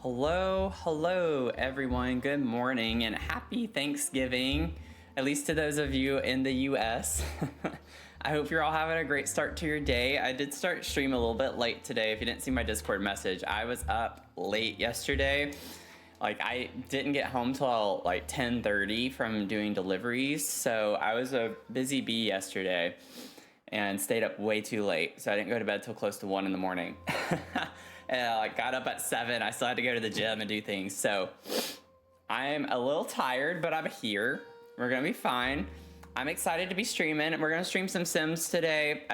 Hello, everyone. Good morning and happy Thanksgiving, at least to those of you in the US. I hope you're all having a great start to your day. I did start stream a little bit late today. If you didn't see my Discord message, I was up late yesterday. Like, I didn't get home till like 10:30 from doing deliveries, so I was a busy bee yesterday and stayed up way too late, so I didn't go to bed till close to 1 in the morning. And I got up at 7. I still had to go to the gym and do things, so I'm a little tired, but I'm here. We're gonna be fine. I'm excited to be streaming. We're gonna stream some Sims today.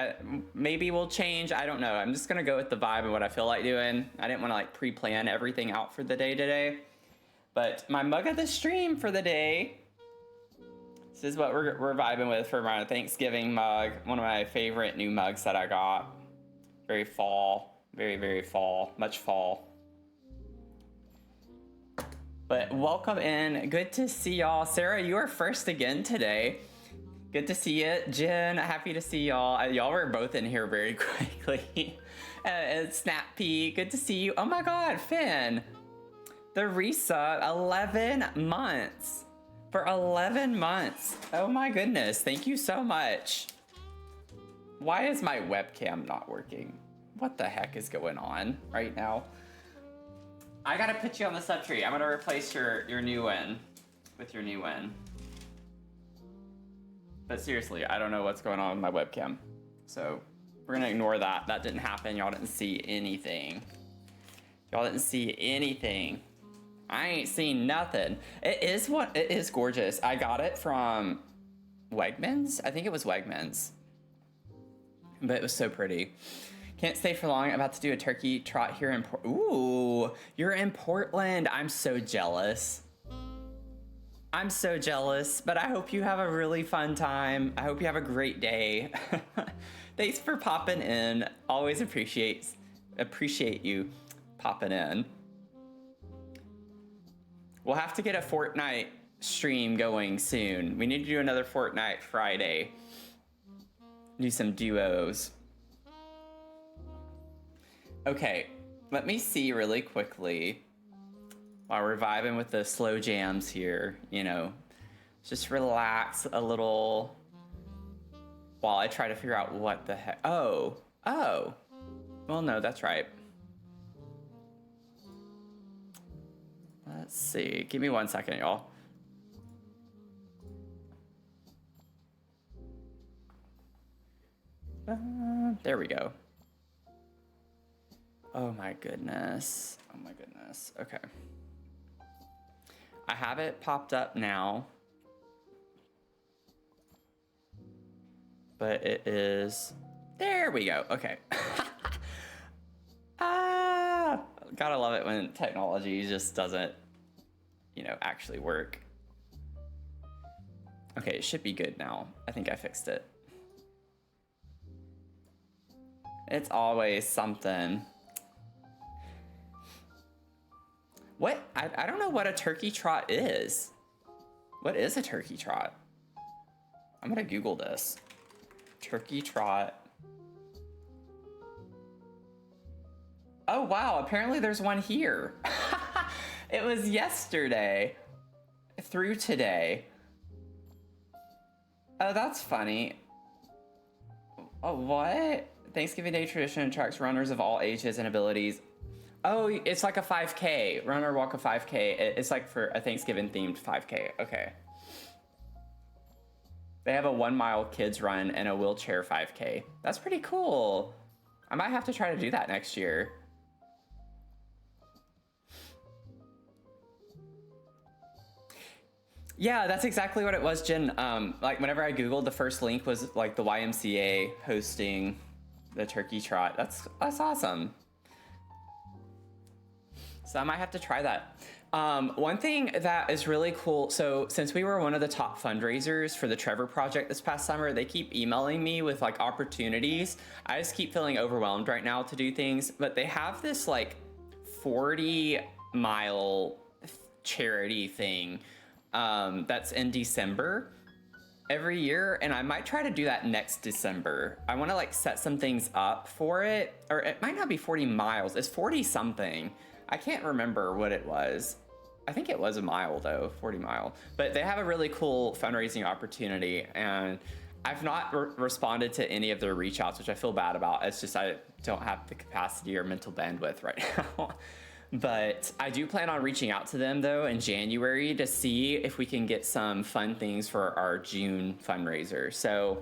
Maybe we'll change, I don't know. I'm just gonna go with the vibe and what I feel like doing. I didn't wanna like pre-plan everything out for the day today. But my mug of the stream for the day, this is what we're vibing with for my Thanksgiving mug. One of my favorite new mugs that I got. Very fall. Very fall, much fall. But welcome in, good to see y'all. Sarah, you are first again today. Good to see you. Jen, happy to see y'all. Y'all were both in here very quickly. Snap Pea, good to see you. Oh my God, Finn. The resub, 11 months. For 11 months. Oh my goodness, thank you so much. Why is my webcam not working? What the heck is going on right now? I gotta put you on the sub tree. I'm gonna replace your new one with your new one. But seriously, I don't know what's going on with my webcam. So we're gonna ignore that. That didn't happen. Y'all didn't see anything. Y'all didn't see anything. I ain't seen nothing. It is gorgeous. I got it from Wegmans. I think it was Wegmans. But it was so pretty. Can't stay for long. I'm about to do a turkey trot here in Ooh, you're in Portland. I'm so jealous. I'm so jealous, but I hope you have a really fun time. I hope you have a great day. Thanks for popping in. Always appreciate you popping in. We'll have to get a Fortnite stream going soon. We need to do another Fortnite Friday. Do some duos. Okay, let me see really quickly while we're vibing with the slow jams here, you know, just relax a little while I try to figure out what the heck. Oh, well, no, that's right. Let's see, give me 1 second, y'all. There we go. Oh my goodness. Oh my goodness. Okay. I have it popped up now. But it is... There we go. Okay. Gotta love it when technology just doesn't, you know, actually work. Okay, it should be good now. I think I fixed it. It's always something. What? I don't know what a turkey trot is. What is a turkey trot? I'm gonna Google this. Turkey trot. Oh wow, apparently there's one here. It was yesterday through today. Oh, that's funny. Oh, what? Thanksgiving Day tradition attracts runners of all ages and abilities. Oh, it's like a 5K. Runner walk a 5K. It's like for a Thanksgiving themed 5K. Okay. They have a 1 mile kids run and a wheelchair 5K. That's pretty cool. I might have to try to do that next year. Yeah, that's exactly what it was, Jen. Like whenever I Googled, the first link was like the YMCA hosting the turkey trot. That's awesome. So I might have to try that. One thing that is really cool, so since we were one of the top fundraisers for the Trevor Project this past summer, they keep emailing me with like opportunities. I just keep feeling overwhelmed right now to do things, but they have this like 40-mile charity thing that's in December every year, and I might try to do that next December. I want to like set some things up for it, or it might not be 40 miles, it's 40 something. I can't remember what it was. I think it was a mile though, 40 mile. But they have a really cool fundraising opportunity, and I've not responded to any of their reach outs, which I feel bad about. It's just I don't have the capacity or mental bandwidth right now. But I do plan on reaching out to them though in January to see if we can get some fun things for our June fundraiser. So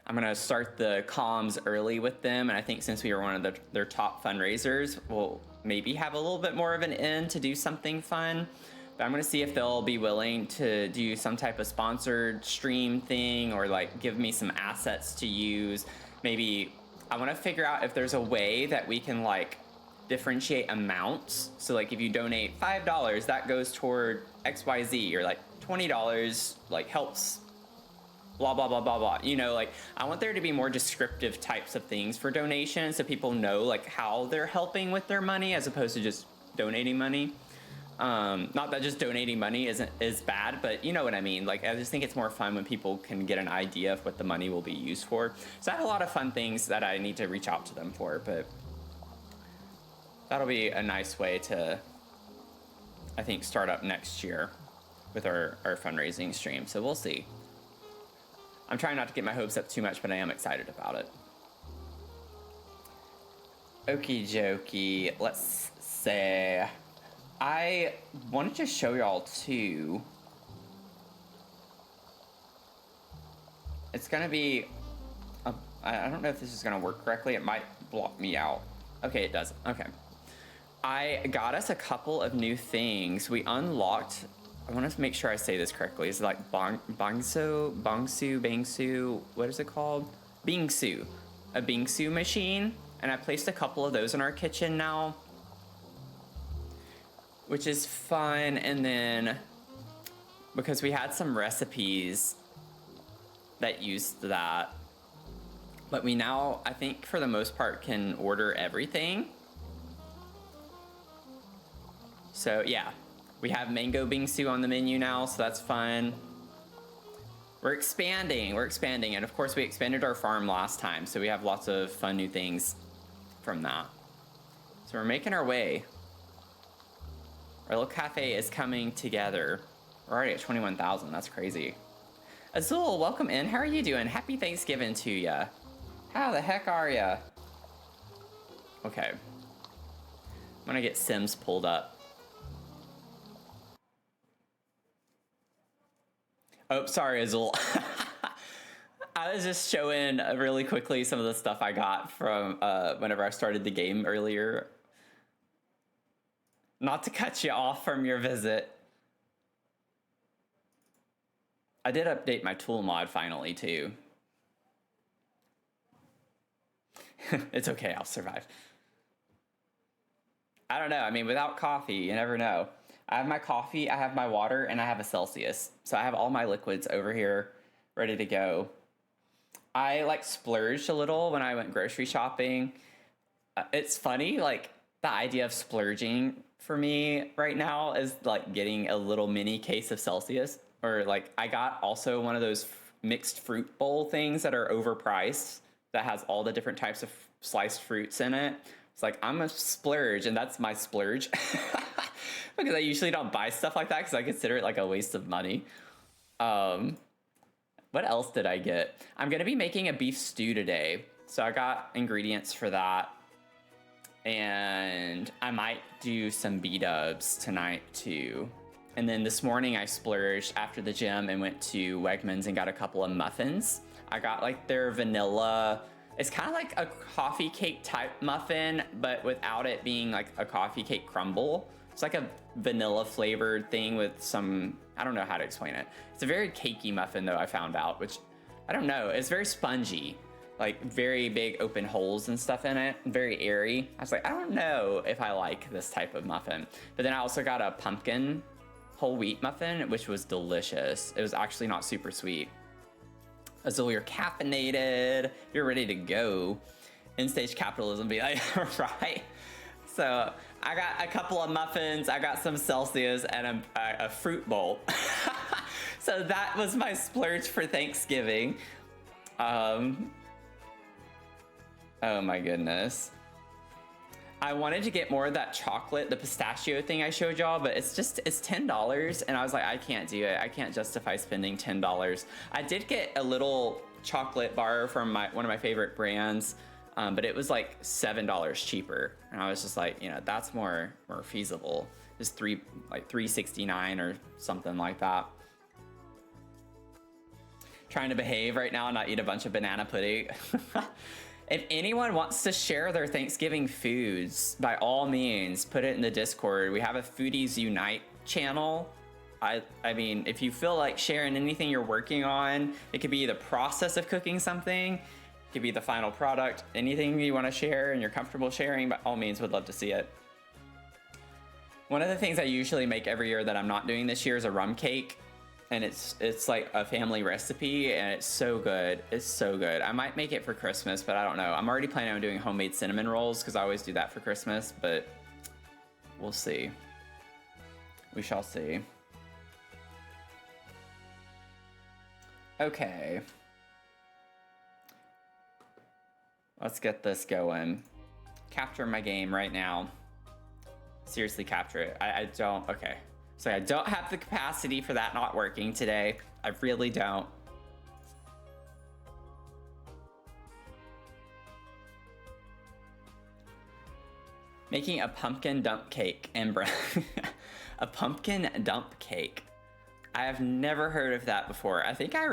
I'm gonna start the comms early with them, and I think since we are one of their top fundraisers, we'll maybe have a little bit more of an end to do something fun. But I'm gonna see if they'll be willing to do some type of sponsored stream thing, or like give me some assets to use. Maybe I wanna figure out if there's a way that we can like differentiate amounts. So like if you donate $5, that goes toward XYZ, or like $20 like helps blah, blah, blah, blah, blah. You know, like I want there to be more descriptive types of things for donations so people know like how they're helping with their money as opposed to just donating money. Not that just donating money is bad, but you know what I mean. Like I just think it's more fun when people can get an idea of what the money will be used for. So I have a lot of fun things that I need to reach out to them for, but that'll be a nice way to, I think, start up next year with our fundraising stream. So we'll see. I'm trying not to get my hopes up too much, but I am excited about it. Okie dokie, let's say, I wanted to show y'all too. It's gonna be, I don't know if this is gonna work correctly. It might block me out. Okay, it doesn't, okay. I got us a couple of new things. We unlocked, I want to make sure I say this correctly. Is it like Bangsu, what is it called? Bingsu, a Bingsu machine. And I placed a couple of those in our kitchen now, which is fun. And then because we had some recipes that used that, but we now, I think for the most part, can order everything. So yeah, we have mango bingsu on the menu now, so that's fun. We're expanding, and of course we expanded our farm last time, so we have lots of fun new things from that. So we're making our way. Our little cafe is coming together. We're already at 21,000, that's crazy. Azul, welcome in, how are you doing? Happy Thanksgiving to ya. How the heck are ya? Okay. I'm gonna get Sims pulled up. Oh, sorry, Azul. I was just showing really quickly some of the stuff I got from whenever I started the game earlier. Not to cut you off from your visit. I did update my tool mod finally, too. It's okay, I'll survive. I don't know, I mean, without coffee, you never know. I have my coffee, I have my water, and I have a Celsius. So I have all my liquids over here ready to go. I like splurged a little when I went grocery shopping. It's funny, like the idea of splurging for me right now is like getting a little mini case of Celsius, or like I got also one of those mixed fruit bowl things that are overpriced that has all the different types of sliced fruits in it. It's like, I'm a splurge, and that's my splurge. Because I usually don't buy stuff like that because I consider it like a waste of money. What else did I get? I'm going to be making a beef stew today. So I got ingredients for that. And I might do some B-dubs tonight too. And then this morning I splurged after the gym and went to Wegmans and got a couple of muffins. I got like their vanilla, it's kind of like a coffee cake type muffin, but without it being like a coffee cake crumble. It's like a vanilla flavored thing with some, I don't know how to explain it. It's a very cakey muffin though, I found out, which I don't know. It's very spongy, like very big open holes and stuff in it, very airy. I was like, I don't know if I like this type of muffin. But then I also got a pumpkin whole wheat muffin, which was delicious. It was actually not super sweet. Azul, you're caffeinated, you're ready to go. End stage capitalism, be like, right? So I got a couple of muffins, I got some Celsius, and a fruit bowl. So that was my splurge for Thanksgiving. Oh my goodness. I wanted to get more of that chocolate, the pistachio thing I showed y'all, but it's $10, and I was like, I can't do it. I can't justify spending $10. I did get a little chocolate bar from one of my favorite brands, but it was like $7 cheaper, and I was just like, you know, that's more feasible. It's $3.69 or something like that. Trying to behave right now and not eat a bunch of banana pudding. If anyone wants to share their Thanksgiving foods, by all means, put it in the Discord. We have a Foodies Unite channel. I mean, if you feel like sharing anything you're working on, it could be the process of cooking something, it could be the final product, anything you want to share and you're comfortable sharing, by all means, would love to see it. One of the things I usually make every year that I'm not doing this year is a rum cake. And it's like a family recipe, and it's so good. It's so good. I might make it for Christmas, but I don't know. I'm already planning on doing homemade cinnamon rolls because I always do that for Christmas, but we'll see. We shall see. Okay. Let's get this going. Capture my game right now. Seriously, capture it. I don't, okay. So I don't have the capacity for that not working today. I really don't. Making a pumpkin dump cake and a pumpkin dump cake. I have never heard of that before. I think I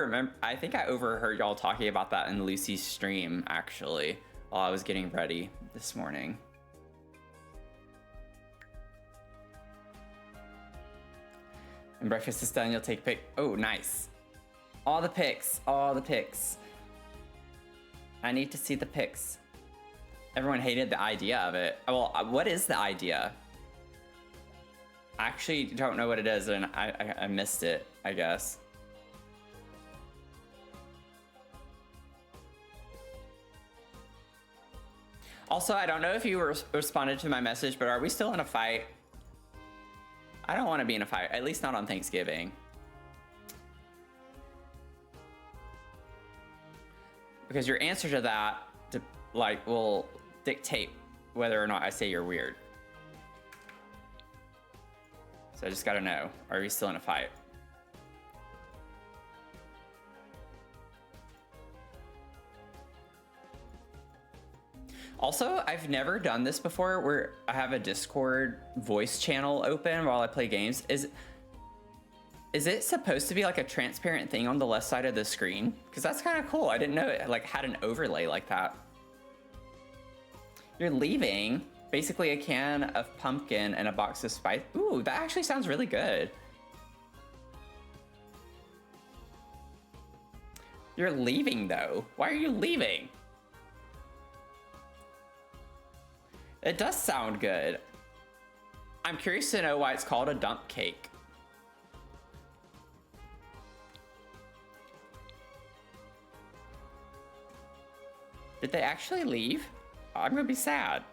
overheard y'all talking about that in Lucy's stream, actually, while I was getting ready this morning. And breakfast is done, you'll take a pic. Oh, nice. All the pics, all the pics. I need to see the pics. Everyone hated the idea of it. Well, what is the idea? I actually don't know what it is, and I missed it, I guess. Also, I don't know if you responded to my message, but are we still in a fight? I don't want to be in a fight, at least not on Thanksgiving. Because your answer to that, will dictate whether or not I say you're weird. So I just gotta know, are we still in a fight? Also, I've never done this before where I have a Discord voice channel open while I play games. Is it supposed to be like a transparent thing on the left side of the screen? Because that's kind of cool. I didn't know it had an overlay like that. You're leaving basically a can of pumpkin and a box of spice. Ooh, that actually sounds really good. You're leaving though. Why are you leaving? It does sound good. I'm curious to know why it's called a dump cake. Did they actually leave? I'm gonna be sad.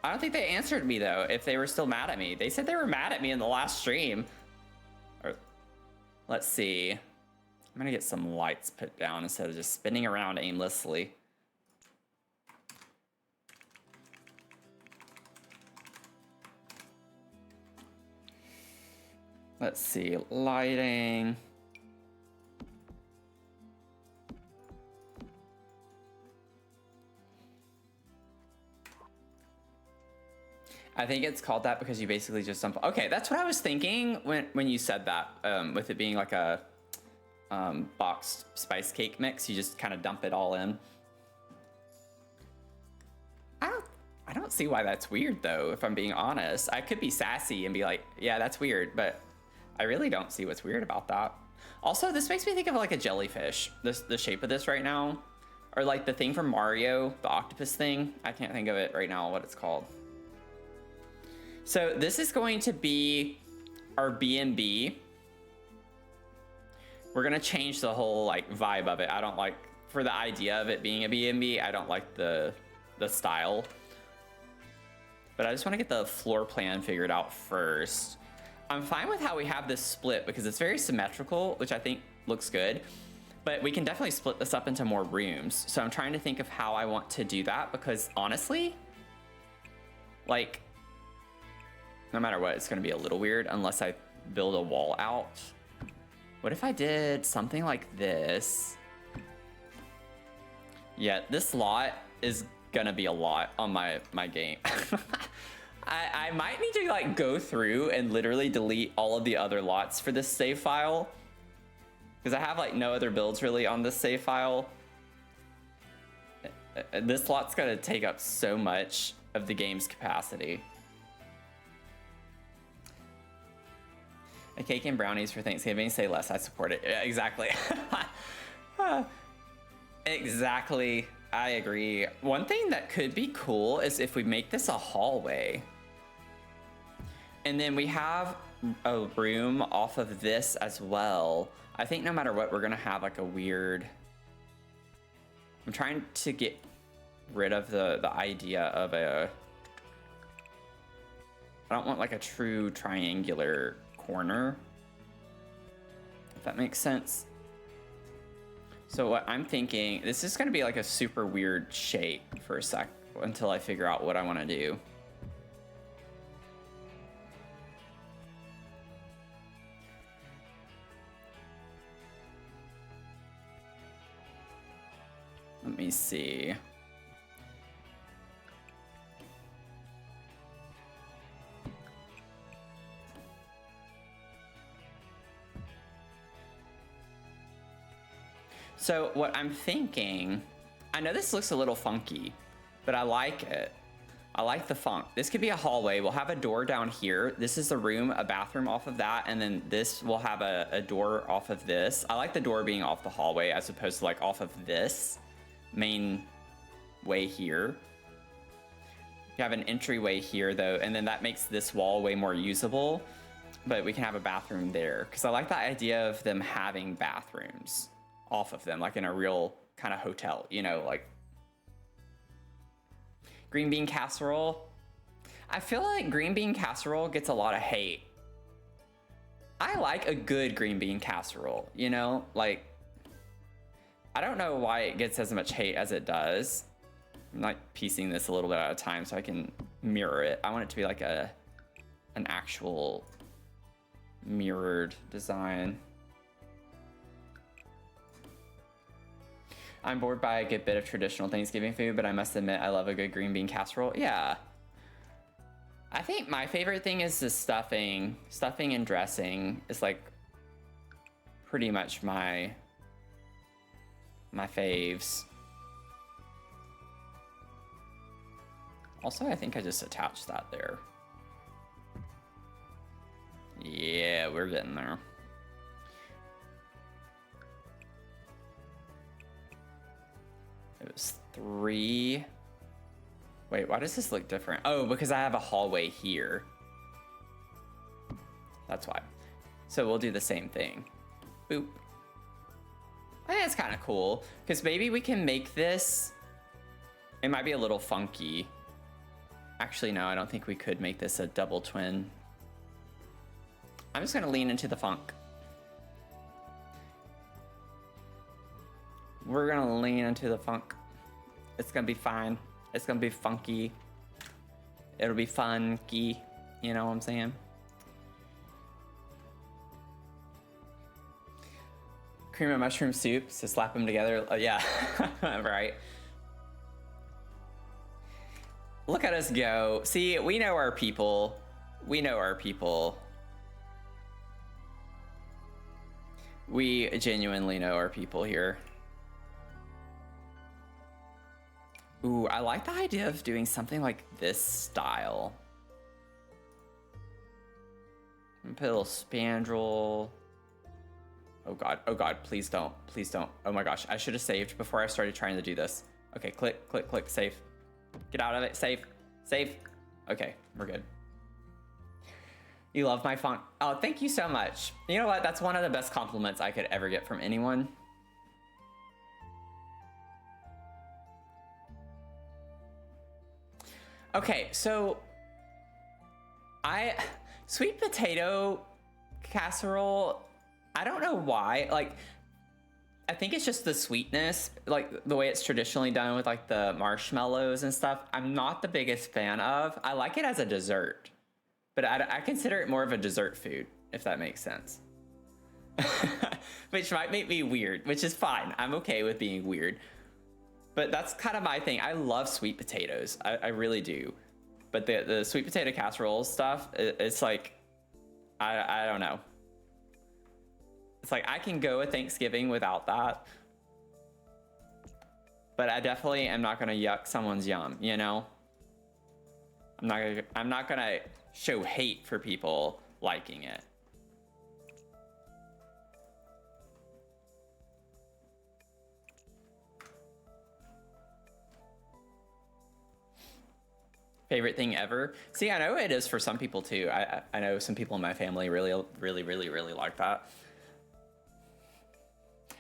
I don't think they answered me though, if they were still mad at me. They said they were mad at me in the last stream. Or, let's see. I'm gonna get some lights put down instead of just spinning around aimlessly. Let's see, lighting. I think it's called that because you basically just dump. Okay, that's what I was thinking when you said that. With it being like a boxed spice cake mix, you just kind of dump it all in. I don't see why that's weird though, if I'm being honest. I could be sassy and be like, yeah, that's weird, but I really don't see what's weird about that. Also, this makes me think of like a jellyfish, the shape of this right now. Or like the thing from Mario, the octopus thing. I can't think of it right now, what it's called. So this is going to be our B&B. We're gonna change the whole like vibe of it. I don't like, for the idea of it being a B&B, I don't like the style. But I just wanna get the floor plan figured out first. I'm fine with how we have this split because it's very symmetrical, which I think looks good. But we can definitely split this up into more rooms. So I'm trying to think of how I want to do that because honestly, Like, no matter what, it's gonna be a little weird unless I build a wall out. What if I did something like this? Yeah, this lot is gonna be a lot on my game. I might need to like go through and literally delete all of the other lots for this save file, because I have like no other builds really on this save file. This lot's gonna take up so much of the game's capacity. A cake and brownies for Thanksgiving, say less, I support it. Yeah, exactly. Exactly, I agree. One thing that could be cool is if we make this a hallway. And then we have a room off of this as well. I think no matter what, we're gonna have like a weird... I'm trying to get rid of the idea of a... I don't want like a true triangular corner, if that makes sense. So what I'm thinking, this is gonna be like a super weird shape for a sec until I figure out what I wanna do. Let me see. So what I'm thinking, I know this looks a little funky, but I like it. I like the funk. This could be a hallway. We'll have a door down here. This is the room, a bathroom off of that, and then this will have a door off of this. I like the door being off the hallway as opposed to like off of this main way here. You have an entryway here though, and then that makes this wall way more usable, but we can have a bathroom there because I like the idea of them having bathrooms off of them, like in a real kind of hotel, you know, like green bean casserole. I feel like green bean casserole gets a lot of hate. I like a good green bean casserole, you know, like I don't know why it gets as much hate as it does. I'm like piecing this a little bit at a time so I can mirror it. I want it to be like an actual mirrored design. I'm bored by a good bit of traditional Thanksgiving food, but I must admit I love a good green bean casserole. Yeah. I think my favorite thing is the stuffing. Stuffing and dressing is like pretty much my faves. Also, I think I just attached that there. Yeah, we're getting there. It was 3. Wait, why does this look different? Oh, because I have a hallway here. That's why. So we'll do the same thing. Boop. I think that's kind of cool, because maybe we can make this... It might be a little funky. Actually, no, I don't think we could make this a double twin. I'm just going to lean into the funk. We're going to lean into the funk. It's going to be fine. It's going to be funky. It'll be funky. You know what I'm saying? Cream and mushroom soup, so slap them together. Yeah, right. Look at us go. See, we know our people. We know our people. We genuinely know our people here. Ooh, I like the idea of doing something like this style. Put a little spandrel. Oh god, please don't. Please don't. Oh my gosh, I should have saved before I started trying to do this. Okay, click, click, click, save. Get out of it, save, save. Okay, we're good. You love my font. Oh, thank you so much. You know what? That's one of the best compliments I could ever get from anyone. Okay, so sweet potato casserole, I don't know why. Like, I think it's just the sweetness, like the way it's traditionally done with like the marshmallows and stuff. I'm not the biggest fan of. I like it as a dessert, but I consider it more of a dessert food, if that makes sense. Which might make me weird, which is fine. I'm okay with being weird. But that's kind of my thing. I love sweet potatoes. I really do. But the sweet potato casserole stuff, it's like, I don't know. It's like I can go with Thanksgiving without that. But I definitely am not gonna yuck someone's yum, you know? I'm not gonna show hate for people liking it. Favorite thing ever? See, I know it is for some people too. I know some people in my family really like that.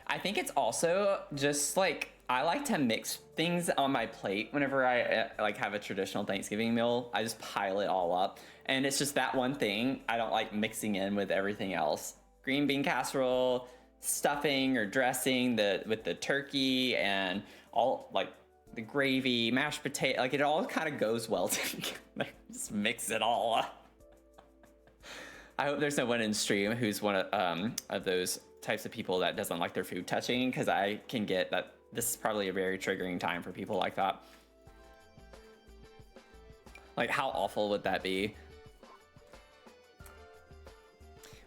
I think it's also just like I like to mix things on my plate whenever I like have a traditional Thanksgiving meal. I just pile it all up, and it's just that one thing I don't like mixing in with everything else. Green bean casserole, stuffing or dressing with the turkey and all like the gravy, mashed potato, like it all kind of goes well together. Just mix it all up. I hope there's no one in stream who's one of those types of people that doesn't like their food touching, because I can get that this is probably a very triggering time for people like that. Like, how awful would that be?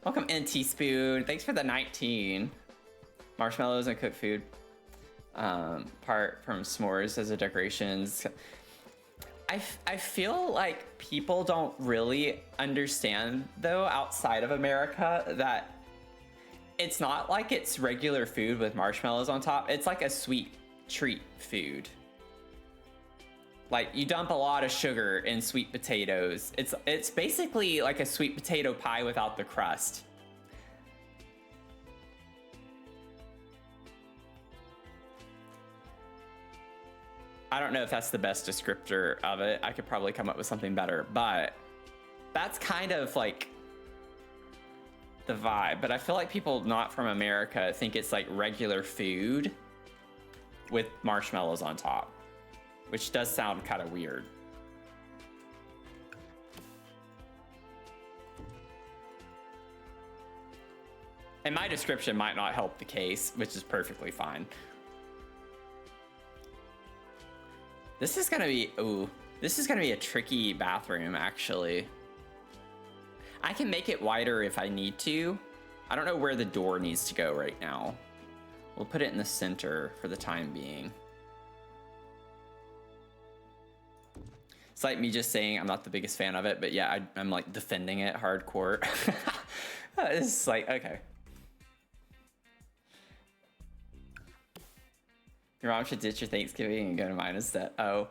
Welcome in, Teaspoon. Thanks for the 19. Marshmallows and cooked food. Part from s'mores as a decorations. I feel like people don't really understand, though, outside of America, that it's not like it's regular food with marshmallows on top. It's like a sweet treat food. Like, you dump a lot of sugar in sweet potatoes. It's basically like a sweet potato pie without the crust. I don't know if that's the best descriptor of it. I could probably come up with something better, but that's kind of like the vibe. But I feel like people not from America think it's like regular food with marshmallows on top, which does sound kind of weird. And my description might not help the case, which is perfectly fine. This is gonna be, ooh, this is gonna be a tricky bathroom, actually. I can make it wider if I need to. I don't know where the door needs to go right now. We'll put it in the center for the time being. It's like me just saying I'm not the biggest fan of it, but yeah, I'm like defending it hardcore. It's like, okay. Your mom should ditch your Thanksgiving and go to mine instead. Oh.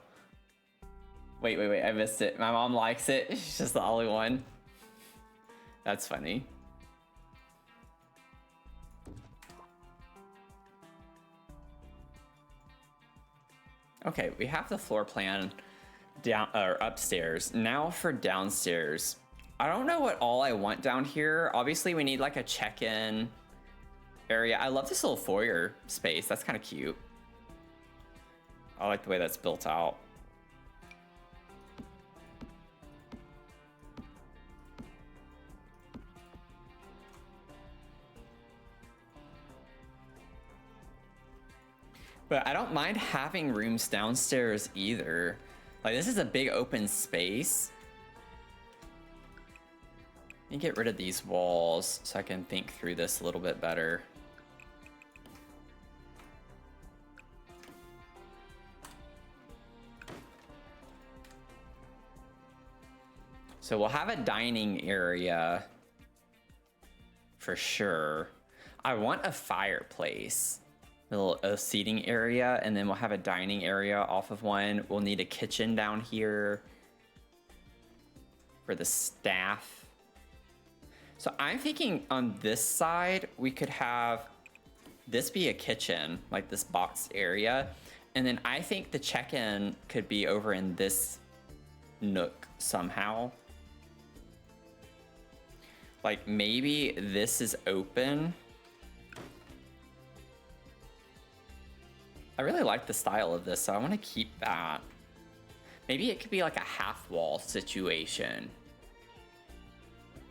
Wait, I missed it. My mom likes it. She's just the only one. That's funny. Okay, we have the floor plan down or upstairs. Now for downstairs. I don't know what all I want down here. Obviously, we need like a check-in area. I love this little foyer space. That's kind of cute. I like the way that's built out. But I don't mind having rooms downstairs either. Like, this is a big open space. Let me get rid of these walls so I can think through this a little bit better. So we'll have a dining area for sure. I want a fireplace, a seating area, and then we'll have a dining area off of one. We'll need a kitchen down here for the staff. So I'm thinking on this side, we could have this be a kitchen, like this boxed area. And then I think the check-in could be over in this nook somehow. Like maybe this is open I really like the style of this, so I want to keep that. Maybe it could be like a half wall situation.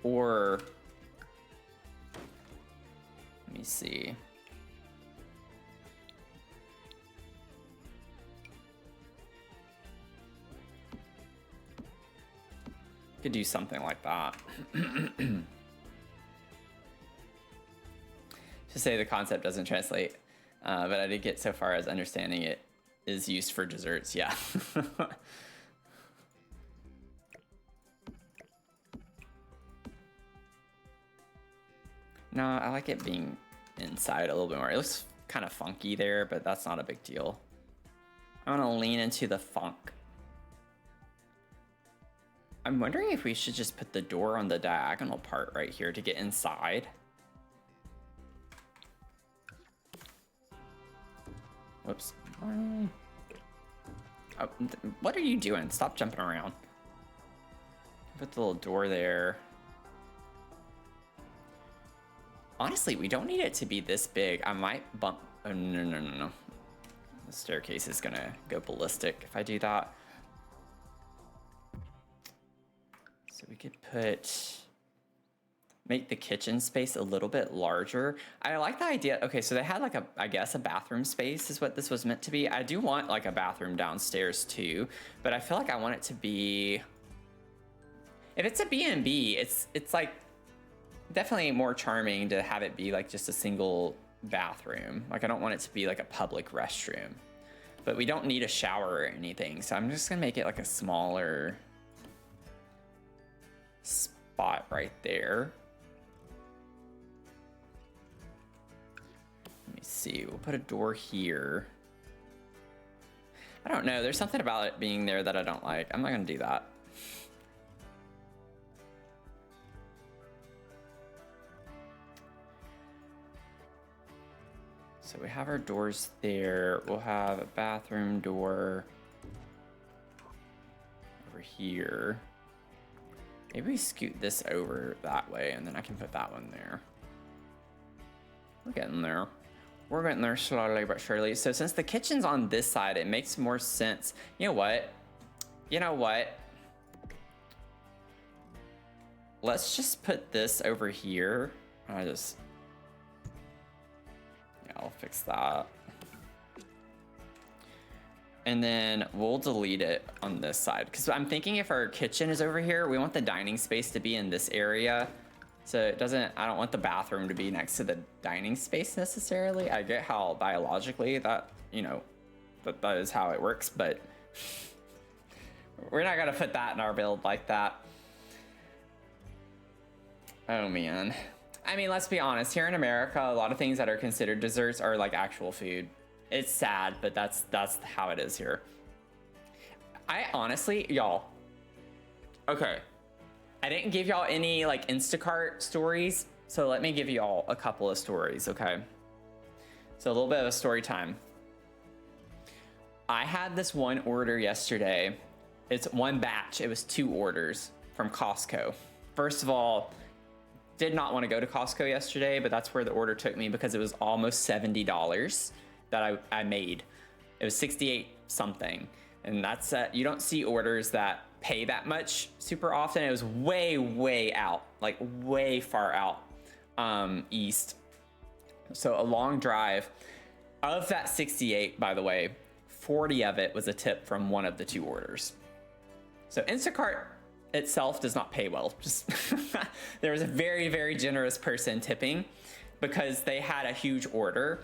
Or, let me see. Could do something like that. To say the concept doesn't translate, but I did get so far as understanding it is used for desserts, yeah. No, I like it being inside a little bit more. It looks kind of funky there, but that's not a big deal. I want to lean into the funk. I'm wondering if we should just put the door on the diagonal part right here to get inside. Whoops. Oh, what are you doing? Stop jumping around. Put the little door there. Honestly, we don't need it to be this big. I might bump. Oh, no. The staircase is gonna go ballistic if I do that. So we could make the kitchen space a little bit larger. I like the idea. Okay, so they had like I guess a bathroom space is what this was meant to be. I do want like a bathroom downstairs too, but I feel like I want it to be, if it's a B&B, it's like definitely more charming to have it be like just a single bathroom. Like I don't want it to be like a public restroom, but we don't need a shower or anything. So I'm just gonna make it like a smaller spot right there. Let me see, we'll put a door here. I don't know, there's something about it being there that I don't like. I'm not gonna do that. So we have our doors there. We'll have a bathroom door over here. Maybe we scoot this over that way and then I can put that one there. We're getting there. We're getting there slowly but surely. So since the kitchen's on this side, it makes more sense. You know what? Let's just put this over here. I'll fix that. And then we'll delete it on this side. Because I'm thinking if our kitchen is over here, we want the dining space to be in this area. So it doesn't, I don't want the bathroom to be next to the dining space necessarily. I get how biologically that, that is how it works, but we're not gonna put that in our build like that. Oh man. I mean, let's be honest, here in America, a lot of things that are considered desserts are like actual food. It's sad, but that's how it is here. I honestly, y'all, okay. I didn't give y'all any like Instacart stories, so let me give y'all a couple of stories, okay? So a little bit of a story time. I had this one order yesterday. It's one batch, it was 2 orders from Costco. First of all, did not want to go to Costco yesterday, but that's where the order took me because it was almost $70 that I made. It was 68 something. And that's, you don't see orders that pay that much super often. It was way out, like way far out east. So a long drive. Of that 68, by the way, 40 of it was a tip from one of the 2 orders. So Instacart itself does not pay well. Just there was a very generous person tipping because they had a huge order.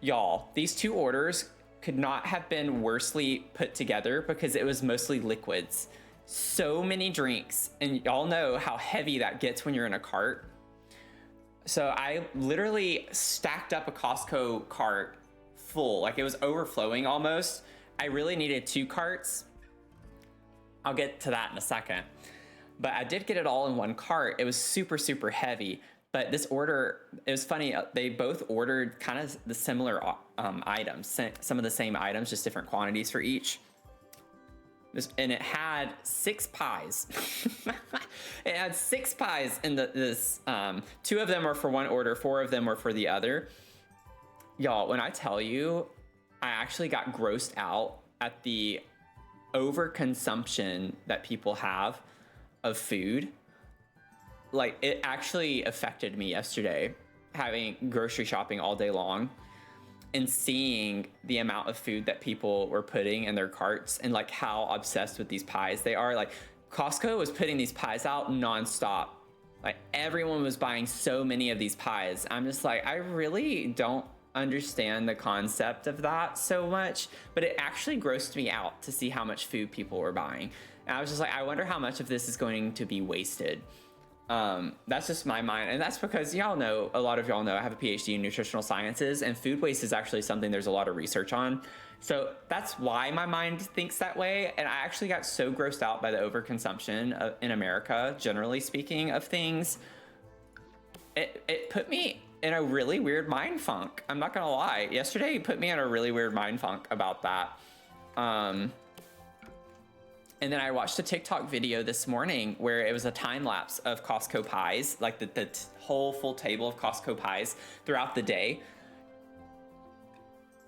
Y'all, these 2 orders could not have been worsely put together because it was mostly liquids. So many drinks, and y'all know how heavy that gets when you're in a cart. So I literally stacked up a Costco cart full, like it was overflowing almost. I really needed 2 carts. I'll get to that in a second. But I did get it all in one cart. It was super heavy. But this order, it was funny, they both ordered kind of the similar items, some of the same items, just different quantities for each. And it had 6 pies. It had 6 pies in this. 2 of them are for one order, 4 of them were for the other. Y'all, when I tell you, I actually got grossed out at the overconsumption that people have of food. Like, it actually affected me yesterday, having grocery shopping all day long and seeing the amount of food that people were putting in their carts and like how obsessed with these pies they are. Like, Costco was putting these pies out nonstop. Like, everyone was buying so many of these pies. I'm just like, I really don't understand the concept of that so much, but it actually grossed me out to see how much food people were buying. And I was just like, I wonder how much of this is going to be wasted. That's just my mind. And that's because y'all know, a lot of y'all know I have a PhD in nutritional sciences, and food waste is actually something there's a lot of research on. So that's why my mind thinks that way. And I actually got so grossed out by the overconsumption in America, generally speaking, of things. It put me in a really weird mind funk. I'm not gonna lie. Yesterday put me in a really weird mind funk about that. And then I watched a TikTok video this morning where it was a time lapse of Costco pies, like the whole full table of Costco pies throughout the day.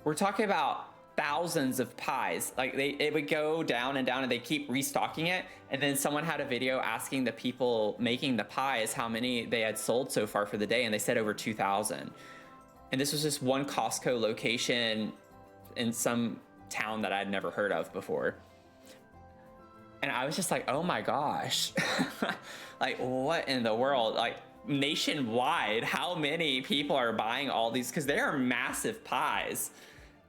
We're talking about thousands of pies. Like, it would go down and down, and they keep restocking it. And then someone had a video asking the people making the pies how many they had sold so far for the day, and they said over 2,000. And this was just one Costco location in some town that I'd never heard of before. And I was just like, oh my gosh, like, what in the world? Like, nationwide, how many people are buying all these? Because they are massive pies.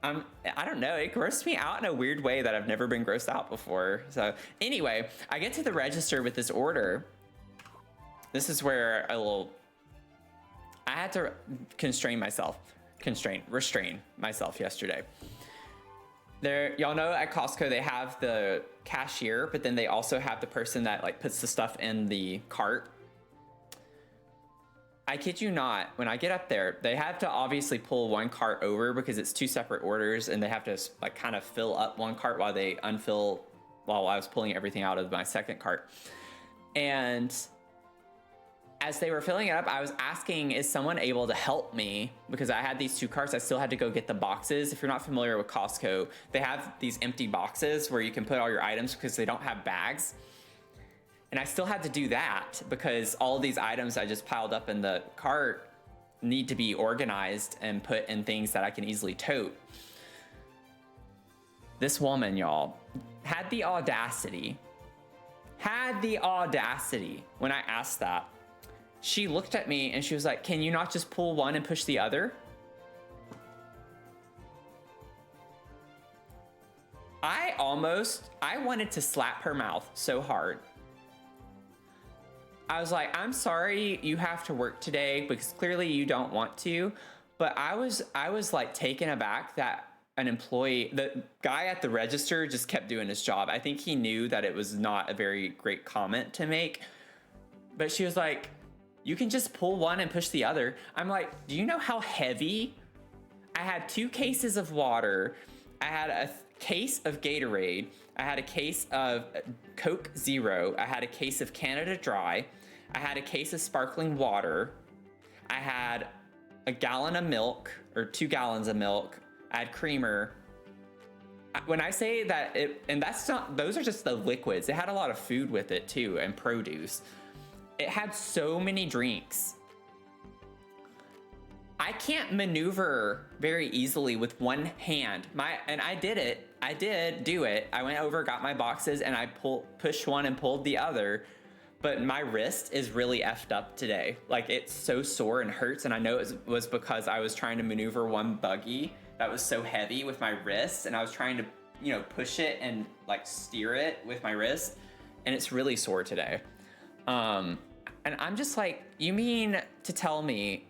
I don't know, it grossed me out in a weird way that I've never been grossed out before. So anyway, I get to the register with this order. This is where I had to restrain myself yesterday. Y'all know at Costco they have the cashier, but then they also have the person that like puts the stuff in the cart. I kid you not, when I get up there, they have to obviously pull one cart over because it's two separate orders, and they have to like kind of fill up one cart while they unfill, while I was pulling everything out of my second cart. And as they were filling it up, I was asking, is someone able to help me? Because I had these two carts, I still had to go get the boxes. If you're not familiar with Costco, they have these empty boxes where you can put all your items because they don't have bags. And I still had to do that because all these items I just piled up in the cart need to be organized and put in things that I can easily tote. This woman, y'all, had the audacity when I asked that. She looked at me and she was like, can you not just pull one and push the other? I wanted to slap her mouth so hard. I was like, I'm sorry you have to work today because clearly you don't want to. But I was like taken aback that the guy at the register just kept doing his job. I think he knew that it was not a very great comment to make. But she was like, you can just pull one and push the other. I'm like, do you know how heavy? I had 2 cases of water. I had a case of Gatorade. I had a case of Coke Zero. I had a case of Canada Dry. I had a case of sparkling water. I had a gallon of milk, or 2 gallons of milk. I had creamer. When I say that those are just the liquids. It had a lot of food with it too, and produce. It had so many drinks. I can't maneuver very easily with one hand. And I did it. I did do it. I went over, got my boxes, and I pushed one and pulled the other. But my wrist is really effed up today. Like, it's so sore and hurts. And I know it was because I was trying to maneuver one buggy that was so heavy with my wrist. And I was trying to, push it and like steer it with my wrist. And it's really sore today. And I'm just like, you mean to tell me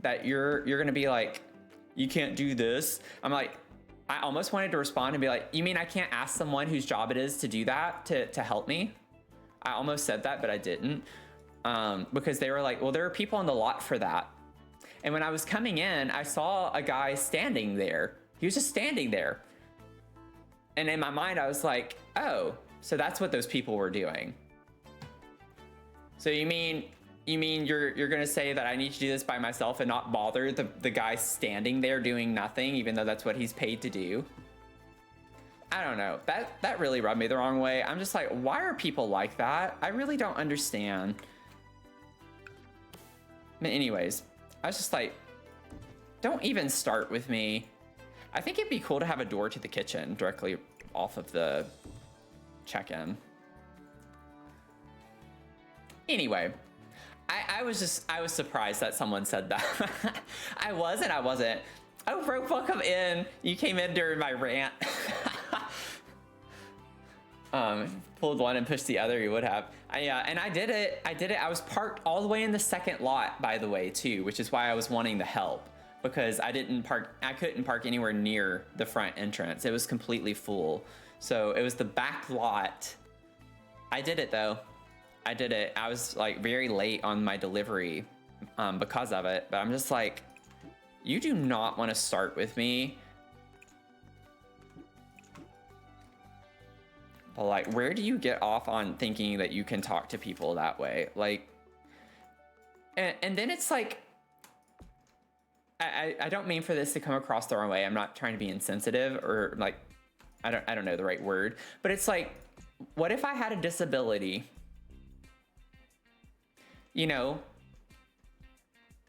that you're gonna be like, you can't do this? I'm like, I almost wanted to respond and be like, you mean I can't ask someone whose job it is to do that to help me? I almost said that, but I didn't. Because they were like, well, there are people on the lot for that. And when I was coming in, I saw a guy standing there. He was just standing there. And in my mind, I was like, oh, so that's what those people were doing. So you mean You mean you're gonna say that I need to do this by myself and not bother the guy standing there doing nothing, even though that's what he's paid to do? I don't know. That really rubbed me the wrong way. I'm just like, why are people like that? I really don't understand. But anyways, I was just like, don't even start with me. I think it'd be cool to have a door to the kitchen directly off of the check-in. Anyway, I was surprised that someone said that. I wasn't. Oh, Rogue, welcome in. You came in during my rant. Pulled one and pushed the other, you would have. And I did it. I was parked all the way in the second lot, by the way, too, which is why I was wanting the help, because I couldn't park anywhere near the front entrance. It was completely full. So it was the back lot. I did it though. I did it. I was like very late on my delivery because of it, but I'm just like, you do not want to start with me. But like, where do you get off on thinking that you can talk to people that way? Like, and then it's like, I don't mean for this to come across the wrong way. I'm not trying to be insensitive or like, I don't know the right word, but it's like, what if I had a disability? You know,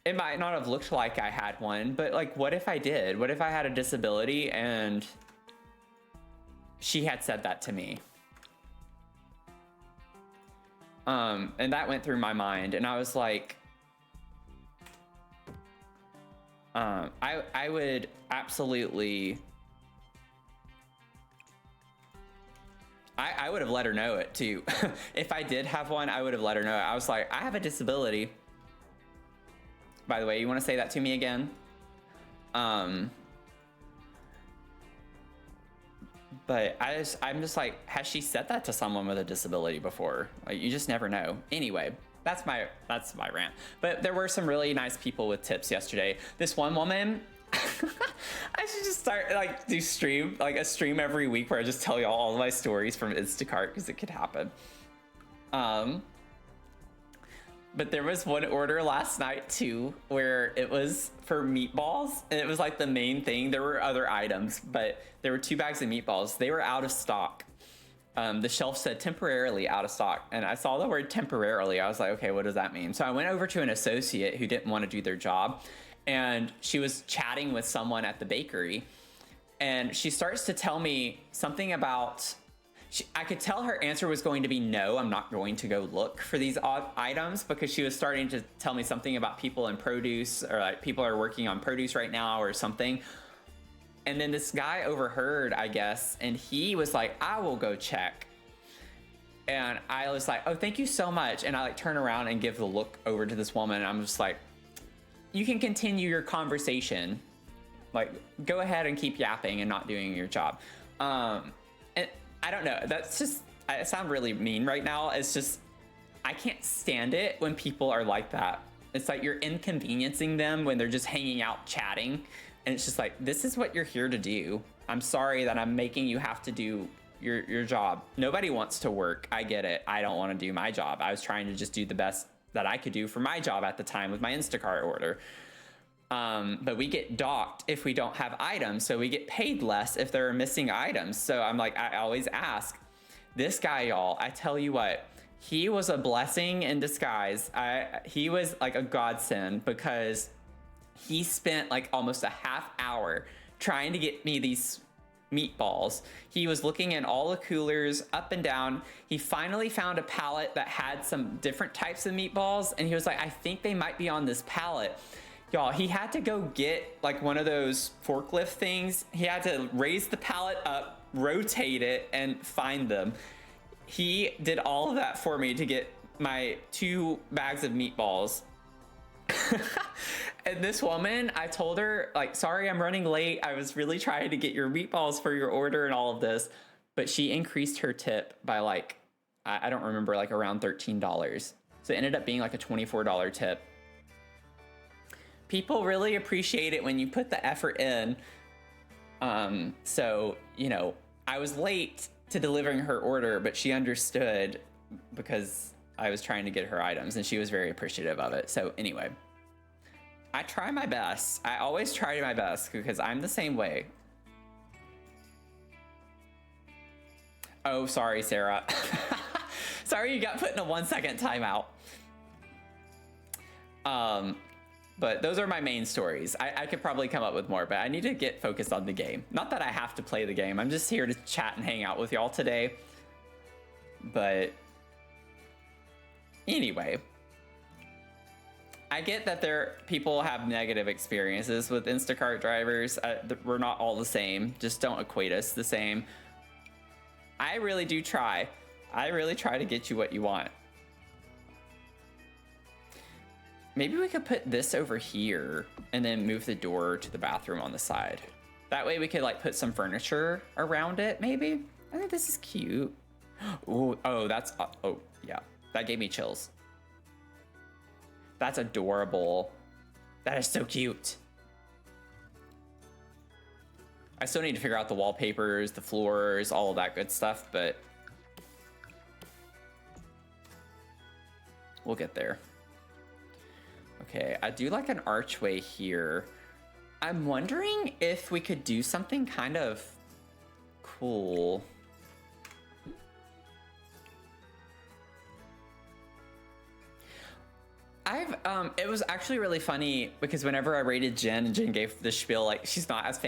it might not have looked like I had one, but like, what if I did? What if I had a disability and she had said that to me? And that went through my mind, and I was like, I would absolutely, I would have let her know it too. If I did have one, I would have let her know. I was like, I have a disability. By the way, you want to say that to me again? But I'm just like, has she said that to someone with a disability before? Like, you just never know. Anyway, that's my rant. But there were some really nice people with tips yesterday. This one woman, I should just start like a stream every week where I just tell y'all all of my stories from Instacart, because it could happen. But there was one order last night too where it was for meatballs, and it was like the main thing. There were other items, but there were 2 bags of meatballs. They were out of stock. The shelf said temporarily out of stock, and I saw the word temporarily. I was like, okay, what does that mean? So I went over to an associate who didn't want to do their job, and she was chatting with someone at the bakery, and she starts to tell me something about, I could tell her answer was going to be no, I'm not going to go look for these odd items, because she was starting to tell me something about people in produce, or like people are working on produce right now or something. And then this guy overheard, I guess, and he was like, I will go check. And I was like, oh, thank you so much. And I like turn around and give the look over to this woman, and I'm just like, you can continue your conversation. Like, go ahead and keep yapping and not doing your job. And I don't know, that's just, I sound really mean right now. It's just, I can't stand it when people are like that. It's like you're inconveniencing them when they're just hanging out chatting. And it's just like, this is what you're here to do. I'm sorry that I'm making you have to do your job. Nobody wants to work. I get it. I don't want to do my job. I was trying to just do the best that I could do for my job at the time with my Instacart order. But we get docked if we don't have items, so we get paid less if there are missing items. So I'm like, I always ask. This guy, y'all, I tell you what, he was a blessing in disguise. He was like a godsend, because he spent like almost a half hour trying to get me these meatballs. He was looking in all the coolers up and down. He finally found a pallet that had some different types of meatballs, and he was like, I think they might be on this pallet. Y'all, he had to go get like one of those forklift things. He had to raise the pallet up, rotate it, and find them. He did all of that for me to get my 2 bags of meatballs. And this woman, I told her, like, sorry, I'm running late. I was really trying to get your meatballs for your order and all of this. But she increased her tip by like, I don't remember, like around $13. So it ended up being like a $24 tip. People really appreciate it when you put the effort in. So, you know, I was late to delivering her order, but she understood, because I was trying to get her items, and she was very appreciative of it. So anyway, I try my best. I always try my best because I'm the same way. Oh, sorry, Sarah. Sorry you got put in a 1-second timeout. But those are my main stories. I could probably come up with more, but I need to get focused on the game. Not that I have to play the game. I'm just here to chat and hang out with y'all today. But anyway, I get that people have negative experiences with Instacart drivers. We're not all the same. Just don't equate us the same. I really do try. I really try to get you what you want. Maybe we could put this over here and then move the door to the bathroom on the side. That way we could like put some furniture around it, maybe. I think this is cute. Ooh, oh, oh, yeah. That gave me chills. That's adorable. That is so cute. I still need to figure out the wallpapers, the floors, all of that good stuff, but we'll get there. Okay, I do like an archway here. I'm wondering if we could do something kind of cool. It was actually really funny because whenever I rated Jen and Jen gave the spiel, like she's not as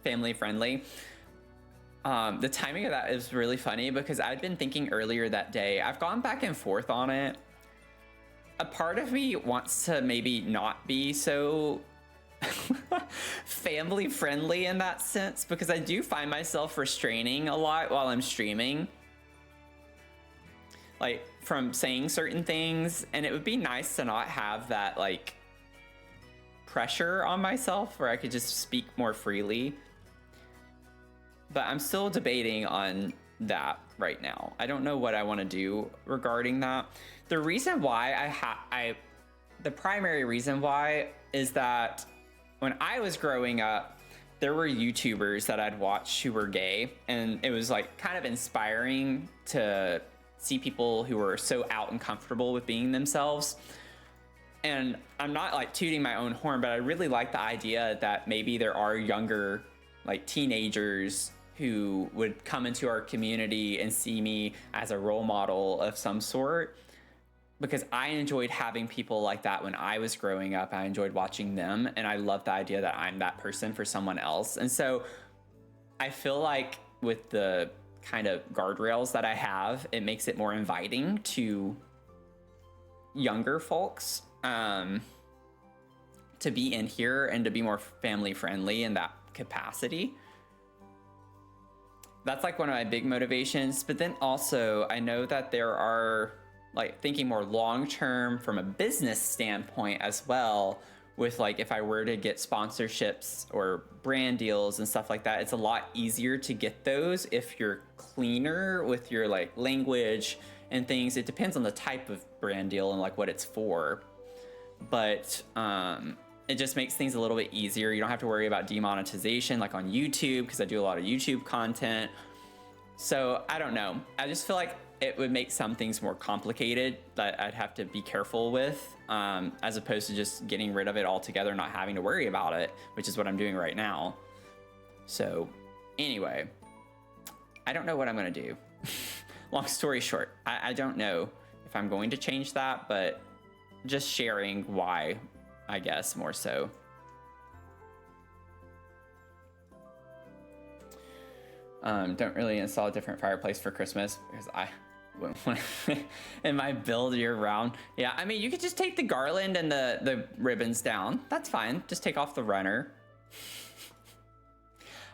family friendly. The timing of that is really funny because I'd been thinking earlier that day, I've gone back and forth on it. A part of me wants to maybe not be so family friendly in that sense because I do find myself restraining a lot while I'm streaming. Like from saying certain things, and it would be nice to not have that like pressure on myself where I could just speak more freely. But I'm still debating on that right now. I don't know what I want to do regarding that. The reason why the primary reason why is that when I was growing up, there were YouTubers that I'd watch who were gay, and it was like kind of inspiring to see people who were so out and comfortable with being themselves. And I'm not like tooting my own horn, but I really like the idea that maybe there are younger, like teenagers who would come into our community and see me as a role model of some sort. Because I enjoyed having people like that when I was growing up. I enjoyed watching them, and I love the idea that I'm that person for someone else. And so I feel like with the kind of guardrails that I have, it makes it more inviting to younger folks to be in here and to be more family friendly in that capacity. That's like one of my big motivations. But then also I know that there are like thinking more long term from a business standpoint as well, with like if I were to get sponsorships or brand deals and stuff like that, it's a lot easier to get those if you're cleaner with your like language and things. It depends on the type of brand deal and like what it's for, but it just makes things a little bit easier. You don't have to worry about demonetization like on YouTube, because I do a lot of YouTube content. So I don't know, I just feel like it would make some things more complicated that I'd have to be careful with, as opposed to just getting rid of it altogether, not having to worry about it, which is what I'm doing right now. So anyway, I don't know what I'm gonna do. Long story short, I don't know if I'm going to change that, but just sharing why, I guess, more so. Don't really install a different fireplace for Christmas because in my build year round. Yeah, I mean, you could just take the garland and the ribbons down. That's fine. Just take off the runner.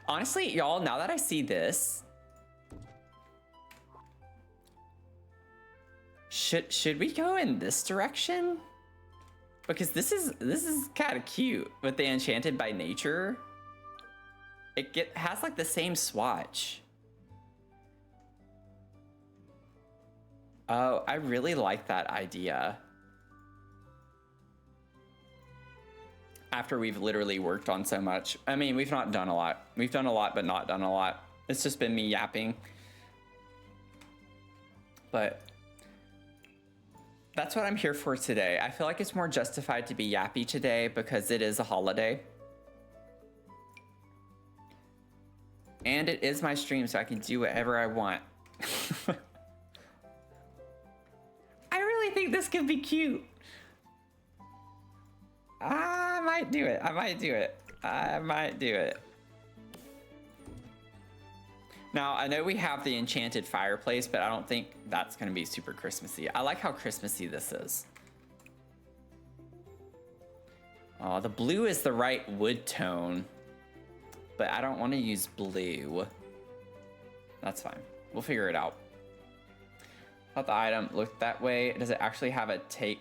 Honestly, y'all, now that I see this, should we go in this direction? Because this is kind of cute with the Enchanted by Nature. It has like the same swatch. Oh, I really like that idea. After we've literally worked on so much. I mean, we've not done a lot. We've done a lot, but not done a lot. It's just been me yapping. But That's what I'm here for today. I feel like it's more justified to be yappy today because it is a holiday. And it is my stream, so I can do whatever I want. I really think this could be cute. I might do it. I might do it. I might do it. Now, I know we have the enchanted fireplace, but I don't think that's going to be super Christmassy. I like how Christmassy this is. Oh, the blue is the right wood tone, but I don't want to use blue. That's fine. We'll figure it out. Thought the item looked that way. Does it actually have a take?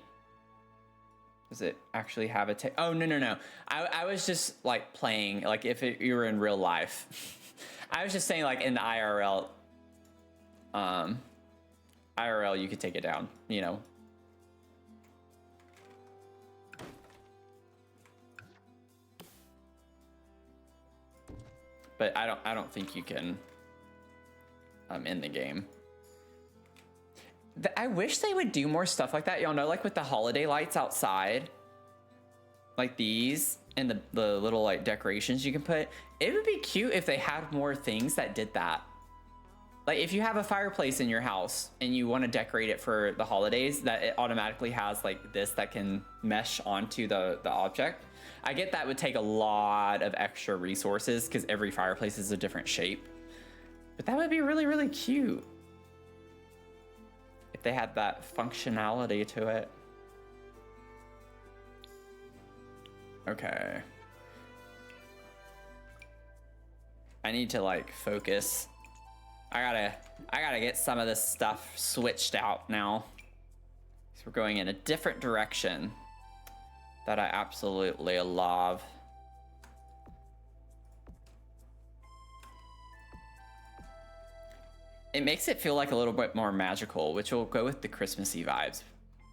Does it actually have a take? Oh, no. I was just like playing, like if you were in real life. I was just saying, like in the IRL, IRL, you could take it down, you know. But I don't think you can in the game. I wish they would do more stuff like that. Y'all know, like with the holiday lights outside, like these and the little like decorations you can put. It would be cute if they had more things that did that. Like if you have a fireplace in your house and you want to decorate it for the holidays, that it automatically has like this that can mesh onto the object. I get that would take a lot of extra resources because every fireplace is a different shape. But that would be really, really cute if they had that functionality to it. Okay. I need to like focus. I gotta get some of this stuff switched out now. So we're going in a different direction that I absolutely love. It makes it feel like a little bit more magical, which will go with the Christmassy vibes,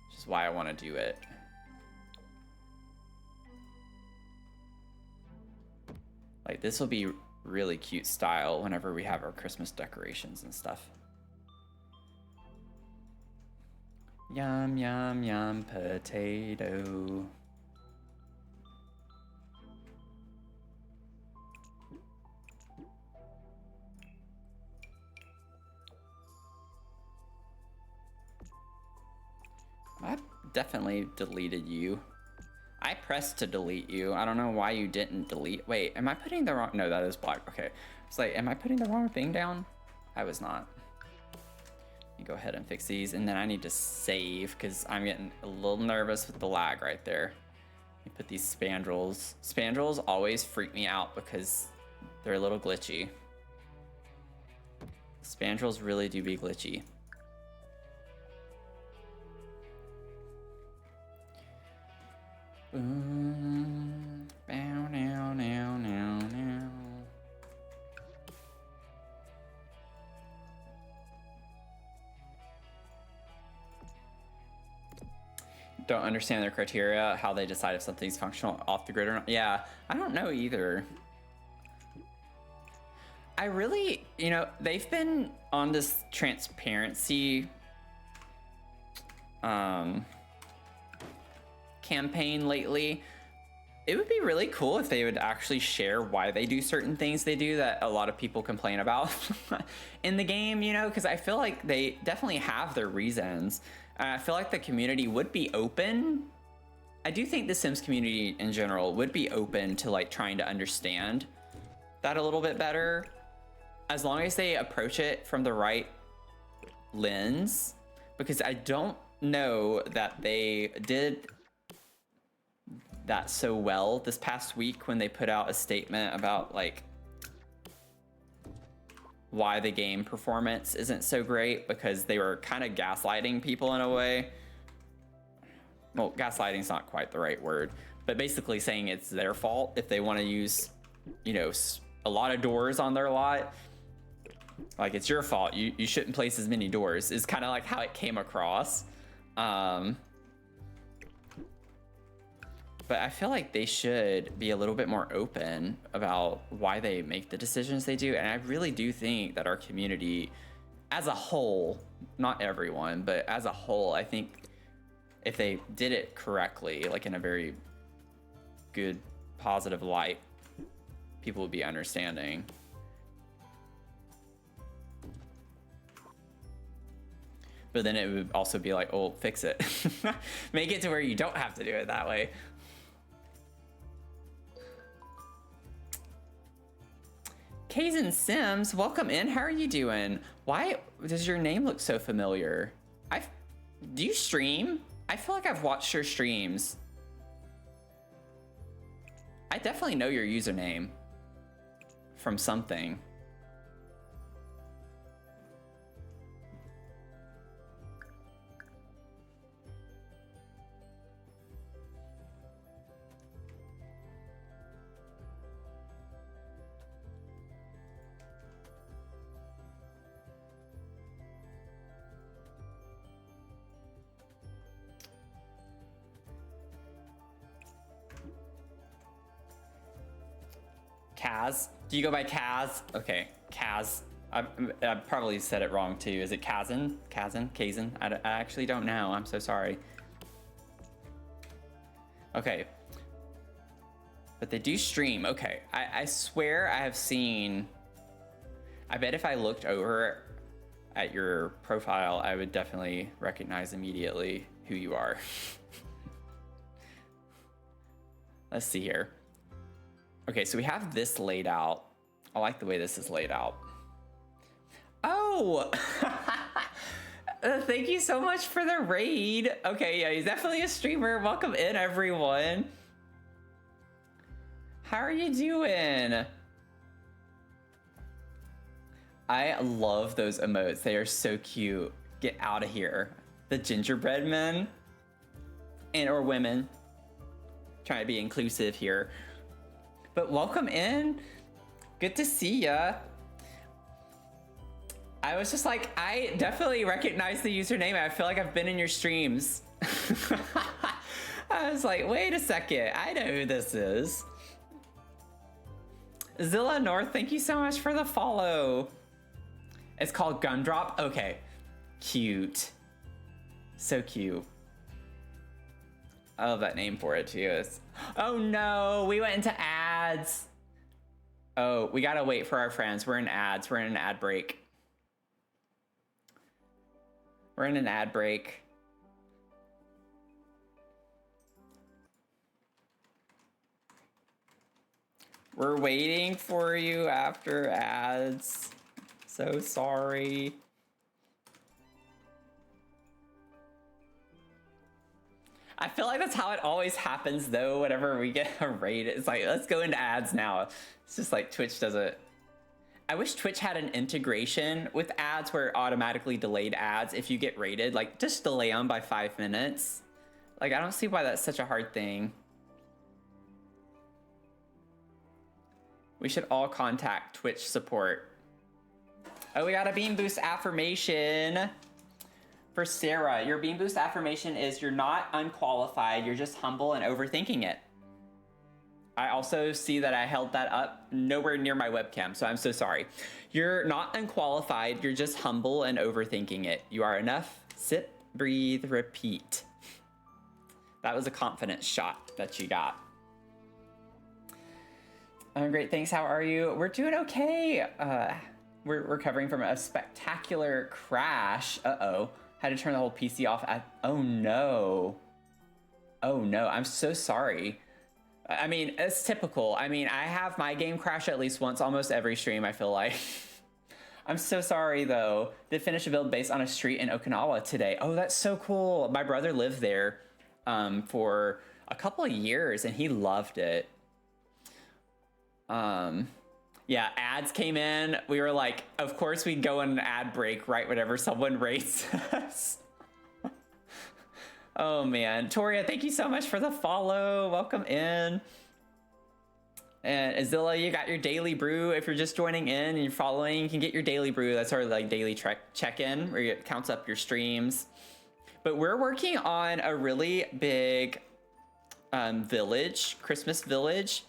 which is why I want to do it. Like this will be really cute style whenever we have our Christmas decorations and stuff. Yum, yum, yum, potato. I definitely deleted you. I pressed to delete you. I don't know why you didn't delete. Wait, am I putting the wrong? No, that is black. Okay. It's like, am I putting the wrong thing down? I was not. You go ahead and fix these. And then I need to save because I'm getting a little nervous with the lag right there. Let me put these spandrels. Spandrels always freak me out because they're a little glitchy. Spandrels really do be glitchy. Bow, now, now, now, now. Don't understand their criteria, how they decide if something's functional off the grid or not. Yeah, I don't know either. I really, you know, they've been on this transparency campaign lately. It would be really cool if they would actually share why they do certain things they do that a lot of people complain about in the game, you know, because I feel like they definitely have their reasons. I feel like the community would be open. I do think the Sims community in general would be open to like trying to understand that a little bit better, as long as they approach it from the right lens, because I don't know that they did that so well this past week when they put out a statement about like why the game performance isn't so great, because they were kind of gaslighting people in a way. Well, gaslighting's not quite the right word, but basically saying it's their fault if they want to use, you know, a lot of doors on their lot. Like, it's your fault. You shouldn't place as many doors is kind of like how it came across. But I feel like they should be a little bit more open about why they make the decisions they do. And I really do think that our community as a whole, not everyone, but as a whole, I think if they did it correctly, like in a very good, positive light, people would be understanding. But then it would also be like, oh, fix it. Make it to where you don't have to do it that way. Kaizen Sims, welcome in. How are you doing? Why does your name look so familiar? Do you stream? I feel like I've watched your streams. I definitely know your username from something. Kaz? Do you go by Kaz? Okay, Kaz. I probably said it wrong too. Is it Kazan? Kazan? Kazan? I actually don't know. I'm so sorry. Okay. But they do stream. Okay. I swear I have seen... I bet if I looked over at your profile, I would definitely recognize immediately who you are. Let's see here. Okay, so we have this laid out. I like the way this is laid out. Oh! Thank you so much for the raid. Okay, yeah, he's definitely a streamer. Welcome in, everyone. How are you doing? I love those emotes. They are so cute. Get out of here. The gingerbread men and or women. Trying to be inclusive here. But welcome in. Good to see ya. I was just like, I definitely recognize the username. I feel like I've been in your streams. I was like, wait a second. I know who this is. Zilla North, thank you so much for the follow. It's called Gumdrop. Okay, cute. So cute. I love that name for it too. Oh no, we went into ads. Oh, we gotta wait for our friends. We're in ads. We're in an ad break. We're in an ad break. We're waiting for you after ads. So sorry. I feel like that's how it always happens though, whenever we get a raid. It's like, let's go into ads now. It's just like Twitch does it. I wish Twitch had an integration with ads where it automatically delayed ads if you get raided. Like, just delay them by 5 minutes. Like, I don't see why that's such a hard thing. We should all contact Twitch support. Oh, we got a Beam Boost affirmation. For Sarah, your Beam Boost affirmation is you're not unqualified, you're just humble and overthinking it. I also see that I held that up nowhere near my webcam, so I'm so sorry. You're not unqualified, you're just humble and overthinking it. You are enough. Sit, breathe, repeat. That was a confidence shot that you got. Great, thanks. How are you? We're doing okay. We're recovering from a spectacular crash. Uh-oh. Had to turn the whole PC off. Oh no. Oh no, I'm so sorry. I mean, it's typical. I mean, I have my game crash at least once almost every stream, I feel like. I'm so sorry though. Did finish a build based on a street in Okinawa today. Oh, that's so cool. My brother lived there for a couple of years and he loved it. Yeah, ads came in. We were like, of course we'd go in an ad break right whenever someone rates us. Oh man, Toria, thank you so much for the follow. Welcome in. And Azilla, you got your daily brew. If you're just joining in and you're following, you can get your daily brew. That's our like daily check-in where it counts up your streams. But we're working on a really big village, Christmas village.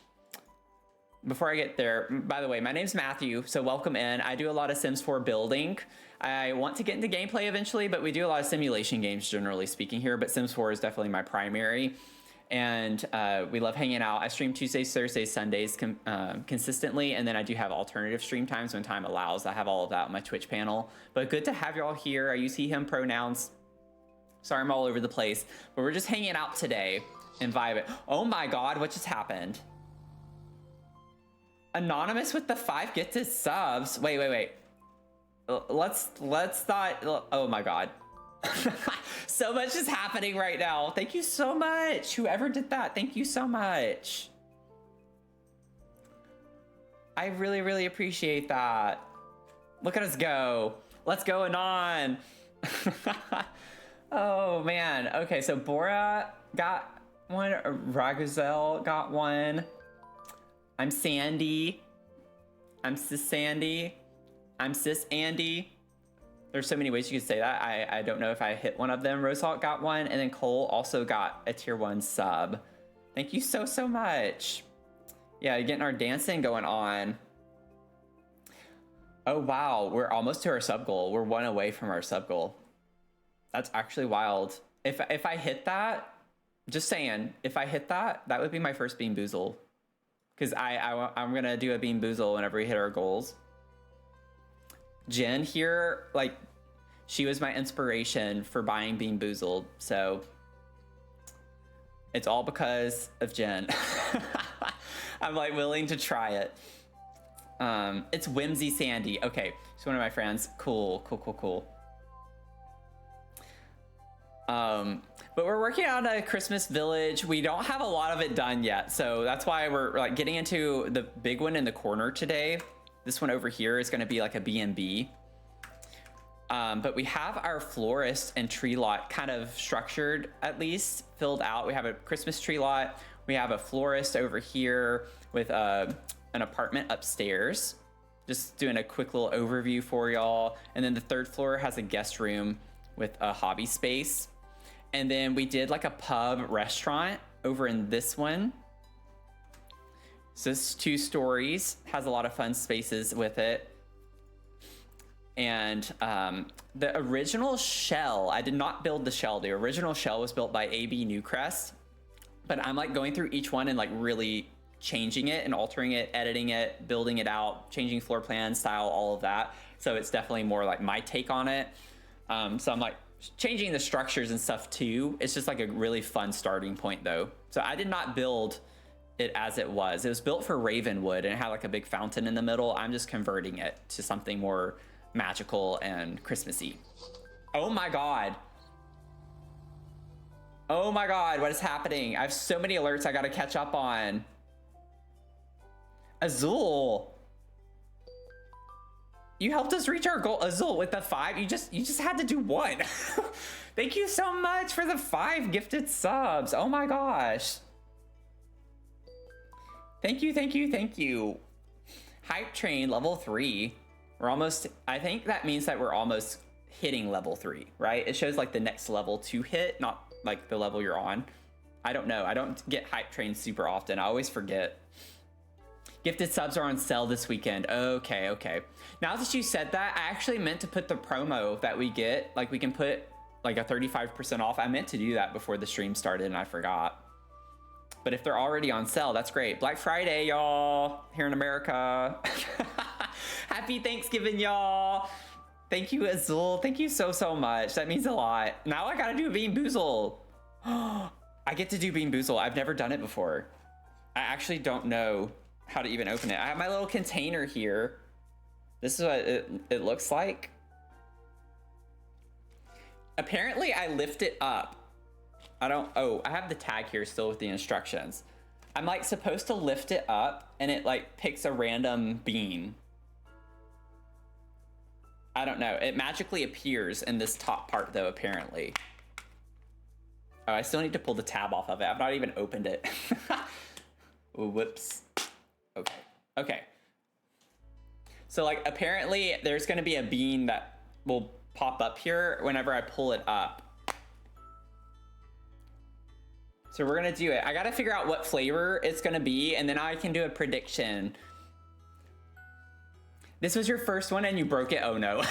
Before I get there, by the way, my name's Matthew, so welcome in. I do a lot of Sims 4 building. I want to get into gameplay eventually, but we do a lot of simulation games generally speaking here, but Sims 4 is definitely my primary. And we love hanging out. I stream Tuesdays, Thursdays, Sundays consistently, and then I do have alternative stream times when time allows. I have all of that on my Twitch panel. But good to have y'all here. I use he, him pronouns. Sorry, I'm all over the place. But we're just hanging out today and vibing. Oh my God, what just happened? Anonymous with the 5 gifted subs. Wait. Let's not. Oh my God. So much is happening right now. Thank you so much. Whoever did that, thank you so much. I really, really appreciate that. Look at us go. Let's go, Anon. Oh man. Okay, so Bora got one. Raguzel got one. I'm Sandy. I'm Sis Sandy. I'm Sis Andy. There's so many ways you could say that. I don't know if I hit one of them. Rosehawk got one, and then Cole also got a tier 1 sub. Thank you so much. Yeah, getting our dancing going on. Oh wow, we're almost to our sub goal. We're 1 away from our sub goal. That's actually wild. If I hit that, just saying, if I hit that, that would be my first Bean Boozle. Because I'm gonna do a Bean Boozle whenever we hit our goals. Jen here, like, she was my inspiration for buying Bean Boozled, so it's all because of Jen. I'm like willing to try it. It's Whimsy Sandy. Okay, she's one of my friends. Cool. But we're working on a Christmas village. We don't have a lot of it done yet, so that's why we're like getting into the big one in the corner today. This one over here is going to be like a B&B. But we have our florist and tree lot kind of structured, at least filled out. We have a Christmas tree lot. We have a florist over here with an apartment upstairs. Just doing a quick little overview for y'all. And then the 3rd floor has a guest room with a hobby space. And then we did like a pub restaurant over in this one. So this is 2 stories, has a lot of fun spaces with it. And the original shell, I did not build the shell. The original shell was built by ABNewcrest, but I'm like going through each one and like really changing it and altering it, editing it, building it out, changing floor plan, style, all of that. So it's definitely more like my take on it. So I'm like changing the structures and stuff too. It's just like a really fun starting point though. So I did not build it as it was. It was built for Ravenwood and it had like a big fountain in the middle. I'm just converting it to something more magical and Christmassy. Oh my God. Oh my God, what is happening? I have so many alerts I gotta catch up on. Azul. You helped us reach our goal, Azul, with the 5. You just had to do 1. Thank you so much for the 5 gifted subs. Oh my gosh. Thank you. Hype train level 3. We're almost, I think that means that we're almost hitting level 3, right? It shows like the next level to hit, not like the level you're on. I don't know. I don't get hype trains super often. I always forget. Gifted subs are on sale this weekend. Okay. Now that you said that, I actually meant to put the promo that we get, like we can put like a 35% off. I meant to do that before the stream started and I forgot. But if they're already on sale, that's great. Black Friday, y'all, here in America. Happy Thanksgiving, y'all. Thank you, Azul. Thank you so much. That means a lot. Now I gotta do Bean Boozle. I get to do Bean Boozle. I've never done it before. I actually don't know how to even open it. I have my little container here. This is what it looks like. Apparently I lift it up. I have the tag here still with the instructions. I'm like supposed to lift it up and it like picks a random bean. I don't know. It magically appears in this top part though, apparently. Oh, I still need to pull the tab off of it. I've not even opened it. Whoops. Okay. So like apparently there's gonna be a bean that will pop up here whenever I pull it up. So we're gonna do it. I gotta figure out what flavor it's gonna be and then I can do a prediction. This was your first one and you broke it? Oh no.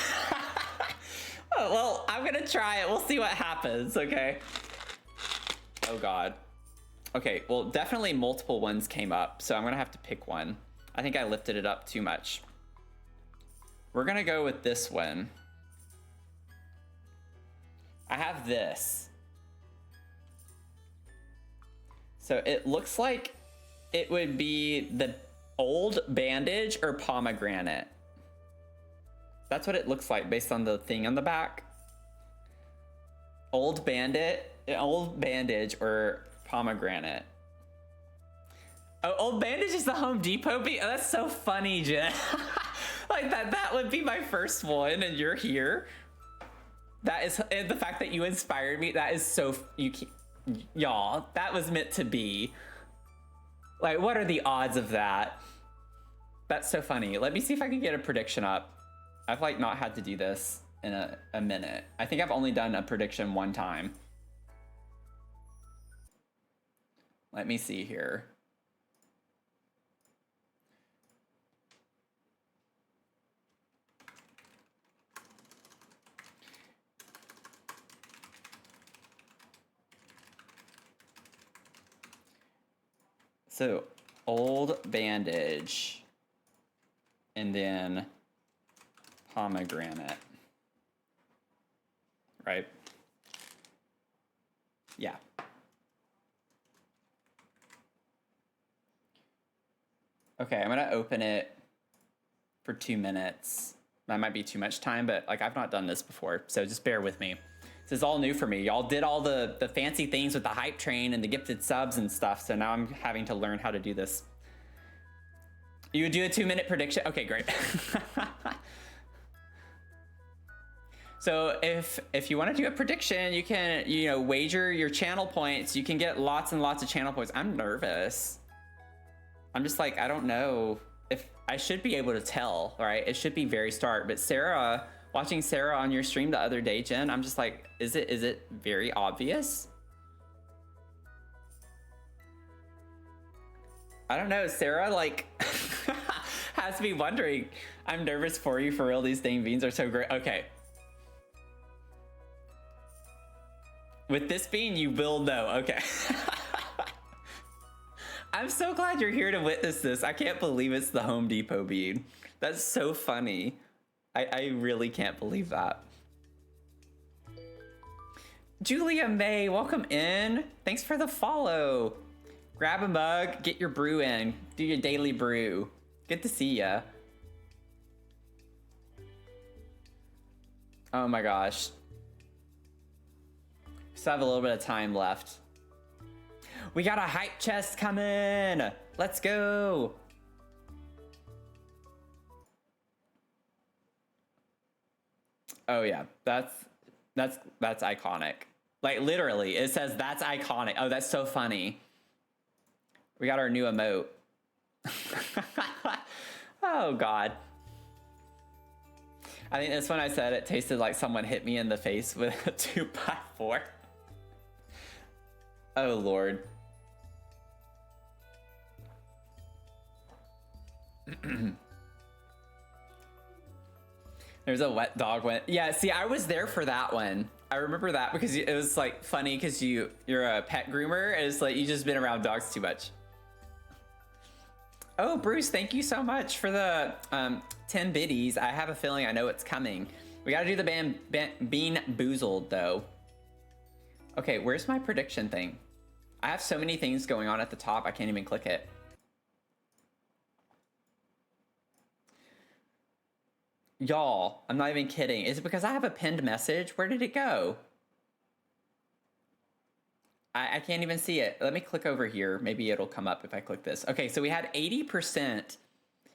Oh, well, I'm gonna try it. We'll see what happens, okay? Oh God. Okay, well, definitely multiple ones came up, so I'm gonna have to pick one. I think I lifted it up too much. We're gonna go with this one. I have this. So it looks like it would be the old bandage or pomegranate. That's what it looks like based on the thing on the back. Old bandage or pomegranate. Oh, old bandage is the Home Depot beat. Oh, that's so funny, Jen. Like that would be my first one, and you're here. That is, and the fact that you inspired me. That is so y'all. That was meant to be. Like, what are the odds of that? That's so funny. Let me see if I can get a prediction up. I've like not had to do this in a minute. I think I've only done a prediction one time. Let me see here. So, old bandage, and then pomegranate, right? Yeah. Okay, I'm gonna open it for 2 minutes. That might be too much time, but like I've not done this before, so just bear with me. This is all new for me. Y'all did all the fancy things with the hype train and the gifted subs and stuff, so now I'm having to learn how to do this. You would do a 2-minute prediction? Okay, great. So if you want to do a prediction, you can, you know, wager your channel points. You can get lots and lots of channel points. I'm nervous. I'm just like, I don't know if I should be able to tell, right? It should be very stark, but Sarah, watching Sarah on your stream the other day, Jen, I'm just like, is it very obvious? I don't know, Sarah, like, has me wondering. I'm nervous for you, for real. These dang beans are so great. Okay. With this bean, you will know. Okay. I'm so glad you're here to witness this. I can't believe it's the Home Depot bean. That's so funny. I really can't believe that. Julia May, welcome in. Thanks for the follow. Grab a mug, get your brew in. Do your daily brew. Good to see ya. Oh my gosh. Still have a little bit of time left. We got a hype chest coming. Let's go. Oh yeah, that's iconic. Like literally, it says that's iconic. Oh, that's so funny. We got our new emote. Oh God. I think that's when I said it tasted like someone hit me in the face with a 2x4. Oh Lord. There's a wet dog one. Yeah, see, I was there for that one. I remember that because it was like funny because you're a pet groomer and it's like you just been around dogs too much. Oh, Bruce, thank you so much for the 10 biddies. I have a feeling I know it's coming. We gotta do the Bean Boozled though. Okay, where's my prediction thing? I have so many things going on at the top, I can't even click it. Y'all, I'm not even kidding. Is it because I have a pinned message? Where did it go? I can't even see it. Let me click over here. Maybe it'll come up if I click this. Okay, so we had 80%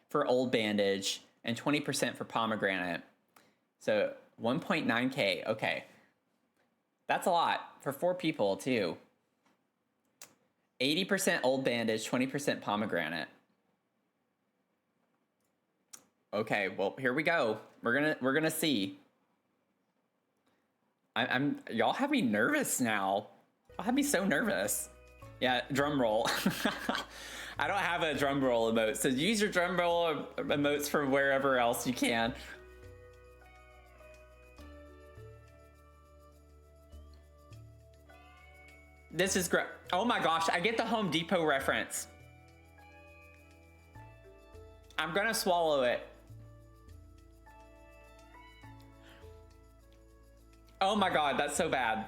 for Old Bandage and 20% for Pomegranate. So 1.9K, okay. That's a lot for 4 people too. 80% Old Bandage, 20% Pomegranate. Okay, well, here we go. We're gonna see. Y'all have me nervous now. Y'all have me so nervous. Yeah, drum roll. I don't have a drum roll emote, so use your drum roll emotes from wherever else you can. This is great. Oh my gosh, I get the Home Depot reference. I'm gonna swallow it. Oh my God, that's so bad.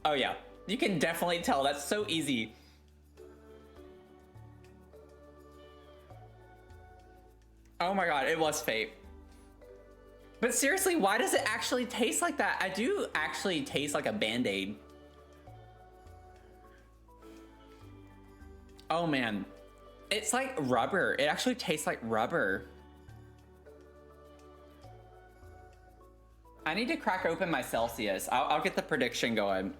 Oh yeah, you can definitely tell. That's so easy. Oh my God, it was fate. But seriously, why does it actually taste like that? I do actually taste like a Band-Aid. Oh man, it's like rubber. It actually tastes like rubber. I need to crack open my Celsius. I'll get the prediction going.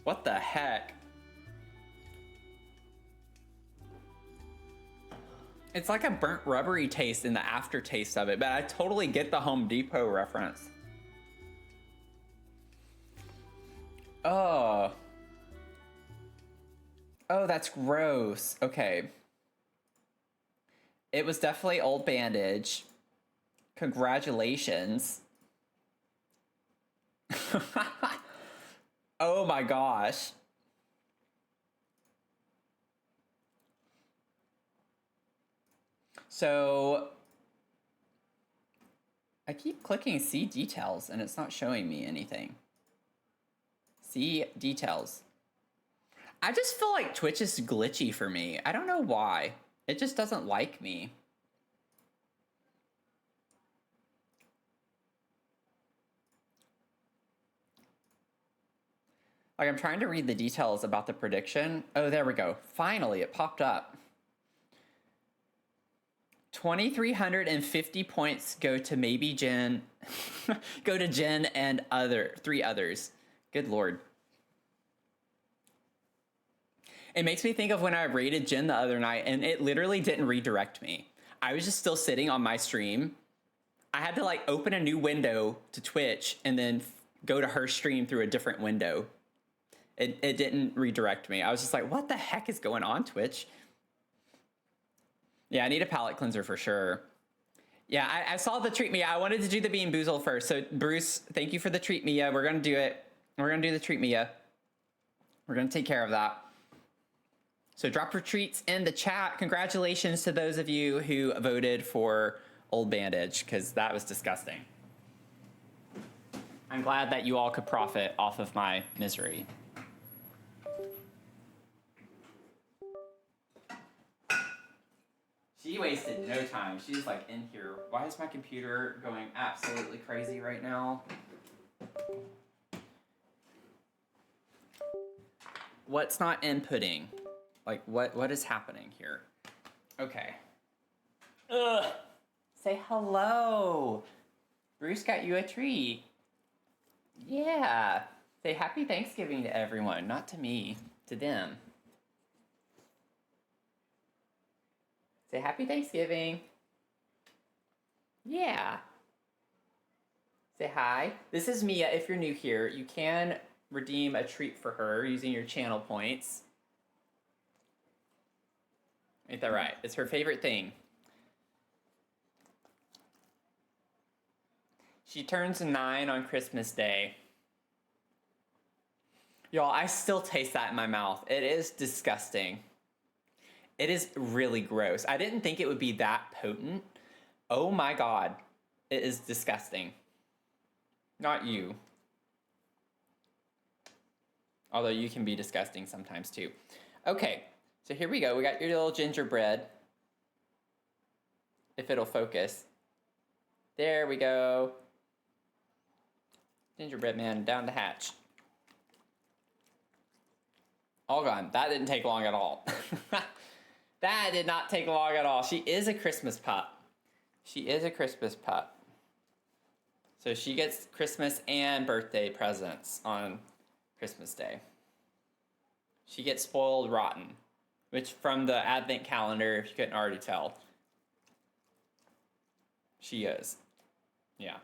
What the heck? It's like a burnt rubbery taste in the aftertaste of it, but I totally get the Home Depot reference. Oh. Oh, that's gross. Okay. It was definitely Old Bandage. Congratulations. Oh my gosh. So I keep clicking see details and it's not showing me anything. See details. I just feel like Twitch is glitchy for me. I don't know why. It just doesn't like me. Like, I'm trying to read the details about the prediction. Oh, there we go. Finally, it popped up. 2,350 points go to maybe Jen. Go to Jen and three others. Good Lord. It makes me think of when I rated Jen the other night and it literally didn't redirect me. I was just still sitting on my stream. I had to like open a new window to Twitch and then go to her stream through a different window. It didn't redirect me. I was just like, what the heck is going on, Twitch? Yeah, I need a palate cleanser for sure. Yeah, I saw the Treat Mia. I wanted to do the Bean Boozle first. So, Bruce, thank you for the Treat Mia. We're going to do it. We're going to do the Treat Mia. We're going to take care of that. So, drop your treats in the chat. Congratulations to those of you who voted for Old Bandage, because that was disgusting. I'm glad that you all could profit off of my misery. She wasted no time. She's like in here. Why is my computer going absolutely crazy right now? What's not inputting? Like what is happening here? Okay. Ugh. Say hello. Bruce got you a treat. Yeah. Say happy Thanksgiving to everyone, not to me, to them. Say happy Thanksgiving. Yeah. Say hi. This is Mia. If you're new here, you can redeem a treat for her using your channel points. Ain't that right? It's her favorite thing. She turns 9 on Christmas Day. Y'all, I still taste that in my mouth. It is disgusting. It is really gross. I didn't think it would be that potent. Oh my God. It is disgusting. Not you. Although you can be disgusting sometimes too. Okay, so here we go. We got your little gingerbread. If it'll focus. There we go. Gingerbread man down the hatch. All gone. That didn't take long at all. That did not take long at all. She is a Christmas pup. She is a Christmas pup. So she gets Christmas and birthday presents on Christmas Day. She gets spoiled rotten, which from the advent calendar, if you couldn't already tell, she is. Yeah,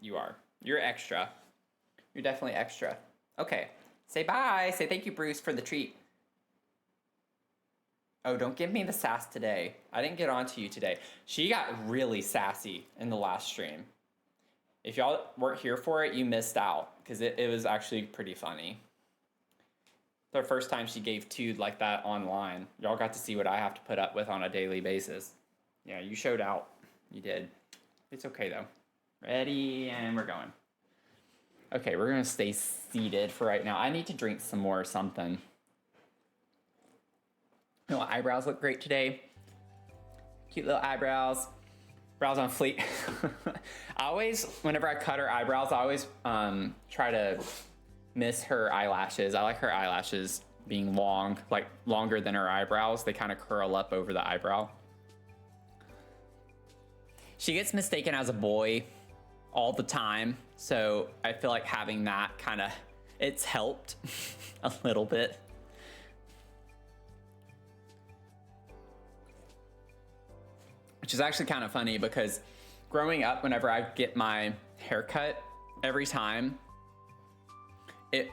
you are. You're extra. You're definitely extra. Okay, say bye. Say thank you, Bruce, for the treat. Oh, don't give me the sass today. I didn't get on to you today. She got really sassy in the last stream. If y'all weren't here for it, you missed out, because it was actually pretty funny. The first time she gave two like that online. Y'all got to see what I have to put up with on a daily basis. Yeah, you showed out. You did. It's okay, though. Ready, and we're going. Okay, we're going to stay seated for right now. I need to drink some more or something. You know, eyebrows look great today. Cute little eyebrows. Brows on fleek. I always, whenever I cut her eyebrows, I always try to miss her eyelashes. I like her eyelashes being long, like longer than her eyebrows. They kind of curl up over the eyebrow. She gets mistaken as a boy all the time, so I feel like having that kind of, it's helped a little bit. Which is actually kind of funny, because growing up, whenever I get my haircut, every time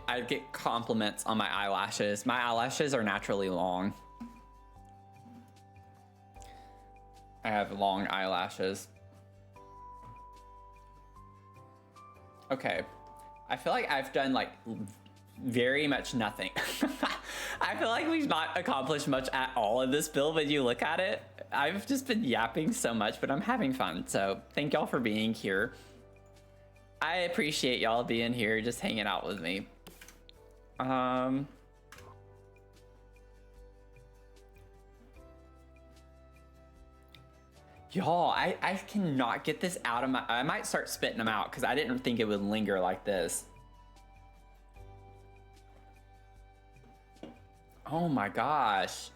I get compliments on my eyelashes. My eyelashes are naturally long. I have long eyelashes. Okay, I feel like I've done like very much nothing. I feel like we've not accomplished much at all in this build when you look at it. I've just been yapping so much, but I'm having fun. So thank y'all for being here. I appreciate y'all being here, just hanging out with me. Y'all, I cannot get this out of my, I might start spitting them out because I didn't think it would linger like this. Oh my gosh.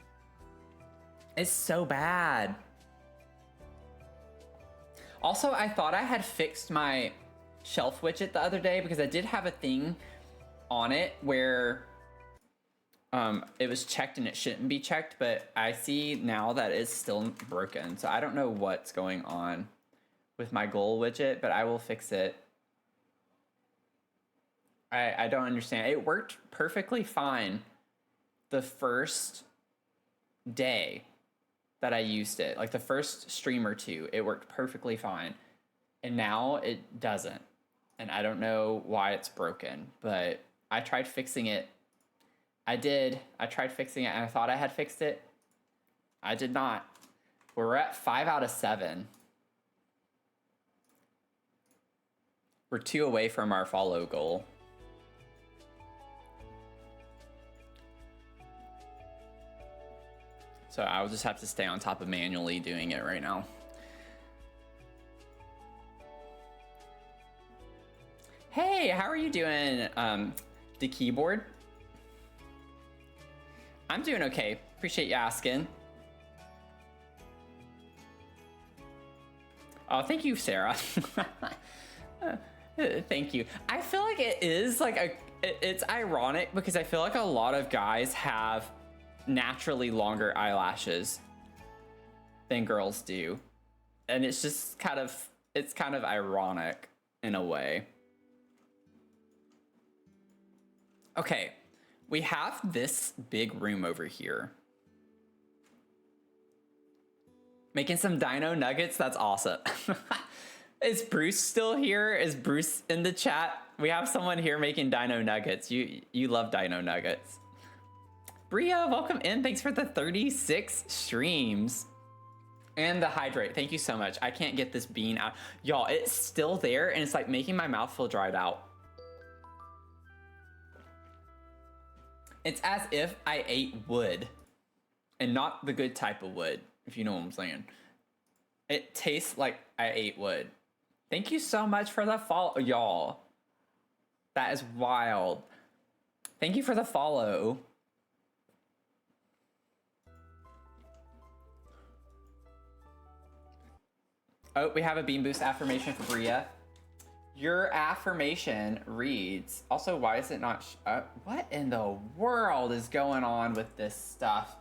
It's so bad. Also, I thought I had fixed my shelf widget the other day, because I did have a thing on it where it was checked and it shouldn't be checked, but I see now that it's still broken. So I don't know what's going on with my goal widget, but I will fix it. I don't understand. It worked perfectly fine the first day that I used it, like the first stream or two, it worked perfectly fine. And now it doesn't. And I don't know why it's broken, but I tried fixing it. I tried fixing it, and I thought I had fixed it. I did not. We're at 5 out of 7. We're 2 away from our follow goal. So I'll just have to stay on top of manually doing it right now. Hey, how are you doing, the keyboard? I'm doing okay. Appreciate you asking. Oh, thank you, Sarah. Thank you. I feel like it is like it's ironic, because I feel like a lot of guys have naturally longer eyelashes than girls do, and it's just kind of ironic in a way. Okay, we have this big room over here. Making some dino nuggets, that's awesome. Is Bruce still here? Is Bruce in the chat? We have someone here making dino nuggets. You love dino nuggets. Bria, welcome in. Thanks for the 36 streams. And the hydrate. Thank you so much. I can't get this bean out. Y'all, it's still there, and it's like making my mouth feel dried out. It's as if I ate wood, and not the good type of wood, if you know what I'm saying. It tastes like I ate wood. Thank you so much for the follow, y'all. That is wild. Thank you for the follow. Oh, we have a Bean Boost affirmation for Bria. Your affirmation reads, also, why is it not, what in the world is going on with this stuff?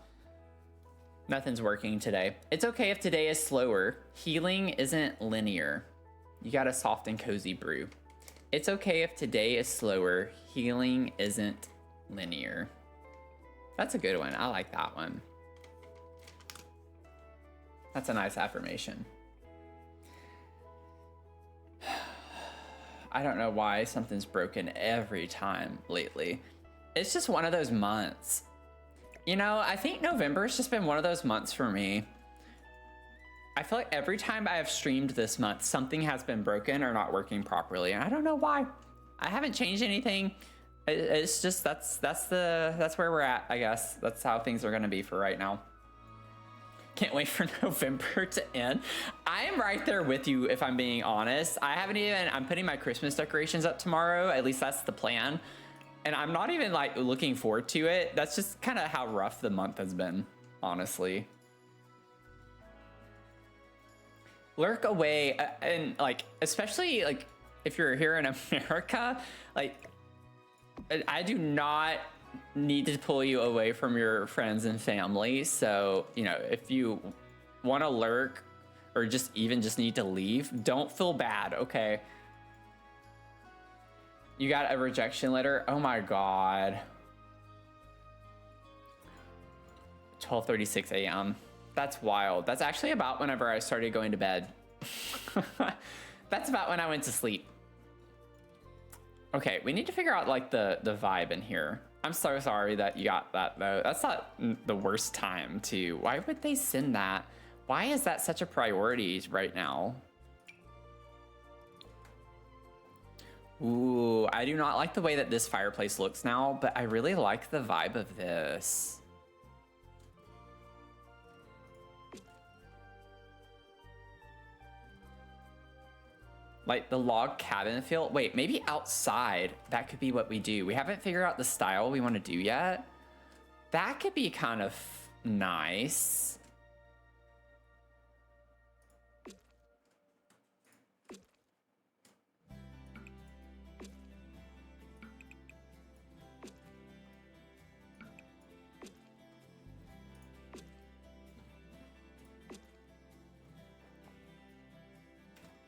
Nothing's working today. It's okay if today is slower. Healing isn't linear. You got a soft and cozy brew. It's okay if today is slower. Healing isn't linear. That's a good one. I like that one. That's a nice affirmation. I don't know why something's broken every time lately. It's just one of those months. You know, I think November's just been one of those months for me. I feel like every time I have streamed this month, something has been broken or not working properly, and I don't know why. I haven't changed anything. It's just that's where we're at, I guess. That's how things are gonna be for right now. Can't wait for November to end. I am right there with you, if I'm being honest. I'm putting my Christmas decorations up tomorrow. At least that's the plan. And I'm not even like looking forward to it. That's just kind of how rough the month has been, honestly. Lurk away, and like, especially like if you're here in America, like I do not need to pull you away from your friends and family. So, you know, if you want to lurk or just need to leave, don't feel bad, okay? You got a rejection letter? Oh my God. 12:36 a.m. That's wild. That's actually about whenever I started going to bed. That's about when I went to sleep. Okay, we need to figure out like the vibe in here. I'm so sorry that you got that though. That's not the worst time to. Why would they send that? Why is that such a priority right now? Ooh, I do not like the way that this fireplace looks now, but I really like the vibe of this. Like the log cabin feel. Wait, maybe outside. That could be what we do. We haven't figured out the style we want to do yet. That could be kind of nice.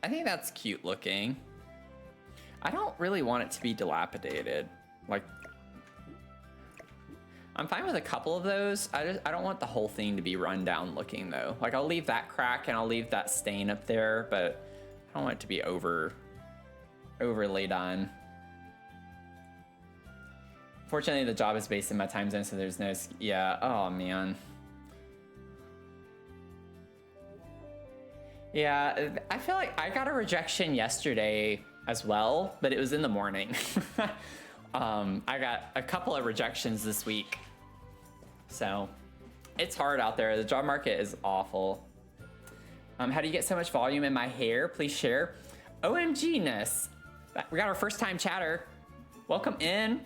I think that's cute looking. I don't really want it to be dilapidated. Like, I'm fine with a couple of those. I don't want the whole thing to be run down looking though. Like I'll leave that crack and I'll leave that stain up there, but I don't want it to be overly done. Fortunately, the job is based in my time zone, so there's no, yeah, oh man. Yeah, I feel like I got a rejection yesterday as well, but it was in the morning. I got a couple of rejections this week. So it's hard out there. The job market is awful. How do you get so much volume in my hair? Please share. OMG-ness. We got our first time chatter. Welcome in.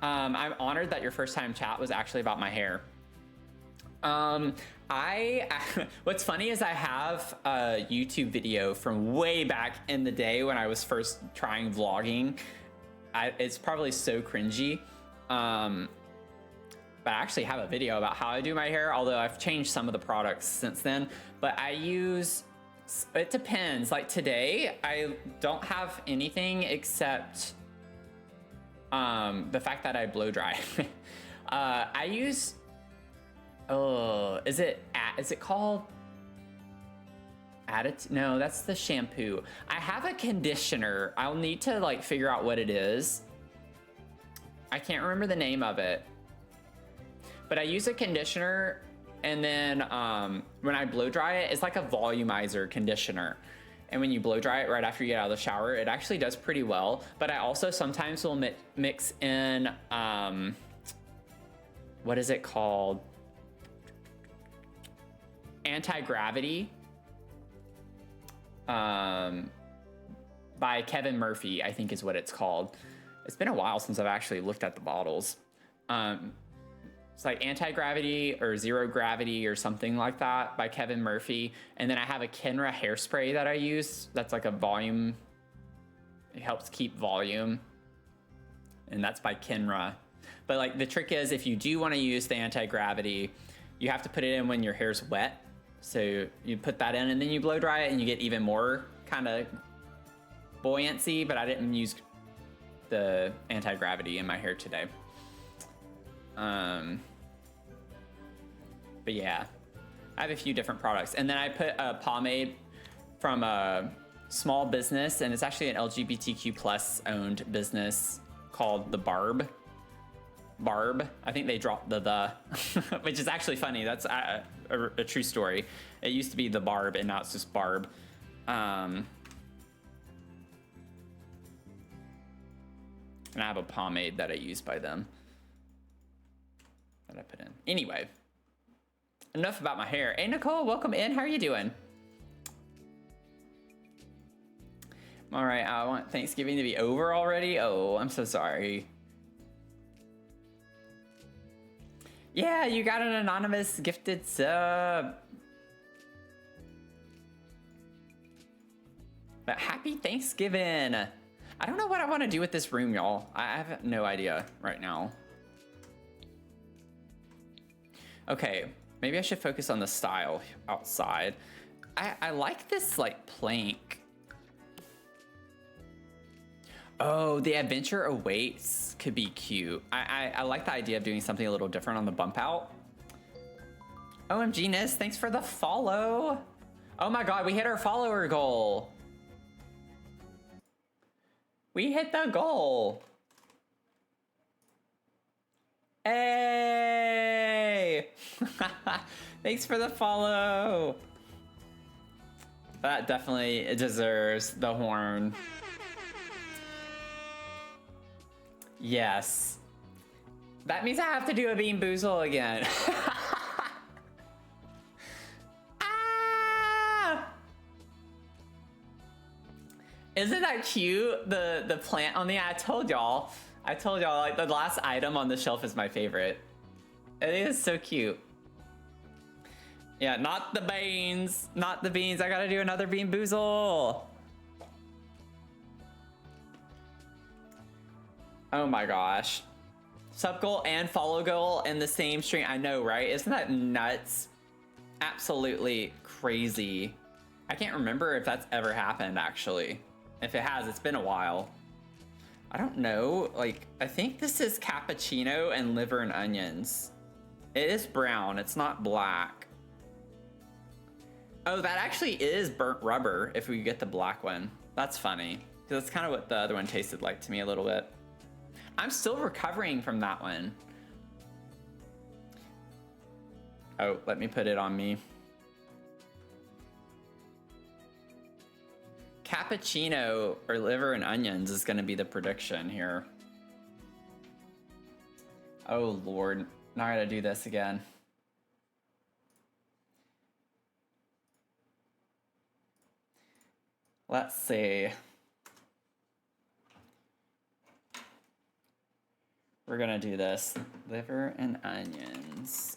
I'm honored that your first time chat was actually about my hair. What's funny is I have a YouTube video from way back in the day when I was first trying vlogging. It's probably so cringy. But I actually have a video about how I do my hair, although I've changed some of the products since then. But it depends. Like today, I don't have anything except the fact that I blow dry. I use, is it called no, that's the shampoo. I have a conditioner. I'll need to like figure out what it is. I can't remember the name of it, but I use a conditioner, and then when I blow dry it, it's like a volumizer conditioner. And when you blow dry it right after you get out of the shower, it actually does pretty well. But I also sometimes will mix in, what is it called? Anti-Gravity by Kevin Murphy, I think is what it's called. It's been a while since I've actually looked at the bottles. It's like Anti-Gravity or Zero Gravity or something like that by Kevin Murphy. And then I have a Kenra hairspray that I use. That's like a volume. It helps keep volume. And that's by Kenra. But like the trick is, if you do want to use the Anti-Gravity, you have to put it in when your hair's wet. So you put that in and then you blow dry it and you get even more kind of buoyancy, but I didn't use the Anti-Gravity in my hair today. But yeah, I have a few different products. And then I put a pomade from a small business, and it's actually an LGBTQ plus owned business called the Barb. I think they dropped the which is actually funny. That's a true story. It used to be the Barb, and now it's just Barb. And I have a pomade that I use by them that I put in. Anyway, enough about my hair. Hey, Nicole, welcome in. How are you doing? All right, I want Thanksgiving to be over already. Oh, I'm so sorry. Yeah, you got an anonymous gifted sub. But happy Thanksgiving. I don't know what I want to do with this room, y'all. I have no idea right now. Okay, maybe I should focus on the style outside. I like this like plank. Oh, the adventure awaits could be cute. I like the idea of doing something a little different on the bump out. OMG Nis, thanks for the follow. Oh my god, we hit our follower goal. We hit the goal. Hey! Thanks for the follow. That definitely deserves the horn. Yes. That means I have to do a Bean Boozle again. Ah! Isn't that cute? The plant on the, I told y'all like the last item on the shelf is my favorite. It is so cute. Yeah, not the beans. Not the beans. I gotta do another Bean Boozle. Oh my gosh. Sub goal and follow goal in the same stream. I know, right? Isn't that nuts? Absolutely crazy. I can't remember if that's ever happened, actually. If it has, it's been a while. I don't know. Like, I think this is cappuccino and liver and onions. It is brown. It's not black. Oh, that actually is burnt rubber if we get the black one. That's funny. Because that's kind of what the other one tasted like to me a little bit. I'm still recovering from that one. Oh, let me put it on me. Cappuccino or liver and onions is going to be the prediction here. Oh, Lord. Now I got to do this again. Let's see. We're gonna do this. Liver and onions.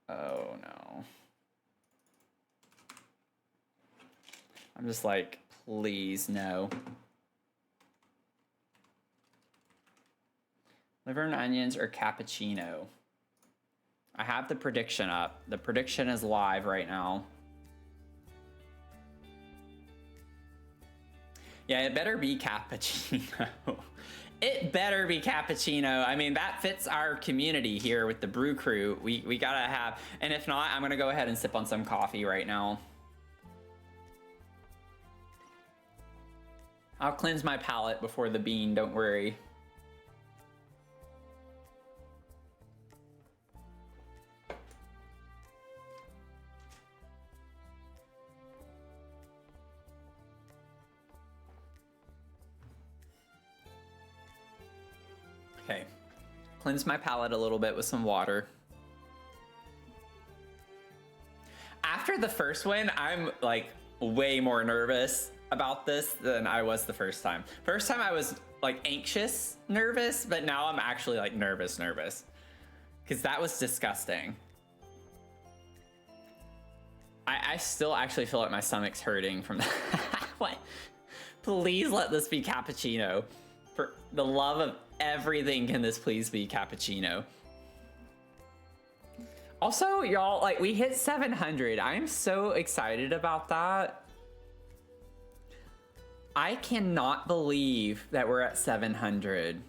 Oh no. I'm just like, please no. Liver and onions or cappuccino. I have the prediction up. The prediction is live right now. Yeah, it better be cappuccino. It better be cappuccino. I mean, that fits our community here with the brew crew. We gotta have, and if not, I'm gonna go ahead and sip on some coffee right now. I'll cleanse my palate before the bean, don't worry. Okay, cleanse my palate a little bit with some water. After the first one, I'm like way more nervous about this than I was the first time. First time I was like anxious, nervous, but now I'm actually like nervous, because that was disgusting. I still actually feel like my stomach's hurting from that. What? Please let this be cappuccino. For the love of everything, can this please be cappuccino? Also, y'all, like, we hit 700. I am so excited about that. I cannot believe that we're at 700.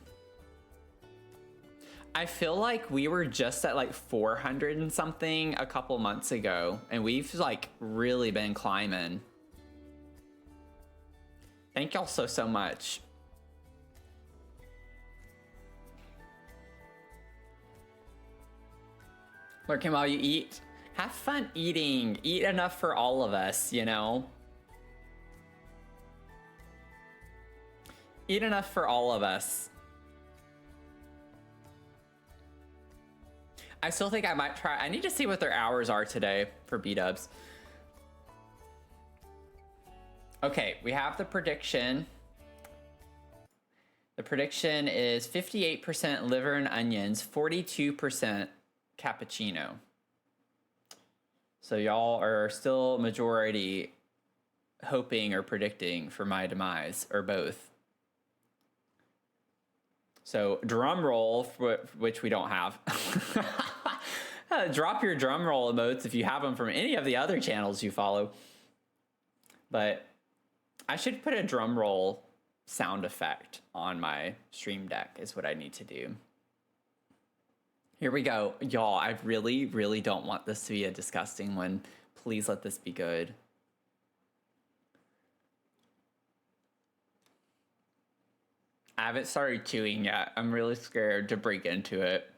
I feel like we were just at like 400 and something a couple months ago, and we've like really been climbing. Thank y'all so much. Lurking while you eat. Have fun eating. Eat enough for all of us, you know? Eat enough for all of us. I still think I might try. I need to see what their hours are today for B-dubs. Okay, we have the prediction. The prediction is 58% liver and onions, 42% cappuccino. So y'all are still majority hoping or predicting for my demise, or both. So drum roll, which we don't have. Drop your drum roll emotes if you have them from any of the other channels you follow. But I should put a drum roll sound effect on my stream deck is what I need to do. Here we go. Y'all, I really, really don't want this to be a disgusting one. Please let this be good. I haven't started chewing yet. I'm really scared to break into it.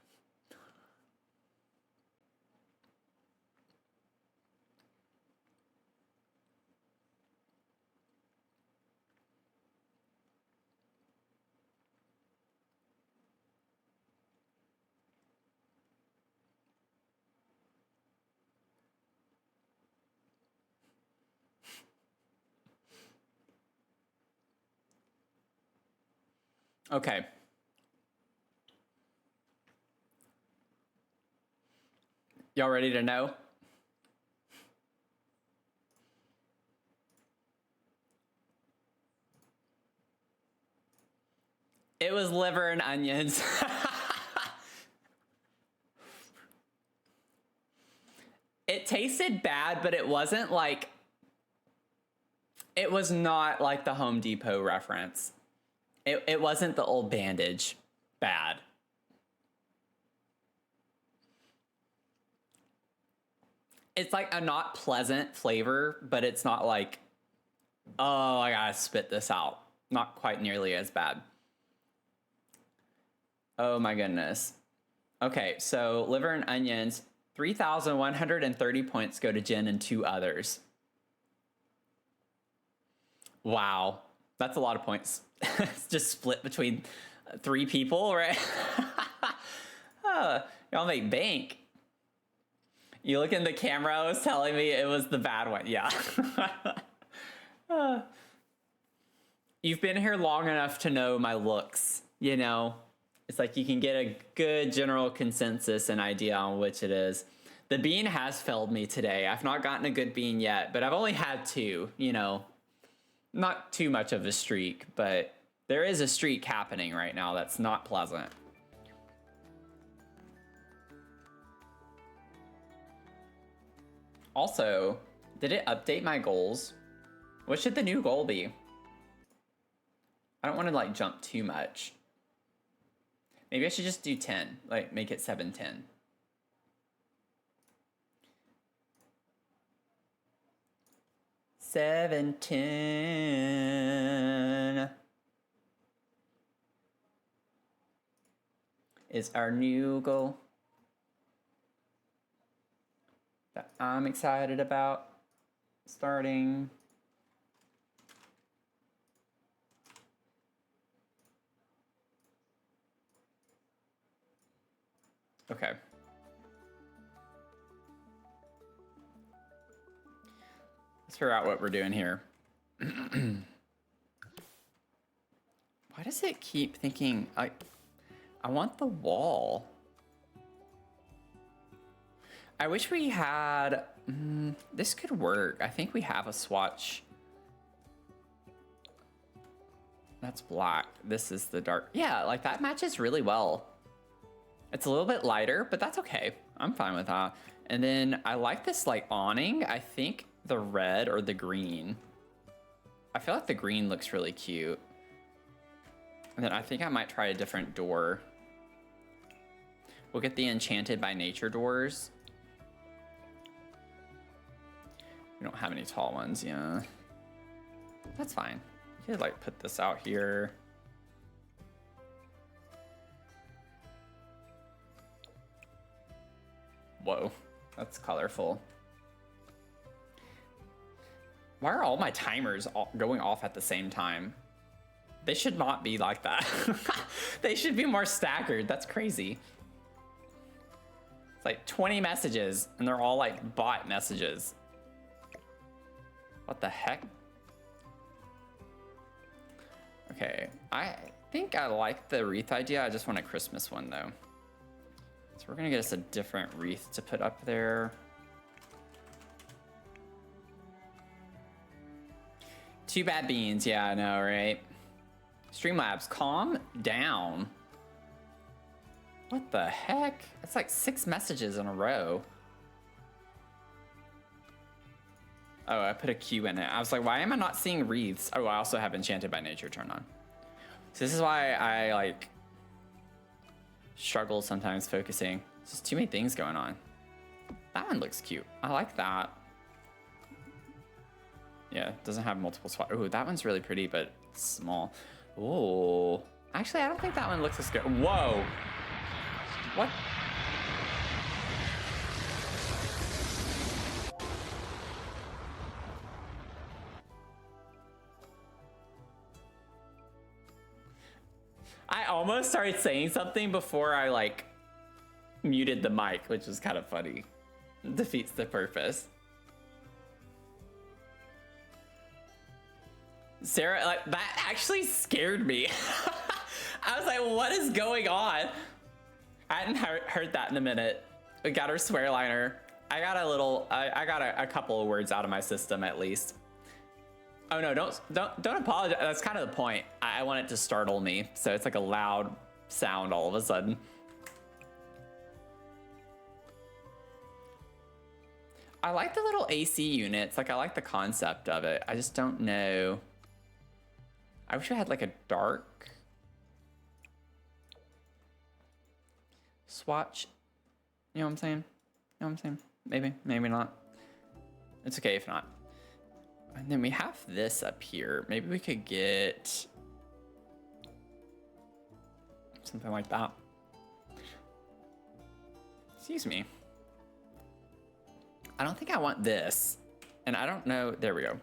Okay. Y'all ready to know? It was liver and onions. It tasted bad, but it wasn't like... It was not like the Home Depot reference. It wasn't the old bandage bad. It's like a not pleasant flavor, but it's not like, oh, I gotta spit this out. Not quite nearly as bad. Oh my goodness. Okay, so liver and onions, 3,130 points go to Jen and 2 others. Wow, that's a lot of points. It's just split between 3 people, right? Y'all make bank. You look in the camera, it was telling me it was the bad one. Yeah. You've been here long enough to know my looks, you know? It's like you can get a good general consensus and idea on which it is. The bean has failed me today. I've not gotten a good bean yet, but I've only had 2, you know? Not too much of a streak, but there is a streak happening right now that's not pleasant. Also, did it update my goals? What should the new goal be? I don't want to like jump too much. Maybe I should just do 10, like make it 710. Is our new goal that I'm excited about starting. Okay. Let's figure out what we're doing here. Why does it keep thinking I want the wall? I wish we had, this could work. I think we have a swatch. That's black. This is the dark. Yeah, like that matches really well. It's a little bit lighter, but that's okay. I'm fine with that. And then I like this like awning. I think the red or the green. I feel like the green looks really cute. And then I think I might try a different door. We'll get the Enchanted by Nature doors. We don't have any tall ones, yeah. That's fine. You could like put this out here. Whoa, that's colorful. Why are all my timers going off at the same time? They should not be like that. They should be more staggered. That's crazy. It's like 20 messages and they're all like bot messages. What the heck? Okay, I think I like the wreath idea. I just want a Christmas one though. So we're gonna get us a different wreath to put up there. Two bad beans, yeah, I know, right? Streamlabs, calm down. What the heck? It's like 6 messages in a row. Oh, I put a Q in it. I was like, why am I not seeing wreaths? Oh, I also have Enchanted by Nature turned on. So this is why I like struggle sometimes focusing. There's just too many things going on. That one looks cute. I like that. Yeah, it doesn't have multiple spots. Oh, that one's really pretty, but it's small. Oh, actually, I don't think that one looks as good. Whoa. What? I almost started saying something before I like muted the mic, which is kind of funny. It defeats the purpose. Sarah, like, that actually scared me. I was like, what is going on? I hadn't heard that in a minute. We got our swear liner. I got a couple of words out of my system at least. Oh no, don't apologize. That's kind of the point. I want it to startle me. So it's like a loud sound all of a sudden. I like the little AC units. Like I like the concept of it. I just don't know. I wish I had like a dark swatch. You know what I'm saying? You know what I'm saying? Maybe, maybe not. It's okay if not. And then we have this up here. Maybe we could get something like that. Excuse me. I don't think I want this. And I don't know, there we go.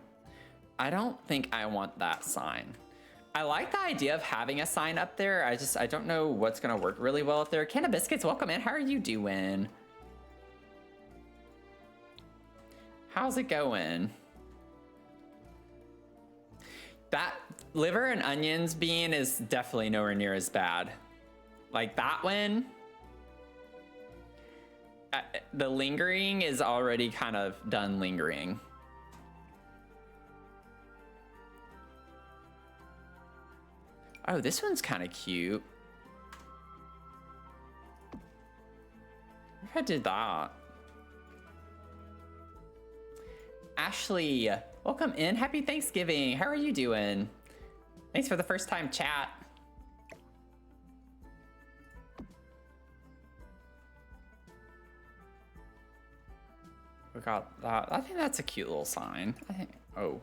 I don't think I want that sign. I like the idea of having a sign up there. I don't know what's gonna work really well up there. Can of Biscuits, welcome in. How are you doing? How's it going? That liver and onions bean is definitely nowhere near as bad. Like that one, the lingering is already kind of done lingering. Oh, this one's kind of cute. I did that. Ashley, welcome in. Happy Thanksgiving. How are you doing? Thanks for the first time chat. We got that. I think that's a cute little sign. I think, oh.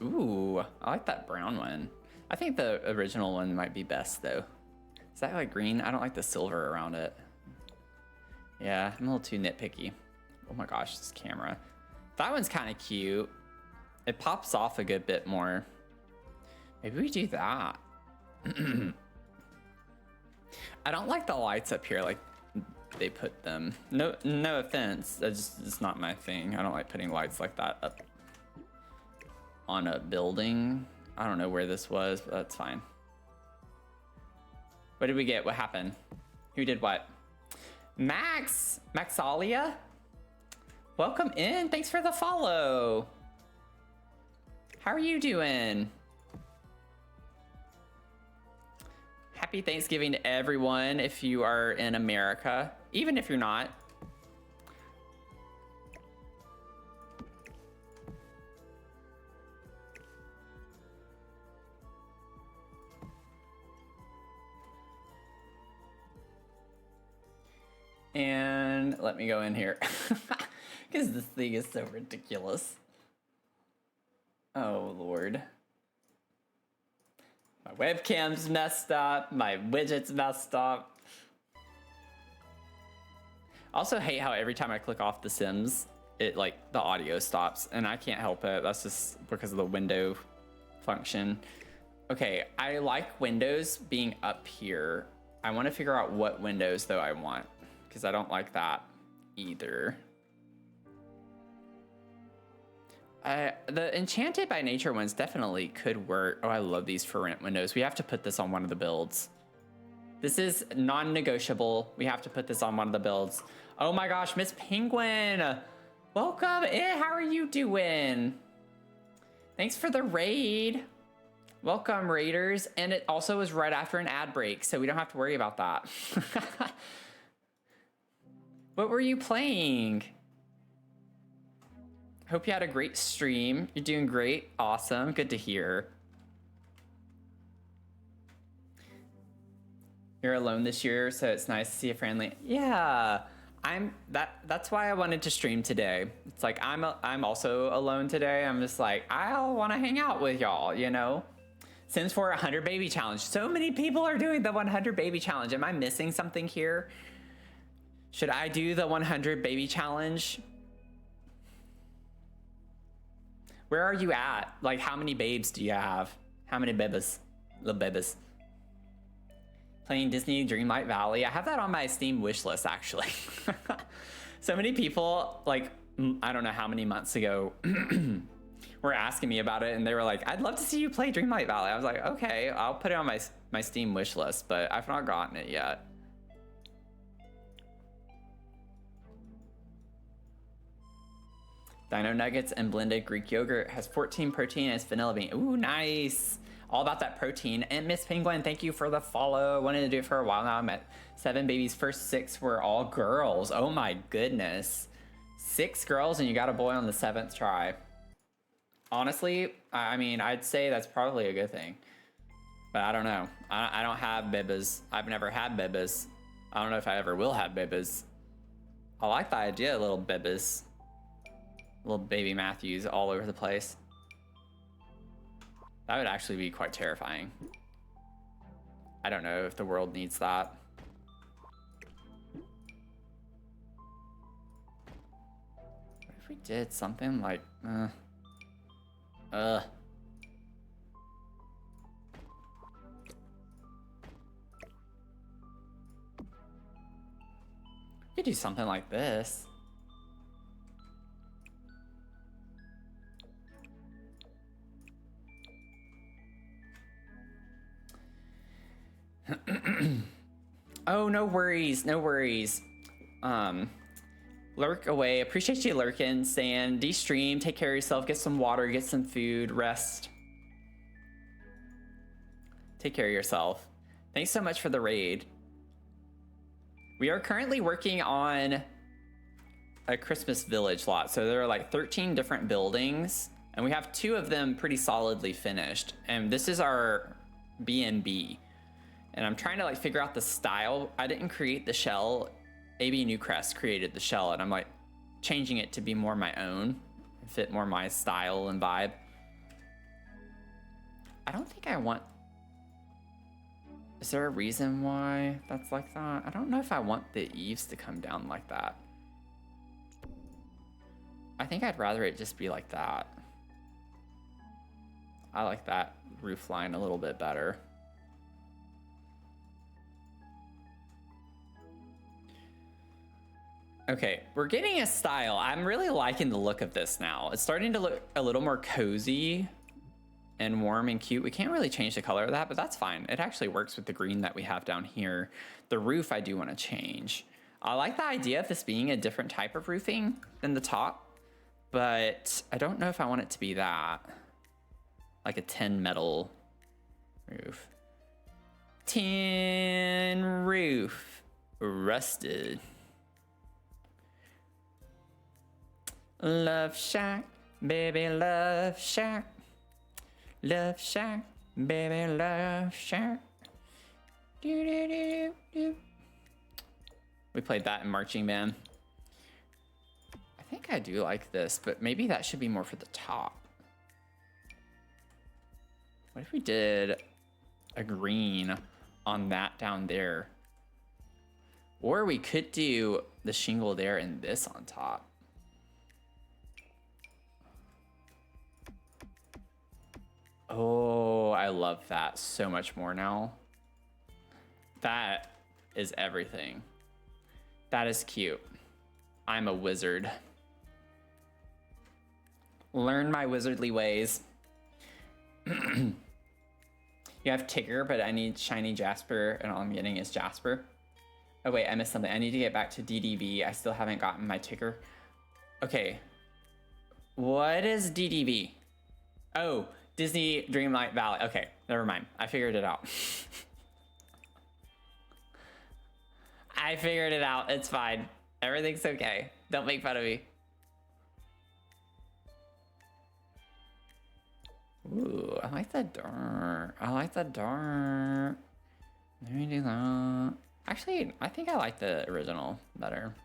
Ooh, I like that brown one. I think the original one might be best though. Is that like green? I don't like the silver around it. Yeah, I'm a little too nitpicky. Oh my gosh, this camera. That one's kind of cute. It pops off a good bit more. Maybe we do that. I don't like the lights up here, like they put them. No offense, that's just it's not my thing. I don't like putting lights like that up on a building. I don't know where this was, but that's fine. What did we get? What happened? Who did what? Maxalia? Welcome in. Thanks for the follow. How are you doing? Happy Thanksgiving to everyone if you are in America, even if you're not. And let me go in here because this thing is so ridiculous. Oh, Lord. My webcam's messed up. My widget's messed up. I also hate how every time I click off The Sims, it like the audio stops, and I can't help it. That's just because of the window function. Okay, I like windows being up here. I want to figure out what windows though I want, because I don't like that either. The Enchanted by Nature ones definitely could work. Oh, I love these for rent windows. We have to put this on one of the builds. This is non-negotiable. We have to put this on one of the builds. Oh my gosh, Miss Penguin. Welcome in. How are you doing? Thanks for the raid. Welcome, raiders. And it also was right after an ad break, so we don't have to worry about that. What were you playing? Hope you had a great stream. You're doing great. Awesome. Good to hear. You're alone this year, so it's nice to see a friendly. Yeah, that's why I wanted to stream today. It's like I'm also alone today. I'm just like, I want to hang out with y'all, you know? Sims 4 100 baby challenge. So many people are doing the 100 baby challenge. Am I missing something here? Should I do the 100 baby challenge? Where are you at? Like, how many babes do you have? How many bebas? Little bebas. Playing Disney Dreamlight Valley. I have that on my Steam wish list, actually. So many people, like, I don't know how many months ago, were asking me about it, and they were like, I'd love to see you play Dreamlight Valley. I was like, okay, I'll put it on my Steam wish list, but I've not gotten it yet. Dino Nuggets and blended Greek yogurt has 14 protein and it's vanilla bean. Ooh, nice. All about that protein. And Miss Penguin, thank you for the follow. I wanted to do it for a while now. I'm at 7 babies. First 6 were all girls. Oh my goodness. 6 girls and you got a boy on the 7th try. Honestly, I mean, I'd say that's probably a good thing. But I don't know. I don't have bebas. I've never had bebas. I don't know if I ever will have bebas. I like the idea of little bebas. Little baby Matthews all over the place. That would actually be quite terrifying. I don't know if the world needs that. What if we did something like, we could do something like this. Oh, no worries, no worries. Lurk away. Appreciate you lurking, saying de-stream, take care of yourself, get some water, get some food, rest. Take care of yourself. Thanks so much for the raid. We are currently working on a Christmas village lot. So there are like 13 different buildings and we have 2 of them pretty solidly finished. And this is our B&B. And I'm trying to like figure out the style. I didn't create the shell. ABNewcrest created the shell and I'm like changing it to be more my own, fit more my style and vibe. I don't think I want... Is there a reason why that's like that? I don't know if I want the eaves to come down like that. I think I'd rather it just be like that. I like that roof line a little bit better. Okay, we're getting a style. I'm really liking the look of this now. It's starting to look a little more cozy and warm and cute. We can't really change the color of that, but that's fine. It actually works with the green that we have down here. The roof I do want to change. I like the idea of this being a different type of roofing than the top, but I don't know if I want it to be that. Like a tin metal roof. Tin roof. Rusted. Love Shack, baby, Love Shack. Love Shack, baby, Love Shack. Do, do, do, do. We played that in marching band. I think I do like this, but maybe that should be more for the top. What if we did a green on that down there? Or we could do the shingle there and this on top. Oh, I love that so much more now. That is everything. That is cute. I'm a wizard. Learn my wizardly ways. You have Tigger, but I need shiny Jasper, and all I'm getting is Jasper. Oh wait, I missed something. I need to get back to DDV. I still haven't gotten my Tigger. Okay. What is DDV? Oh, Disney Dreamlight Valley. Okay, never mind. I figured it out. I figured it out. It's fine. Everything's okay. Don't make fun of me. Ooh, I like the dark. I like the dark. Let me do that. Actually, I think I like the original better.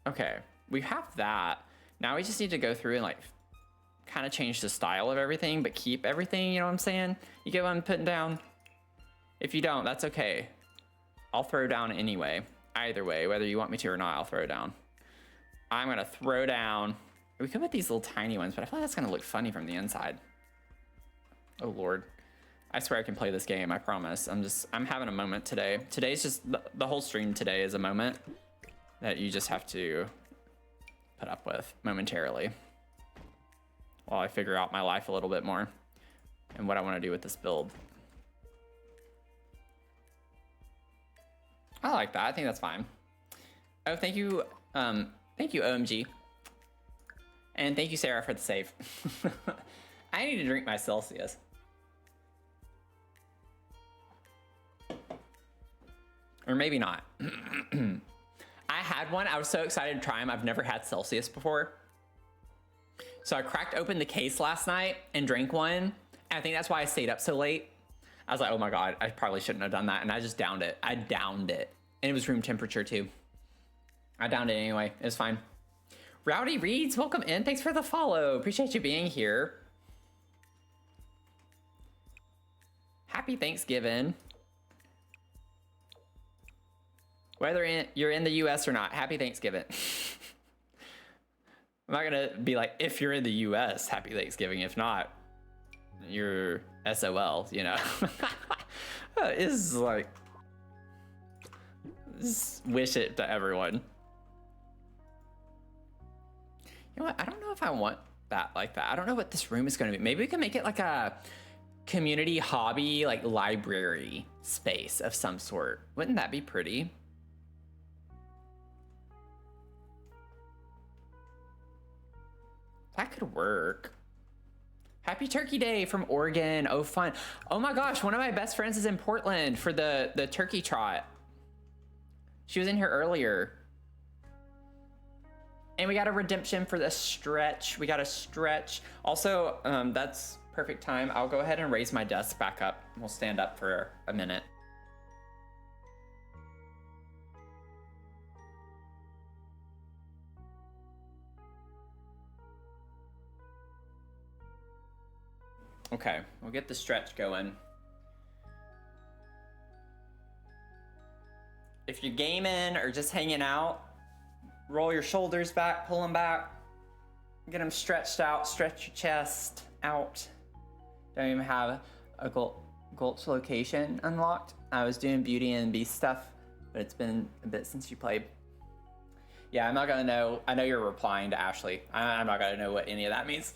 Okay, we have that. Now we just need to go through and like kind of change the style of everything, but keep everything, you know what I'm saying? You get what I'm putting down? If you don't, that's okay. I'll throw down anyway. Either way, whether you want me to or not, I'll throw down. I'm gonna throw down. We could put these little tiny ones, but I feel like that's gonna look funny from the inside. Oh Lord. I swear I can play this game, I promise. I'm having a moment today. Today's just, the whole stream today is a moment that you just have to put up with momentarily while I figure out my life a little bit more and what I want to do with this build. I like that. I think that's fine. Oh, thank you, OMG. And thank you, Sarah, for the save. I need to drink my Celsius. Or maybe not. I had one. I was so excited to try them. I've never had Celsius before. So I cracked open the case last night and drank one. And I think that's why I stayed up so late. I was like, oh my God, I probably shouldn't have done that. And I just downed it. I downed it. And it was room temperature too. I downed it anyway. It was fine. Rowdy Reeds, welcome in. Thanks for the follow. Appreciate you being here. Happy Thanksgiving. Whether you're in the US or not, happy Thanksgiving. I'm not gonna be like, if you're in the US, happy Thanksgiving. If not, you're SOL, you know? It's like, just wish it to everyone. You know what? I don't know if I want that like that. I don't know what this room is gonna be. Maybe we can make it like a community hobby, like library space of some sort. Wouldn't that be pretty? That could work. Happy Turkey Day from Oregon. Oh, fun. Oh my gosh, one of my best friends is in Portland for the turkey trot. She was in here earlier. And we got a redemption for the stretch. We got a stretch. Also, that's perfect time. I'll go ahead and raise my desk back up. We'll stand up for a minute. Okay, we'll get the stretch going. If you're gaming or just hanging out, roll your shoulders back, pull them back, get them stretched out, stretch your chest out. Don't even have a Gulch location unlocked. I was doing Beauty and Beast stuff, but it's been a bit since you played. Yeah, I'm not gonna know. I know you're replying to Ashley. I'm not gonna know what any of that means.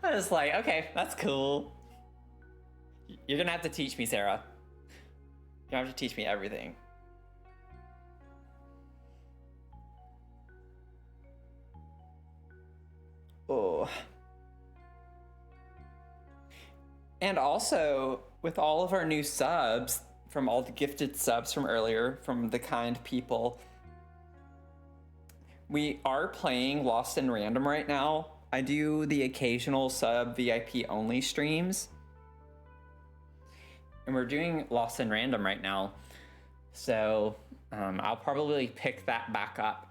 I was like, okay, that's cool. You're gonna have to teach me, Sarah. You have to teach me everything. Oh. And also, with all of our new subs, from all the gifted subs from earlier, from the kind people, we are playing Lost in Random right now. I do the occasional sub VIP only streams. And we're doing Lost in Random right now. So I'll probably pick that back up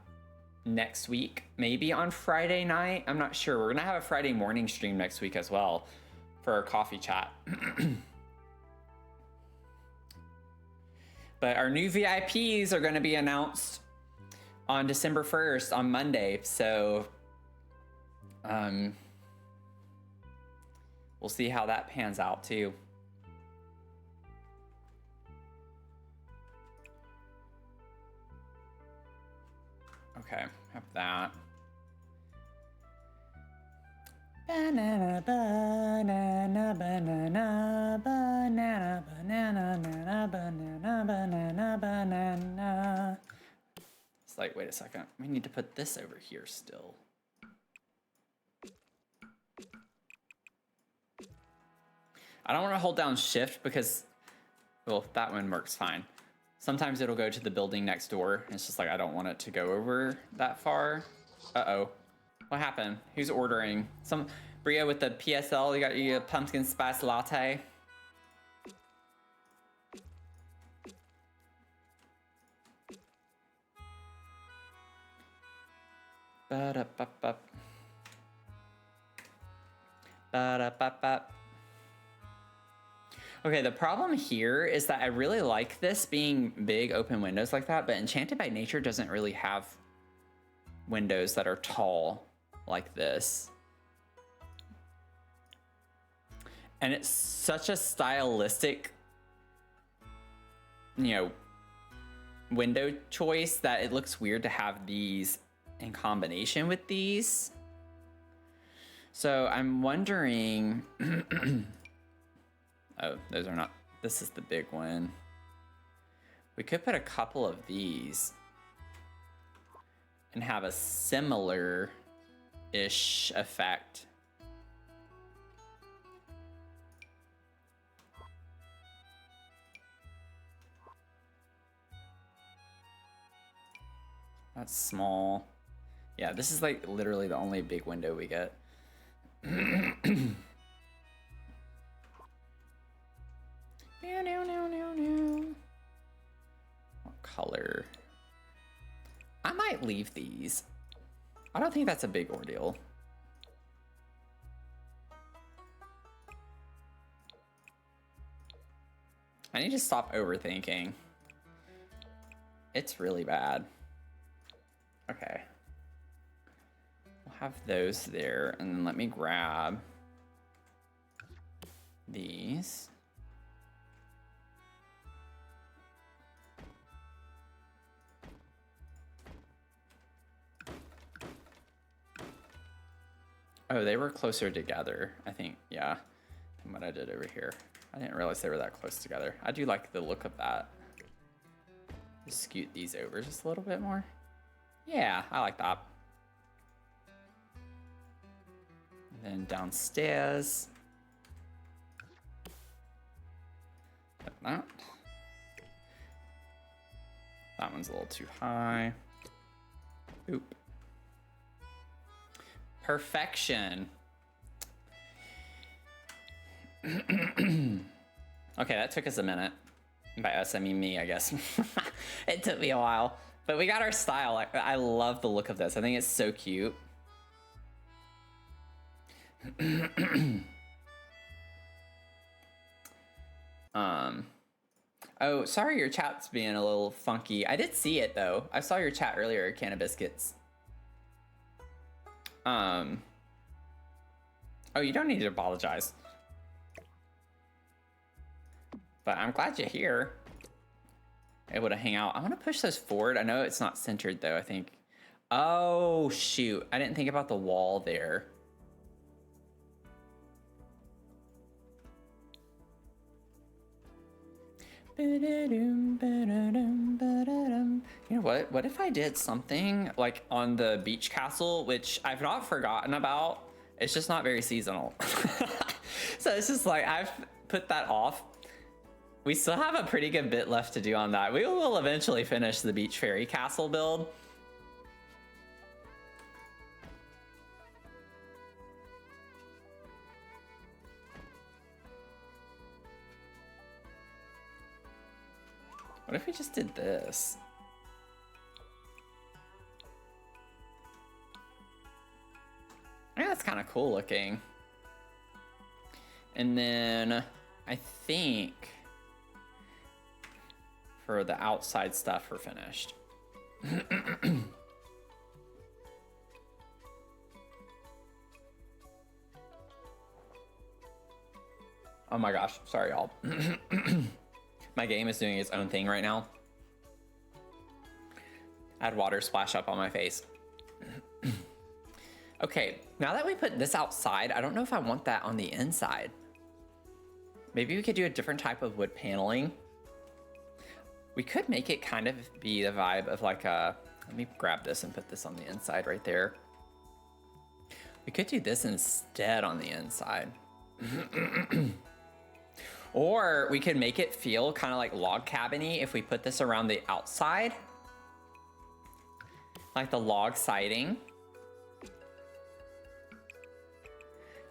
next week, maybe on Friday night. I'm not sure. We're gonna have a Friday morning stream next week as well for our coffee chat. But our new VIPs are gonna be announced on December 1st on Monday. So we'll see how that pans out too. Okay, have that. Banana, banana, banana, banana, banana, banana, banana, banana, banana. It's like, wait a second. We need to put this over here still. I don't want to hold down shift because, well, that one works fine. Sometimes it'll go to the building next door. It's just like, I don't want it to go over that far. Uh-oh. What happened? Who's ordering? Bria with the PSL, you got your pumpkin spice latte. Ba-da-ba-ba. Ba-da-ba-ba. Okay, the problem here is that I really like this being big open windows like that, but Enchanted by Nature doesn't really have windows that are tall like this. And it's such a stylistic, you know, window choice that it looks weird to have these in combination with these. So I'm wondering, oh, those are not, this is the big one. We could put a couple of these and have a similar-ish effect. That's small. Yeah, this is like literally the only big window we get. What color? I might leave these. I don't think that's a big ordeal. I need to stop overthinking. It's really bad. Okay. We'll have those there, and then let me grab these. Oh, they were closer together, I think, yeah, than what I did over here. I didn't realize they were that close together. I do like the look of that. Just scoot these over just a little bit more. Yeah, I like that. And then downstairs. Like that. That one's a little too high. Oop. Perfection. Okay, that took us a minute. By us, I mean me, I guess. It took me a while. But we got our style. I love the look of this. I think it's so cute. Oh, sorry your chat's being a little funky. I did see it, though. I saw your chat earlier, Can of Biscuits. Oh, you don't need to apologize. But I'm glad you're here. Able to hang out. I want to push those forward. I know it's not centered though, I think. Oh, shoot. I didn't think about the wall there. You know what? What if I did something like on the beach castle, which I've not forgotten about. It's just not very seasonal. So it's just like I've put that off. We still have a pretty good bit left to do on that. We will eventually finish the beach fairy castle build. What if we just did this? Yeah, that's kind of cool looking. And then I think for the outside stuff, we're finished. Oh my gosh, sorry y'all. My game is doing its own thing right now. I had water splash up on my face. Okay, now that we put this outside, I don't know if I want that on the inside. Maybe we could do a different type of wood paneling. We could make it kind of be the vibe of like a, let me grab this and put this on the inside right there. We could do this instead on the inside. Or we could make it feel kind of like log cabin-y if we put this around the outside. Like the log siding.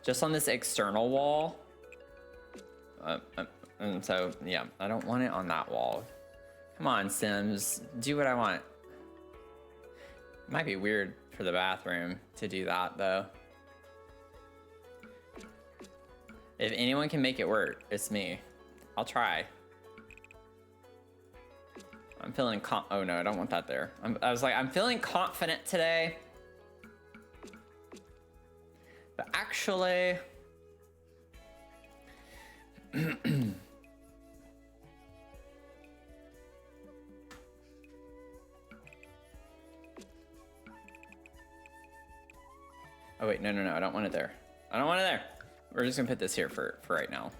Just on this external wall. And so, yeah, I don't want it on that wall. Come on, Sims, do what I want. It might be weird for the bathroom to do that, though. If anyone can make it work, it's me. I'll try. I'm feeling oh no, I don't want that there. I was like, I'm feeling confident today. But actually... Oh wait, no, I don't want it there. I don't want it there. We're just gonna put this here for right now.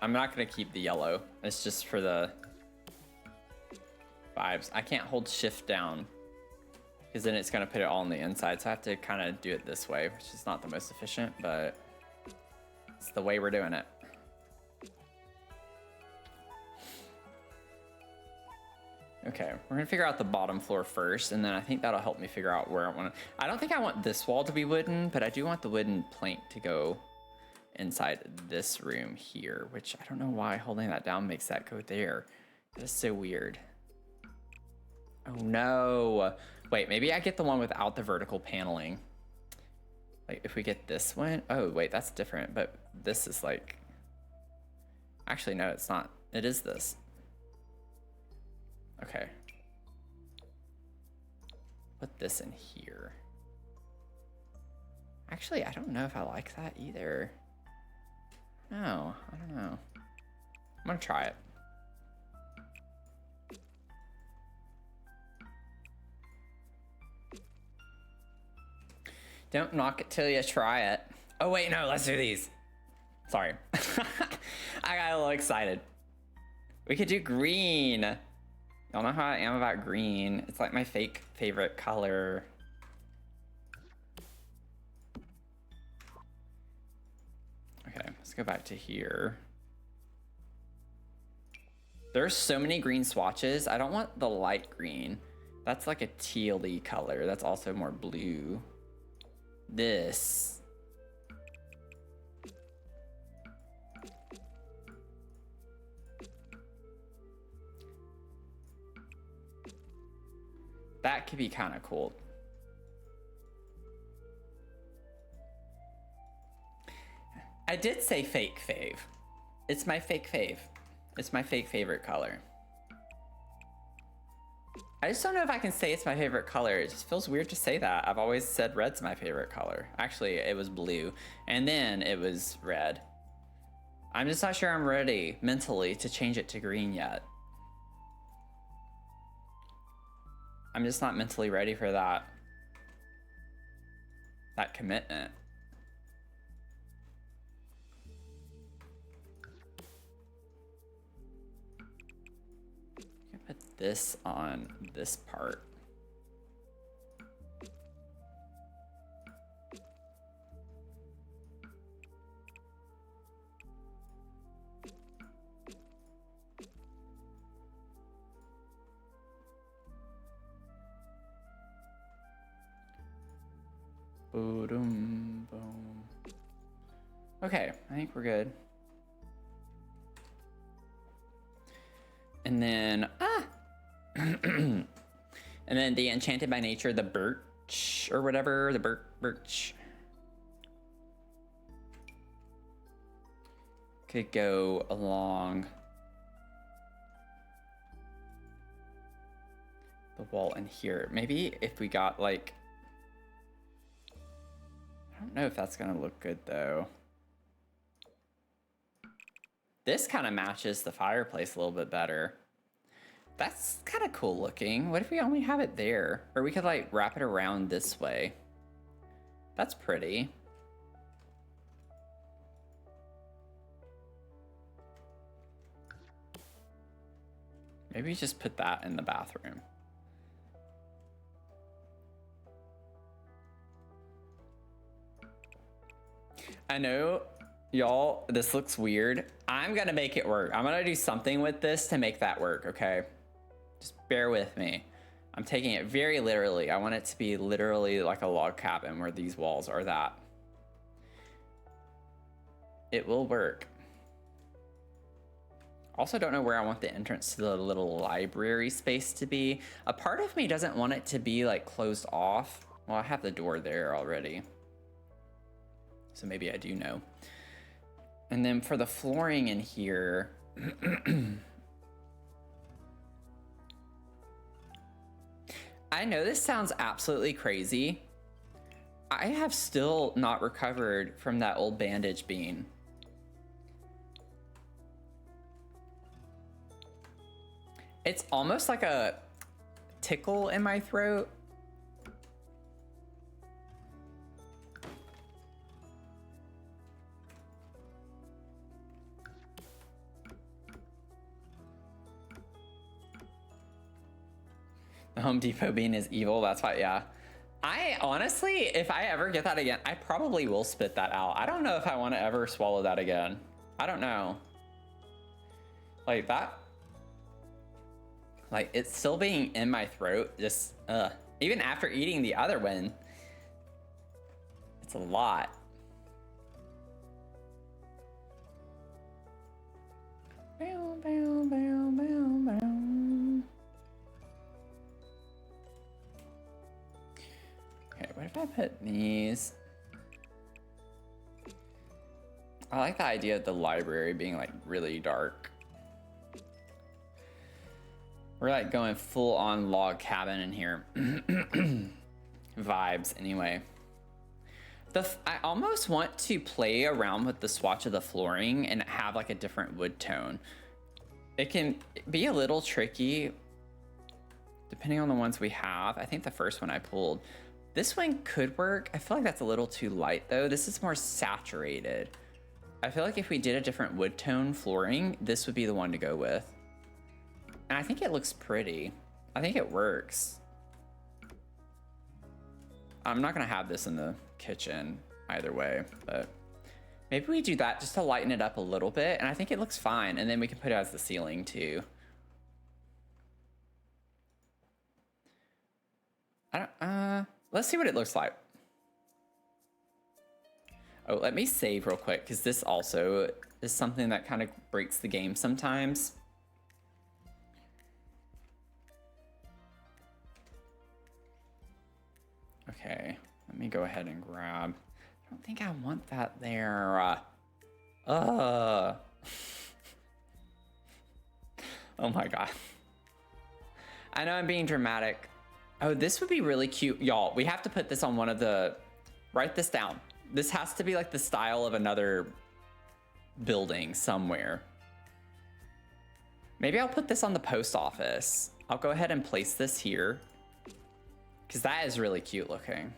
I'm not gonna keep the yellow. It's just for the vibes. I can't hold shift down because then it's gonna put it all on the inside. So I have to kind of do it this way, which is not the most efficient, but it's the way we're doing it. Okay, we're gonna figure out the bottom floor first, and then I think that'll help me figure out where I want to. I don't think I want this wall to be wooden, but I do want the wooden plank to go inside this room here, which I don't know why holding that down makes that go there. That is so weird. Oh no. Wait, maybe I get the one without the vertical paneling. Like if we get this one, oh wait, that's different, but this is like, actually no, it's not. It is this. Okay. Put this in here. Actually, I don't know if I like that either. No, I don't know. I'm gonna try it. Don't knock it till you try it. Oh wait, no, let's do these. Sorry. I got a little excited. We could do green. Y'all know how I am about green. It's like my favorite color. Okay, let's go back to here. There's so many green swatches. I don't want the light green. That's like a teal-y color. That's also more blue. This. That could be kind of cool. I did say fake fave. It's my fake fave. It's my fake favorite color. I just don't know if I can say it's my favorite color. It just feels weird to say that. I've always said red's my favorite color. Actually, it was blue, and then it was red. I'm just not sure I'm ready mentally to change it to green yet. I'm just not mentally ready for that commitment. I can put this on this part. Boom, boom. Okay, I think we're good. And then, And then the enchanted by nature, the birch or whatever, the birch. Could go along the wall in here. Maybe if we got like, I don't know if that's gonna look good though. This kind of matches the fireplace a little bit better. That's kind of cool looking. What if we only have it there? Or we could like wrap it around this way. That's pretty. Maybe just put that in the bathroom. I know, y'all, this looks weird. I'm gonna make it work. I'm gonna do something with this to make that work, okay? Just bear with me. I'm taking it very literally. I want it to be literally like a log cabin where these walls are that. It will work. Also don't know where I want the entrance to the little library space to be. A part of me doesn't want it to be like closed off. Well, I have the door there already. So maybe I do know. And then for the flooring in here, I know this sounds absolutely crazy. I have still not recovered from that old bandage bean. It's almost like a tickle in my throat. The Home Depot bean is evil, that's why, yeah. I honestly, if I ever get that again, I probably will spit that out. I don't know if I want to ever swallow that again. I don't know. Like that. Like, it's still being in my throat, just, even after eating the other one, it's a lot. Bow, bow, bow, bow, bow. Okay, what if I put these? I like the idea of the library being like really dark. We're like going full on log cabin in here. Vibes anyway. I almost want to play around with the swatch of the flooring and have like a different wood tone. It can be a little tricky depending on the ones we have. I think the first one I pulled, this one could work. I feel like that's a little too light though. This is more saturated. I feel like if we did a different wood tone flooring, this would be the one to go with. And I think it looks pretty. I think it works. I'm not gonna have this in the kitchen either way, but maybe we do that just to lighten it up a little bit, and I think it looks fine, and then we can put it as the ceiling too. Let's see what it looks like. Oh, let me save real quick, because this also is something that kind of breaks the game sometimes. Okay, let me go ahead and grab. I don't think I want that there. Oh my god. I know I'm being dramatic. Oh, this would be really cute. Y'all, we have to put this on one of the... Write this down. This has to be like the style of another building somewhere. Maybe I'll put this on the post office. I'll go ahead and place this here, because that is really cute looking.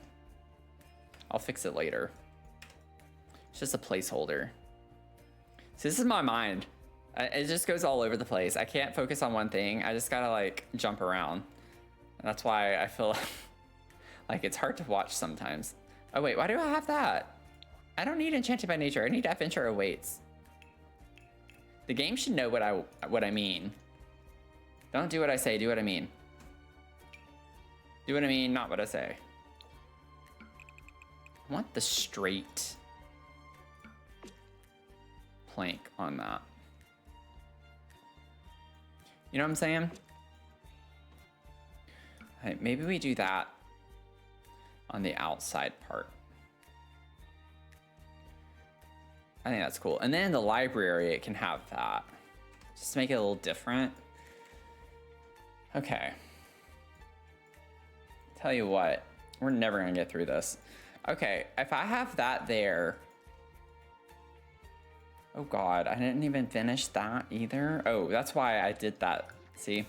I'll fix it later. It's just a placeholder. So this is my mind. It just goes all over the place. I can't focus on one thing. I just gotta like jump around. And that's why I feel like it's hard to watch sometimes. Oh wait, why do I have that? I don't need Enchanted by Nature. I need Adventure Awaits. The game should know what I mean. Don't do what I say, do what I mean. Do what I mean, not what I say. I want the straight plank on that. You know what I'm saying? Okay, maybe we do that on the outside part. I think that's cool. And then in the library, it can have that. Just to make it a little different. Okay. Tell you what, we're never gonna get through this. Okay, if I have that there. Oh God, I didn't even finish that either. Oh, that's why I did that, see?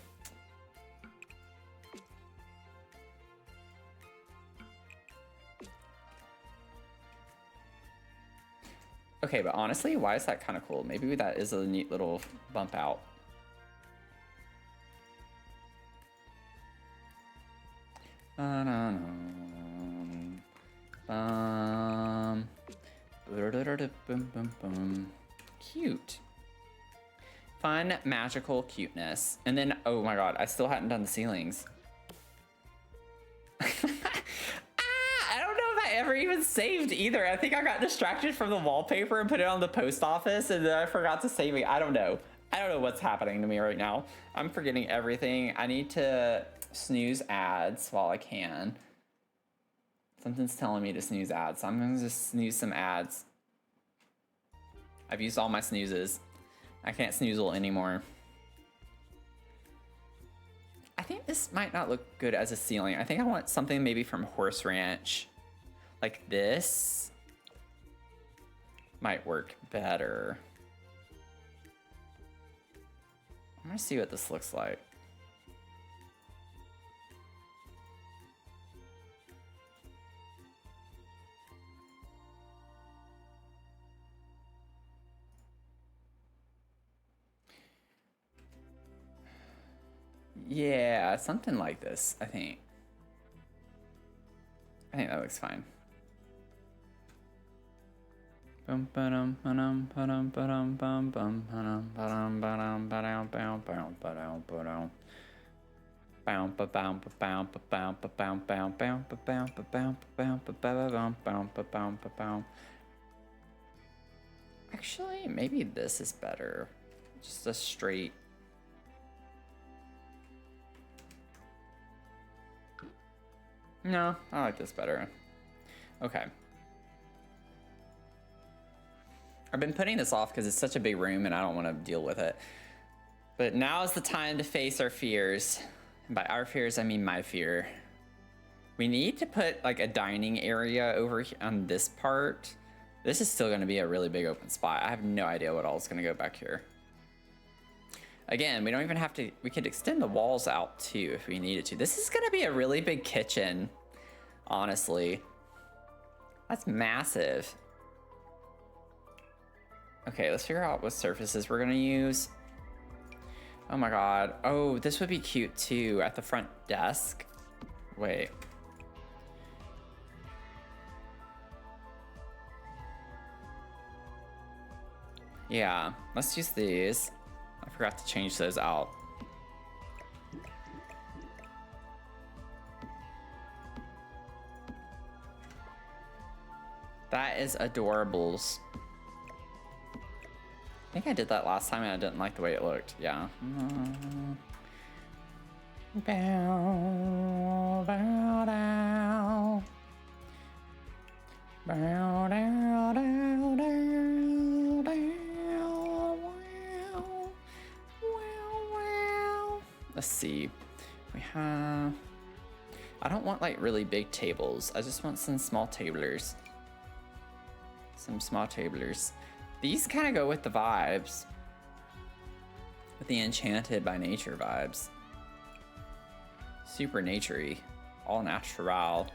Okay, but honestly, why is that kind of cool? Maybe that is a neat little bump out. Cute. Fun, magical cuteness. And then, oh my God, I still hadn't done the ceilings. I don't know if I ever even saved either. I think I got distracted from the wallpaper and put it on the post office, and then I forgot to save it. I don't know. I don't know what's happening to me right now. I'm forgetting everything. I need to snooze ads while I can. Something's telling me to snooze ads, so I'm gonna just snooze some ads. I've used all my snoozes. I can't snoozle anymore. I think this might not look good as a ceiling. I think I want something maybe from Horse Ranch. Like this might work better. I'm gonna see what this looks like. Yeah, something like this, I think. I think that looks fine. Actually, maybe this is better. Just a straight. No, I like this better. Okay. I've been putting this off because it's such a big room and I don't want to deal with it. But now is the time to face our fears. And by our fears, I mean my fear. We need to put like a dining area over here on this part. This is still going to be a really big open spot. I have no idea what all is going to go back here. Again, we don't even have to, we could extend the walls out too if we needed to. This is gonna be a really big kitchen, honestly. That's massive. Okay, let's figure out what surfaces we're gonna use. Oh my God. Oh, this would be cute too at the front desk. Wait. Yeah, let's use these. I forgot to change those out. That is adorables. I think I did that last time and I didn't like the way it looked. Yeah. Bow, bow, down. Bow, down, down, down, down. Let's see. We have. I don't want like really big tables. I just want some small tablers. Some small tablers. These kind of go with the vibes. With the Enchanted by Nature vibes. Super naturey. All natural.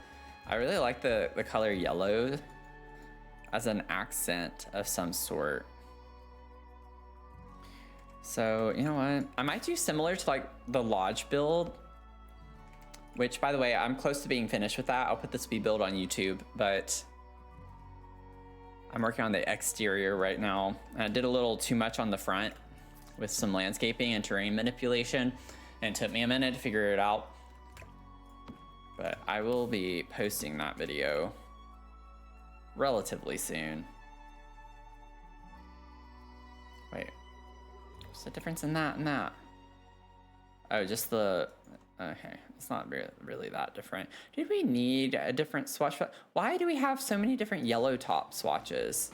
I really like the color yellow as an accent of some sort. So, you know what? I might do similar to like the lodge build, which by the way, I'm close to being finished with that. I'll put the speed build on YouTube, but I'm working on the exterior right now. And I did a little too much on the front with some landscaping and terrain manipulation, and it took me a minute to figure it out. But I will be posting that video relatively soon. Wait. What's the difference in that and that? Oh, just the, okay, it's not really that different. Did we need a different swatch? Why do we have so many different yellow top swatches?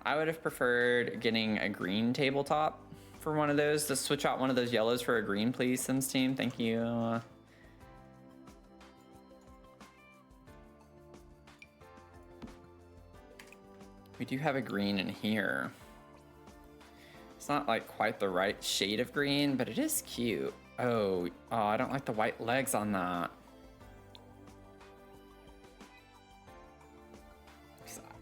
I would have preferred getting a green tabletop for one of those. To switch out one of those yellows for a green, please, Sims team. Thank you. We do have a green in here. It's not like quite the right shade of green, but it is cute. Oh, I don't like the white legs on that.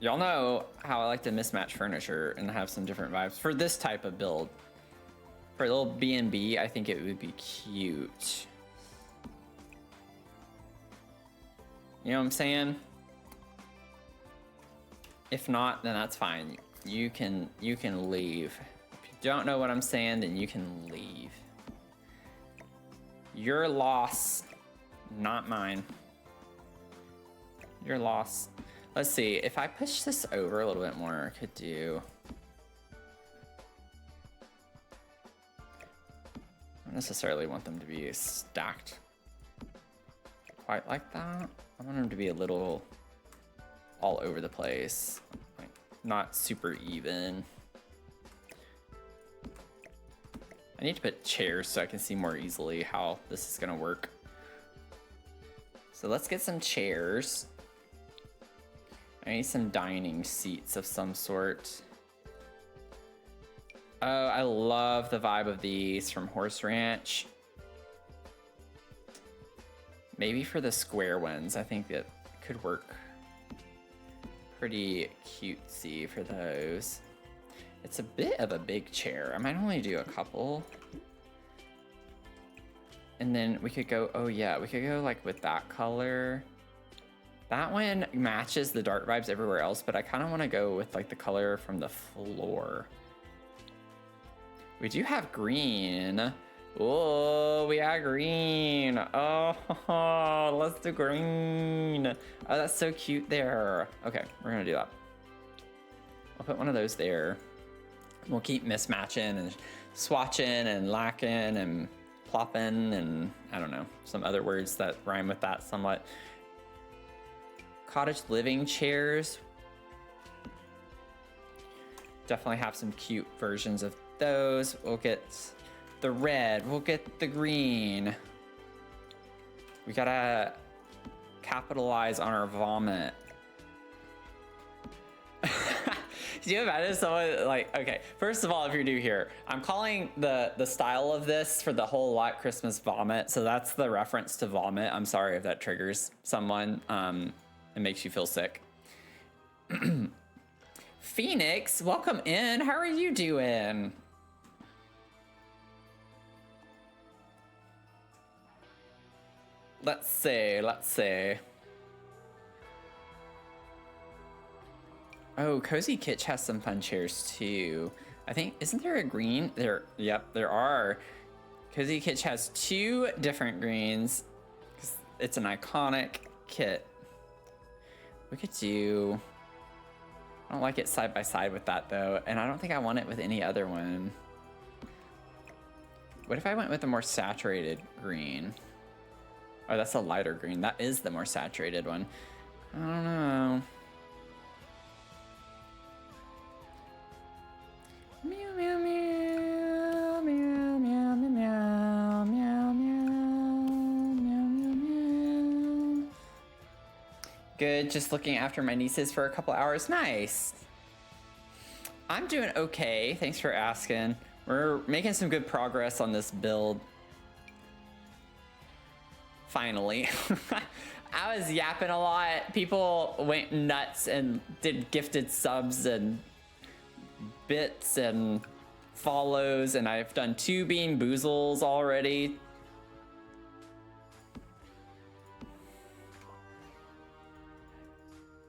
Y'all know how I like to mismatch furniture and have some different vibes for this type of build. For a little B&B, I think it would be cute. You know what I'm saying? If not, then that's fine. You can leave. If you don't know what I'm saying, then you can leave. Your loss, not mine. Your loss. Let's see, if I push this over a little bit more, I could do... I don't necessarily want them to be stacked quite like that. I want them to be a little all over the place, like not super even. I need to put chairs so I can see more easily how this is gonna work. So let's get some chairs. I need some dining seats of some sort. Oh, I love the vibe of these from Horse Ranch. Maybe for the square ones, I think that could work pretty cutesy for those. It's a bit of a big chair. I might only do a couple. And then we could go, oh yeah, we could go like with that color. That one matches the dark vibes everywhere else, but I kind of want to go with like the color from the floor. We do have green. Oh, we got green. Oh, let's do green. Oh, that's so cute there. Okay, we're gonna do that. I'll put one of those there. We'll keep mismatching and swatching and lacking and plopping and I don't know, some other words that rhyme with that somewhat. Cottage living chairs. Definitely have some cute versions of those. We'll get the red, we'll get the green. We gotta capitalize on our vomit. Can you imagine someone like, okay, first of all, if you're new here, I'm calling the style of this for the whole lot Christmas vomit. So that's the reference to vomit. I'm sorry if that triggers someone. It makes you feel sick. Phoenix, welcome in. How are you doing? Let's see. Oh, Cozy Kitch has some fun chairs too. I think, isn't there a green? Yep, there are. Cozy Kitch has two different greens. It's an iconic kit. We could do, I don't like it side by side with that though, and I don't think I want it with any other one. What if I went with a more saturated green? Oh, that's a lighter green. That is the more saturated one. I don't know. Meow, meow, meow, meow, meow, meow, meow, meow, meow, meow, meow. Good, just looking after my nieces for a couple hours. Nice. I'm doing okay, thanks for asking. We're making some good progress on this build. Finally. I was yapping a lot. People went nuts and did gifted subs and bits and follows, and I've done 2 Bean Boozles already.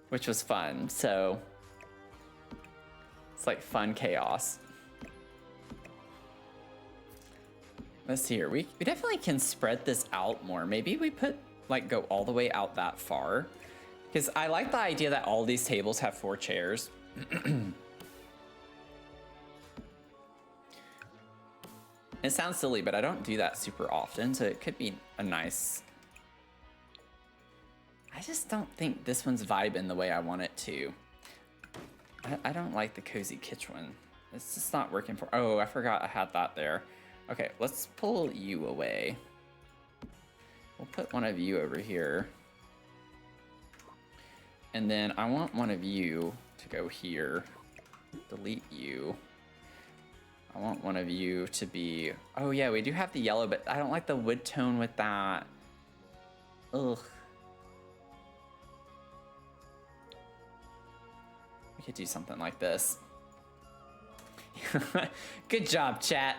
Which was fun, so it's like fun chaos. Let's see here. We definitely can spread this out more. Maybe we put like go all the way out that far, because I like the idea that all these tables have 4 chairs. It sounds silly, but I don't do that super often, so it could be a nice... I just don't think this one's vibing the way I want it to. I don't like the cozy kitchen. It's just not working for... Oh, I forgot I had that there. Okay, let's pull you away. We'll put one of you over here. And then I want one of you to go here. Delete you. I want one of you to be... Oh yeah, we do have the yellow, but I don't like the wood tone with that. Ugh. We could do something like this. Good job, chat.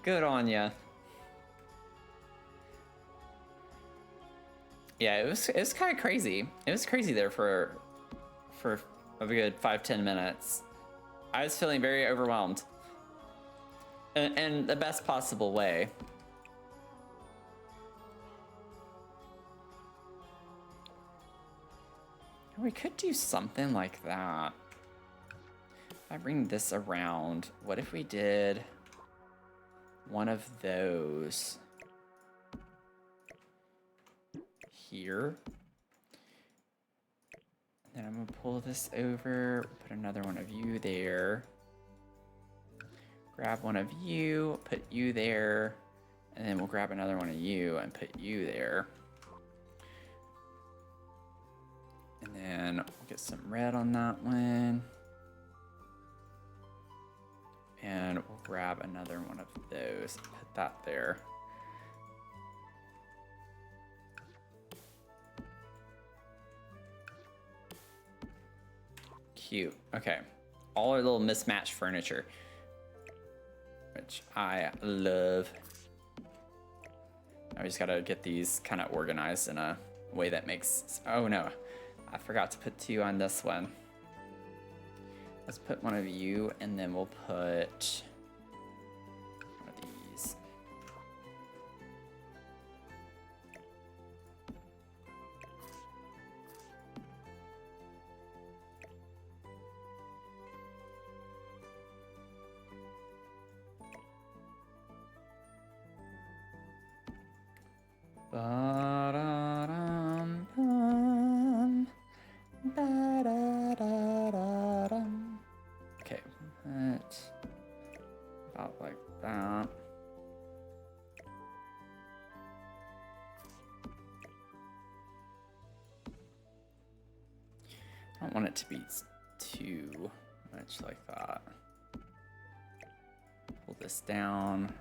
Good on ya. Yeah, it was kind of crazy. It was crazy there for a good 5-10 minutes. I was feeling very overwhelmed. In the best possible way. We could do something like that. If I bring this around, what if we did one of those here? And then I'm gonna pull this over, put another one of you there. Grab one of you, put you there, and then we'll grab another one of you and put you there. And then we'll get some red on that one. And we'll grab another one of those, put that there. Cute, okay. All our little mismatched furniture, which I love. I just gotta get these kind of organized in a way that makes, oh no, I forgot to put 2 on this one. Let's put one of you, and then we'll put one of these. Ba-da-dum, bum. Ba-da-da-da-dum. Okay, that's about like that. I don't want it to be too much like that. Pull this down.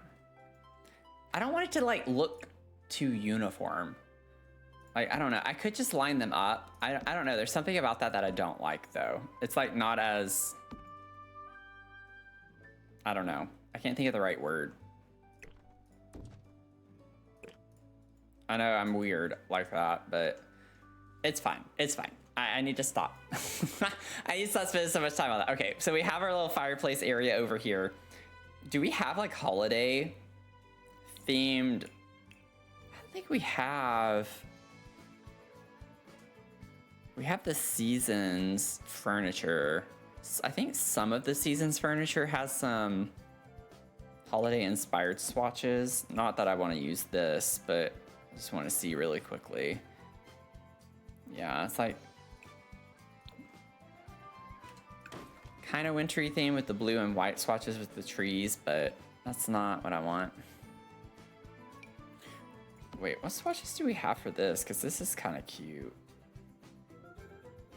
I don't want it to like look too uniform. Like, I don't know. I could just line them up. I don't know. There's something about that that I don't like, though. It's like not as... I don't know. I can't think of the right word. I know I'm weird like that, but it's fine. It's fine. I need to stop. I need to stop spending so much time on that. Okay, so we have our little fireplace area over here. Do we have like holiday themed? I don't think we have. We have the seasons furniture. I think some of the seasons furniture has some holiday inspired swatches. Not that I want to use this, but I just want to see really quickly. Yeah, it's like kind of wintry theme with the blue and white swatches with the trees, but that's not what I want. Wait, what swatches do we have for this? Because this is kind of cute.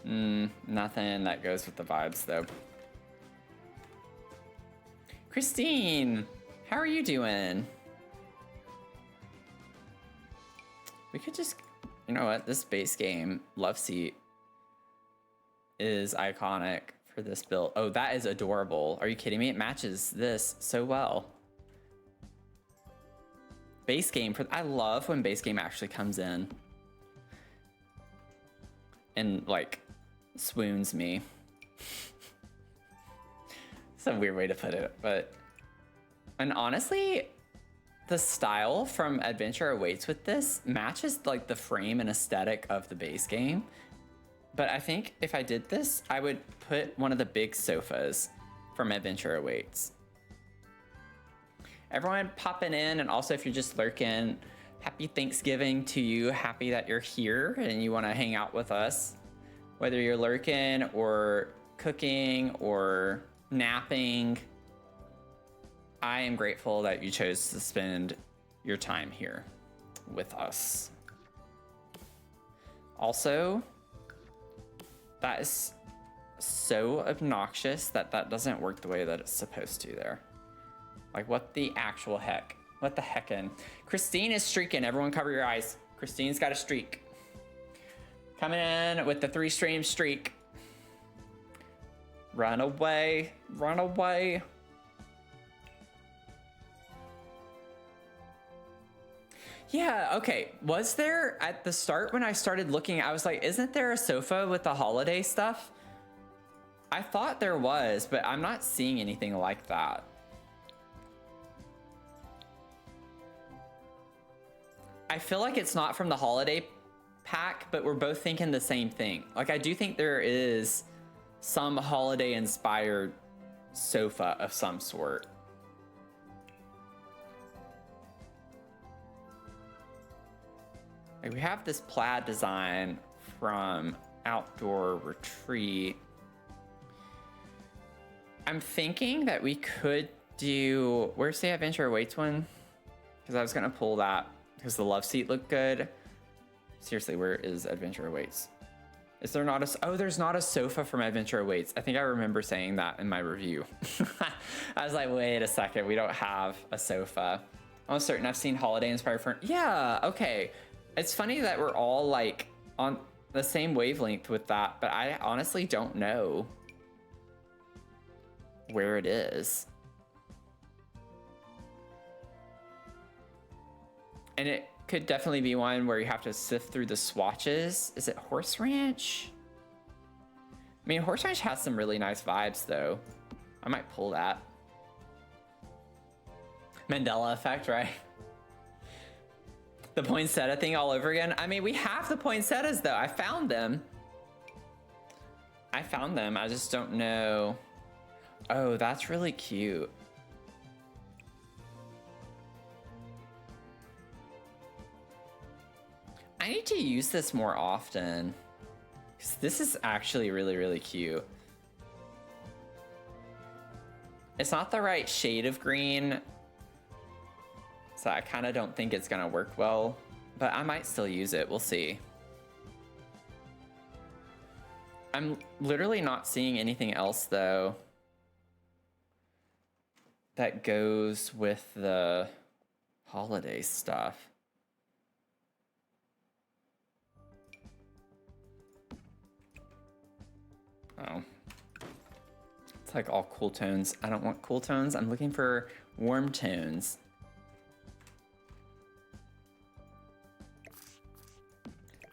Nothing that goes with the vibes, though. Christine, how are you doing? We could just, you know what? This base game, Love Seat, is iconic for this build. Oh, that is adorable. Are you kidding me? It matches this so well. Base game, I love when base game actually comes in and like swoons me. Some weird way to put it, but and honestly, the style from Adventure Awaits with this matches like the frame and aesthetic of the base game. But I think if I did this, I would put one of the big sofas from Adventure Awaits. everyone popping in, and also if you're just lurking, happy Thanksgiving to you. Happy that you're here and you want to hang out with us. Whether you're lurking or cooking or napping, I am grateful that you chose to spend your time here with us. Also, that is so obnoxious that that doesn't work the way that it's supposed to there. Like, what the actual heck? What the heckin'? Christine is streaking. Everyone cover your eyes. Christine's got a streak. Coming in with the 3-stream streak. Run away. Run away. Yeah, okay. Was there, at the start when I started looking, I was like, isn't there a sofa with the holiday stuff? I thought there was, but I'm not seeing anything like that. I feel like it's not from the holiday pack, but we're both thinking the same thing. Like, I do think there is some holiday inspired sofa of some sort. Like, we have this plaid design from Outdoor Retreat. I'm thinking that we could do, where's the Adventure Awaits one? Because I was gonna pull that because the love seat looked good. Seriously, where is Adventure Awaits? Is there not a, oh, there's not a sofa from Adventure Awaits. I think I remember saying that in my review. I was like, wait a second, we don't have a sofa. I'm certain I've seen holiday inspired furniture. Yeah, okay. It's funny that we're all like on the same wavelength with that, but I honestly don't know where it is. And it could definitely be one where you have to sift through the swatches. Is it Horse Ranch? I mean, Horse Ranch has some really nice vibes though. I might pull that. Mandela effect, right? The poinsettia thing all over again. I mean, we have the poinsettias though. I found them. I just don't know. Oh, that's really cute. I need to use this more often, because this is actually really, really cute. It's not the right shade of green, so I kind of don't think it's gonna work well, but I might still use it. We'll see. I'm literally not seeing anything else though that goes with the holiday stuff. Oh, it's like all cool tones. I don't want cool tones. I'm looking for warm tones.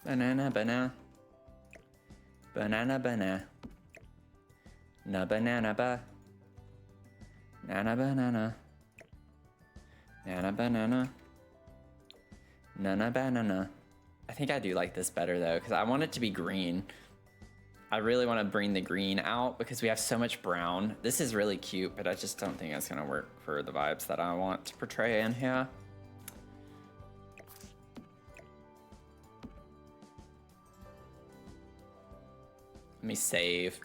Banana, banana. Banana, banana. Na banana ba. Nana banana. Nana banana. Nana banana. I think I do like this better though, because I want it to be green. I really want to bring the green out because we have so much brown. This is really cute, but I just don't think it's gonna work for the vibes that I want to portray in here. Let me save.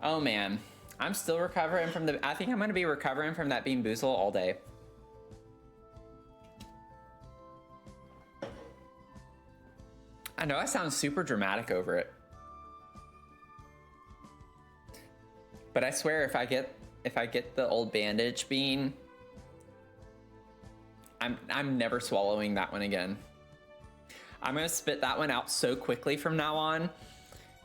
Oh man, I'm still recovering from I think I'm gonna be recovering from that Bean Boozle all day. I know I sound super dramatic over it, but I swear if I get the old bandage bean, I'm never swallowing that one again. I'm gonna spit that one out so quickly from now on.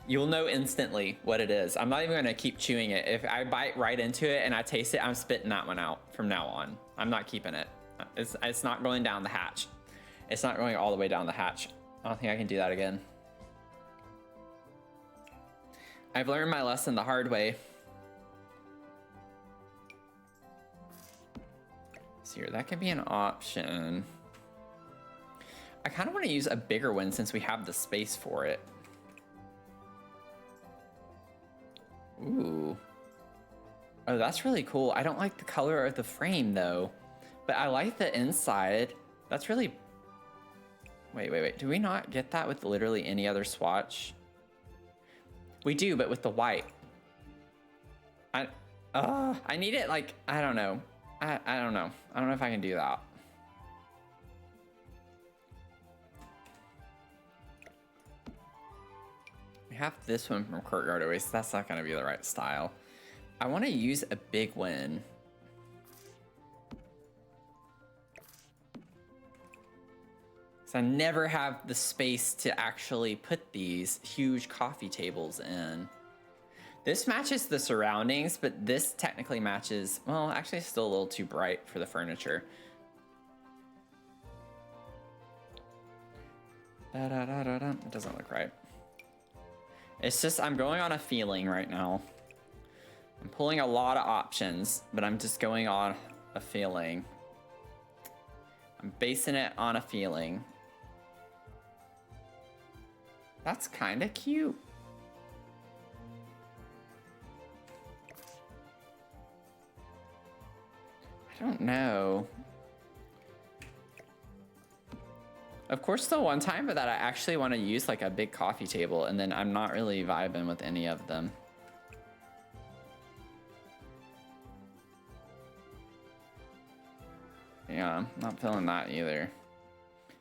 You'll know instantly what it is. I'm not even gonna keep chewing it. If I bite right into it and I taste it, I'm spitting that one out from now on. I'm not keeping it. It's not going down the hatch. It's not going all the way down the hatch. I don't think I can do that again. I've learned my lesson the hard way. So here, that could be an option. I kind of want to use a bigger one since we have the space for it. Ooh. Oh, that's really cool. I don't like the color of the frame though, but I like the inside. That's really... Wait. Do we not get that with literally any other swatch? We do, but with the white. I need it like, I don't know. I don't know. I don't know if I can do that. We have this one from Courtyard Oasis. That's not gonna be the right style. I want to use a big one. So I never have the space to actually put these huge coffee tables in. This matches the surroundings, but this technically matches, well, actually it's still a little too bright for the furniture. It doesn't look right. It's just, I'm going on a feeling right now. I'm pulling a lot of options, but I'm just going on a feeling. I'm basing it on a feeling. That's kind of cute. I don't know. Of course, the one time that I actually want to use like a big coffee table, and then I'm not really vibing with any of them. Yeah, I'm not feeling that either.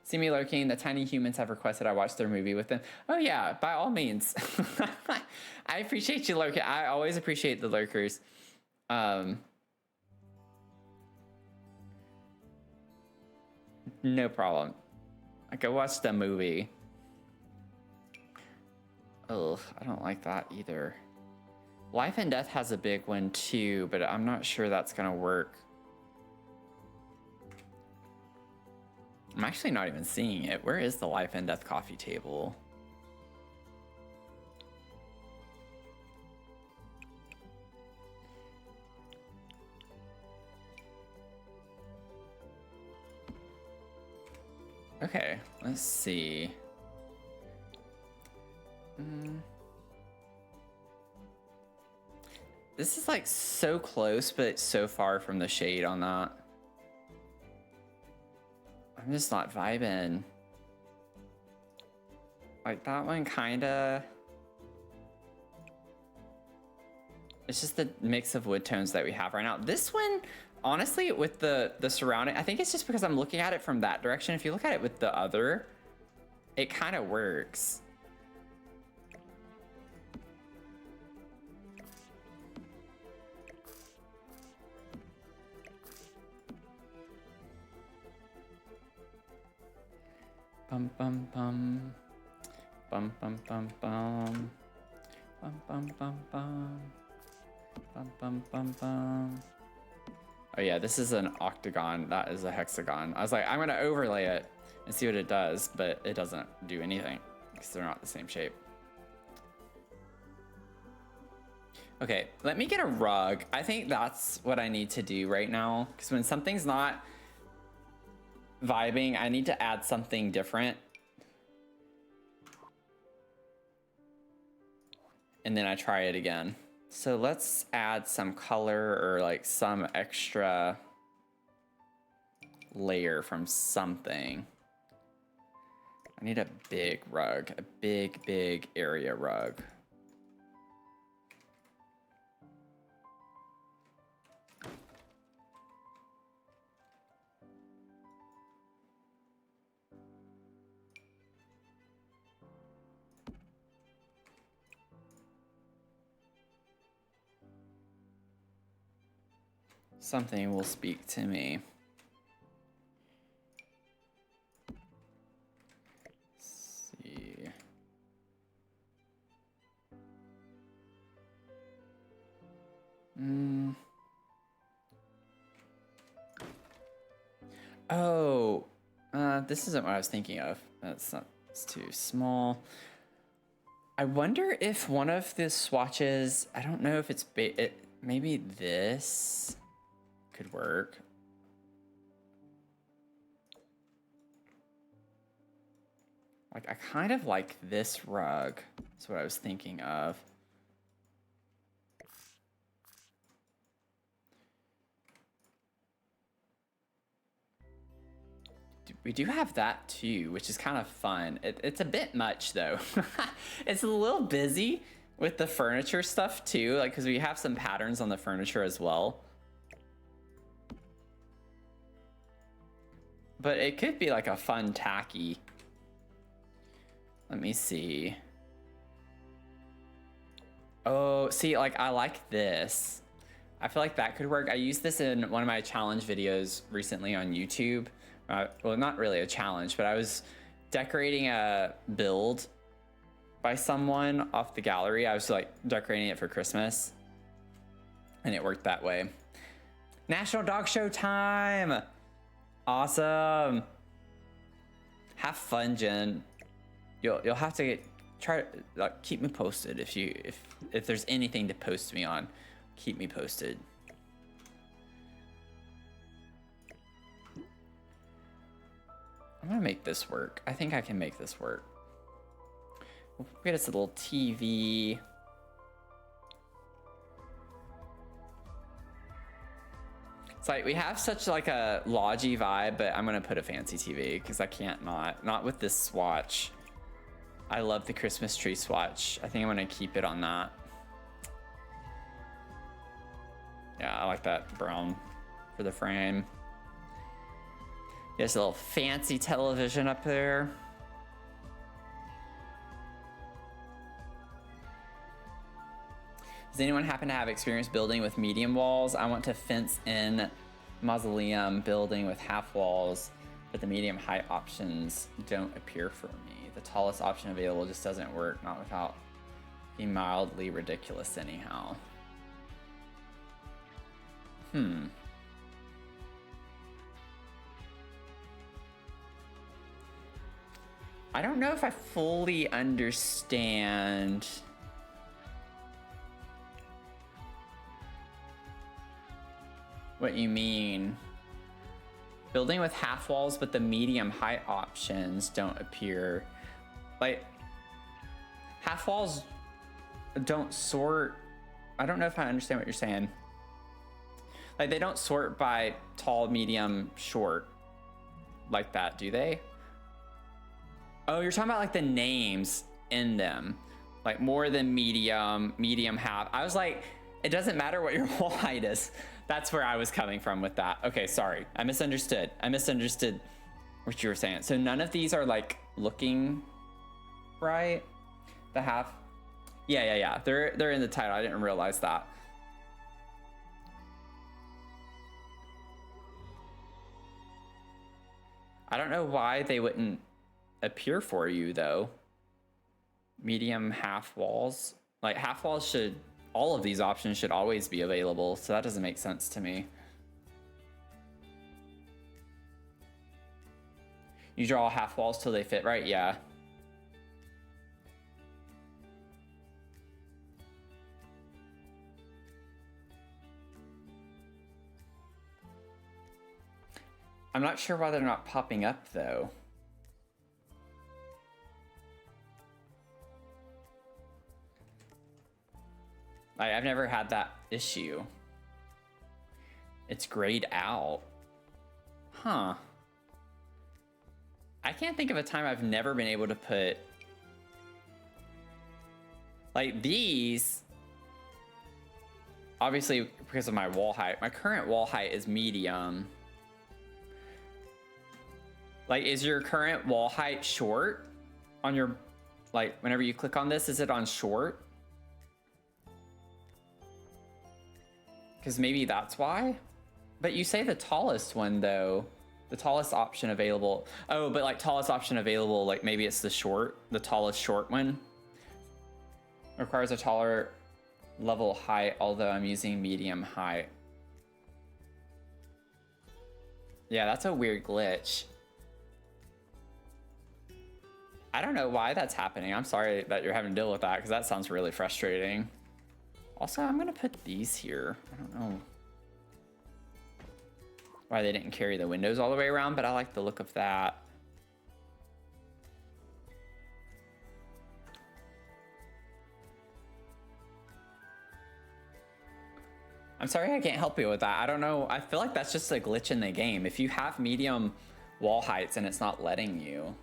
See me lurking, the tiny humans have requested I watch their movie with them. Oh yeah, by all means. I appreciate you lurking. I always appreciate the lurkers. No problem. I could watch the movie. Ugh, I don't like that either. Life and Death has a big one too, but I'm not sure that's gonna work. I'm actually not even seeing it. Where is the Life and Death coffee table? Okay, let's see. This is like so close, but so far from the shade on that. I'm just not vibing. Like that one kinda... It's just the mix of wood tones that we have right now. This one, honestly, with the surrounding, I think it's just because I'm looking at it from that direction. If you look at it with the other, it kind of works. Bum bum bum. Bum bum bum bum. Bum bum bum bum. Bum bum bum bum. Oh yeah, this is an octagon. That is a hexagon. I was like, I'm gonna overlay it and see what it does, but it doesn't do anything because they're not the same shape. Okay, let me get a rug. I think that's what I need to do right now, because when something's not vibing, I need to add something different. And then I try it again. So let's add some color or like some extra layer from something. I need a big rug, a big area rug. Something will speak to me. Let's see. Oh, this isn't what I was thinking of. That's not, it's too small. I wonder if one of the swatches, I don't know if it's, maybe this could work. Like, I kind of like this rug. That's what I was thinking of. we do have that too, which is kind of fun. It's a bit much though. It's a little busy with the furniture stuff too, like because we have some patterns on the furniture as well. But it could be like a fun tacky. Let me see. Oh, see, like I like this. I feel like that could work. I used this in one of my challenge videos recently on YouTube. Well, not really a challenge, but I was decorating a build by someone off the gallery. I was like decorating it for Christmas, and it worked that way. National Dog Show time! Awesome. Have fun, Jen. You'll have to try to keep me posted if there's anything to post me on. Keep me posted. I'm gonna make this work. I think I can make this work. We'll get us a little TV. It's like we have such like a lodgy vibe, but I'm gonna put a fancy TV because I can't not with this swatch. I love the Christmas tree swatch. I think I'm gonna keep it on that. Yeah, I like that brown for the frame. There's a little fancy television up there. Does anyone happen to have experience building with medium walls? I want to fence in mausoleum building with half walls, but the medium height options don't appear for me. The tallest option available just doesn't work, not without being mildly ridiculous anyhow. I don't know if I fully understand what you mean. Building with half walls, but the medium height options don't appear. Like, half walls don't sort. I don't know if I understand what you're saying. Like, they don't sort by tall, medium, short like that, do they? Oh, you're talking about like the names in them. Like more than medium, medium half. I was like, it doesn't matter what your wall height is. That's where I was coming from with that. Okay, sorry. I misunderstood. I misunderstood what you were saying. So none of these are like looking right. The half. Yeah. They're in the title. I didn't realize that. I don't know why they wouldn't appear for you though. Medium half walls. Like half walls should, all of these options should always be available, so that doesn't make sense to me. You draw half walls till they fit right? Yeah. I'm not sure why they're not popping up though. I've never had that issue. It's grayed out. Huh. I can't think of a time I've never been able to put... Like these... Obviously, because of my wall height. My current wall height is medium. Like, is your current wall height short? On your... Like, whenever you click on this, is it on short? Because maybe that's why? But you say the tallest one, though. The tallest option available. Oh, but like tallest option available, like maybe it's the tallest short one. Requires a taller level height, although I'm using medium height. Yeah, that's a weird glitch. I don't know why that's happening. I'm sorry that you're having to deal with that, because that sounds really frustrating. Also, I'm gonna put these here. I don't know why they didn't carry the windows all the way around, but I like the look of that. I'm sorry I can't help you with that. I don't know. I feel like that's just a glitch in the game. If you have medium wall heights and it's not letting you.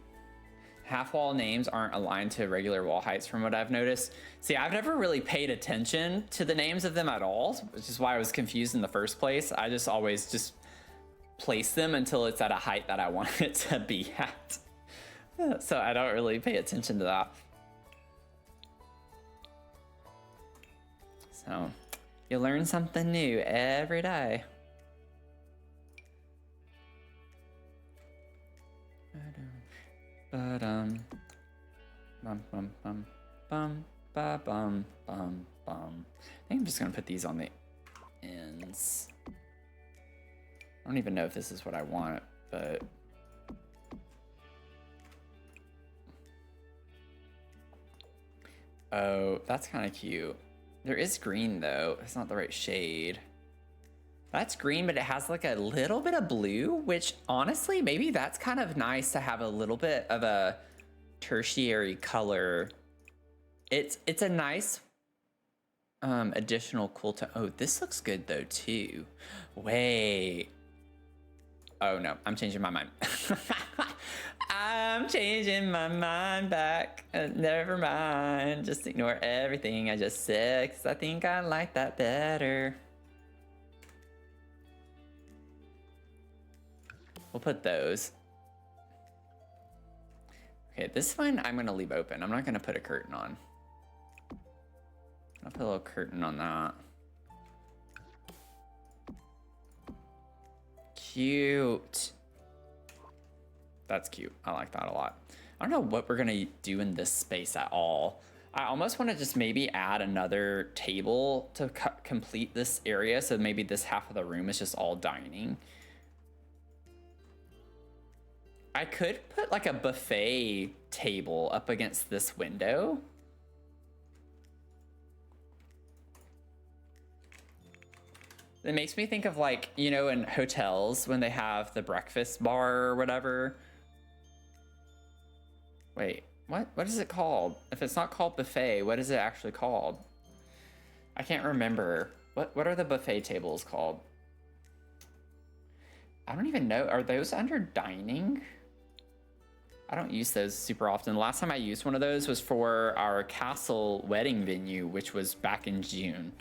Half wall names aren't aligned to regular wall heights from what I've noticed. See, I've never really paid attention to the names of them at all, which is why I was confused in the first place. I just always just place them until it's at a height that I want it to be at. So I don't really pay attention to that. So you learn something new every day. Bum bum bum bum ba bum bum bum. I think I'm just gonna put these on the ends. I don't even know if this is what I want, but oh, that's kind of cute. There is green though. It's not the right shade. That's green, but it has like a little bit of blue, which honestly, maybe that's kind of nice to have a little bit of a tertiary color. It's a nice additional cool tone. Oh, this looks good though too. Wait. Oh no, I'm changing my mind. I'm changing my mind back. Never mind. Just ignore everything I just said, because I think I like that better. We'll put those. Okay, this one I'm gonna leave open. I'm not gonna put a curtain on. I'll put a little curtain on that. Cute. That's cute. I like that a lot. I don't know what we're gonna do in this space at all. I almost want to just maybe add another table to complete this area, so maybe this half of the room is just all dining. I could put like a buffet table up against this window. It makes me think of, like, you know, in hotels when they have the breakfast bar or whatever. Wait, what is it called? If it's not called buffet, what is it actually called? I can't remember. What are the buffet tables called? I don't even know. Are those under dining? I don't use those super often. The last time I used one of those was for our castle wedding venue, which was back in June.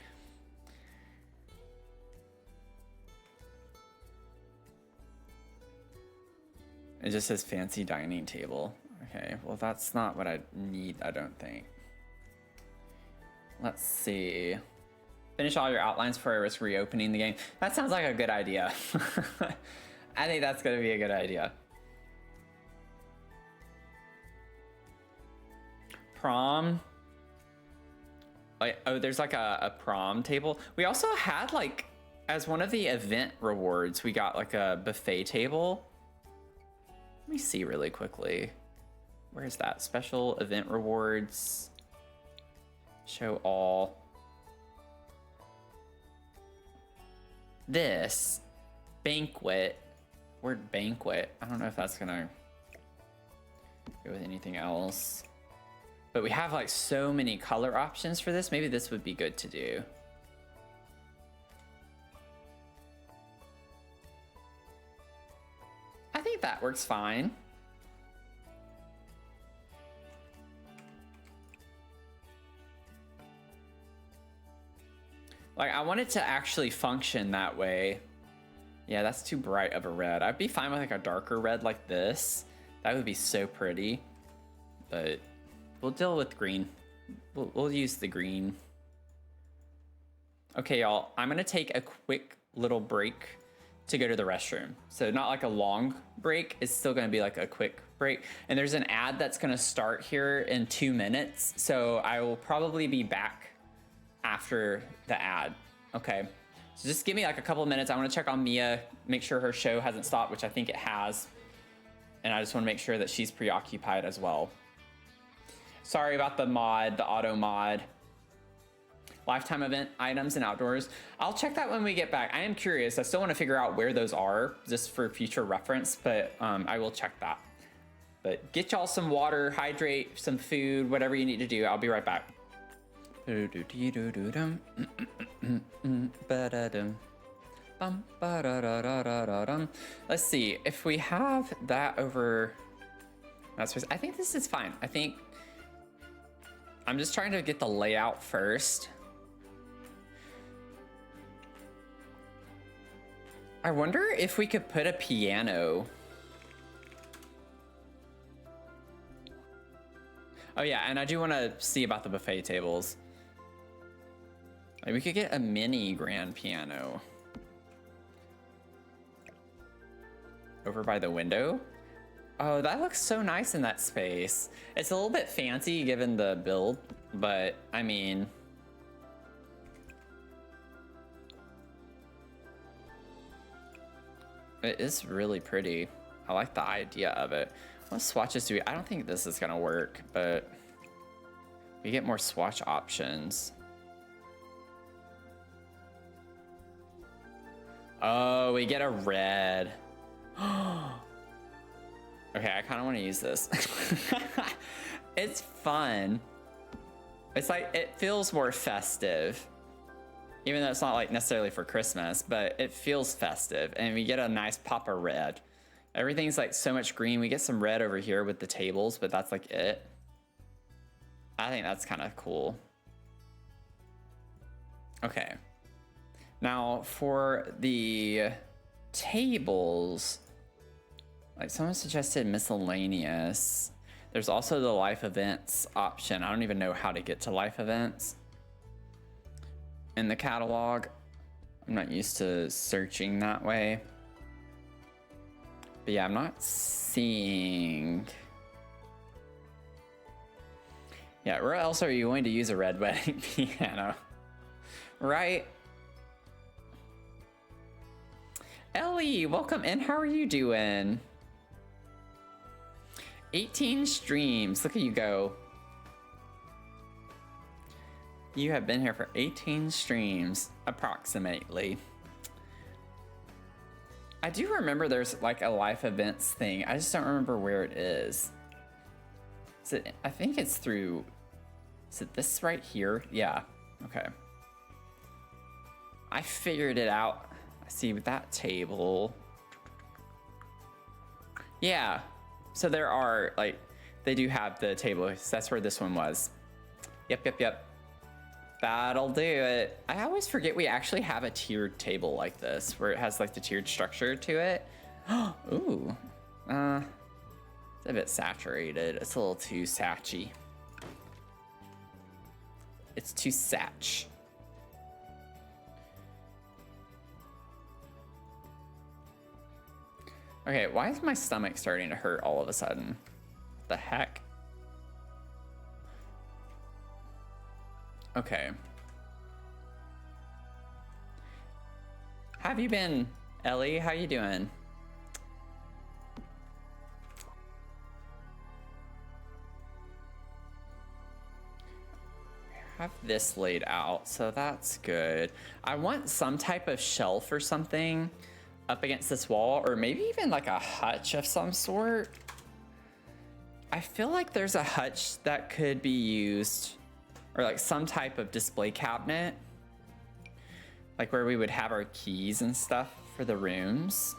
It just says fancy dining table. Okay, well that's not what I need, I don't think. Let's see. Finish all your outlines before I risk reopening the game. That sounds like a good idea. I think that's gonna be a good idea. Prom. Like, oh, there's like a prom table. We also had, like, as one of the event rewards, we got like a buffet table. Let me see really quickly. Where is that? Special event rewards. Show all. This banquet. Word banquet. I don't know if that's gonna go with anything else. But we have like so many color options for this. Maybe this would be good to do. I think that works fine. Like, I want it to actually function that way. Yeah, that's too bright of a red. I'd be fine with like a darker red like this. That would be so pretty. But we'll deal with green. We'll use the green. Okay, y'all, I'm gonna take a quick little break to go to the restroom. So not like a long break, it's still gonna be like a quick break. And there's an ad that's gonna start here in 2 minutes. So I will probably be back after the ad, okay? So just give me like a couple of minutes. I wanna check on Mia, make sure her show hasn't stopped, which I think it has. And I just wanna make sure that she's preoccupied as well. Sorry about the mod, the auto mod. Lifetime event items and outdoors. I'll check that when we get back. I am curious. I still want to figure out where those are just for future reference, but I will check that. But get y'all some water, hydrate, some food, whatever you need to do. I'll be right back. Bum, ba, da, da, da, da, da, dum. Let's see if we have that over. That's I think this is fine. I think I'm just trying to get the layout first. I wonder if we could put a piano. Oh yeah, and I do want to see about the buffet tables. Like, we could get a mini grand piano over by the window. Oh, that looks so nice in that space. It's a little bit fancy given the build, but I mean, it is really pretty. I like the idea of it. What swatches do we? I don't think this is gonna work, but we get more swatch options. Oh, we get a red. Okay, I kind of want to use this. It's fun. It's like, it feels more festive. Even though it's not like necessarily for Christmas, but it feels festive. And we get a nice pop of red. Everything's like so much green. We get some red over here with the tables, but that's like it. I think that's kind of cool. Okay. Now for the tables, like someone suggested miscellaneous. There's also the life events option. I don't even know how to get to life events in the catalog. I'm not used to searching that way. But yeah, I'm not seeing. Yeah, where else are you going to use a red wedding piano? Right? Ellie, welcome in. How are you doing? 18 streams. Look at you go. You have been here for 18 streams, approximately. I do remember there's like a life events thing. I just don't remember where it is. Is it, I think it's through, is it this right here? Yeah, okay. I figured it out. I see with that table. Yeah, so there are like, they do have the table. That's where this one was. Yep. That'll do it. I always forget we actually have a tiered table like this, where it has like the tiered structure to it. Ooh, it's a bit saturated. It's a little too satchy. It's too satch. Okay, why is my stomach starting to hurt all of a sudden? The heck? Okay. Have you been, Ellie? How you doing? I have this laid out, so that's good. I want some type of shelf or something up against this wall, or maybe even like a hutch of some sort. I feel like there's a hutch that could be used, or like some type of display cabinet, like where we would have our keys and stuff for the rooms.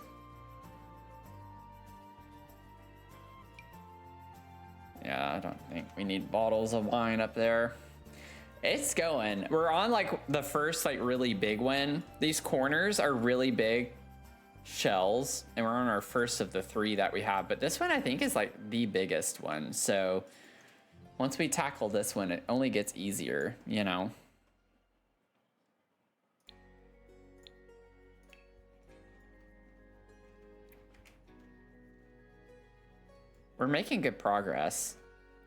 Yeah, I don't think we need bottles of wine up there. It's going. We're on like the first like really big one. These corners are really big shells, and we're on our first of the 3 that we have, but this one I think is like the biggest one. So once we tackle this one, it only gets easier, you know. We're making good progress.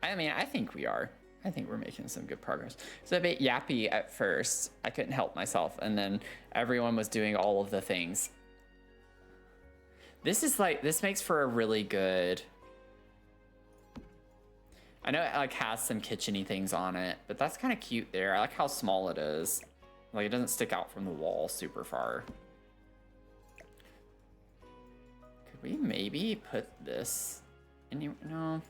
I mean, I think we are. I think we're making some good progress. It's a bit yappy at first. I couldn't help myself, and then everyone was doing all of the things. This is like, this makes for a really good, I know it like has some kitchen-y things on it, but that's kind of cute there. I like how small it is. Like it doesn't stick out from the wall super far. Could we maybe put this in? No,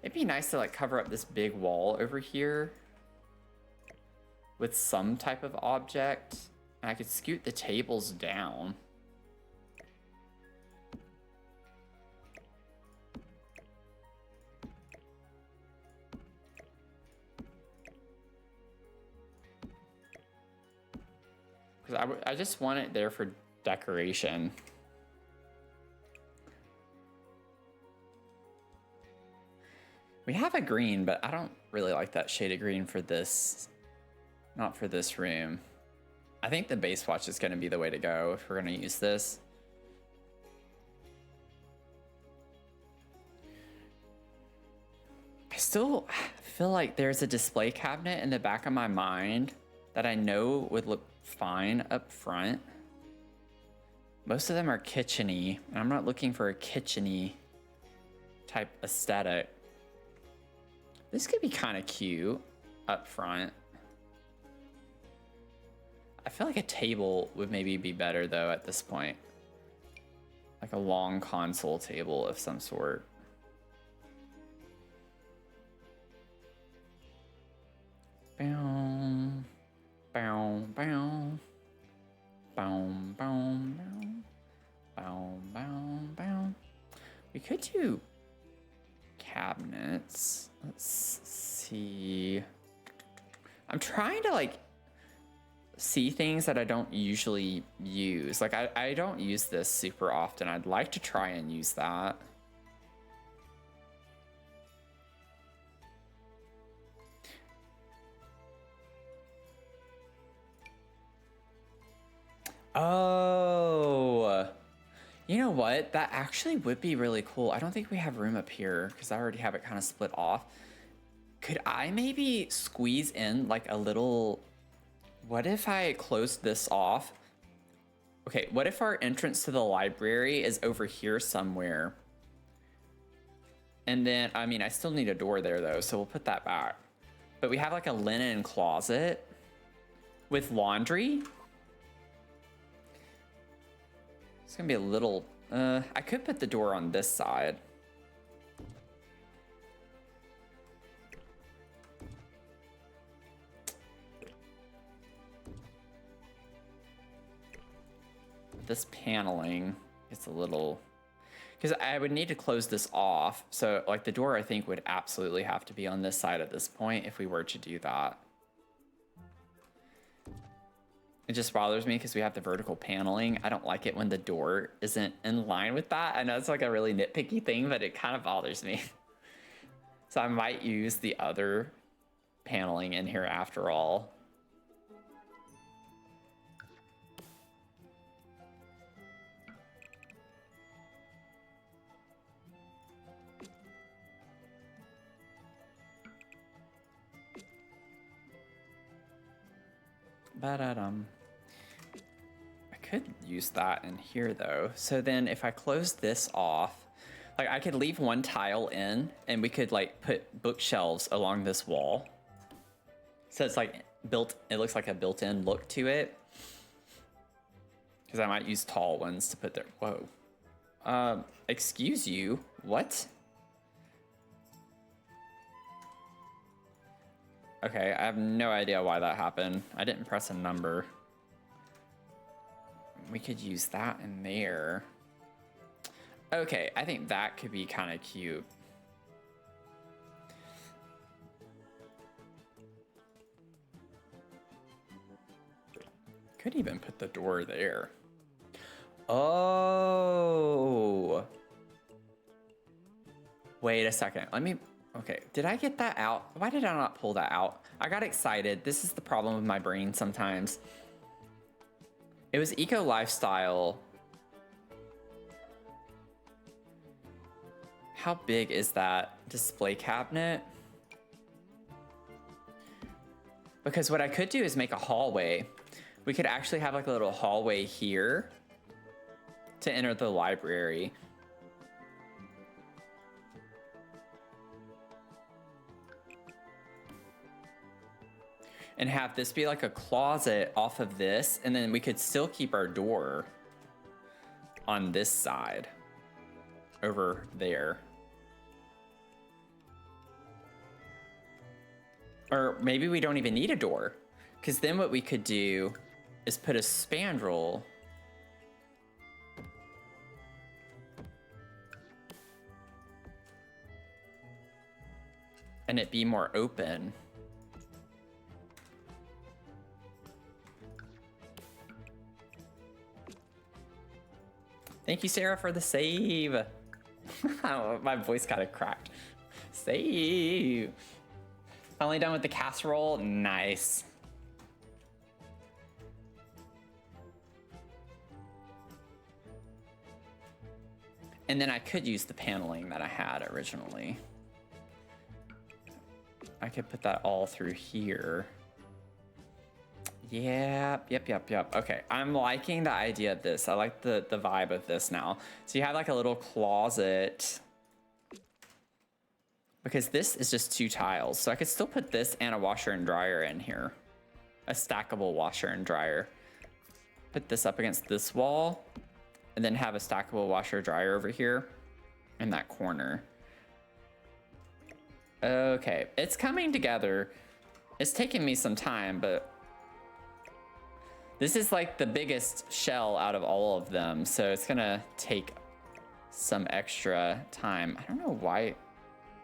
it'd be nice to like cover up this big wall over here with some type of object. I could scoot the tables down. Because I just want it there for decoration. We have a green, but I don't really like that shade of green for this. Not for this room. I think the base watch is going to be the way to go if we're going to use this. I still feel like there's a display cabinet in the back of my mind that I know would look fine up front. Most of them are kitchen-y, and I'm not looking for a kitchen-y type aesthetic. This could be kind of cute up front. I feel like a table would maybe be better though at this point. Like a long console table of some sort. Bow, bow, bow. Bow, bow, bow. Bow, bow, bow. We could do cabinets. Let's see. I'm trying to like see things that I don't usually use. Like I don't use this super often. I'd like to try and use that. Oh, you know what? That actually would be really cool. I don't think we have room up here because I already have it kind of split off. Could I maybe squeeze in like a little... What if I closed this off? Okay, what if our entrance to the library is over here somewhere? And then, I mean, I still need a door there though, so we'll put that back. But we have like a linen closet with laundry. It's gonna be a little, I could put the door on this side. This paneling is a little, because I would need to close this off. So like the door I think would absolutely have to be on this side at this point if we were to do that. It just bothers me because we have the vertical paneling. I don't like it when the door isn't in line with that. I know it's like a really nitpicky thing, but it kind of bothers me. So I might use the other paneling in here after all. Ba-da-dum. I could use that in here though. So then if I close this off, like I could leave one tile in and we could like put bookshelves along this wall. So it's like built, it looks like a built-in look to it. Because I might use tall ones to put there. Whoa. Excuse you, what? Okay, I have no idea why that happened. I didn't press a number. We could use that in there. Okay, I think that could be kind of cute. Could even put the door there. Oh. Wait a second, let me... Okay, did I get that out? Why did I not pull that out? I got excited. This is the problem with my brain sometimes. It was eco lifestyle. How big is that display cabinet? Because what I could do is make a hallway. We could actually have like a little hallway here to enter the library. And have this be like a closet off of this, and then we could still keep our door on this side over there. Or maybe we don't even need a door, because then what we could do is put a spandrel and it be more open. Thank you, Sarah, for the save. My voice kind of cracked. Save. Finally done with the casserole. Nice. And then I could use the paneling that I had originally. I could put that all through here. Yep. Okay, I'm liking the idea of this. I like the vibe of this now. So you have like a little closet, because this is just 2 tiles. So I could still put this and a washer and dryer in here. A stackable washer and dryer. Put this up against this wall, and then have a stackable washer dryer over here in that corner. Okay, it's coming together. It's taking me some time, but this is like the biggest shell out of all of them, so it's gonna take some extra time. I don't know why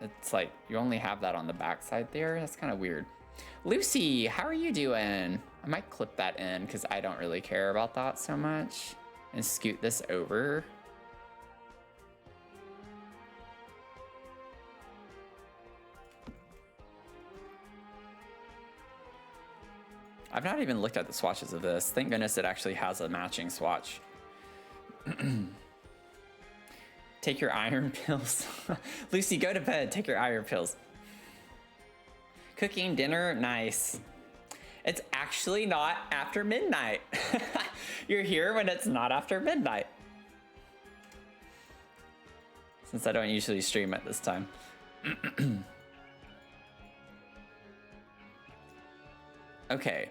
it's like you only have that on the back side there. That's kind of weird. Lucy, how are you doing? I might clip that in because I don't really care about that so much, and scoot this over. I've not even looked at the swatches of this. Thank goodness it actually has a matching swatch. Take your iron pills. Lucy, go to bed. Take your iron pills. Cooking dinner, nice. It's actually not after midnight. You're here when it's not after midnight. Since I don't usually stream at this time. Okay.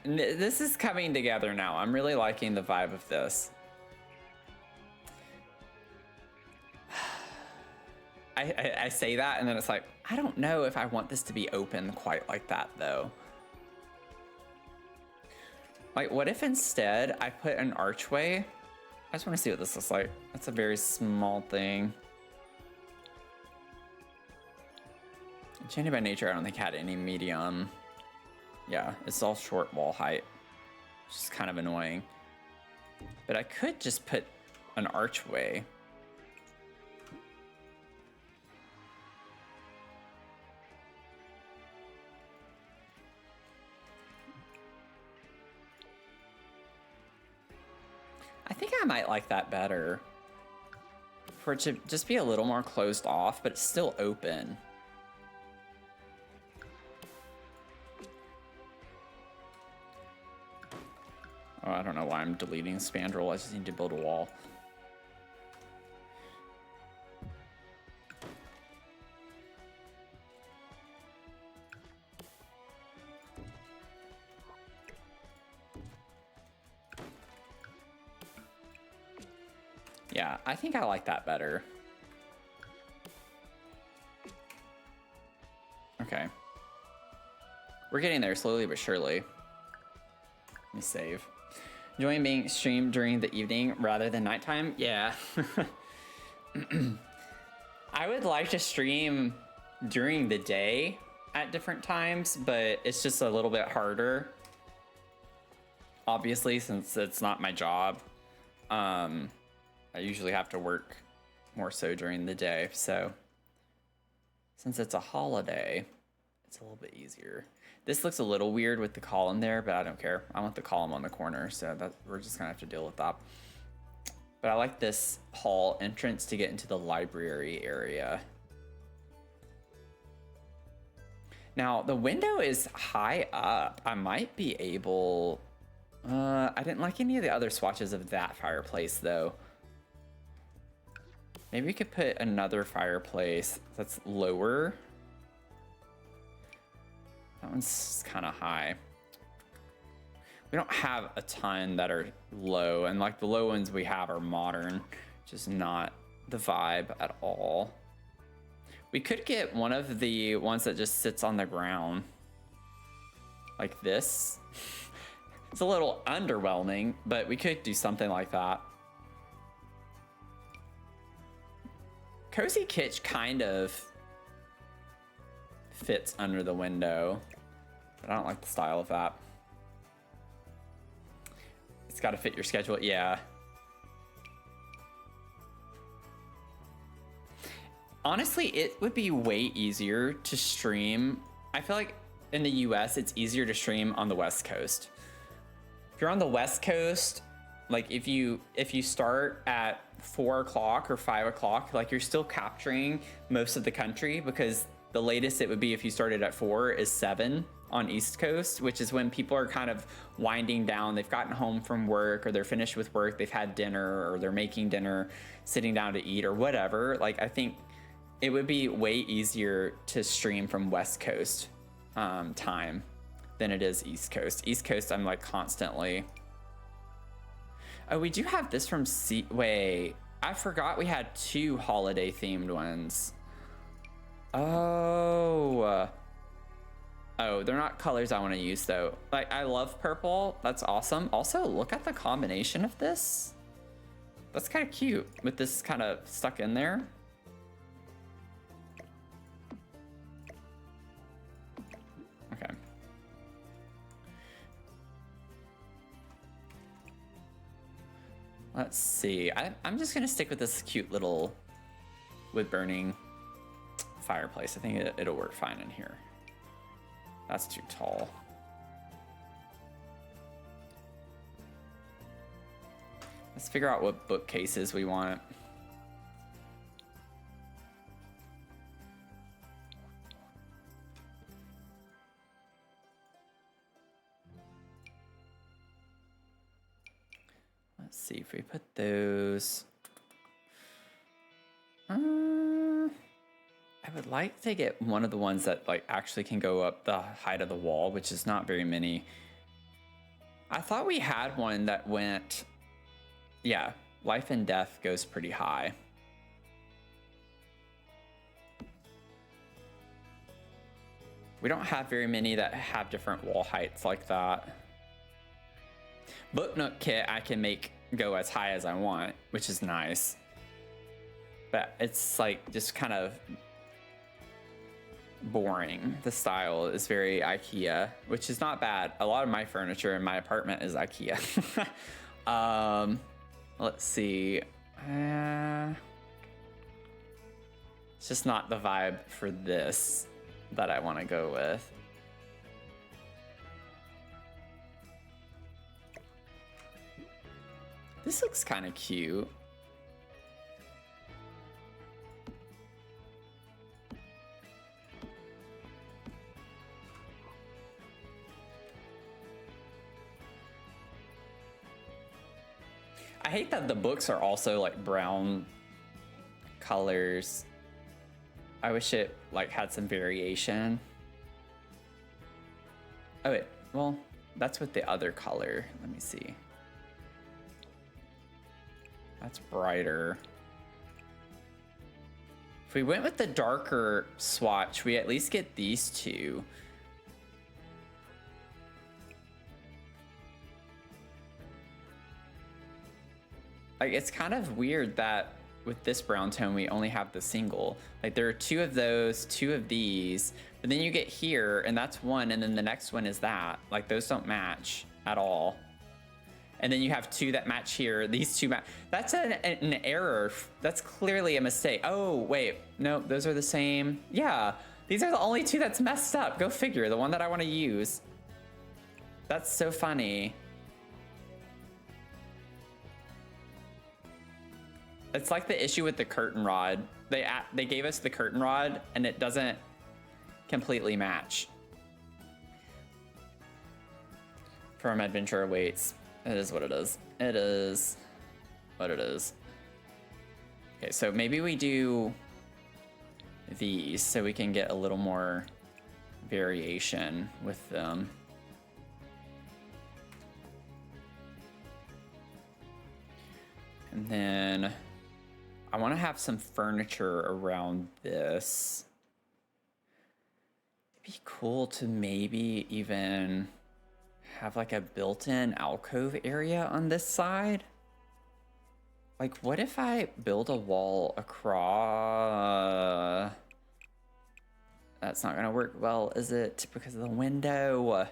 This is coming together now. I'm really liking the vibe of this. I say that and then it's like, I don't know if I want this to be open quite like that though. Like, what if instead I put an archway? I just want to see what this looks like. That's a very small thing. Enchanted by Nature, I don't think had any medium. Yeah, it's all short wall height, which is kind of annoying. But I could just put an archway. I think I might like that better. For it to just be a little more closed off, but it's still open. Oh, I don't know why I'm deleting spandrel. I just need to build a wall. Yeah, I think I like that better. Okay. We're getting there slowly but surely. Let me save. Enjoying being streamed during the evening rather than nighttime? Yeah. I would like to stream during the day at different times, but it's just a little bit harder. Obviously, since it's not my job. I usually have to work more so during the day, so since it's a holiday, it's a little bit easier. This looks a little weird with the column there, but I don't care. I want the column on the corner, so that we're just gonna have to deal with that. But I like this hall entrance to get into the library area. Now, the window is high up. I might be able... I didn't like any of the other swatches of that fireplace, though. Maybe we could put another fireplace that's lower. That one's kind of high. We don't have a ton that are low, and like the low ones we have are modern, just not the vibe at all. We could get one of the ones that just sits on the ground, like this. It's a little underwhelming, but we could do something like that. Cozy Kitsch kind of fits under the window, but I don't like the style of that. It's got to fit your schedule. Yeah. Honestly, it would be way easier to stream. I feel like in the US, it's easier to stream on the West Coast. If you're on the West Coast, like if you start at 4 o'clock or 5 o'clock, like you're still capturing most of the country, because the latest it would be if you started at 4 is 7 on East Coast, which is when people are kind of winding down. They've gotten home from work, or they're finished with work, they've had dinner, or they're making dinner, sitting down to eat or whatever. Like I think it would be way easier to stream from West Coast time than it is East Coast. East Coast, I'm like constantly. Oh, we do have this from wait, I forgot we had 2 holiday themed ones. Oh, they're not colors I want to use though. Like I love purple. That's awesome. Also, look at the combination of this. That's kind of cute with this kind of stuck in there. Okay. Let's see. I'm just gonna stick with this cute little wood burning fireplace. I think it'll work fine in here. That's too tall. Let's figure out what bookcases we want. Let's see if we put those. I would like to get one of the ones that like actually can go up the height of the wall, which is not very many. I thought we had one that went, yeah, life and death goes pretty high. We don't have very many that have different wall heights like that. Book Nook kit I can make go as high as I want, which is nice. But it's like just kind of boring. The style is very IKEA, which is not bad. A lot of my furniture in my apartment is IKEA. Let's see. It's just not the vibe for this that I want to go with. This looks kind of cute. I hate that the books are also like brown colors. I wish it like had some variation. Oh wait, well, that's with the other color. Let me see. That's brighter. If we went with the darker swatch, we at least get these two. Like, it's kind of weird that with this brown tone, we only have the single. Like, there are 2 of those, 2 of these, but then you get here, and that's one, and then the next one is that. Like, those don't match at all. And then you have 2 that match here. These 2 match. That's an error. That's clearly a mistake. Oh, wait. No, those are the same. Yeah, these are the only 2 that's messed up. Go figure, the one that I want to use. That's so funny. It's like the issue with the curtain rod. They gave us the curtain rod and it doesn't completely match. From Adventure Awaits. It is what it is. It is what it is. Okay, so maybe we do these so we can get a little more variation with them. And then I want to have some furniture around this. It'd be cool to maybe even have like a built-in alcove area on this side. Like, what if I build a wall across? That's not gonna work well, is it? Because of the window.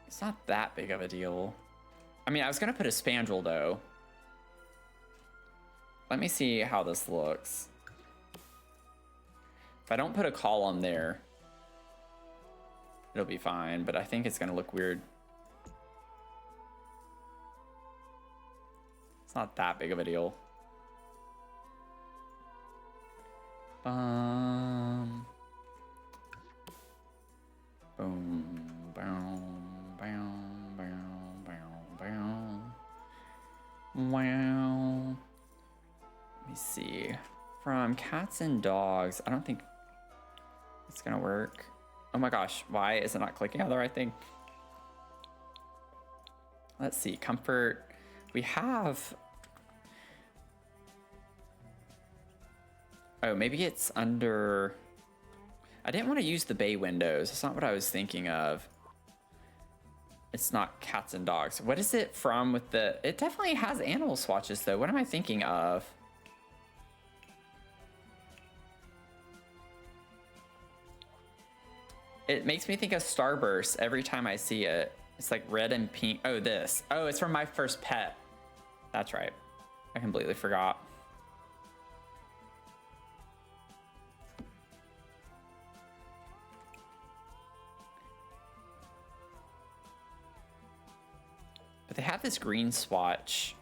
It's not that big of a deal. I mean, I was gonna put a spandrel though. Let me see how this looks. If I don't put a column there, it'll be fine, but I think it's gonna look weird. It's not that big of a deal. Boom, boom, boom, boom, boom. Wow. Let me see. From cats and dogs, I don't think it's gonna work. Oh my gosh, why is it not clicking on the right thing? Let's see, comfort. We have... Oh, maybe it's under... I didn't want to use the bay windows. That's not what I was thinking of. It's not cats and dogs. What is it from with the... It definitely has animal swatches though. What am I thinking of? It makes me think of Starburst every time I see it. It's like red and pink. Oh, this. Oh, it's from My First Pet. That's right. I completely forgot. But they have this green swatch.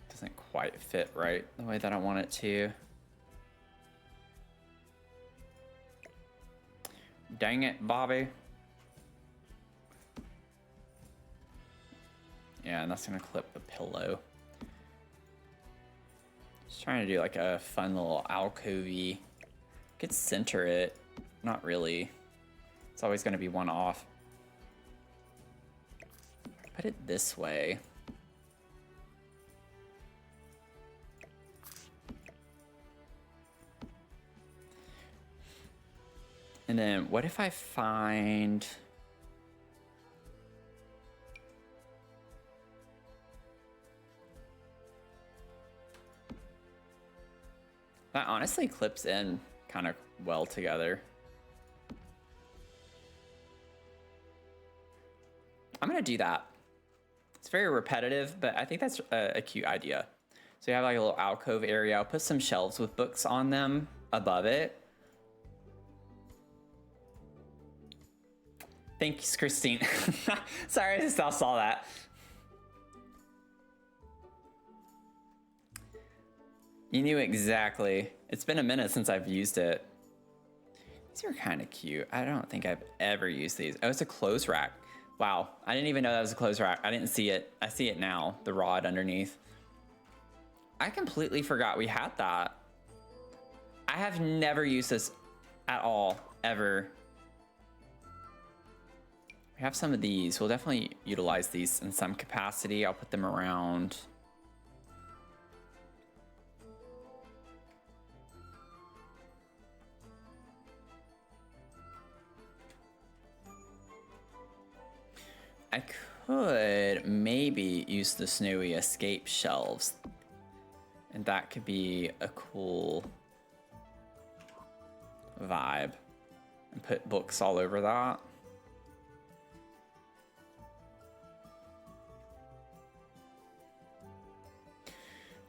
Doesn't quite fit right the way that I want it to. Dang it, Bobby. Yeah, and that's gonna clip the pillow. Just trying to do like a fun little alcove-y. Could center it. Not really. It's always gonna be one off. Put it this way. And then what if I find... That honestly clips in kind of well together. I'm gonna do that. It's very repetitive, but I think that's a cute idea. So you have like a little alcove area. I'll put some shelves with books on them above it. Thanks, Christine. Sorry, I just saw that. You knew exactly. It's been a minute since I've used it. These are kind of cute. I don't think I've ever used these. Oh, it's a clothes rack. Wow, I didn't even know that was a clothes rack. I didn't see it. I see it now, the rod underneath. I completely forgot we had that. I have never used this at all, ever. We have some of these. We'll definitely utilize these in some capacity. I'll put them around. I could maybe use the snowy escape shelves. And that could be a cool vibe. And put books all over that.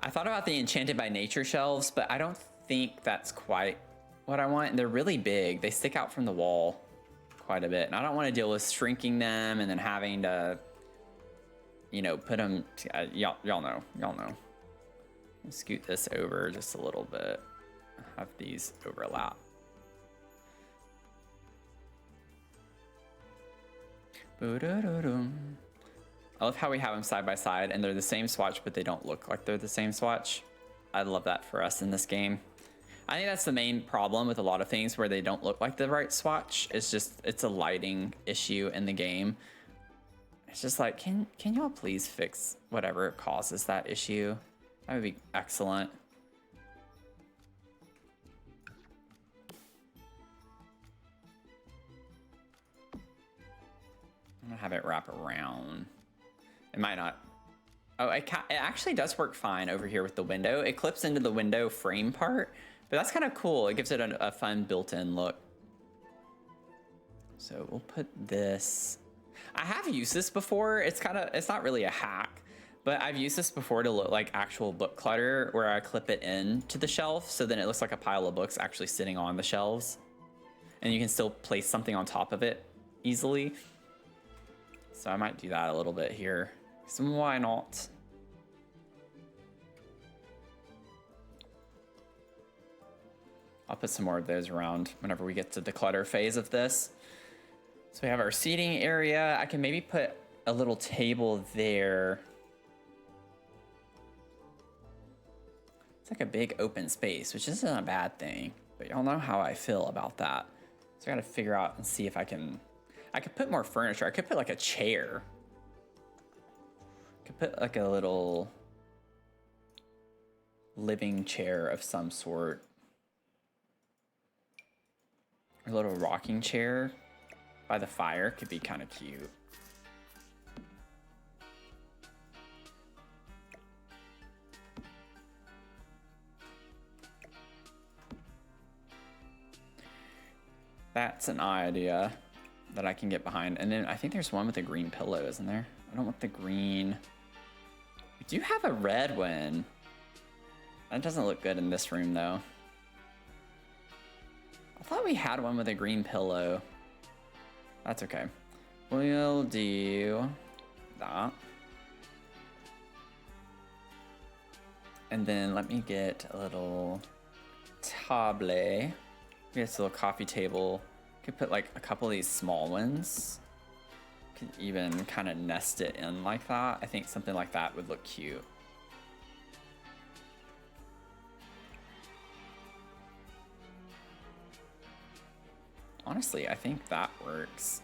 I thought about the Enchanted by Nature shelves, but I don't think that's quite what I want. And they're really big. They stick out from the wall quite a bit. And I don't want to deal with shrinking them and then having to, you know, put them, y'all know. Scoot this over just a little bit. Have these overlap. I love how we have them side by side and they're the same swatch, but they don't look like they're the same swatch. I love that for us in this game. I think that's the main problem with a lot of things where they don't look like the right swatch. It's just, it's a lighting issue in the game. It's just like, can y'all please fix whatever causes that issue? That would be excellent. I'm gonna have it wrap around. It might not. Oh, it actually does work fine over here with the window. It clips into the window frame part, but that's kind of cool. It gives it a fun built-in look. So we'll put this. I have used this before. It's not really a hack, but I've used this before to look like actual book clutter, where I clip it into the shelf, so then it looks like a pile of books actually sitting on the shelves, and you can still place something on top of it easily. So I might do that a little bit here. So why not? I'll put some more of those around whenever we get to the clutter phase of this. So we have our seating area. I can maybe put a little table there. It's like a big open space, which isn't a bad thing, but y'all know how I feel about that. So I gotta figure out and see if I could put more furniture. I could put like a chair. I could put like a little living chair of some sort. A little rocking chair by the fire could be kind of cute. That's an idea that I can get behind. And then I think there's one with a green pillow, isn't there? I don't want the green. We do have a red one. That doesn't look good in this room though. I thought we had one with a green pillow. That's okay. We'll do that. And then let me get a little table. Get this little coffee table. Could put like a couple of these small ones. Could even kind of nest it in like that. I think something like that would look cute. Honestly, I think that works.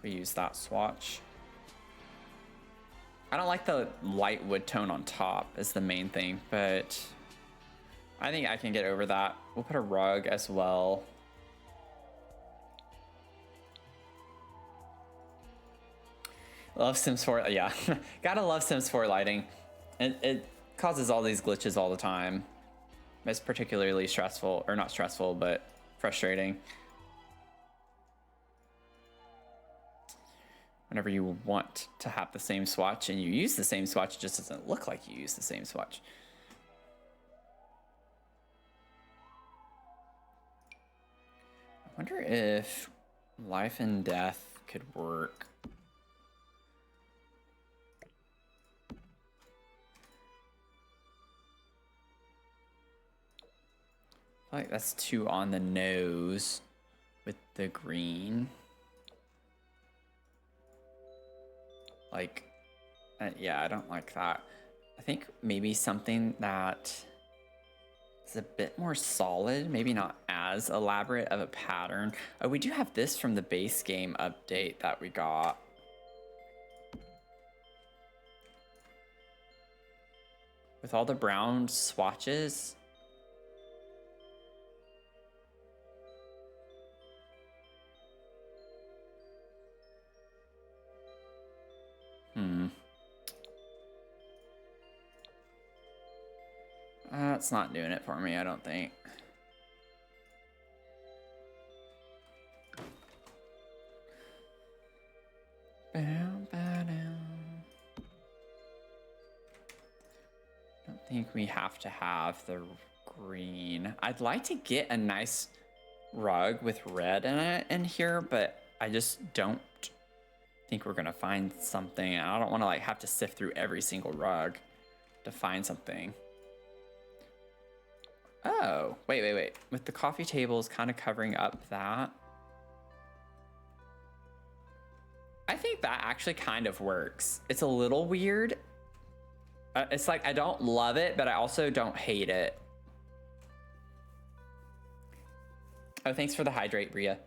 We use that swatch. I don't like the light wood tone on top is the main thing, but I think I can get over that. We'll put a rug as well. Love Sims 4, yeah. Gotta love Sims 4 lighting. It causes all these glitches all the time. It's particularly stressful, or not stressful, but frustrating. Whenever you want to have the same swatch and you use the same swatch, it just doesn't look like you use the same swatch. I wonder if life and death could work. I feel like that's too on the nose with the green. Like, yeah, I don't like that. I think maybe something that is a bit more solid, maybe not as elaborate of a pattern. Oh, we do have this from the base game update that we got. With all the brown swatches. That's not doing it for me, I don't think. Don't think we have to have the green. I'd like to get a nice rug with red in it in here, but I just don't think we're gonna find something. I don't want to like have to sift through every single rug to find something. Oh, wait. With the coffee tables kind of covering up that. I think that actually kind of works. It's a little weird. It's like, I don't love it, but I also don't hate it. Oh, thanks for the hydrate, Bria.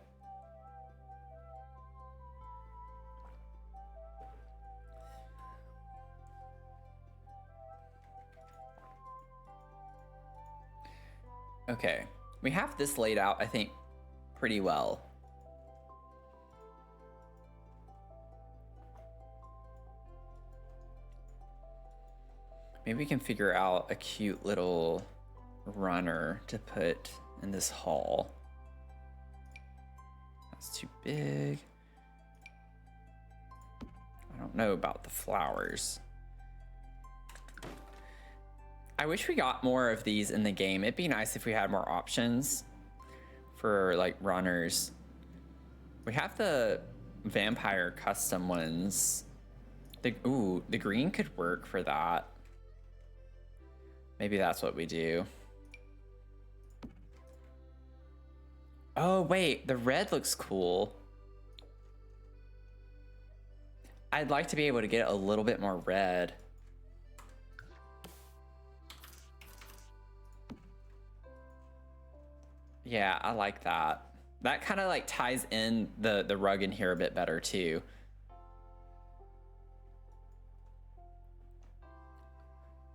Okay, we have this laid out, I think, pretty well. Maybe we can figure out a cute little runner to put in this hall. That's too big. I don't know about the flowers. I wish we got more of these in the game. It'd be nice if we had more options for like runners. We have the vampire custom ones. Ooh, the green could work for that. Maybe that's what we do. Oh wait, the red looks cool. I'd like to be able to get a little bit more red. Yeah, I like that. That kind of like ties in the rug in here a bit better too.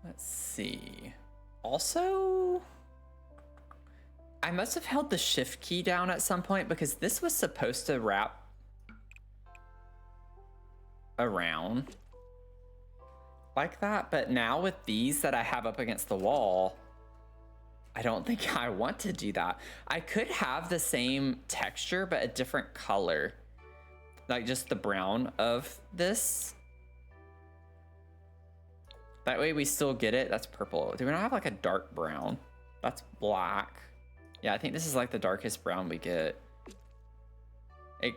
Let's see. Also, I must have held the shift key down at some point because this was supposed to wrap around like that, but now with these that I have up against the wall, I don't think I want to do that. I could have the same texture but a different color, like just the brown of this. That way we still get it. That's purple. Do we not have like a dark brown? That's black. Yeah, I think this is like the darkest brown we get. It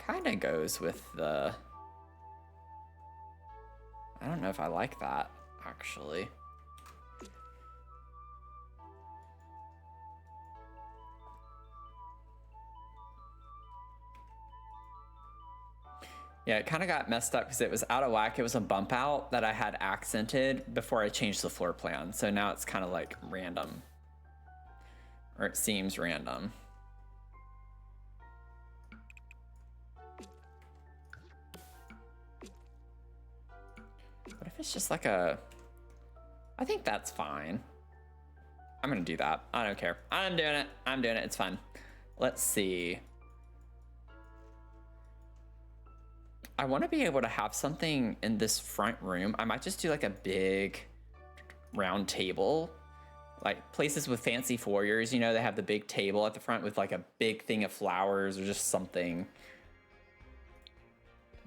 kind of goes with the... I don't know if I like that, actually. Yeah, it kind of got messed up because it was out of whack. It was a bump out that I had accented before I changed the floor plan. So now it's kind of like random. Or it seems random. What if it's just like a... I think that's fine. I'm gonna do that. I don't care. I'm doing it. I'm doing it. It's fine. Let's see. I want to be able to have something in this front room. I might just do like a big round table. Like places with fancy foyers, you know, they have the big table at the front with like a big thing of flowers or just something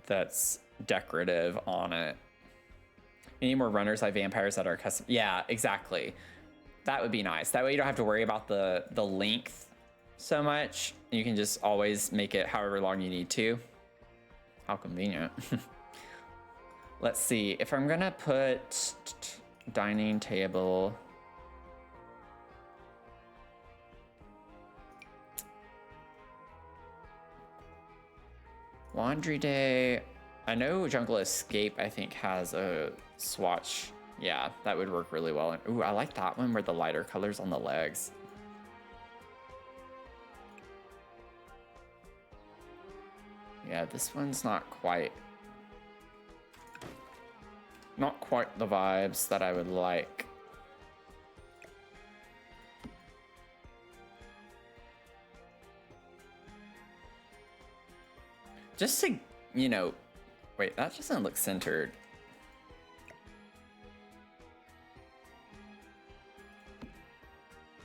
that's decorative on it. You need more runners like vampires that are custom. Yeah, exactly. That would be nice. That way you don't have to worry about the length so much. You can just always make it however long you need to. How convenient. Let's see. If I'm gonna put dining table. Laundry day. I know Jungle Escape, I think, has a swatch. Yeah, that would work really well. Ooh, I like that one where the lighter colors on the legs. Yeah, this one's not quite the vibes that I would like. Just to, you know, wait, that doesn't look centered.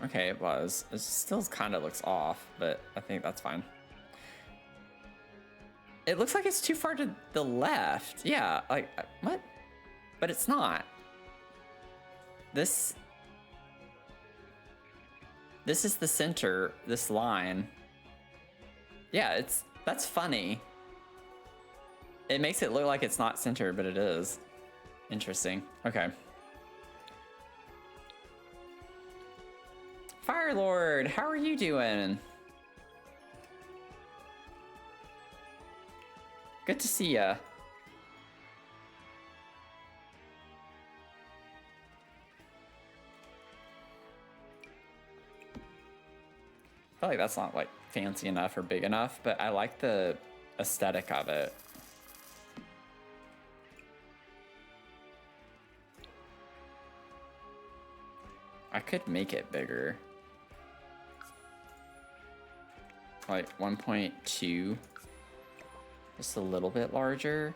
Okay, it was. It still kind of looks off, but I think that's fine. It looks like it's too far to the left. Yeah, like, what? But it's not. This is the center, this line. Yeah, that's funny. It makes it look like it's not centered, but it is. Interesting. Okay. Fire Lord, how are you doing? Good to see ya. I feel like that's not like fancy enough or big enough, but I like the aesthetic of it. I could make it bigger. Like 1.2. Just a little bit larger.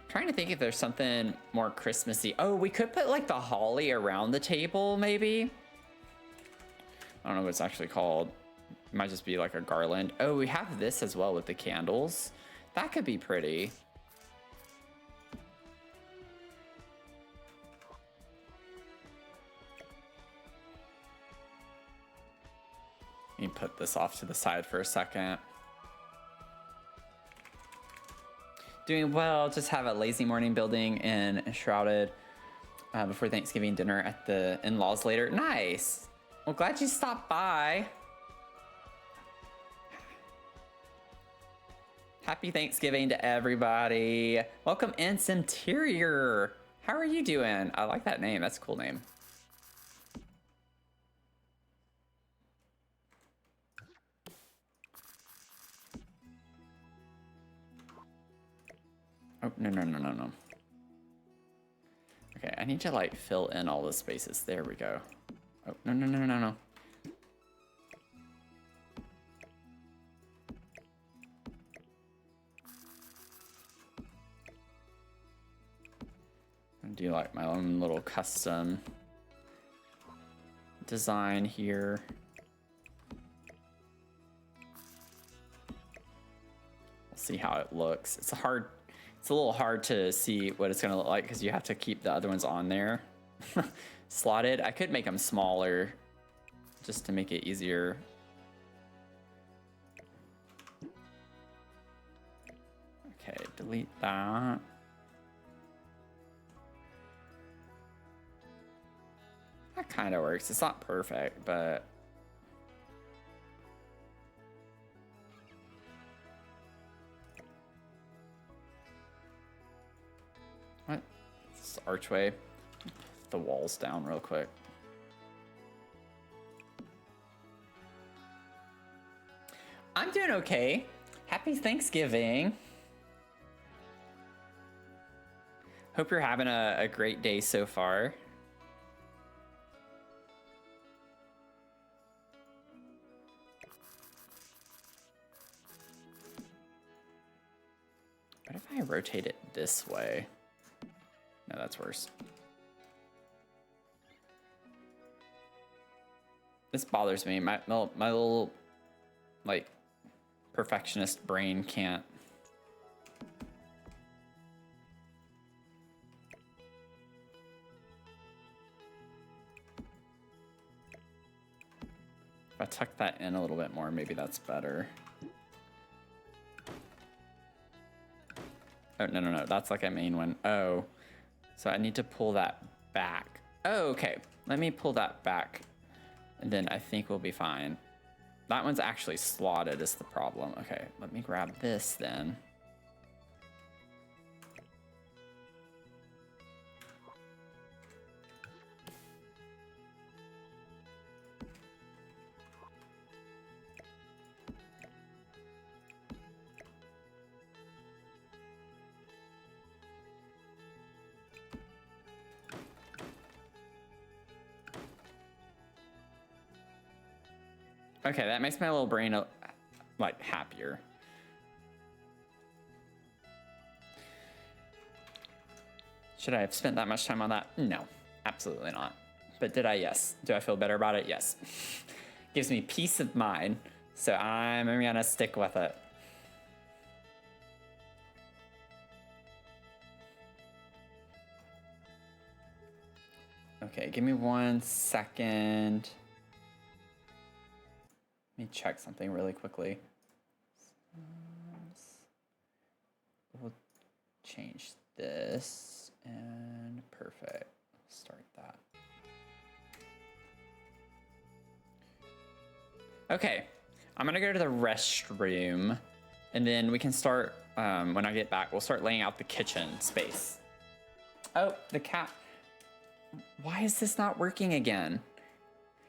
Trying to think if there's something more Christmassy. Oh, we could put like the holly around the table, maybe. I don't know what it's actually called. It might just be like a garland. Oh, we have this as well with the candles. That could be pretty. Let me put this off to the side for a second. Doing well, just have a lazy morning building in Shrouded before Thanksgiving dinner at the in-laws later. Nice. Well, glad you stopped by. Happy Thanksgiving to everybody. Welcome in, Interior. How are you doing? I like that name. That's a cool name. Oh, no. Okay, I need to like fill in all the spaces. There we go. Oh, no. I do like my own little custom design here. We'll see how it looks. It's a little hard to see what it's gonna look like because you have to keep the other ones on there slotted. I could make them smaller just to make it easier. Okay, delete that. That kind of works. It's not perfect, but what? This archway. Put the walls down real quick. I'm doing okay. Happy Thanksgiving. Hope you're having a great day so far. What if I rotate it this way? No, that's worse. This bothers me. My little, like, perfectionist brain can't. If I tuck that in a little bit more, maybe that's better. Oh, no. That's like a main one. Oh, so I need to pull that back. Oh, okay. Let me pull that back. And then I think we'll be fine. That one's actually slotted is the problem. Okay, let me grab this then. Okay, that makes my little brain like happier. Should I have spent that much time on that? No, absolutely not. But did I? Yes. Do I feel better about it? Yes. Gives me peace of mind, so I'm gonna stick with it. Okay, give me 1 second. Let me check something really quickly. We'll change this and perfect. Start that. Okay, I'm gonna go to the restroom and then we can start, when I get back, we'll start laying out the kitchen space. Oh, the cat. Why is this not working again?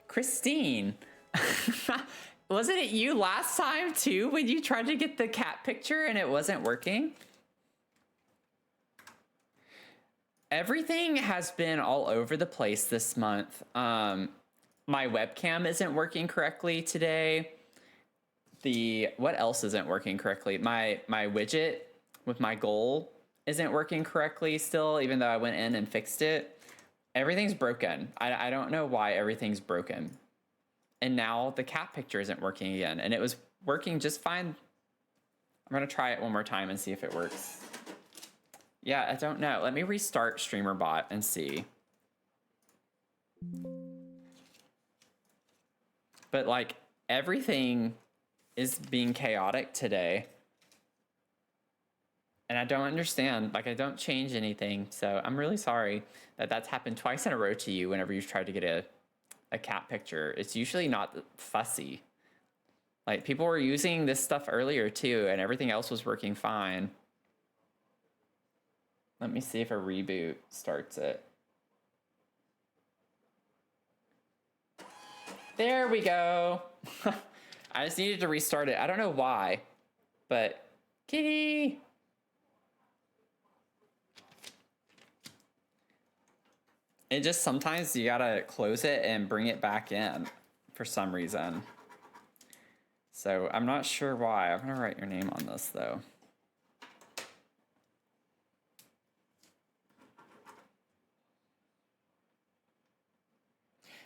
Christine. Wasn't it you last time too when you tried to get the cat picture and it wasn't working? Everything has been all over the place this month. My webcam isn't working correctly today. What else isn't working correctly? My widget with my goal isn't working correctly still, even though I went in and fixed it. Everything's broken. I don't know why everything's broken. And now the cat picture isn't working again, and it was working just fine. I'm gonna try it one more time and see if it works. Yeah, I don't know. Let me restart StreamerBot and see. But like everything is being chaotic today. And I don't understand. Like I don't change anything. So I'm really sorry that that's happened twice in a row to you whenever you've tried to get a cat picture. It's usually not fussy. Like people were using this stuff earlier too, and everything else was working fine. Let me see if a reboot starts it. There we go. I just needed to restart it. I don't know why, but kitty. It just sometimes you gotta close it and bring it back in for some reason. So I'm not sure why. I'm gonna write your name on this though.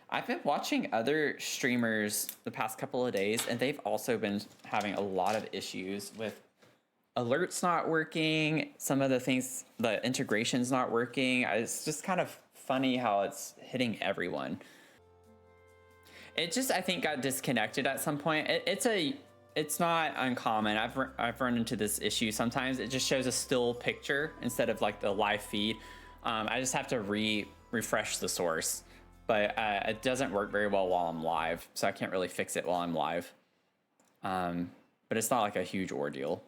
I've been watching other streamers the past couple of days, and they've also been having a lot of issues with alerts not working. Some of the things, the integration's not working. It's just kind of funny how it's hitting everyone. It just, I think, got disconnected at some point. It's not uncommon. I've run into this issue sometimes. It just shows a still picture instead of like the live feed. I just have to refresh the source. But it doesn't work very well while I'm live, so I can't really fix it while I'm live. But it's not like a huge ordeal.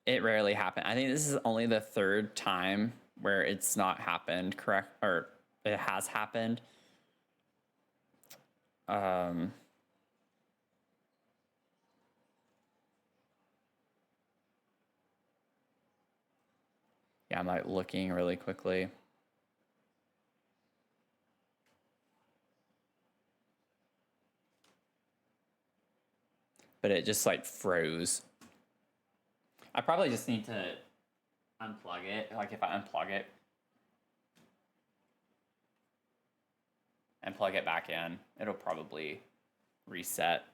It rarely happens. I think this is only the third time where it's not happened, correct? Or it has happened. Yeah, I'm like looking really quickly. But it just like froze. I probably just need to unplug it. Like if I unplug it and plug it back in, it'll probably reset.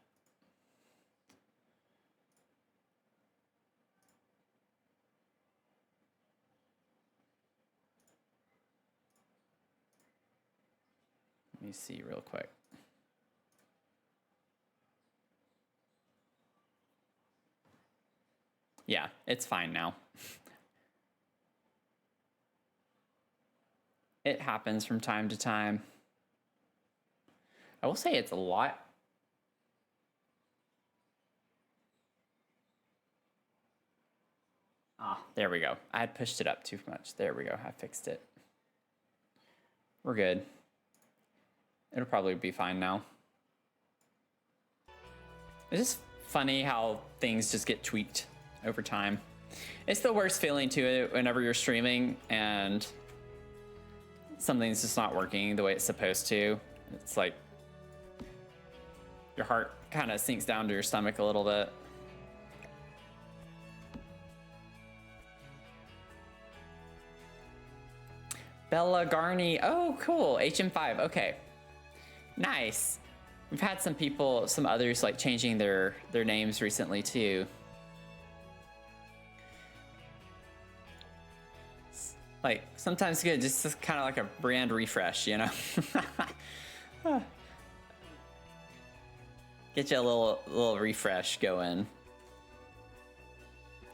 Let me see real quick. Yeah, it's fine now. It happens from time to time. I will say it's a lot. There we go. I had pushed it up too much. There we go. I fixed it. We're good. It'll probably be fine now. It's just funny how things just get tweaked over time. It's the worst feeling too whenever you're streaming and something's just not working the way it's supposed to. It's like your heart kind of sinks down to your stomach a little bit. Bella Garney. Oh, cool. HM5. Okay. Nice. We've had some people, some others like changing their names recently too. Like sometimes good, just kind of like a brand refresh, you know? Get you a little refresh going.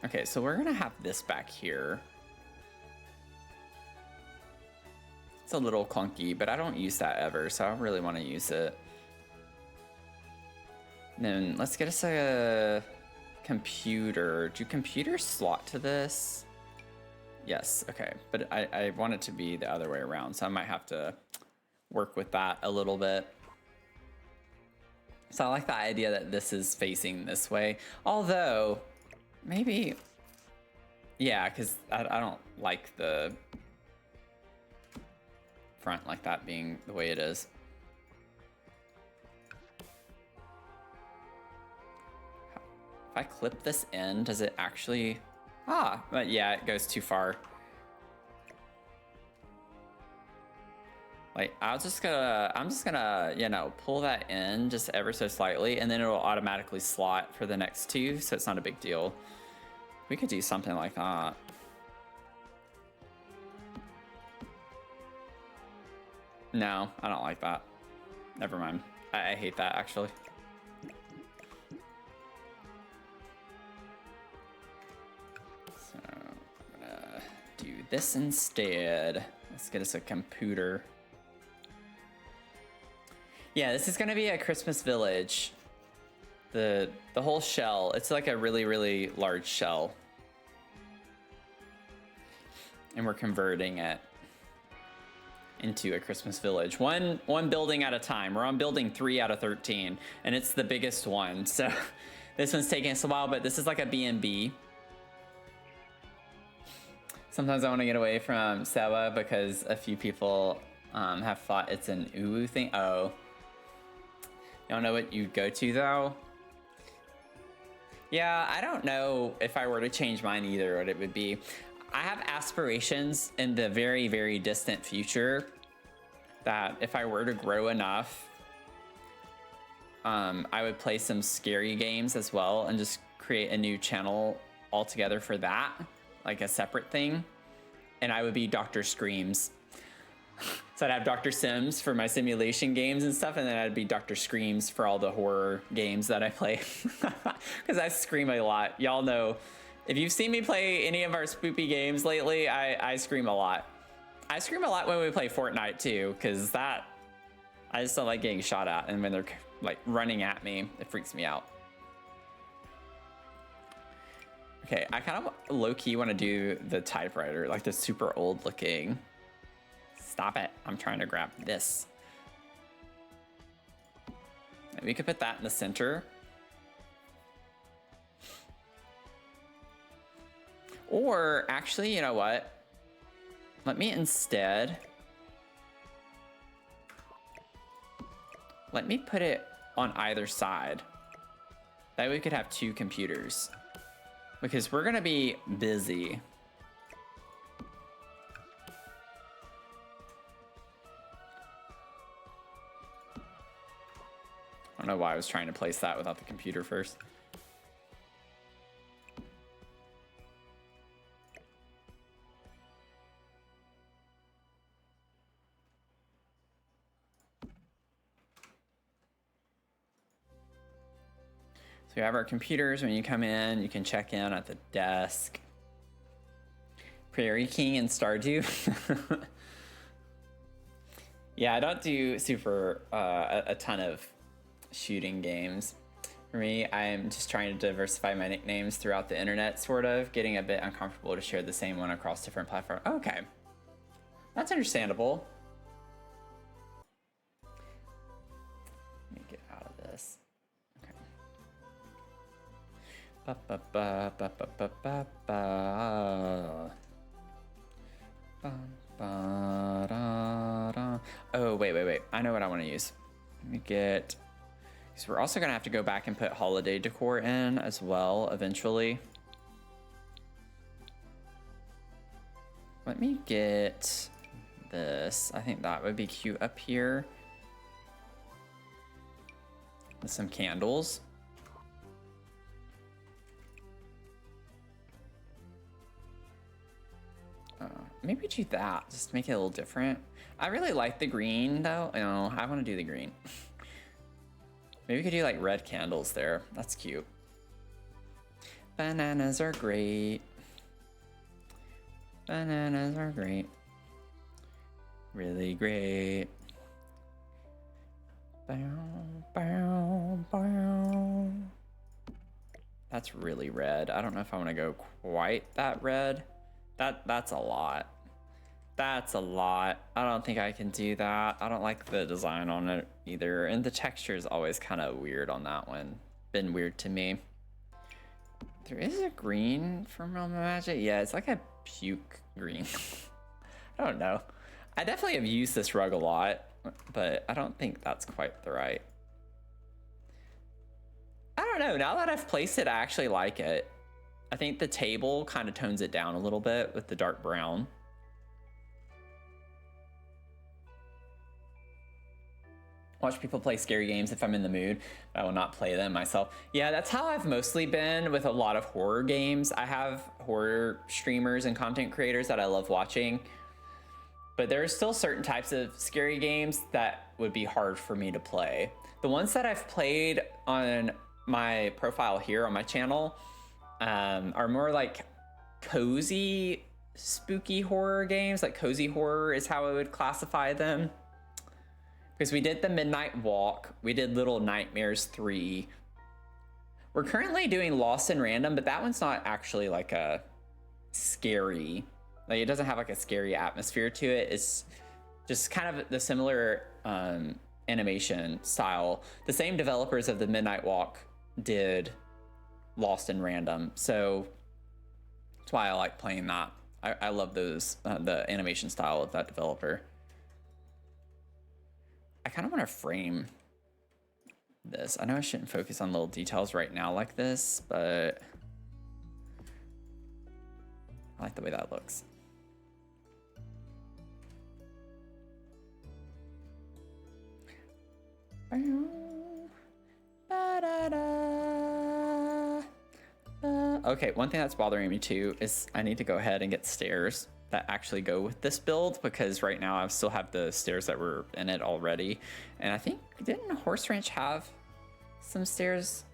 Okay, so we're gonna have this back here. It's a little clunky, but I don't use that ever, so I don't really want to use it. And then let's get us a computer. Do computers slot to this? Yes, okay, but I want it to be the other way around, so I might have to work with that a little bit. So I like the idea that this is facing this way, although maybe, yeah, because I don't like the front like that being the way it is. If I clip this in, does it actually, but yeah, it goes too far. Like, I'm just gonna, you know, pull that in just ever so slightly, and then it'll automatically slot for the next two, so it's not a big deal. We could do something like that. No, I don't like that. Never mind. I hate that, actually. So, I'm gonna do this instead. Let's get us a computer. Yeah, this is gonna be a Christmas village. The whole shell, it's like a really, really large shell. And we're converting it into a Christmas village. One building at a time. We're on building 3 out of 13, and it's the biggest one. So this one's taking us a while, but this is like a B&B. Sometimes I want to get away from Sewa because a few people have thought it's an uwu thing. Oh. You don't know what you'd go to though? Yeah, I don't know if I were to change mine either, what it would be. I have aspirations in the very, very distant future that if I were to grow enough, I would play some scary games as well and just create a new channel altogether for that, like a separate thing. And I would be Dr. Screams. So I'd have Dr. Sims for my simulation games and stuff, and then I'd be Dr. Screams for all the horror games that I play. Because I scream a lot. Y'all know, if you've seen me play any of our spoopy games lately, I scream a lot. I scream a lot when we play Fortnite too, because I just don't like getting shot at, and when they're like running at me, it freaks me out. Okay, I kind of low-key want to do the typewriter, like the super old looking. Stop it, I'm trying to grab this. Maybe we could put that in the center. Or actually, you know what? Let me instead, let me put it on either side. That way we could have 2 computers. Because we're gonna be busy. I don't know why I was trying to place that without the computer first. So we have our computers. When you come in, you can check in at the desk. Prairie King and Stardew. Yeah, I don't do super a ton of shooting games. For me, I'm just trying to diversify my nicknames throughout the internet, sort of, getting a bit uncomfortable to share the same one across different platforms. Okay, that's understandable. Let me get out of this. Okay. Ba ba ba ba ba ba ba ba. Ba ba da da. Oh wait! I know what I want to use. Let me get. So we're also gonna have to go back and put holiday decor in as well eventually. Let me get this. I think that would be cute up here. With some candles. Maybe do that, just to make it a little different. I really like the green though. No, I want to do the green. Maybe we could do like red candles there. That's cute. Bananas are great. Bananas are great. Really great. Bow, bow, bow. That's really red. I don't know if I want to go quite that red. That's a lot. That's a lot. I don't think I can do that. I don't like the design on it either. And the texture is always kind of weird on that one. Been weird to me. There is a green from Realm of Magic. Yeah, it's like a puke green. I don't know. I definitely have used this rug a lot, but I don't think that's quite the right. I don't know. Now that I've placed it, I actually like it. I think the table kind of tones it down a little bit with the dark brown. Watch people play scary games if I'm in the mood, but I will not play them myself. Yeah, that's how I've mostly been with a lot of horror games. I have horror streamers and content creators that I love watching, but there are still certain types of scary games that would be hard for me to play. The ones that I've played on my profile here on my channel are more like cozy, spooky horror games. Like cozy horror is how I would classify them. Because we did the Midnight Walk, we did Little Nightmares 3. We're currently doing Lost in Random, but that one's not actually like a scary, like it doesn't have like a scary atmosphere to it. It's just kind of the similar animation style. The same developers of the Midnight Walk did Lost in Random, so that's why I like playing that. I love those, the animation style of that developer. I kind of want to frame this. I know I shouldn't focus on little details right now like this, but I like the way that looks. Okay, one thing that's bothering me too is I need to go ahead and get stairs that actually go with this build, because right now I still have the stairs that were in it already. And I think, didn't Horse Ranch have some stairs?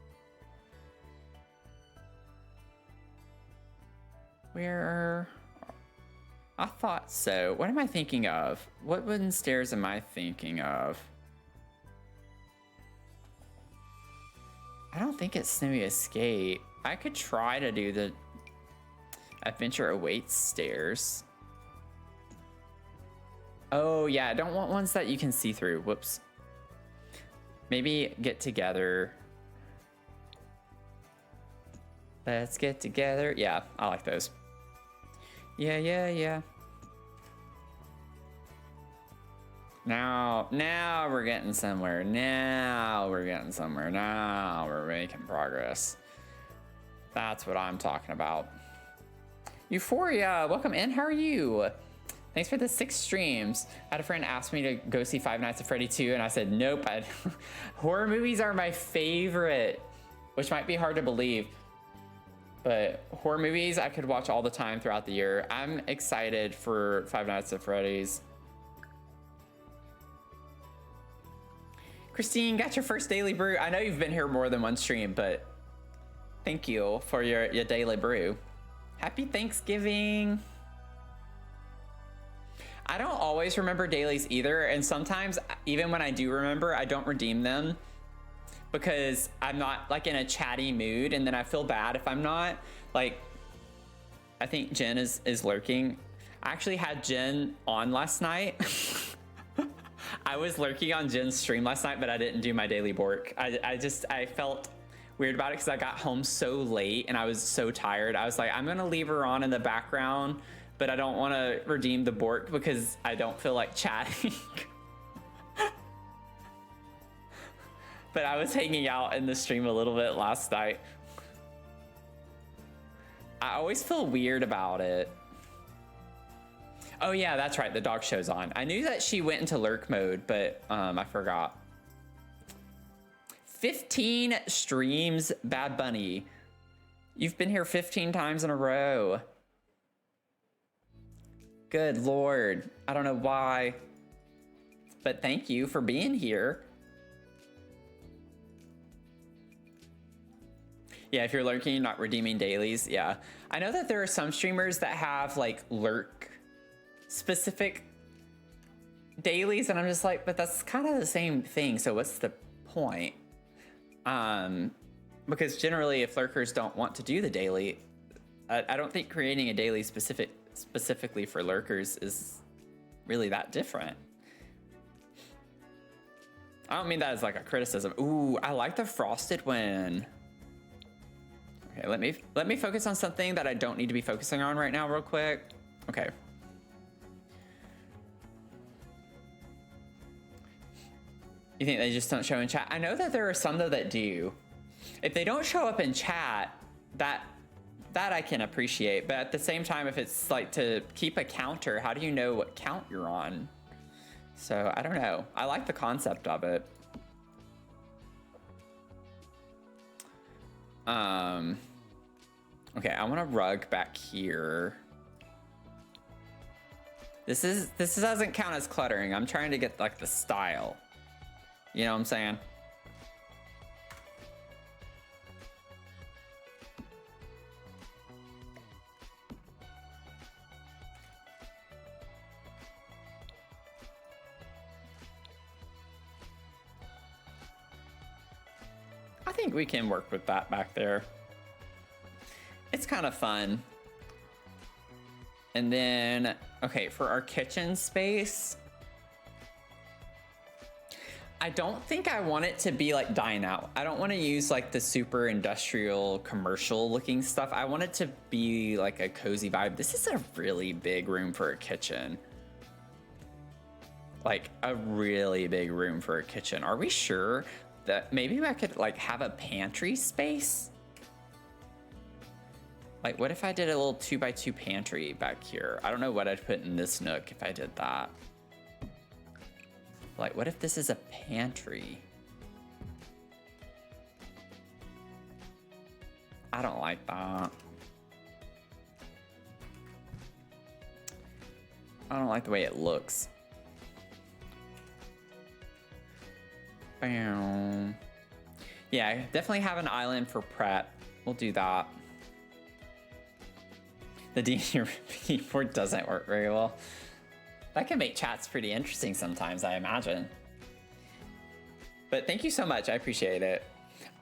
Where? I thought so. What am I thinking of? What wooden stairs am I thinking of? I don't think it's Snowy Escape. I could try to do the Adventure Awaits stairs. Oh yeah, I don't want ones that you can see through. Whoops. Maybe Get Together. Let's get together. Yeah, I like those. Yeah. Now we're getting somewhere. Now we're making progress. That's what I'm talking about. Euphoria, welcome in. How are you? Thanks for the 6 streams. I had a friend ask me to go see Five Nights at Freddy 2, and I said, nope. Horror movies are my favorite, which might be hard to believe, but horror movies I could watch all the time throughout the year. I'm excited for Five Nights at Freddy's. Christine, got your first daily brew. I know you've been here more than one stream, but thank you for your daily brew. Happy Thanksgiving. I don't always remember dailies either, and sometimes even when I do remember, I don't redeem them because I'm not like in a chatty mood, and then I feel bad if I'm not. Like, I think Jen is lurking. I actually had Jen on last night. I was lurking on Jen's stream last night, but I didn't do my daily bork. I felt weird about it because I got home so late and I was so tired. I was like, I'm gonna leave her on in the background, but I don't want to redeem the bork because I don't feel like chatting. But I was hanging out in the stream a little bit last night. I always feel weird about it. Oh yeah, that's right, the dog show's on. I knew that she went into lurk mode, but I forgot. 15 streams, Bad Bunny. You've been here 15 times in a row. Good Lord. I don't know why, but thank you for being here. Yeah, if you're lurking, not redeeming dailies, yeah. I know that there are some streamers that have like lurk specific dailies, and I'm just like, but that's kind of the same thing, so what's the point? Because generally if lurkers don't want to do the daily, I don't think creating a daily specifically for lurkers is really that different. I don't mean that as like a criticism. Ooh, I like the frosted one. Okay, let me focus on something that I don't need to be focusing on right now real quick. Okay. You think they just don't show in chat? I know that there are some though that do. If they don't show up in chat, that I can appreciate, but at the same time, if it's like to keep a counter, how do you know what count you're on? So I don't know. I like the concept of it. Okay, I want a rug back here. This doesn't count as cluttering. I'm trying to get like the style. You know what I'm saying? I think we can work with that back there. It's kind of fun. And then, okay, for our kitchen space, I don't think I want it to be like dine out. I don't want to use like the super industrial commercial looking stuff. I want it to be like a cozy vibe. This is a really big room for a kitchen. Like a really big room for a kitchen. Are we sure that maybe I could like have a pantry space? Like what if I did a little 2x2 pantry back here? I don't know what I'd put in this nook if I did that. Like, what if this is a pantry? I don't like that. I don't like the way it looks. Bam. Yeah, definitely have an island for prep. We'll do that. The D&D keyboard doesn't work very well. That can make chats pretty interesting sometimes, I imagine. But thank you so much, I appreciate it.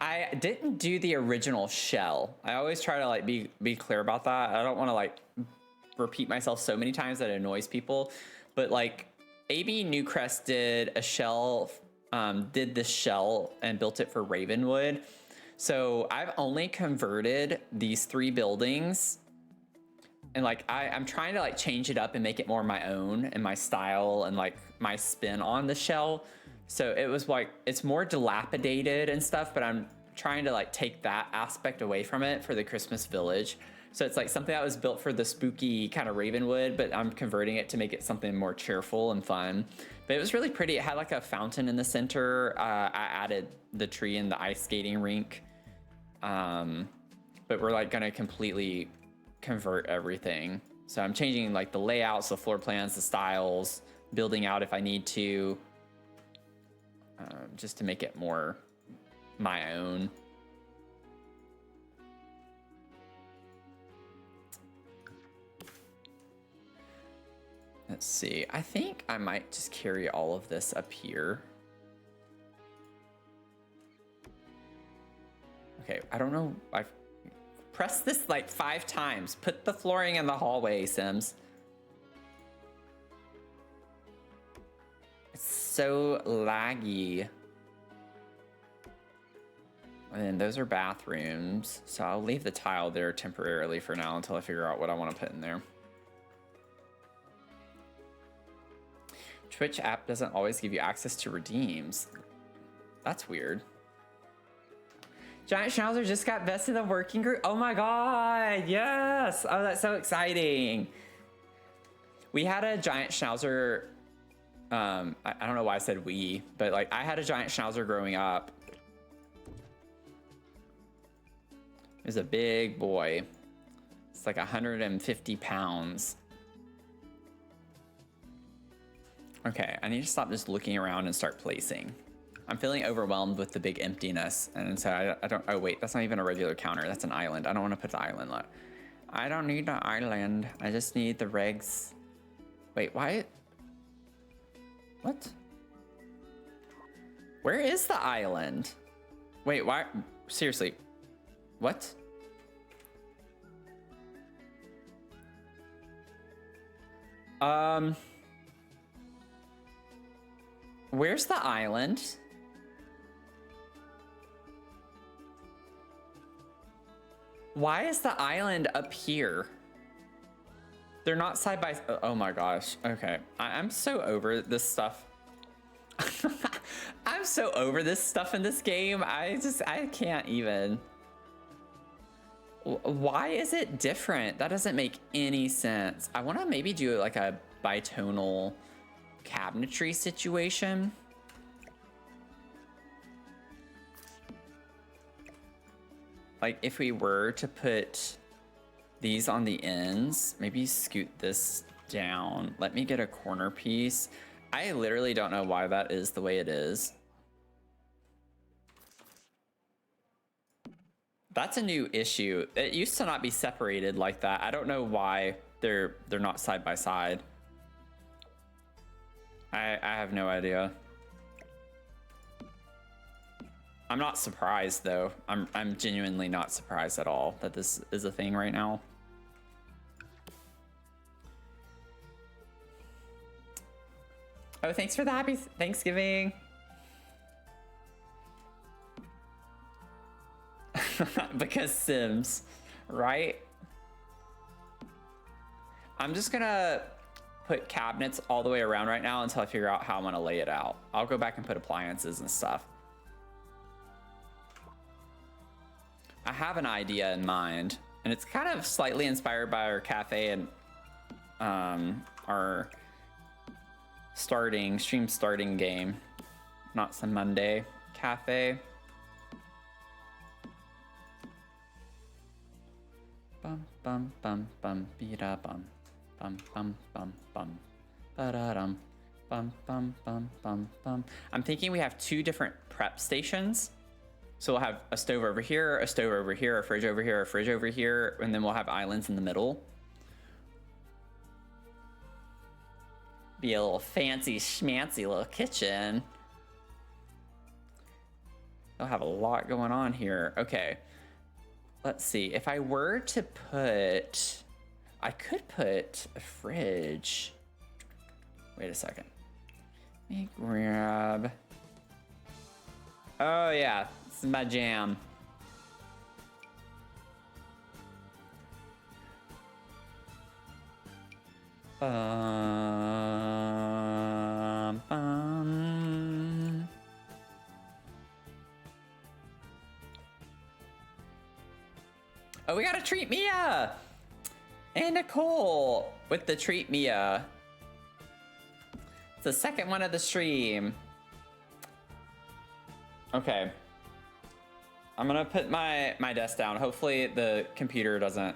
I didn't do the original shell. I always try to like be clear about that. I don't want to like repeat myself so many times that it annoys people. But like ABNewcrest did a shell, did this shell and built it for Ravenwood. So I've only converted these 3 buildings. And like, I'm trying to like change it up and make it more my own and my style and like my spin on the shell. So it was like, it's more dilapidated and stuff, but I'm trying to like take that aspect away from it for the Christmas village. So it's like something that was built for the spooky kind of Ravenwood, but I'm converting it to make it something more cheerful and fun. But it was really pretty. It had like a fountain in the center. I added the tree and the ice skating rink. But we're like gonna completely convert everything. So I'm changing like the layouts, the floor plans, the styles, building out if I need to, just to make it more my own. Let's see, I think I might just carry all of this up here. Okay, I don't know, I've pressed this like 5 times. Put the flooring in the hallway, Sims. It's so laggy. And then those are bathrooms. So I'll leave the tile there temporarily for now until I figure out what I want to put in there. Twitch app doesn't always give you access to redeems. That's weird. Giant Schnauzer just got best in the working group. Oh my god, yes! Oh, that's so exciting. We had a Giant Schnauzer, I don't know why I said we, but like I had a Giant Schnauzer growing up. It was a big boy. It's like 150 pounds. Okay, I need to stop just looking around and start placing. I'm feeling overwhelmed with the big emptiness, and so I don't, oh wait, that's not even a regular counter, that's an island. I don't want to put the island. I don't need the island, I just need the regs. Wait, why? What? Where is the island? Wait, why? Seriously, what? Where's the island? Why is the island up here? They're not side by... Oh my gosh. Okay. I'm so over this stuff. I'm so over this stuff in this game. I can't even. Why is it different? That doesn't make any sense. I want to maybe do like a bitonal cabinetry situation. Like if we were to put these on the ends, maybe scoot this down. Let me get a corner piece. I literally don't know why that is the way it is. That's a new issue. It used to not be separated like that. I don't know why they're not side by side. I have no idea. I'm not surprised though. I'm genuinely not surprised at all that this is a thing right now. Oh, thanks for the happy Thanksgiving. Because Sims, right? I'm just gonna put cabinets all the way around right now until I figure out how I'm gonna lay it out. I'll go back and put appliances and stuff. I have an idea in mind, and it's kind of slightly inspired by our cafe and our stream starting game. Not some Monday cafe. Bum bum bum bum beeda bum bum bum bum bum ba-da-dum bum bum bum bum bum. I'm thinking we have two different prep stations. So we'll have a stove over here, a stove over here, a fridge over here, a fridge over here, and then we'll have islands in the middle. Be a little fancy schmancy little kitchen. They'll have a lot going on here. Okay. Let's see. If I were to put... I could put a fridge. Wait a second. Let me grab... Oh yeah, this is my jam. Bum. Oh, we gotta treat Mia! And Nicole with the treat Mia. It's the second one of the stream. Okay. I'm gonna put my desk down. Hopefully the computer doesn't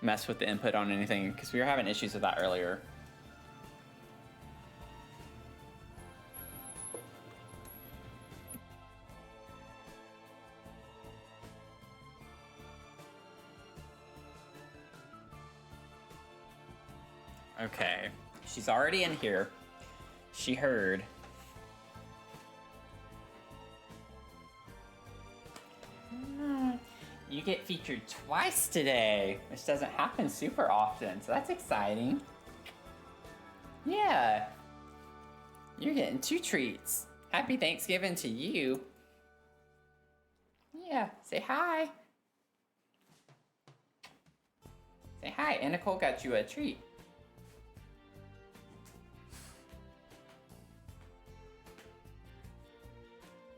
mess with the input on anything, because we were having issues with that earlier. Okay, she's already in here. She heard. You get featured twice today, which doesn't happen super often, so that's exciting. Yeah. You're getting 2 treats. Happy Thanksgiving to you. Yeah, say hi. Say hi, and Nicole got you a treat.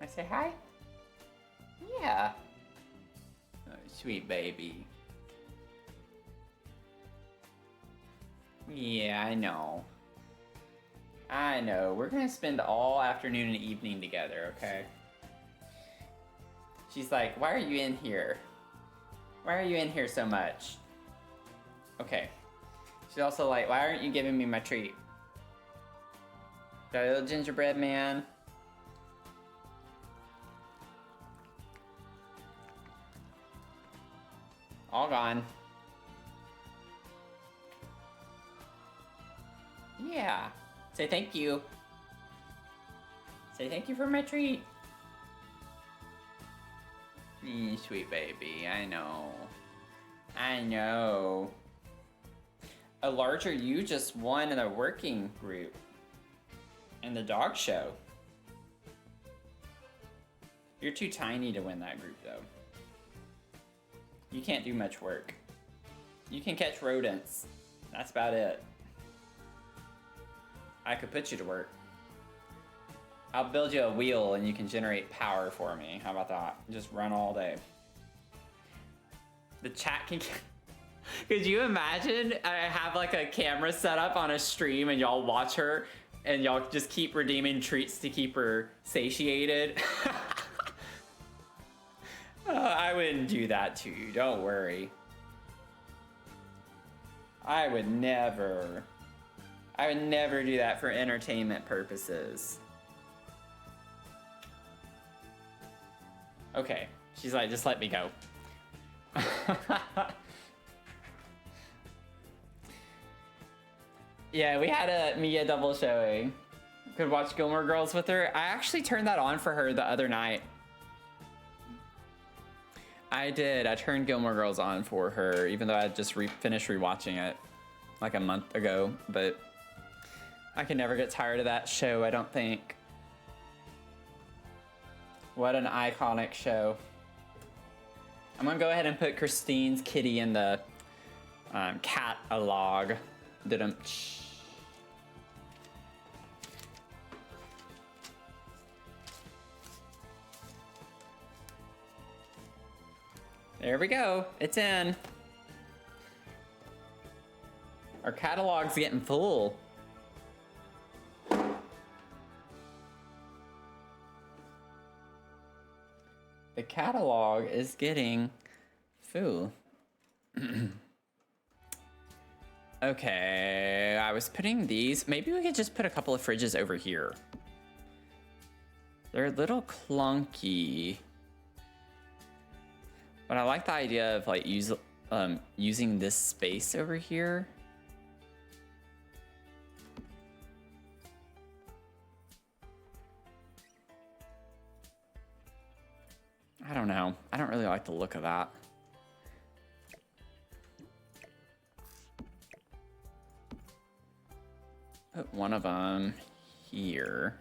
I say hi? Yeah. Oh, sweet baby. Yeah, I know. I know. We're gonna spend all afternoon and evening together, okay? She's like, why are you in here? Why are you in here so much? Okay. She's also like, why aren't you giving me my treat? Got a little gingerbread man. All gone. Yeah. Say thank you. Say thank you for my treat. Sweet baby, I know. I know. A larger you just won in a working group. In the dog show. You're too tiny to win that group though. You can't do much work. You can catch rodents. That's about it. I could put you to work. I'll build you a wheel and you can generate power for me. How about that? Just run all day. The chat can... Could you imagine I have like a camera set up on a stream and y'all watch her and y'all just keep redeeming treats to keep her satiated? I wouldn't do that to you, don't worry. I would never do that for entertainment purposes. Okay, she's like, just let me go. Yeah, we had a Mia double showing. Could watch Gilmore Girls with her. I actually turned that on for her the other night. I did. I turned Gilmore Girls on for her, even though I just finished rewatching it like a month ago. But I can never get tired of that show, I don't think. What an iconic show. I'm gonna go ahead and put Christine's kitty in the catalog. There we go. It's in. Our catalog's getting full. The catalog is getting full. Okay, I was putting these. Maybe we could just put a couple of fridges over here. They're a little clunky. But I like the idea of like using this space over here. I don't know. I don't really like the look of that. Put one of them here.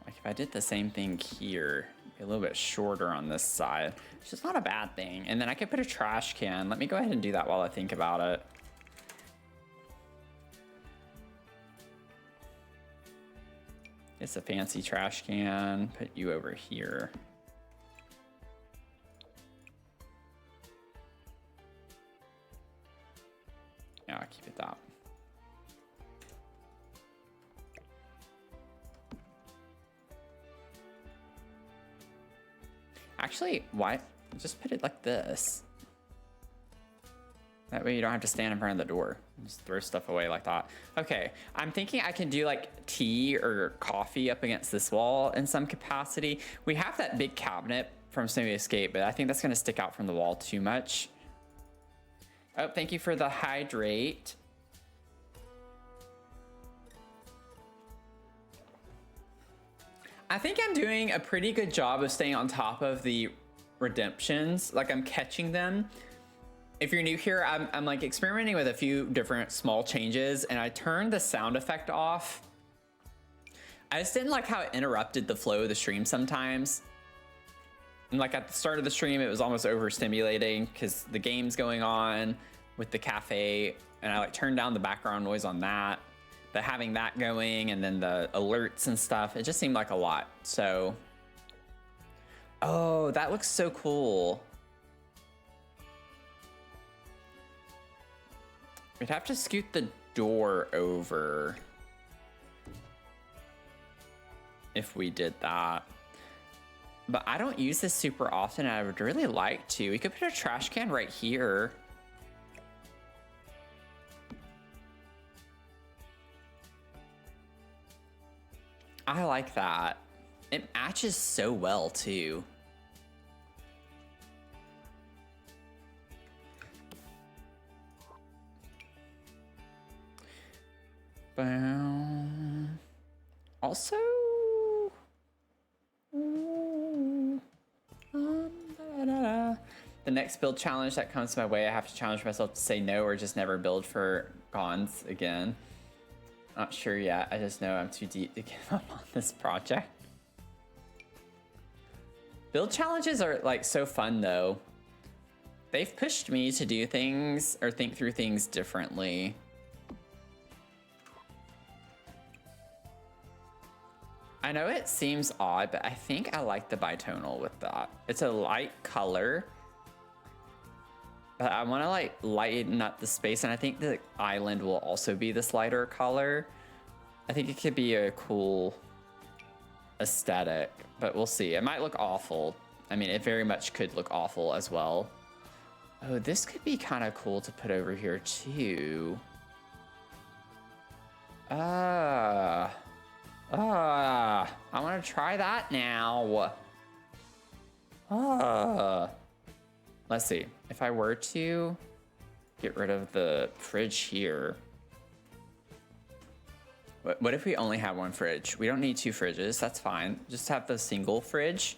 Like if I did the same thing here, be a little bit shorter on this side, which is not a bad thing. And then I could put a trash can. Let me go ahead and do that while I think about it. It's a fancy trash can. Put you over here. Yeah, I'll keep it that. Actually, why? Just put it like this. That way you don't have to stand in front of the door. Just throw stuff away like that. Okay, I'm thinking I can do like tea or coffee up against this wall in some capacity. We have that big cabinet from Snowy Escape, but I think that's gonna stick out from the wall too much. Oh, thank you for the hydrate. I think I'm doing a pretty good job of staying on top of the redemptions. Like I'm catching them. If you're new here, I'm like experimenting with a few different small changes and I turned the sound effect off. I just didn't like how it interrupted the flow of the stream sometimes. And like at the start of the stream, it was almost overstimulating because the game's going on with the cafe and I like turned down the background noise on that. But having that going and then the alerts and stuff, it just seemed like a lot. So, oh, that looks so cool. We'd have to scoot the door over if we did that. But I don't use this super often. I would really like to. We could put a trash can right here. I like that. It matches so well too. Also, the next build challenge that comes my way, I have to challenge myself to say no or just never build for Gons again. Not sure yet. I just know I'm too deep to give up on this project. Build challenges are like so fun though. They've pushed me to do things or think through things differently. I know it seems odd, but I think I like the bitonal with that. It's a light color, but I want to like lighten up the space, and I think the island will also be this lighter color. I think it could be a cool aesthetic, but we'll see. It might look awful. I mean, it very much could look awful as well. Oh, this could be kind of cool to put over here too. I want to try that now. Let's see. If I were to get rid of the fridge here. What if we only have one fridge? We don't need two fridges. That's fine. Just have the single fridge.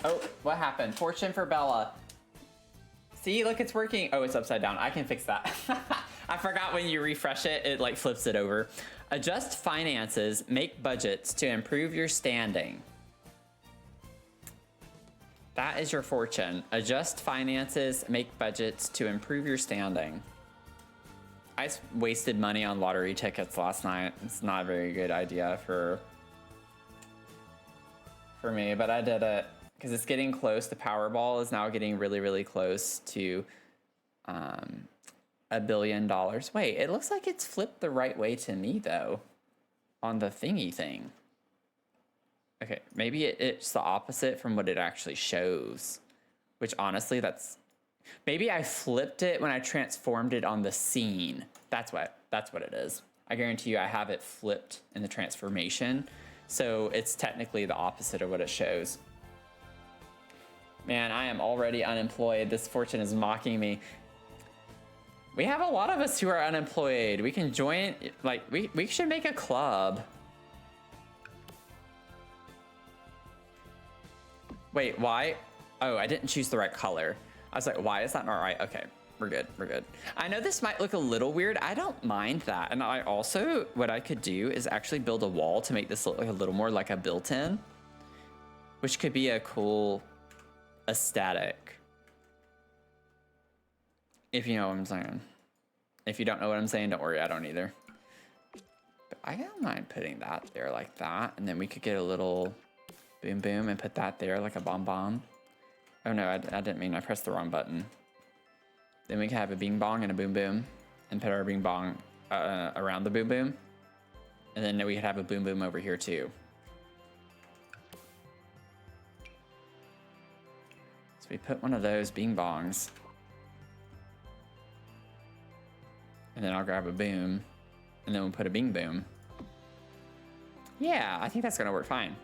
Oh, what happened? Fortune for Bella. See, look, it's working. Oh, it's upside down. I can fix that. I forgot when you refresh it, it like flips it over. Adjust finances, make budgets to improve your standing. That is your fortune. Adjust finances, make budgets to improve your standing. I wasted money on lottery tickets last night. It's not a very good idea for me, but I did it because it's getting close. The Powerball is now getting really, really close to $1 billion. Wait, it looks like it's flipped the right way to me though on the thingy thing. Okay, maybe it's the opposite from what it actually shows, which honestly, maybe I flipped it when I transformed it on the scene. That's what it is. I guarantee you I have it flipped in the transformation. So it's technically the opposite of what it shows. Man, I am already unemployed. This fortune is mocking me. We have a lot of us who are unemployed. We can join, like, we should make a club. Wait, why? Oh, I didn't choose the right color. I was like, why is that not right? Okay, we're good, we're good. I know this might look a little weird. I don't mind that. And I also, what I could do is actually build a wall to make this look like a little more like a built-in, which could be a cool aesthetic. If you know what I'm saying. If you don't know what I'm saying, don't worry, I don't either. But I don't mind putting that there like that. And then we could get a little boom boom and put that there like a bomb bomb. Oh no, I didn't mean, I pressed the wrong button. Then we can have a bing bong and a boom boom and put our bing bong around the boom boom. And then we could have a boom boom over here too. So we put one of those bing bongs. And then I'll grab a boom and then we'll put a bing boom. Yeah, I think that's gonna work fine.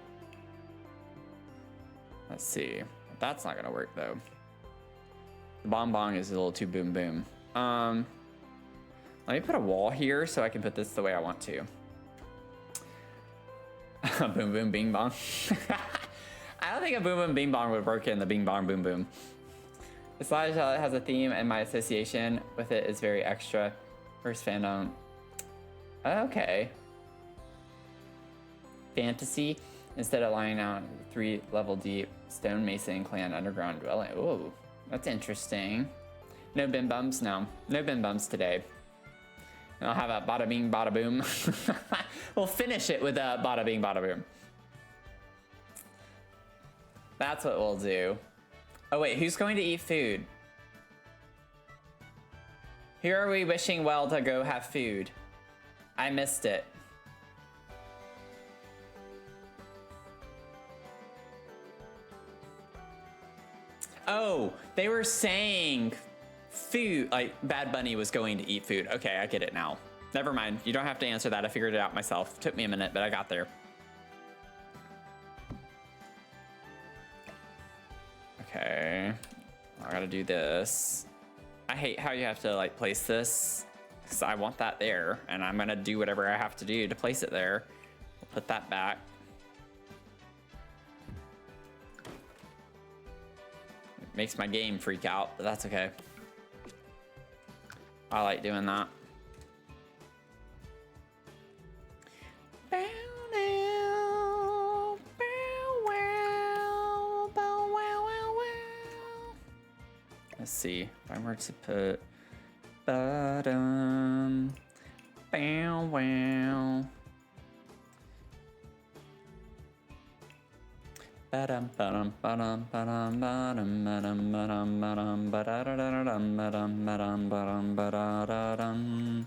Let's see. That's not gonna work though. The bomb bong is a little too boom boom. Let me put a wall here so I can put this the way I want to. Boom boom bing bong. I don't think a boom boom bing bong would work in the bing bong boom boom. The slideshow has a theme and my association with it is very extra. First fandom. Okay. Fantasy. Instead of lying out 3 level deep stonemason clan underground dwelling. Ooh, that's interesting. No bim bums, no. No bim bums today. And I'll have a bada bing bada boom. We'll finish it with a bada bing bada boom. That's what we'll do. Oh wait, who's going to eat food? Who are we wishing well to go have food? I missed it. Oh, they were saying food, like Bad Bunny was going to eat food. Okay, I get it now. Never mind. You don't have to answer that. I figured it out myself. Took me a minute, but I got there. Okay. I gotta do this. I hate how you have to like place this because I want that there and I'm gonna do whatever I have to do to place it there. We'll put that back. Makes my game freak out, but that's okay. I like doing that. Let's see, if I were to put bottom, bow wow. Badum badum badum badum badum badum badum badum badum badum badum badum badum.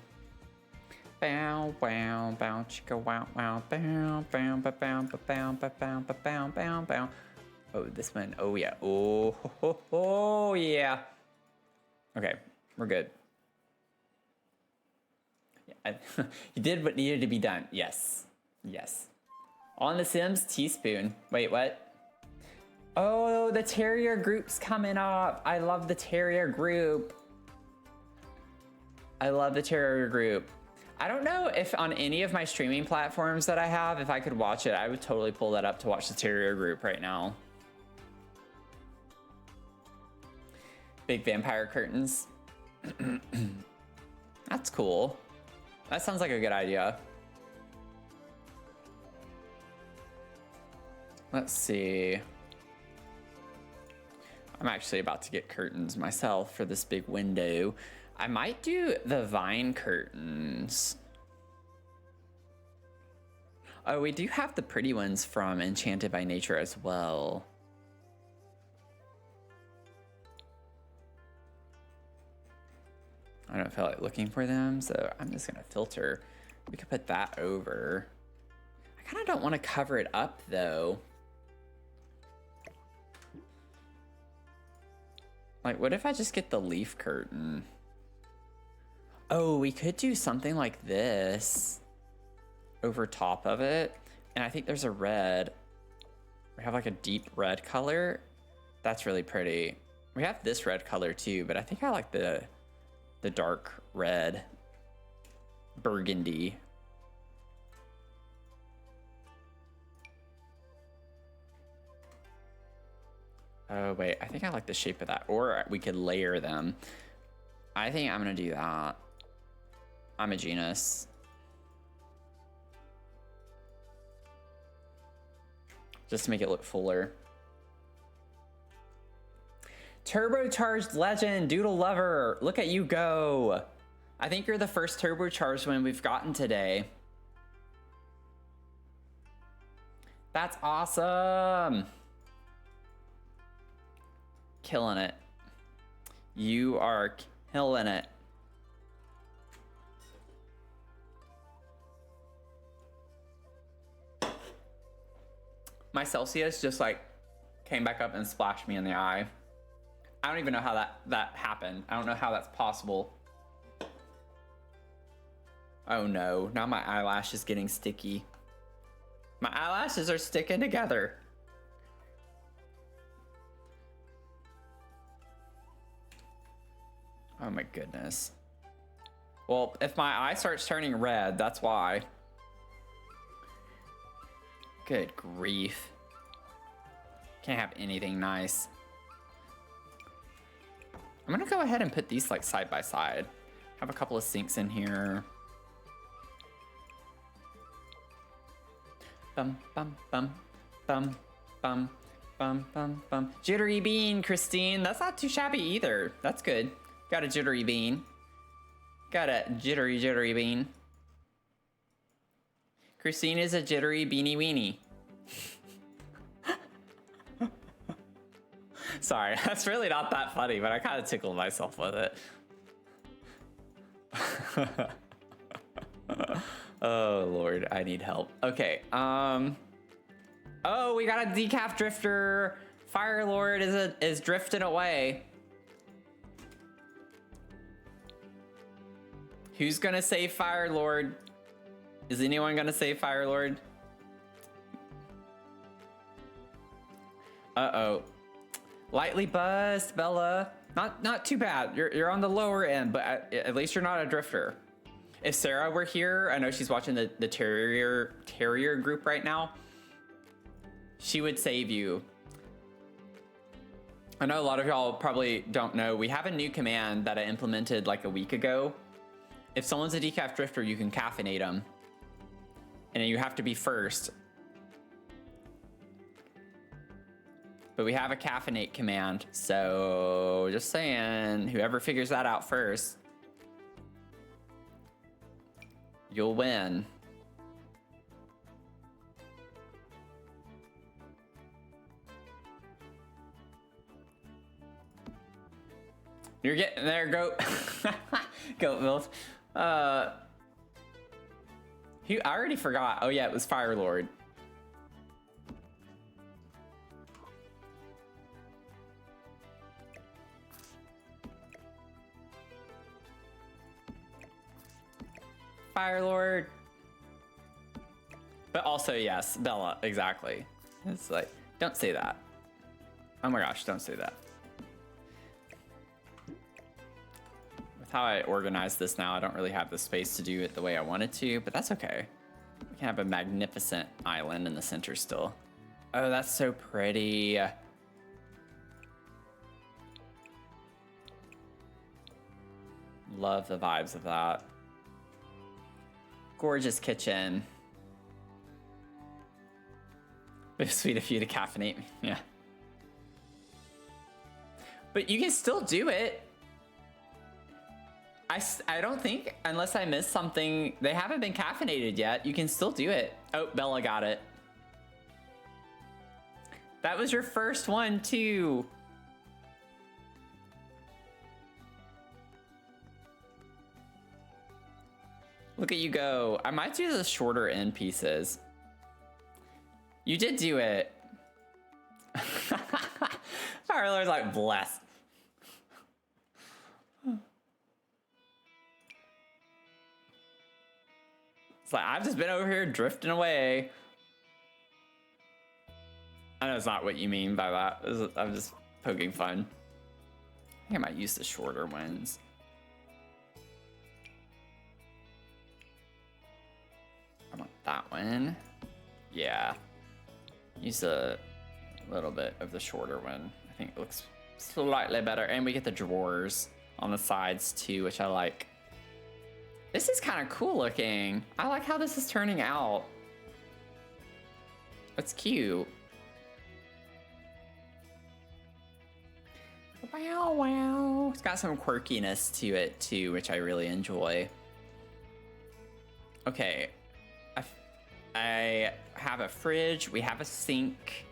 Bow wow bow chicka wow wow bow bow bow bow bow bow bow bow bow bow. Oh, this one. Oh yeah. Oh ho, ho, ho, yeah. Okay, we're good. Yeah, you did what needed to be done. Yes. Yes. On the Sims teaspoon. Wait, what? Oh, the Terrier group's coming up. I love the Terrier group. I love the Terrier group. I don't know if on any of my streaming platforms that I have, if I could watch it, I would totally pull that up to watch the Terrier group right now. Big vampire curtains. That's cool. That sounds like a good idea. Let's see. I'm actually about to get curtains myself for this big window. I might do the vine curtains. Oh, we do have the pretty ones from Enchanted by Nature as well. I don't feel like looking for them, so I'm just gonna filter. We could put that over. I kind of don't want to cover it up though. Like, what if I just get the leaf curtain? Oh, we could do something like this over top of it. And I think there's a red. We have like a deep red color. That's really pretty. We have this red color too, but I think I like the dark red. Burgundy. Oh wait, I think I like the shape of that. Or we could layer them. I think I'm gonna do that. I'm a genius. Just to make it look fuller. Turbocharged legend, Doodle Lover. Look at you go. I think you're the first turbocharged one we've gotten today. That's awesome. Killing it. You are killing it. My Celsius just like came back up and splashed me in the eye. I don't even know how that happened. I don't know how that's possible. Oh no, now my eyelash is getting sticky. My eyelashes are sticking together. Oh my goodness. Well, if my eye starts turning red, that's why. Good grief. Can't have anything nice. I'm gonna go ahead and put these like side by side. Have a couple of sinks in here. Bum bum bum bum bum bum bum bum. Jittery bean, Christine. That's not too shabby either. That's good. Got a jittery bean. Got a jittery bean. Christine is a jittery beanie weenie. Sorry, that's really not that funny, but I kind of tickled myself with it. Oh Lord, I need help. Okay, oh, we got a decaf drifter. Fire Lord is drifting away. Who's gonna save Fire Lord? Is anyone gonna save Fire Lord? Uh-oh. Lightly buzzed, Bella. Not too bad. You're on the lower end, but at least you're not a drifter. If Sarah were here, I know she's watching the Terrier group right now. She would save you. I know a lot of y'all probably don't know, we have a new command that I implemented like a week ago. If someone's a decaf drifter, you can caffeinate them. And you have to be first. But we have a caffeinate command, so just saying, whoever figures that out first, you'll win. You're getting there, goat. Goat milk. I already forgot. Oh yeah, it was Fire Lord. Fire Lord. But also, yes, Bella, exactly. It's like, don't say that. Oh my gosh, don't say that. With how I organize this now, I don't really have the space to do it the way I wanted to, but that's okay. We can have a magnificent island in the center still. Oh, that's so pretty. Love the vibes of that. Gorgeous kitchen. It's sweet of you to caffeinate me. Yeah. But you can still do it. I don't think, unless I missed something, they haven't been caffeinated yet. You can still do it. Oh, Bella got it. That was your first one too. Look at you go. I might do the shorter end pieces. You did do it. Fire Lord's like, bless. It's like, I've just been over here drifting away. I know it's not what you mean by that. I'm just poking fun. I think I might use the shorter ones. I want that one. Yeah. Use a little bit of the shorter one. I think it looks slightly better. And we get the drawers on the sides too, which I like. This is kind of cool looking. I like how this is turning out. It's cute. Wow, wow. It's got some quirkiness to it too, which I really enjoy. Okay. I have a fridge, we have a sink,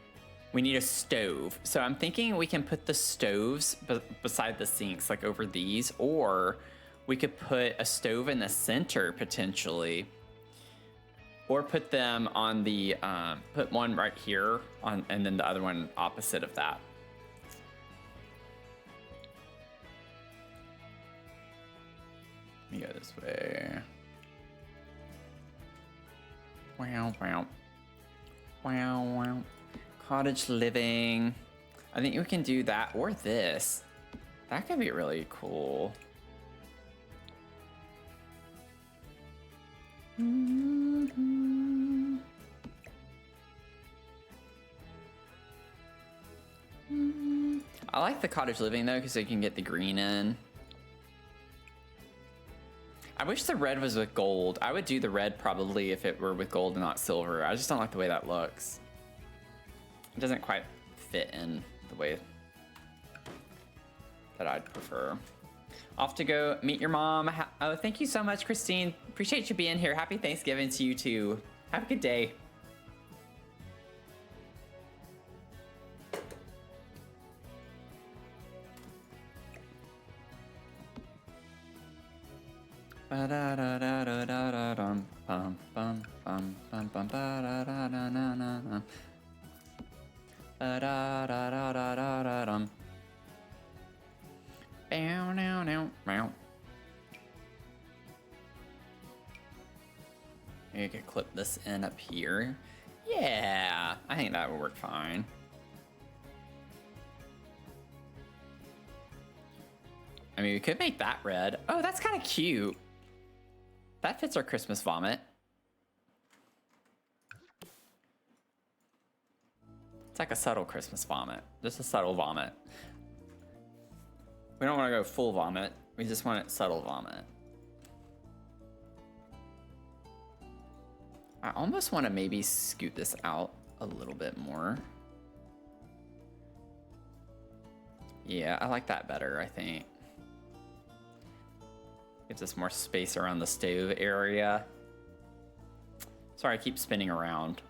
we need a stove. So I'm thinking we can put the stoves beside the sinks, like over these, or we could put a stove in the center potentially, or put them on the, put one right here on, and then the other one opposite of that. Let me go this way. Wow, wow. Wow, wow. Cottage living. I think we can do that or this. That could be really cool. I like the cottage living though, because you can get the green in. I wish the red was with gold. I would do the red probably if it were with gold and not silver. I just don't like the way that looks. It doesn't quite fit in the way that I'd prefer. Off to go meet your mom. Oh, thank you so much, Christine. Appreciate you being here. Happy Thanksgiving to you too. Have a good day. You could clip this in up here. Yeah, I think that would work fine. I mean, we could make that red. Oh, that's kind of cute. That fits our Christmas vomit. It's like a subtle Christmas vomit. Just a subtle vomit. We don't want to go full vomit. We just want it subtle vomit. I almost want to maybe scoot this out a little bit more. Yeah, I like that better, I think. Gives us more space around the stove area. Sorry, I keep spinning around.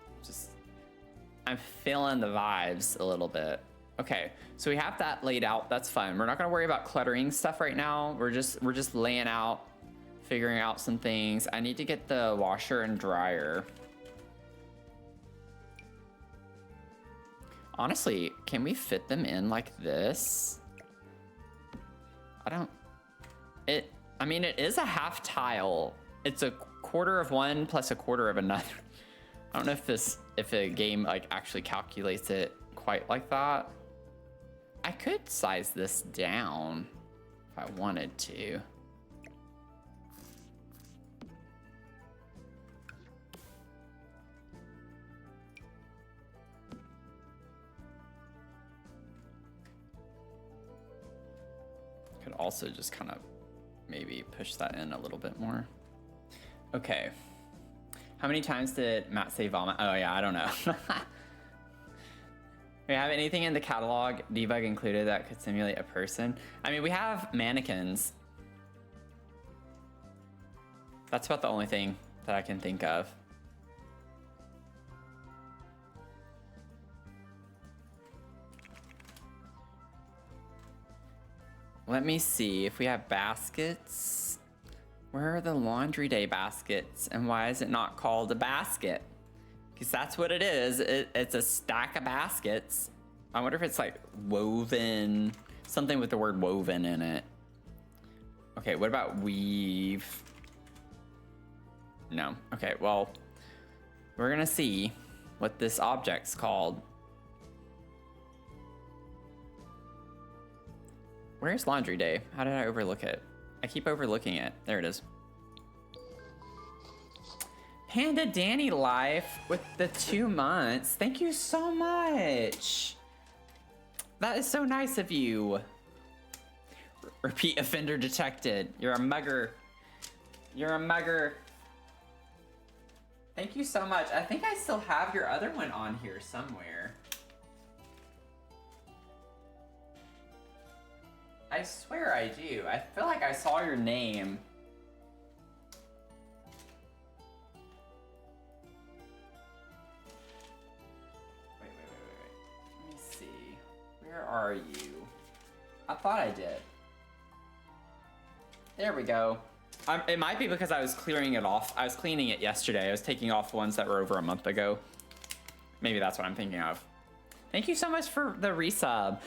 I'm feeling the vibes a little bit. Okay, so we have that laid out. That's fine. We're not gonna worry about cluttering stuff right now. We're just laying out, figuring out some things. I need to get the washer and dryer. Honestly, can we fit them in like this? I mean, it is a half tile. It's a quarter of one plus a quarter of another. I don't know if a game like actually calculates it quite like that. I could size this down if I wanted to. Could also just kind of maybe push that in a little bit more. Okay. How many times did Matt say vomit? Oh yeah, I don't know. We have anything in the catalog debug included that could simulate a person? I mean, we have mannequins. That's about the only thing that I can think of. Let me see if we have baskets. Where are the laundry day baskets? And why is it not called a basket? Because that's what it is. It's a stack of baskets. I wonder if it's like woven, something with the word woven in it. Okay, what about weave? No. Okay, well, we're gonna see what this object's called. Where's laundry day? How did I overlook it? I keep overlooking it. There it is. Panda Danny Life with the 2 months. Thank you so much. That is so nice of you. Repeat offender detected. You're a mugger. You're a mugger. Thank you so much. I think I still have your other one on here somewhere. I swear I do. I feel like I saw your name. Wait. Let me see. Where are you? I thought I did. There we go. It might be because I was clearing it off. I was cleaning it yesterday. I was taking off ones that were over a month ago. Maybe that's what I'm thinking of. Thank you so much for the resub.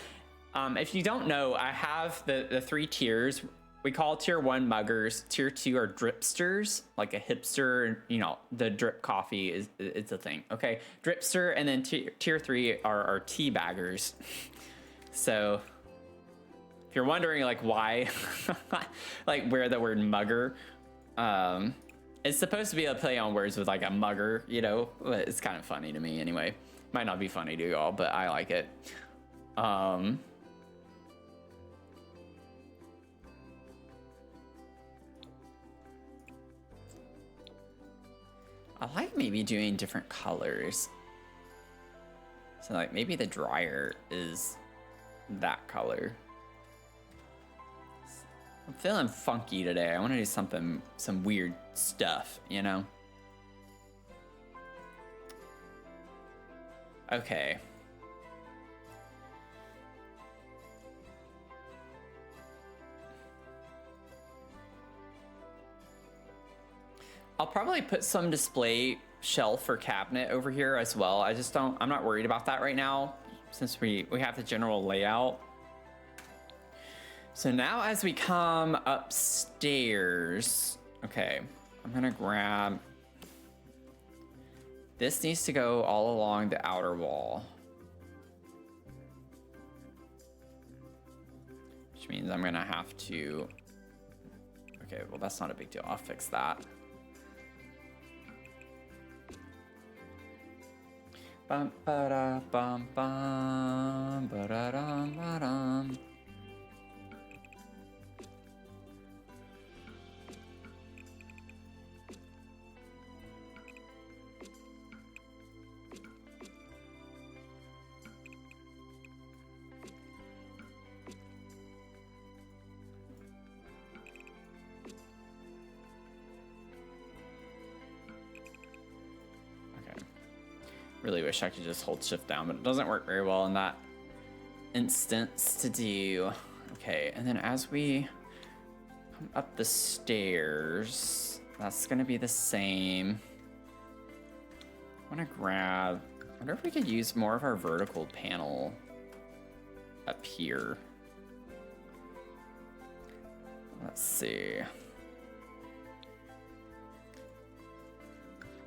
If you don't know, I have the 3 tiers. We call tier 1 muggers. Tier 2 are dripsters, like a hipster. You know, the drip coffee it's a thing. Okay, dripster, and then tier 3 are tea baggers. So if you're wondering like why, like where the word mugger, it's supposed to be a play on words with like a mugger. You know, but it's kind of funny to me anyway. Might not be funny to y'all, but I like it. I like maybe doing different colors. So like maybe the dryer is that color. I'm feeling funky today. I want to do some weird stuff, you know? Okay. I'll probably put some display shelf or cabinet over here as well. I'm not worried about that right now since we have the general layout. So now as we come upstairs, okay, I'm gonna grab, this needs to go all along the outer wall. Which means I'm gonna have to, okay, well that's not a big deal, I'll fix that. Bum ba da bum bum ba da dum ba dum. Really wish I could just hold shift down, but it doesn't work very well in that instance to do. Okay, and then as we come up the stairs, that's gonna be the same. I wanna grab, I wonder if we could use more of our vertical panel up here. Let's see.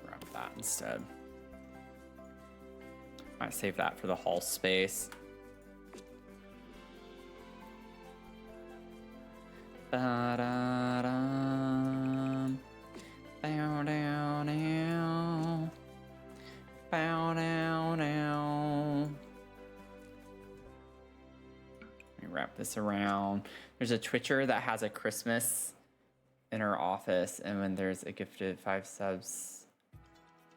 Grab that instead. Might save that for the hall space. Ba-da-dum. Bow down now. Bow down now. Let me wrap this around. There's a Twitcher that has a Christmas in her office, and when there's a gifted 5 subs,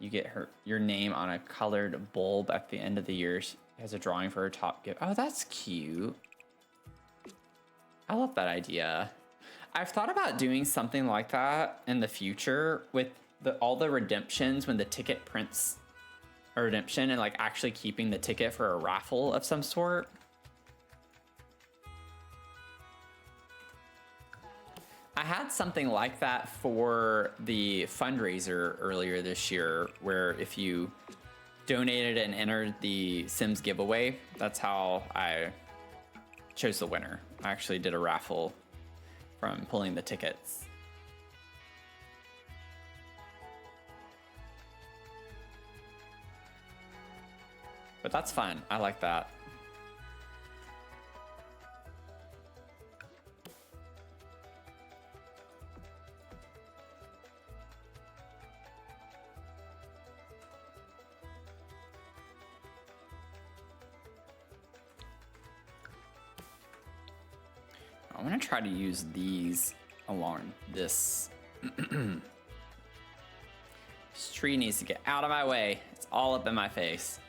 you get your name on a colored bulb at the end of the year. She has a drawing for her top gift. Oh, that's cute. I love that idea. I've thought about doing something like that in the future with all the redemptions when the ticket prints a redemption, and like actually keeping the ticket for a raffle of some sort. I had something like that for the fundraiser earlier this year, where if you donated and entered the Sims giveaway, that's how I chose the winner. I actually did a raffle from pulling the tickets. But that's fun. I like that. I'm gonna try to use these along this. This tree needs to get out of my way. It's all up in my face.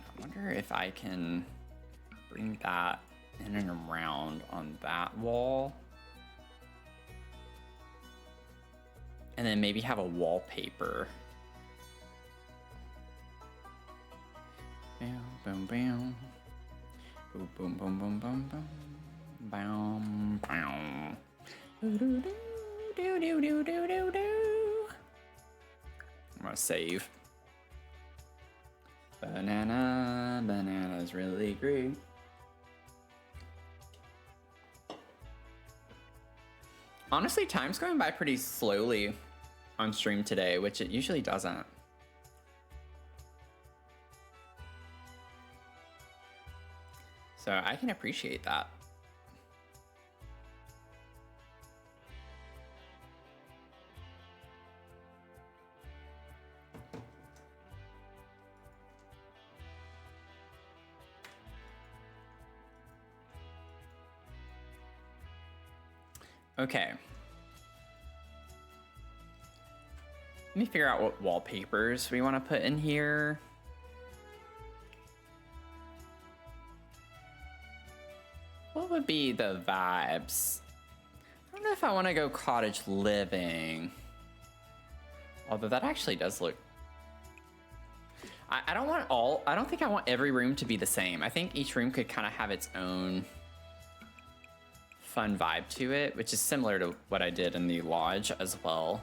I wonder if I can bring that in and around on that wall. And then maybe have a wallpaper. Boom, boom, boom, boom, boom, boom, boom, boom, boom, boom. Do do do do do do do do. I'm gonna save. Banana's really great. Honestly, time's going by pretty slowly on stream today, which it usually doesn't. So I can appreciate that. Okay. Let me figure out what wallpapers we want to put in here. What would be the vibes? I don't know if I want to go cottage living. Although that actually does look... I don't think I want every room to be the same. I think each room could kind of have its own fun vibe to it, which is similar to what I did in the lodge as well.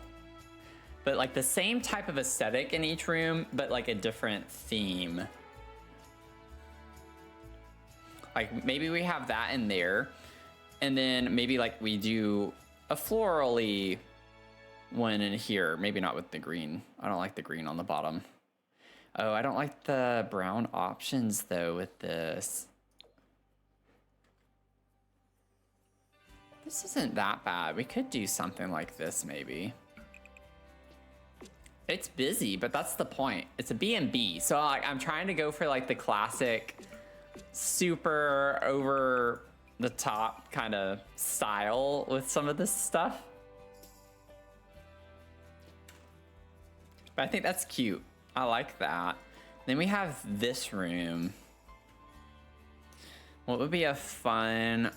But like the same type of aesthetic in each room, but like a different theme. Like maybe we have that in there, and then maybe like we do a florally one in here. Maybe not with the green. I don't like the green on the bottom. Oh, I don't like the brown options though with this. This isn't that bad. We could do something like this maybe. It's busy, but that's the point. It's a B&B. So like, I'm trying to go for like the classic super over the top kind of style with some of this stuff. But I think that's cute. I like that. Then we have this room. What would be a fun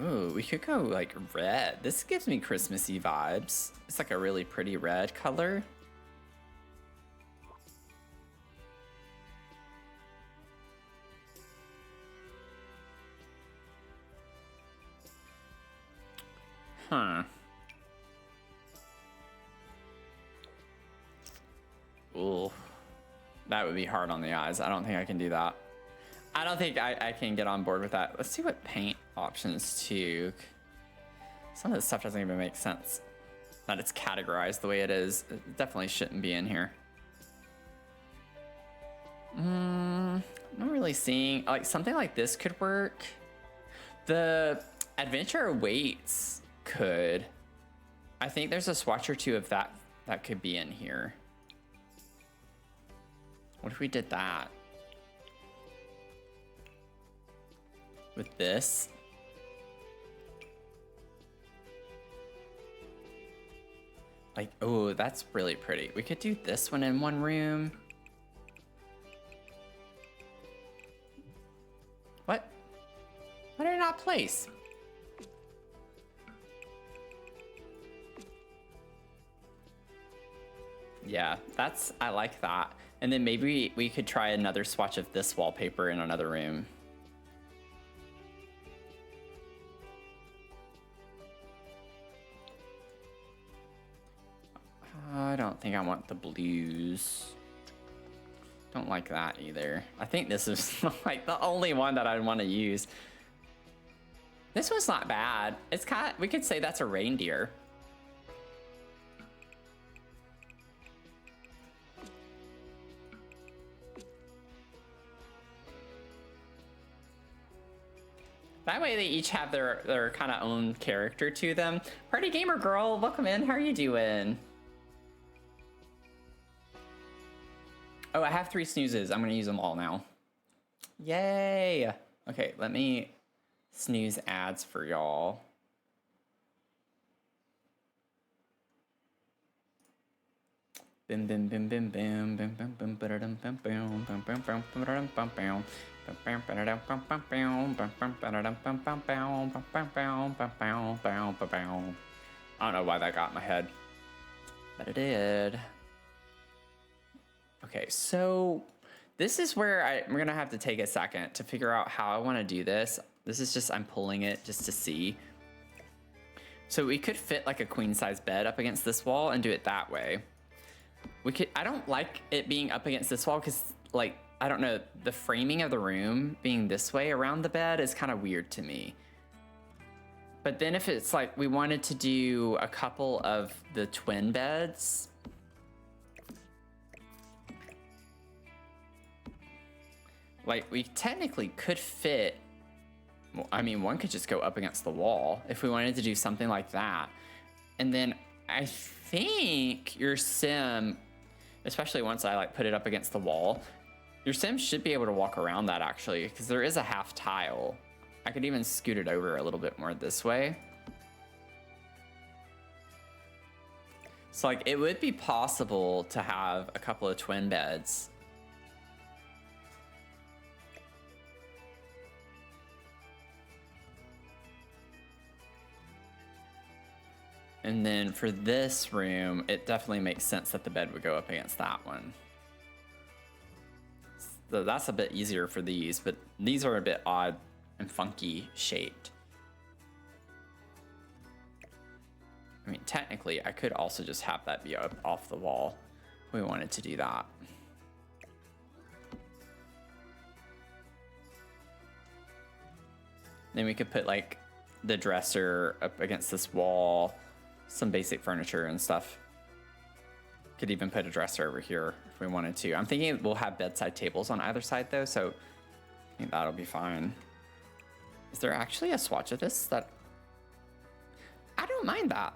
Ooh, we could go like red. This gives me Christmassy vibes. It's like a really pretty red color. Huh. Ooh. That would be hard on the eyes. I don't think I can do that. I don't think I can get on board with that. Let's see what paint options too. Some of this stuff doesn't even make sense. That it's categorized the way it is. It definitely shouldn't be in here. Not really seeing, like something like this could work. The Adventure Awaits could. I think there's a swatch or two of that could be in here. What if we did that? With this? Like, oh, that's really pretty. We could do this one in one room. What? Why did it not place? Yeah, I like that. And then maybe we could try another swatch of this wallpaper in another room. I don't think I want the blues. Don't like that either. I think this is like the only one that I want to use. This one's not bad. It's kind of, we could say that's a reindeer. That way they each have their kind of own character to them. Party Gamer Girl, welcome in. How are you doing? Oh, I have 3 snoozes. I'm gonna use them all now. Yay! Okay, let me snooze ads for y'all. Bim bim bim bim bim bim bim bim bim bim bim bim bim bim bim bim bim. I don't know why that got in my head, but it did. Okay, so this is where I'm gonna have to take a second to figure out how I want to do this. This is just, I'm pulling it just to see. So we could fit like a queen size bed up against this wall and do it that way. We could, I don't like it being up against this wall because, like, I don't know, the framing of the room being this way around the bed is kind of weird to me. But then if it's like we wanted to do a couple of the twin beds, like we technically could fit, well, I mean, one could just go up against the wall if we wanted to do something like that. And then I think your sim, especially once I like put it up against the wall, your sim should be able to walk around that actually, because there is a half tile. I could even scoot it over a little bit more this way. So like it would be possible to have a couple of twin beds. And then for this room, it definitely makes sense that the bed would go up against that one. So that's a bit easier for these, but these are a bit odd and funky shaped. I mean, technically, I could also just have that be up off the wall if we wanted to do that. Then we could put like the dresser up against this wall, some basic furniture and stuff. Could even put a dresser over here if we wanted to. I'm thinking we'll have bedside tables on either side though, so I think that'll be fine. Is there actually a swatch of this that... I don't mind that.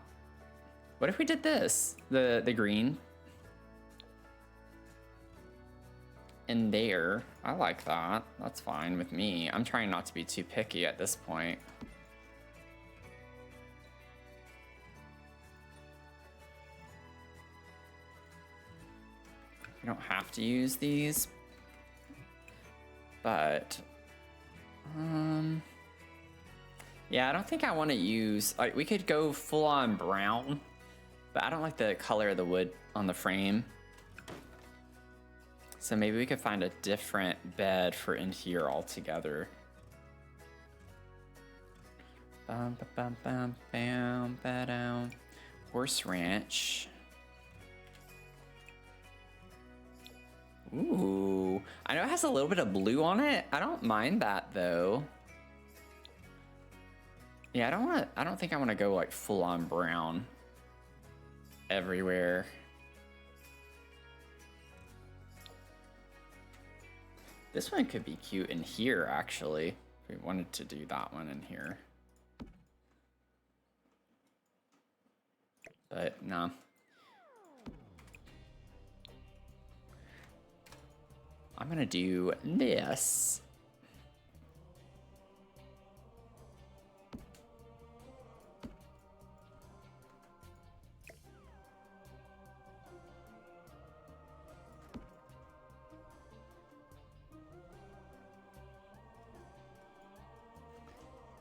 What if we did this? The green. And there. I like that. That's fine with me. I'm trying not to be too picky at this point. We don't have to use these, but Yeah, I don't think I want to use, like, we could go full on brown, but I don't like the color of the wood on the frame. So maybe we could find a different bed for in here altogether. Bum, ba, bum, bum, bam, ba, down. Horse ranch. Ooh, I know it has a little bit of blue on it. I don't mind that though. Yeah, I don't think I want to go like full on brown everywhere. This one could be cute in here actually. If we wanted to do that one in here. But no. I'm gonna do this.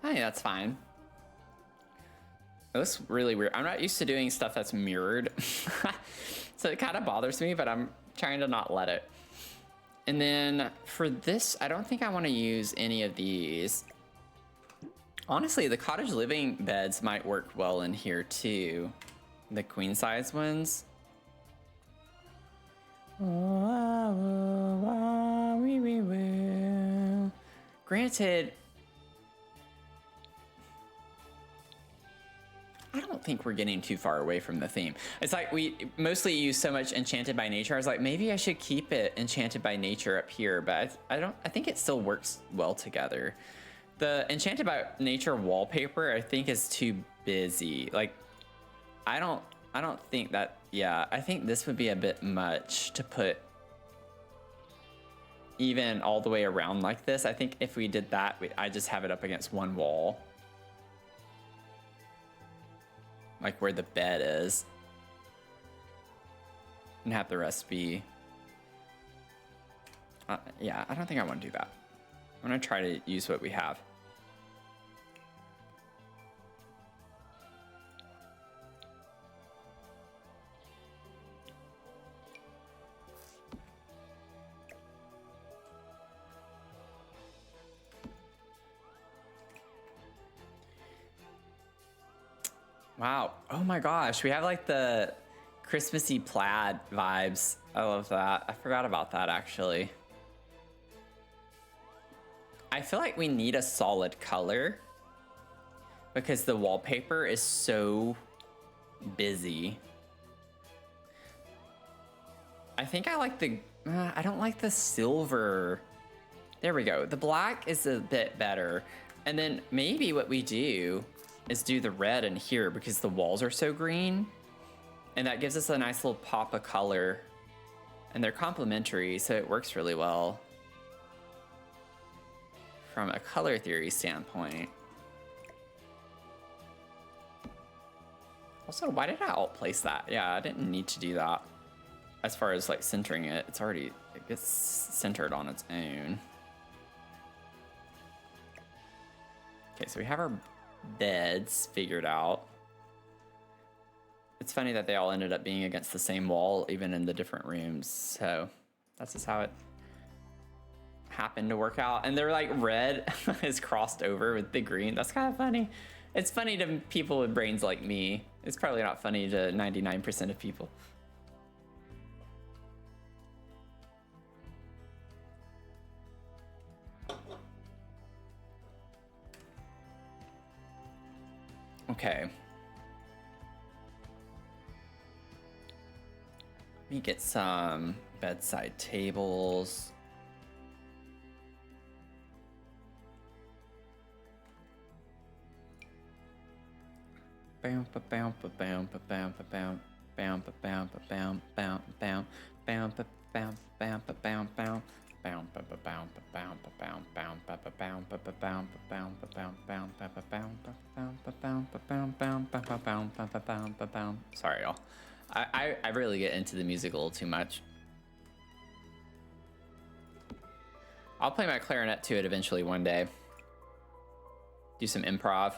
Hey, that's fine. It looks really weird. I'm not used to doing stuff that's mirrored. So it kind of bothers me, but I'm trying to not let it. And then for this, I don't think I want to use any of these. Honestly, the cottage living beds might work well in here too. The queen size ones. Granted, I don't think we're getting too far away from the theme. It's like we mostly use so much Enchanted by Nature. I was like, maybe I should keep it Enchanted by Nature up here, but I think it still works well together. The Enchanted by Nature wallpaper, I think, is too busy. Like, I don't think that, yeah, I think this would be a bit much to put even all the way around like this. I think if we did that, I just have it up against one wall. Like where the bed is. And have the rest be... yeah, I don't think I want to do that. I'm gonna try to use what we have. Wow. Oh my gosh. We have like the Christmassy plaid vibes. I love that. I forgot about that actually. I feel like we need a solid color because the wallpaper is so busy. I think I like the, I don't like the silver. There we go. The black is a bit better. And then maybe what we do is do the red in here because the walls are so green. And that gives us a nice little pop of color. And they're complementary, so it works really well from a color theory standpoint. Also, why did I alt place that? Yeah, I didn't need to do that. As far as like centering it, it gets centered on its own. Okay, so we have our beds figured out. It's funny that they all ended up being against the same wall, even in the different rooms. So that's just how it happened to work out. And they're like red is crossed over with the green. That's kind of funny. It's funny to people with brains like me. It's probably not funny to 99% of people. Okay. Let me get some bedside tables. Bam ba bam ba bam ba bam ba bam bam ba bam ba bam bam bam bam ba bam bam ba bam bam bam ba ba bam ba bam ba bam bam ba ba bam ba ba bam ba bam ba bam bam ba ba bam ba bam ba bam ba bam bam ba ba bam ba ba bam ba bam. Sorry, y'all. I really get into the music a little too much. I'll play my clarinet to it eventually one day. do some improv.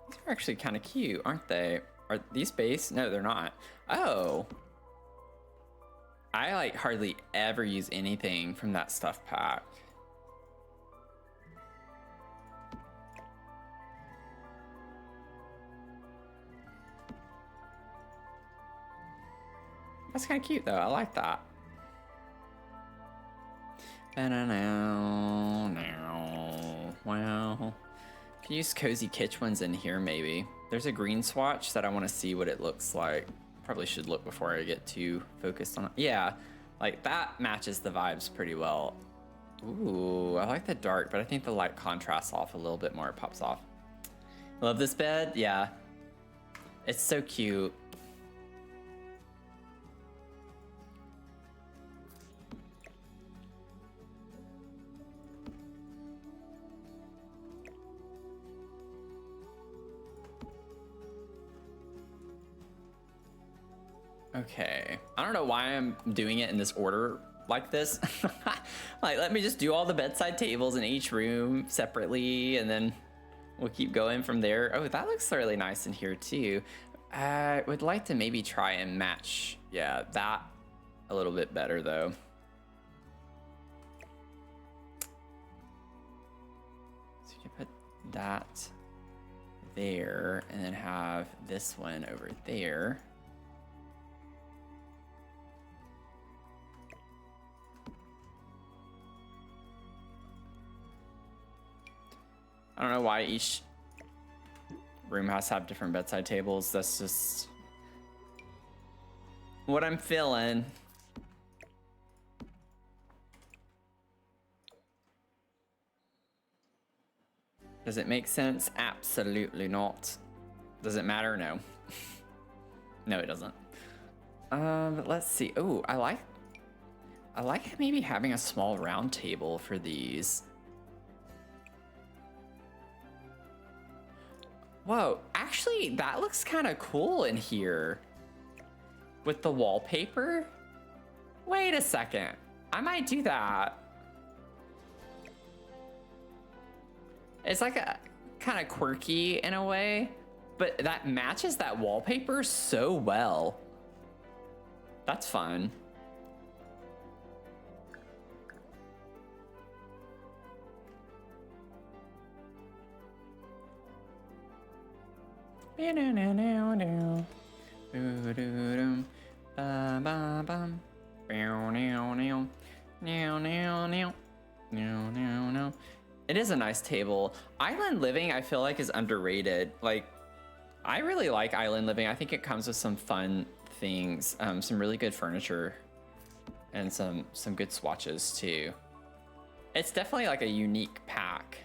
These are actually kind of cute, aren't they? Are these base? No, they're not. Oh. I like hardly ever use anything from that stuff pack. That's kind of cute though. I like that. Wow. Can use cozy kitsch ones in here maybe. There's a green swatch that I want to see what it looks like. Probably should look before I get too focused on it. Yeah, like that matches the vibes pretty well. Ooh, I like the dark, but I think the light contrasts off a little bit more. It pops off. Love this bed. Yeah, it's so cute. Okay, I don't know why I'm doing it in this order like this. Like, let me just do all the bedside tables in each room separately, and then we'll keep going from there. Oh, that looks really nice in here too. I would like to maybe try and match, yeah, that a little bit better though. So you can put that there, and then have this one over there. I don't know why each room has to have different bedside tables. That's just what I'm feeling. Does it make sense? Absolutely not. Does it matter? No. No, it doesn't. But let's see. Oh, I like maybe having a small round table for these. Whoa, actually, that looks kind of cool in here with the wallpaper. Wait a second, I might do that. It's like a kind of quirky in a way, but that matches that wallpaper so well. That's fun. It is a nice table. Island living, I feel like, is underrated. Like, I really like island living. I think it comes with some fun things, some really good furniture, and some good swatches too. It's definitely like a unique pack.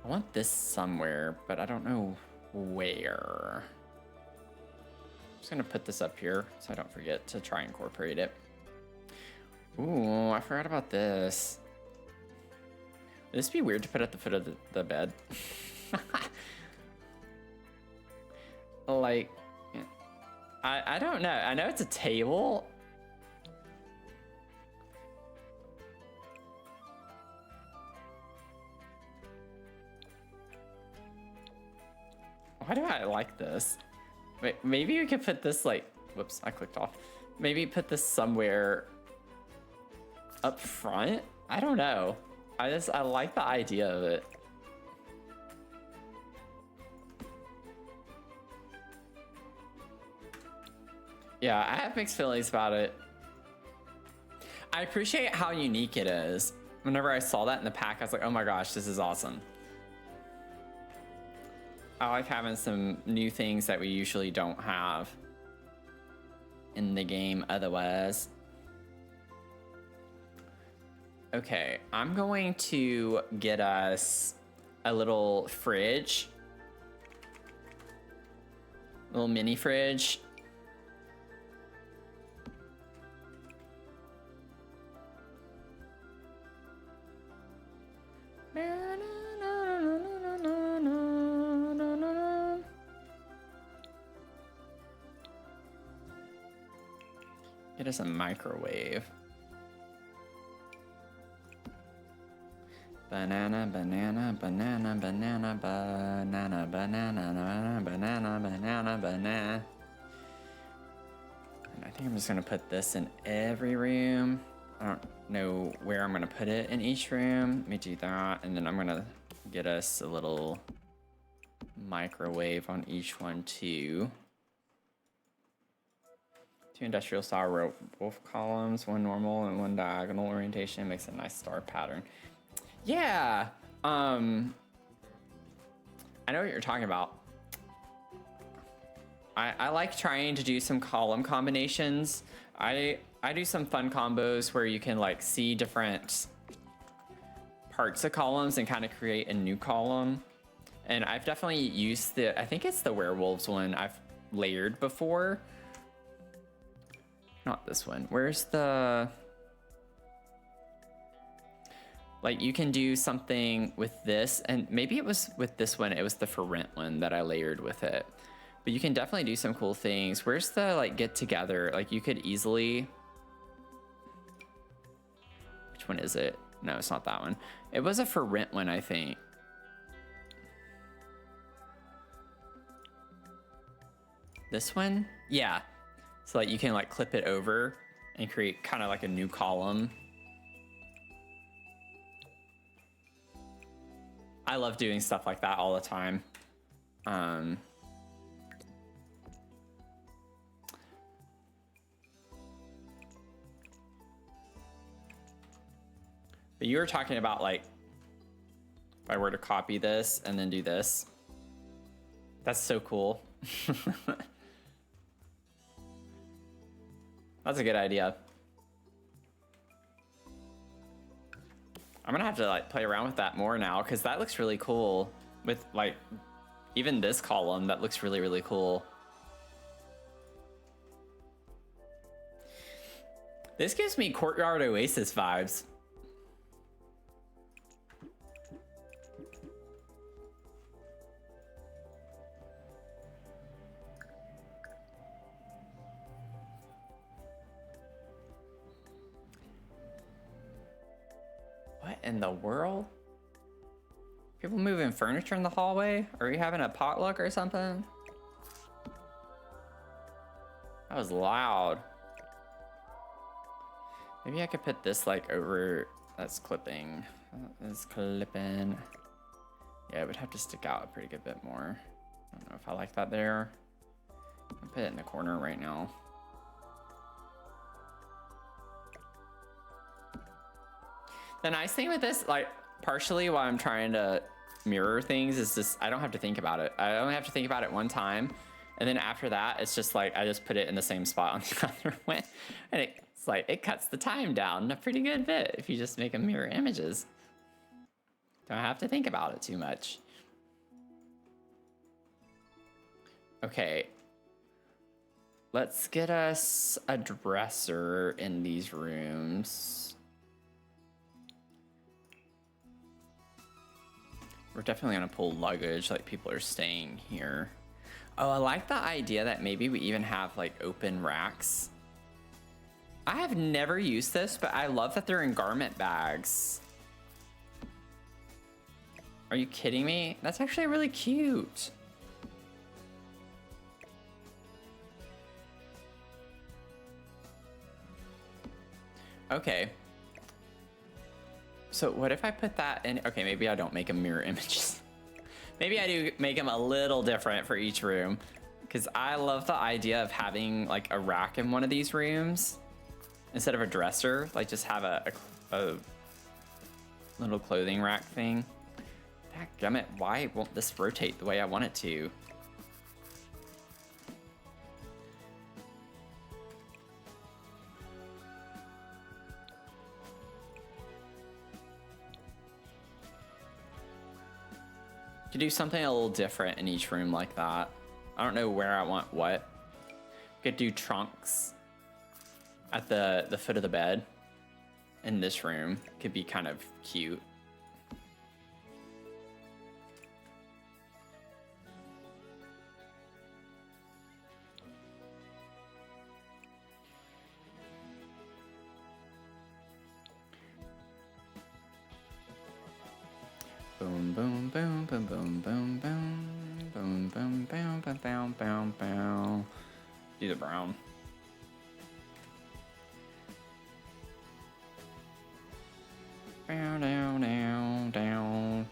I want this somewhere, but I don't know where. I'm just gonna put this up here so I don't forget to try and incorporate it. Ooh, I forgot about this. Would this be weird to put at the foot of the bed? Like, I don't know. I know it's a table. Why do I like this? Wait, maybe we could put this like, whoops, I clicked off. Maybe put this somewhere up front? I don't know. I like the idea of it. Yeah, I have mixed feelings about it. I appreciate how unique it is. Whenever I saw that in the pack, I was like, oh my gosh, this is awesome. I like having some new things that we usually don't have in the game otherwise. Okay, I'm going to get us a little fridge. A little mini fridge. Get us a microwave. Banana, banana, banana, banana, banana, banana, banana, banana, banana. And I think I'm just gonna put this in every room. I don't know where I'm gonna put it in each room. Let me do that, and then I'm gonna get us a little microwave on each one too. 2 industrial style wolf columns, 1 normal and 1 diagonal orientation makes a nice star pattern. Yeah, I know what you're talking about. I like trying to do some column combinations. I do some fun combos where you can like see different parts of columns and kind of create a new column. And I've definitely used I think it's the werewolves one I've layered before. Not this one. Where's the... Like, you can do something with this, and maybe it was with this one, it was the for rent one that I layered with it. But you can definitely do some cool things. Where's the, like, get together? Like, you could easily... Which one is it? No, it's not that one. It was a for rent one, I think. This one? Yeah. So, like, you can, like, clip it over and create kind of like a new column. I love doing stuff like that all the time. But you were talking about, like, if I were to copy this and then do this. That's so cool. That's a good idea. I'm gonna have to like play around with that more now because that looks really cool. With like even this column, that looks really, really cool. This gives me Courtyard Oasis vibes. What in the world? People moving furniture in the hallway? Are we having a potluck or something? That was loud. Maybe I could put this like over. That's clipping. That's clipping. Yeah, it would have to stick out a pretty good bit more. I don't know if I like that there. I'll put it in the corner right now. The nice thing with this, like, partially why I'm trying to mirror things is just, I don't have to think about it. I only have to think about it one time. And then after that, it's just like, I just put it in the same spot on the other one. And it's like, it cuts the time down a pretty good bit if you just make them mirror images. Don't have to think about it too much. Okay. Let's get us a dresser in these rooms. We're definitely gonna pull luggage, like people are staying here. Oh, I like the idea that maybe we even have like open racks. I have never used this, but I love that they're in garment bags. Are you kidding me? That's actually really cute. Okay. So what if I put that in? Okay, maybe I don't make them mirror images. Maybe I do make them a little different for each room, because I love the idea of having like a rack in one of these rooms instead of a dresser. Like just have a little clothing rack thing. Dadgummit, why won't this rotate the way I want it to? Could do something a little different in each room like that. I don't know where I want what. Could do trunks at the foot of the bed in this room. Could be kind of cute. boom, boom, boom, boom, boom, boom, boom, boom, boom, boom, boom. Do the brown. Down, down, down, down.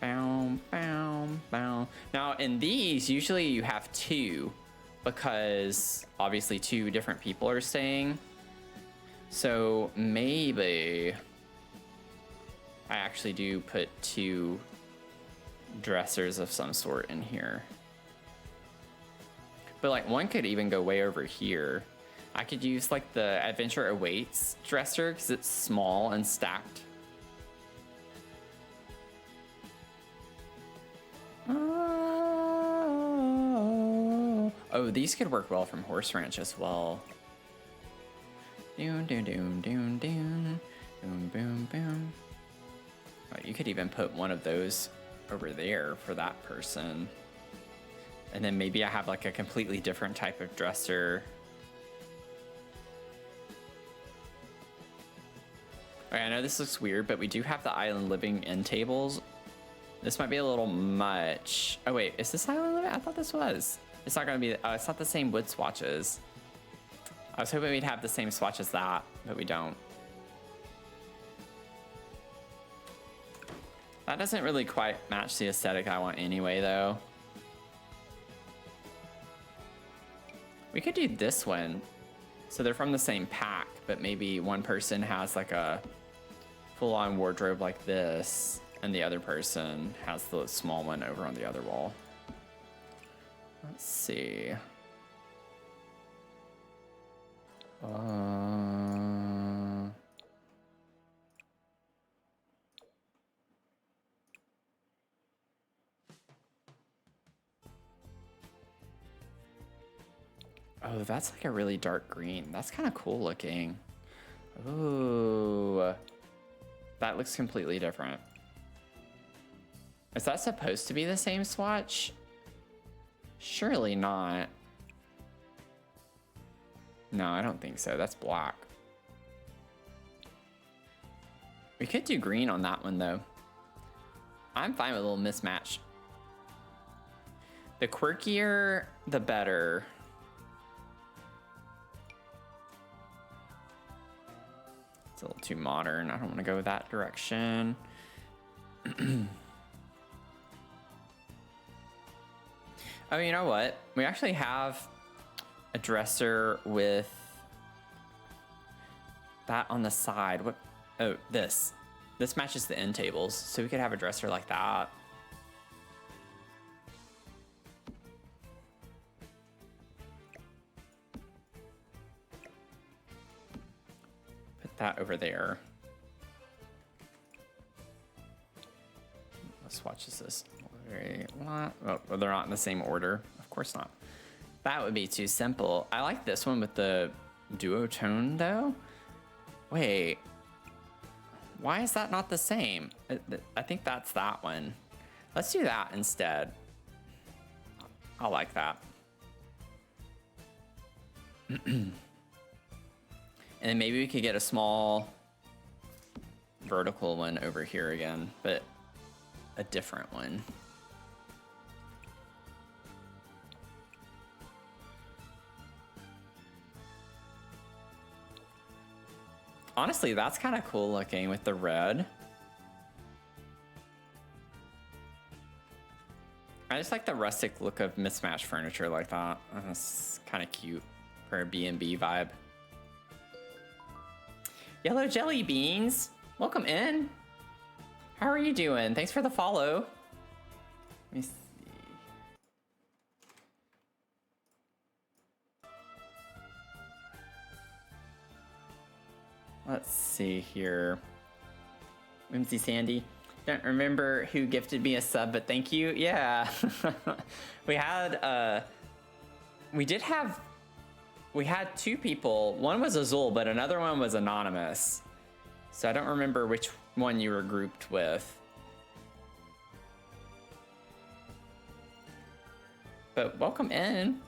Bow, bow, bow. Now, in these, usually you have two, because obviously two different people are staying. So maybe I actually do put two dressers of some sort in here. But like one could even go way over here. I could use like the Adventure Awaits dresser because it's small and stacked. Oh, these could work well from Horse Ranch as well. Doom, doom, doom, doom, doom, boom, boom, boom. Oh, you could even put one of those over there for that person. And then maybe I have like a completely different type of dresser. Okay, I know this looks weird, but we do have the island living end tables. This might be a little much. Oh wait, is this island living? I thought this was. It's not gonna be, it's not the same wood swatches. I was hoping we'd have the same swatch as that, but we don't. That doesn't really quite match the aesthetic I want anyway, though. We could do this one. So they're from the same pack, but maybe one person has like a full-on wardrobe like this, and the other person has the small one over on the other wall. Let's see. Oh, that's like a really dark green. That's kind of cool looking. Ooh, that looks completely different. Is that supposed to be the same swatch? Surely not. No, I don't think so. That's black. We could do green on that one though. I'm fine with a little mismatch. The quirkier, the better. It's a little too modern. I don't want to go that direction. Oh, you know what? We actually have a dresser with that on the side. What? Oh, this. This matches the end tables, so we could have a dresser like that. Put that over there. What swatch is this? Oh, they're not in the same order. Of course not. That would be too simple. I like this one with the duotone though. Wait, why is that not the same? I think that's that one. Let's do that instead. I like that. And then maybe we could get a small vertical one over here again, but a different one. Honestly, that's kind of cool looking with the red. I just like the rustic look of mismatched furniture like that. That's kind of cute for a B&B vibe. Yellow Jelly Beans, welcome in. How are you doing? Thanks for the follow. Let me see. Let's see here. Whimsy Sandy. Don't remember who gifted me a sub, but thank you. Yeah. we had two people. One was Azul, but another one was anonymous. So I don't remember which one you were grouped with. But welcome in.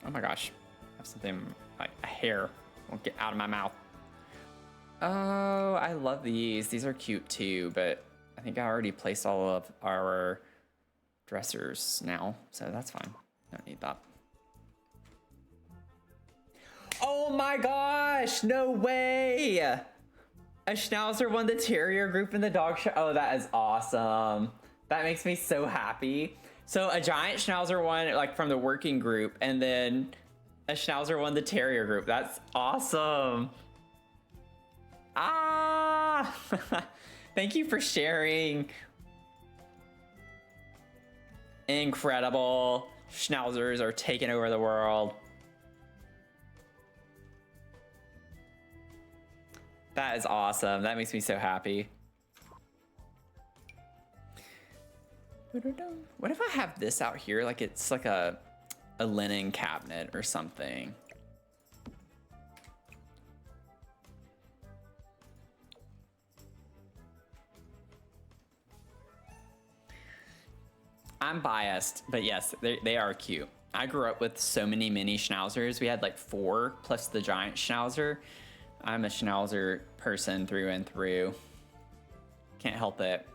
Oh my gosh. I have something like a hair won't get out of my mouth. Oh, I love these. These are cute too, but I think I already placed all of our dressers now, so that's fine. Don't need that. Oh my gosh, no way! A Schnauzer won the Terrier group in the dog show. Oh, that is awesome. That makes me so happy. So a giant Schnauzer won like from the working group, and then a Schnauzer won the Terrier group. That's awesome. Ah! Thank you for sharing. Incredible. Schnauzers are taking over the world. That is awesome. That makes me so happy. What if I have this out here? Like it's like a linen cabinet or something. I'm biased, but yes, they are cute. I grew up with so many mini Schnauzers. We had like 4 plus the giant Schnauzer. I'm a Schnauzer person through and through. Can't help it.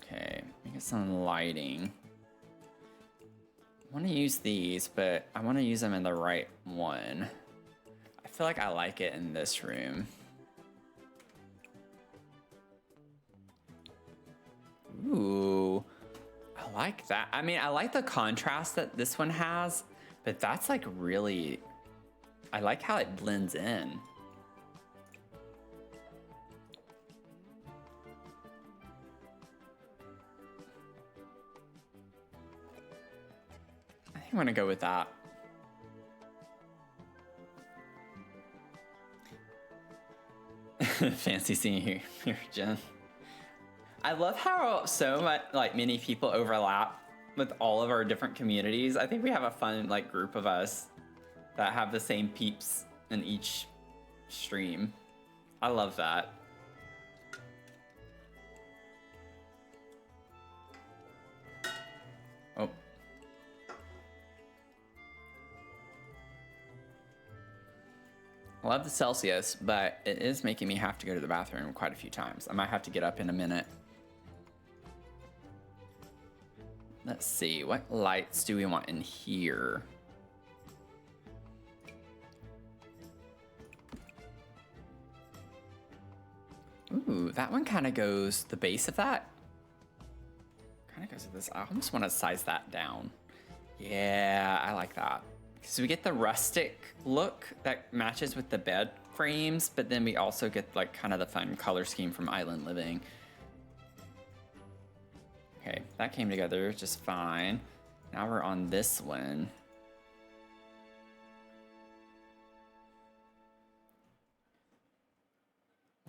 Okay, let me get some lighting. I want to use these, but I want to use them in the right one. I feel like I like it in this room. Ooh, I like that. I mean, I like the contrast that this one has, but that's like really, I like how it blends in. I think I'm gonna go with that. Fancy seeing you here, Jen. I love how so much, like, many people overlap with all of our different communities. I think we have a fun, like, group of us that have the same peeps in each stream. I love that. Oh. I love the Celsius, but it is making me have to go to the bathroom quite a few times. I might have to get up in a minute. Let's see, what lights do we want in here? Ooh, that one kind of goes, the base of that kind of goes with this. I almost want to size that down. Yeah, I like that. So we get the rustic look that matches with the bed frames, but then we also get like kind of the fun color scheme from Island Living. Okay, that came together just fine. Now we're on this one.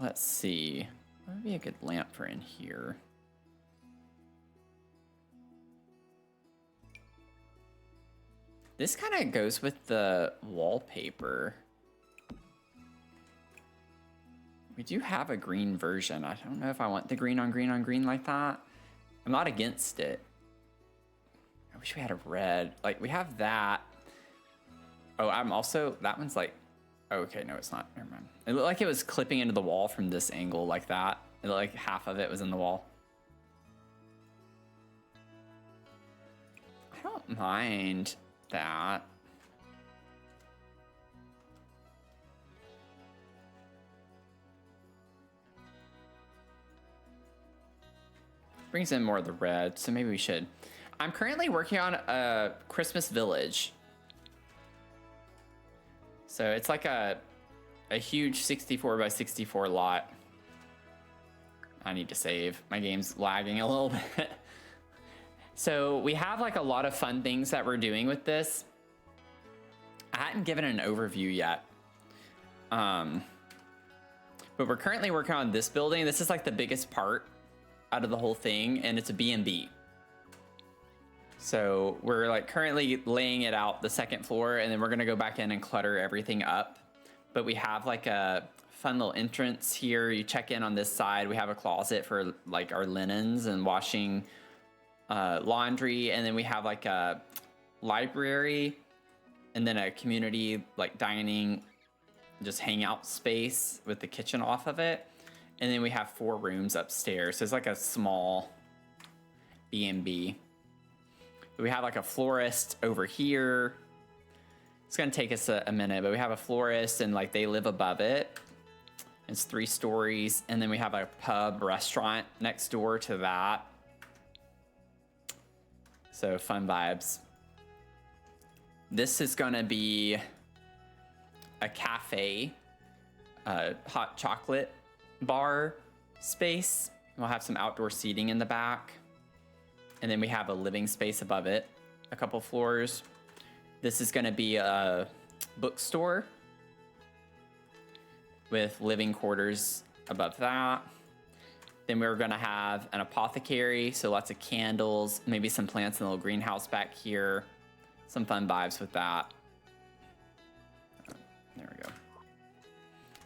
Let's see. What would be a good lamp for in here? This kind of goes with the wallpaper. We do have a green version. I don't know if I want the green on green on green like that. I'm not against it. I wish we had a red. Like, we have that. Oh, I'm also, that one's like, oh, okay, no, it's not. Never mind. It looked like it was clipping into the wall from this angle like that. It looked like half of it was in the wall. I don't mind that. Brings in more of the red, so maybe we should. I'm currently working on a Christmas village. So it's like a huge 64 by 64 lot. I need to save. My game's lagging a little bit. So we have like a lot of fun things that we're doing with this. I hadn't given an overview yet. But we're currently working on this building. This is like the biggest part out of the whole thing, and it's a B&B. So we're like currently laying it out the second floor, and then we're gonna go back in and clutter everything up. But we have like a fun little entrance here. You check in on this side. We have a closet for like our linens and washing laundry, and then we have like a library, and then a community like dining just hangout space with the kitchen off of it. And then we have 4 rooms upstairs. So it's like a small B&B. We have like a florist over here. It's gonna take us a minute, but we have a florist and like they live above it. It's 3 stories. And then we have a pub restaurant next door to that. So fun vibes. This is gonna be a cafe, hot chocolate bar space. We'll have some outdoor seating in the back. And then we have a living space above it, a couple floors. This is gonna be a bookstore with living quarters above that. Then we're gonna have an apothecary, so lots of candles, maybe some plants in a little greenhouse back here. Some fun vibes with that. There we go.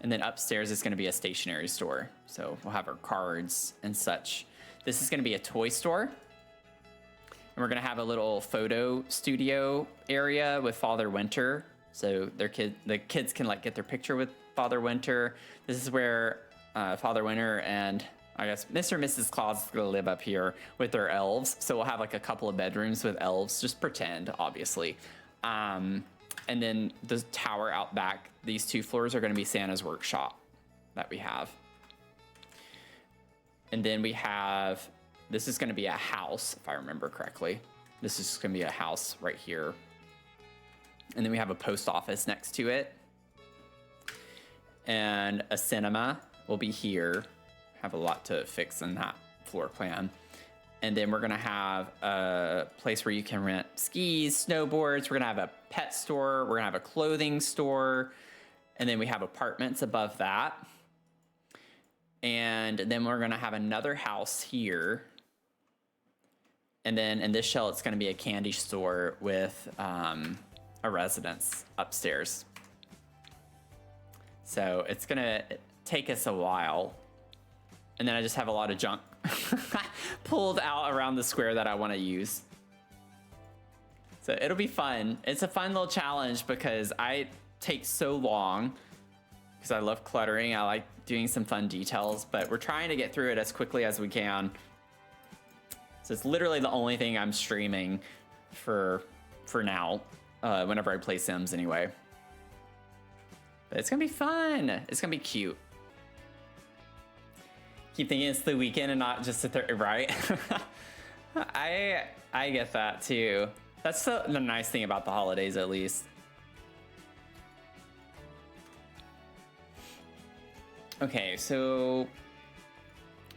And then upstairs is gonna be a stationery store. So we'll have our cards and such. This is gonna be a toy store. And we're gonna have a little photo studio area with Father Winter. So the kids can like get their picture with Father Winter. This is where Father Winter and I guess Mr. and Mrs. Claus is gonna live up here with their elves. So we'll have like a couple of bedrooms with elves, just pretend, obviously. And then the tower out back, these 2 floors are gonna be Santa's workshop that we have. And then we have, this is gonna be a house, if I remember correctly. This is gonna be a house right here. And then we have a post office next to it. And a cinema will be here. Have a lot to fix in that floor plan. And then we're gonna have a place where you can rent skis, snowboards. We're gonna have a pet store. We're gonna have a clothing store. And then we have apartments above that. And then we're gonna have another house here. And then in this shell, it's gonna be a candy store with a residence upstairs. So it's gonna take us a while. And then I just have a lot of junk pulled out around the square that I want to use. So it'll be fun. It's a fun little challenge because I take so long because I love cluttering. I like doing some fun details, but we're trying to get through it as quickly as we can. So it's literally the only thing I'm streaming for now, whenever I play Sims anyway. But it's gonna be fun. It's gonna be cute. Keep thinking it's the weekend and not just right? I get that too. That's the nice thing about the holidays, at least. Okay, so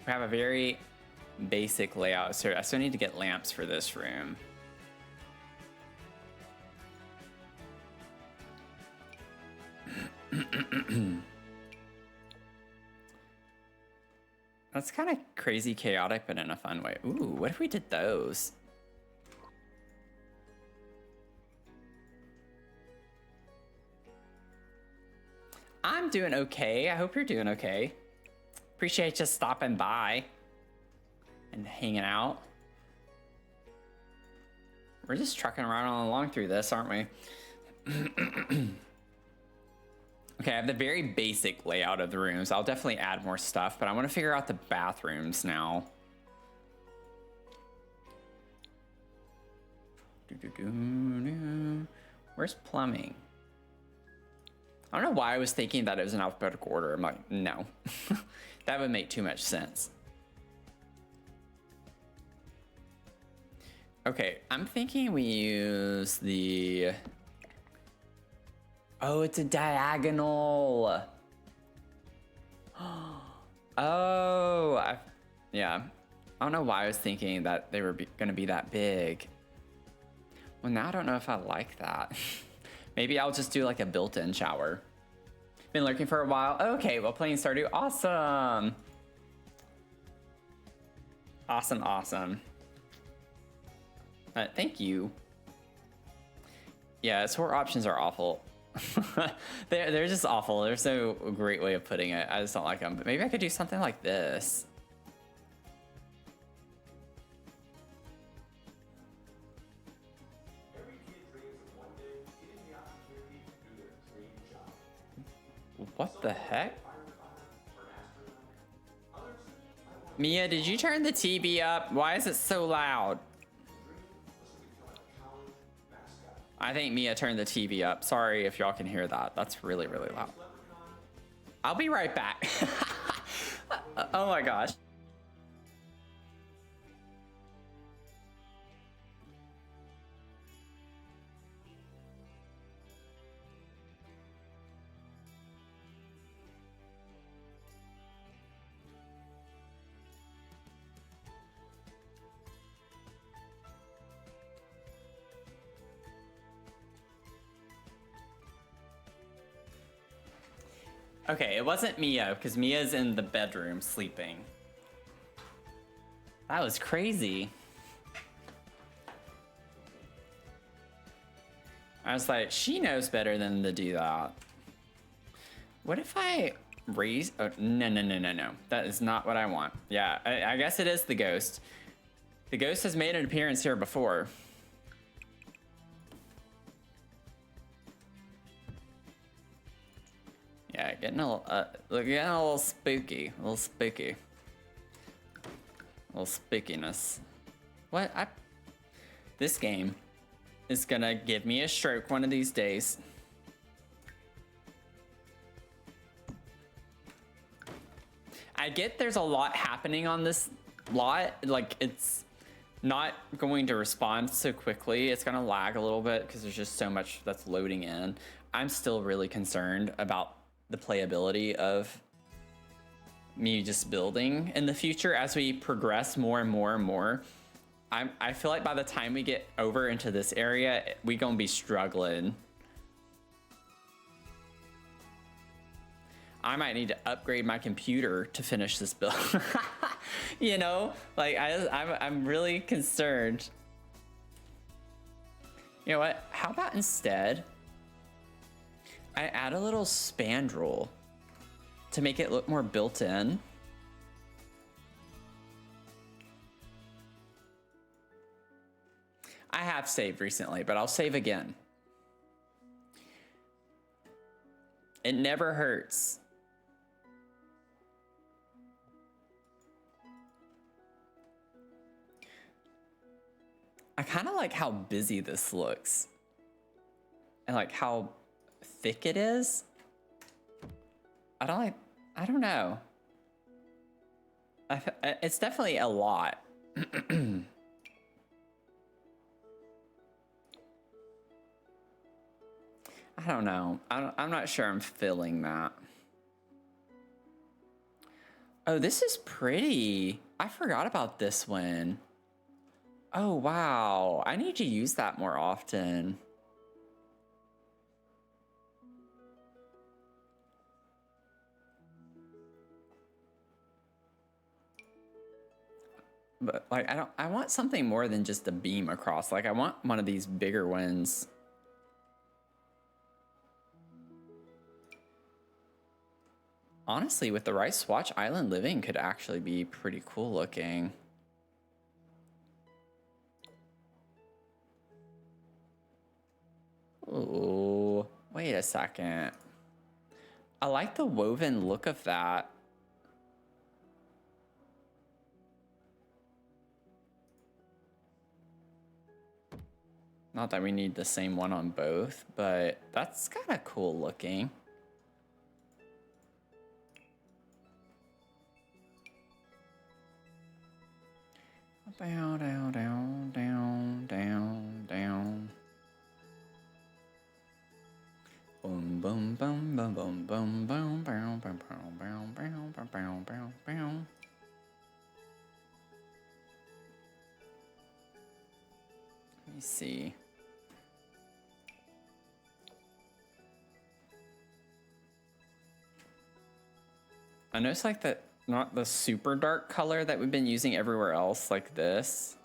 we have a very basic layout. So I still need to get lamps for this room. That's kind of crazy chaotic, but in a fun way. Ooh, what if we did those? I'm doing okay. I hope you're doing okay. Appreciate you stopping by and hanging out. We're just trucking right on along through this, aren't we? Okay, I have the very basic layout of the rooms. I'll definitely add more stuff, but I want to figure out the bathrooms now. Where's plumbing? I don't know why I was thinking that it was in alphabetical order. I'm like, no. That would make too much sense. Okay, I'm thinking we use the... Oh, it's a diagonal. Oh, yeah. I don't know why I was thinking that they were going to be that big. Well, now I don't know if I like that. Maybe I'll just do like a built-in shower. Been lurking for a while. Okay, well, playing Stardew. Awesome. Awesome, awesome. Thank you. Yeah, tour options are awful. They're just awful. There's no great way of putting it. I just don't like them. But maybe I could do something like this. What the heck? Mia, did you turn the TV up? Why is it so loud? I think Mia turned the TV up. Sorry if y'all can hear that. That's really, really loud. I'll be right back. Oh my gosh. Okay, it wasn't Mia, because Mia's in the bedroom sleeping. That was crazy. I was like, she knows better than to do that. What if I raise... Oh, no. That is not what I want. Yeah, I guess it is the ghost. The ghost has made an appearance here before. Yeah, getting a little spooky. A little spooky. A little spookiness. What? This game is gonna give me a stroke one of these days. I get there's a lot happening on this lot. Like, it's not going to respond so quickly. It's gonna lag a little bit because there's just so much that's loading in. I'm still really concerned about the playability of me just building in the future as we progress more and more and more. I feel like by the time we get over into this area, we gonna be struggling. I might need to upgrade my computer to finish this build. You know, like I'm really concerned. You know what? How about instead I add a little spandrel to make it look more built in. I have saved recently, but I'll save again. It never hurts. I kind of like how busy this looks. And like how thick it is. I don't know. It's definitely a lot. I don't know. I'm not sure I'm feeling that. Oh, this is pretty. I forgot about this one. Oh, wow. I need to use that more often. But like, I want something more than just a beam across. Like, I want one of these bigger ones. Honestly, with the right swatch, Island Living could actually be pretty cool looking. Ooh, wait a second. I like the woven look of that. Not that we need the same one on both, but that's kind of cool looking. Down, down, down, down, down, down. Boom, boom, boom, boom, boom, boom, boom, boom, boom, boom, boom, boom, boom, boom, boom, boom. Let me see. I noticed like that, not the super dark color that we've been using everywhere else, like this.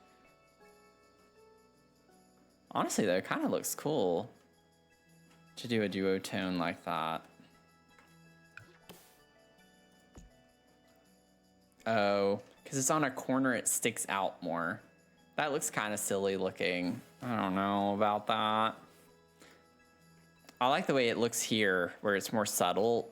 Honestly, though, it kind of looks cool to do a duotone like that. Oh, because it's on a corner, it sticks out more. That looks kind of silly looking. I don't know about that. I like the way it looks here, where it's more subtle.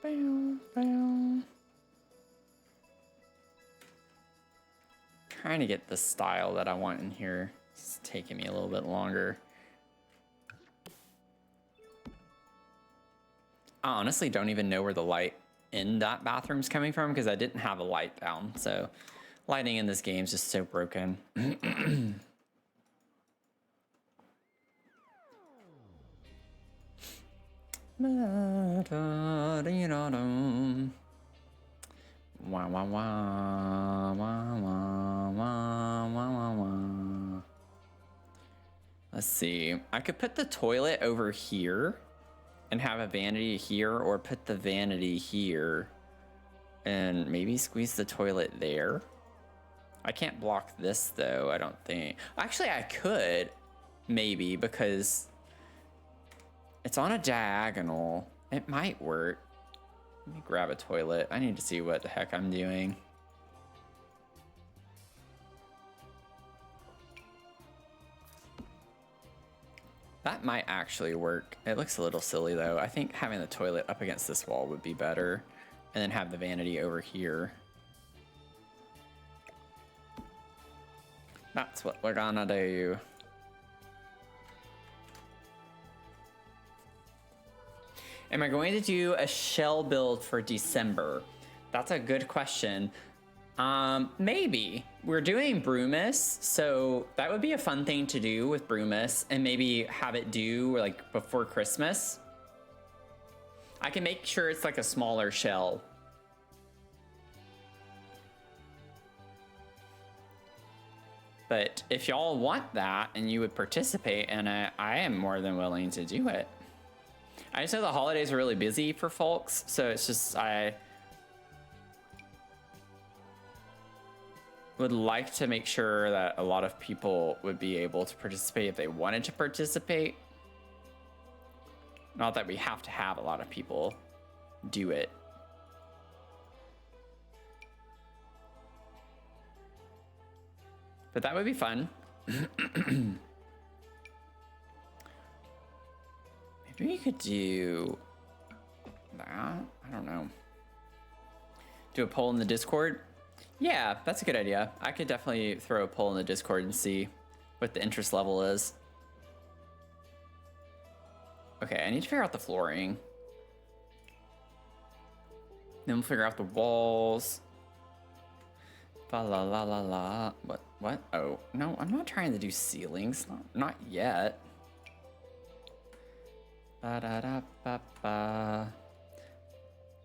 Bow, bow. Trying to get the style that I want in here. It's taking me a little bit longer. I honestly don't even know where the light in that bathroom's coming from because I didn't have a light down. So lighting in this game is just so broken. Wah, wah, wah, wah, wah, wah, wah, wah. Let's see. I could put the toilet over here and have a vanity here, or put the vanity here and maybe squeeze the toilet there. I can't block this though, I don't think. Actually, I could maybe because it's on a diagonal. It might work. Let me grab a toilet. I need to see what the heck I'm doing. That might actually work. It looks a little silly though. I think having the toilet up against this wall would be better, and then have the vanity over here. That's what we're gonna do. Am I going to do a shell build for December? That's a good question. Maybe. We're doing Broomus, so that would be a fun thing to do with Broomus, and maybe have it due like before Christmas. I can make sure it's like a smaller shell. But if y'all want that and you would participate in it, I am more than willing to do it. I just know the holidays are really busy for folks, so it's just, I would like to make sure that a lot of people would be able to participate if they wanted to participate. Not that we have to have a lot of people do it. But that would be fun. Maybe we could do that. I don't know. Do a poll in the Discord? Yeah, that's a good idea. I could definitely throw a poll in the Discord and see what the interest level is. Okay, I need to figure out the flooring. Then we'll figure out the walls. Fa la la la la. What? Oh, no, I'm not trying to do ceilings. Not yet. Ba da da ba ba.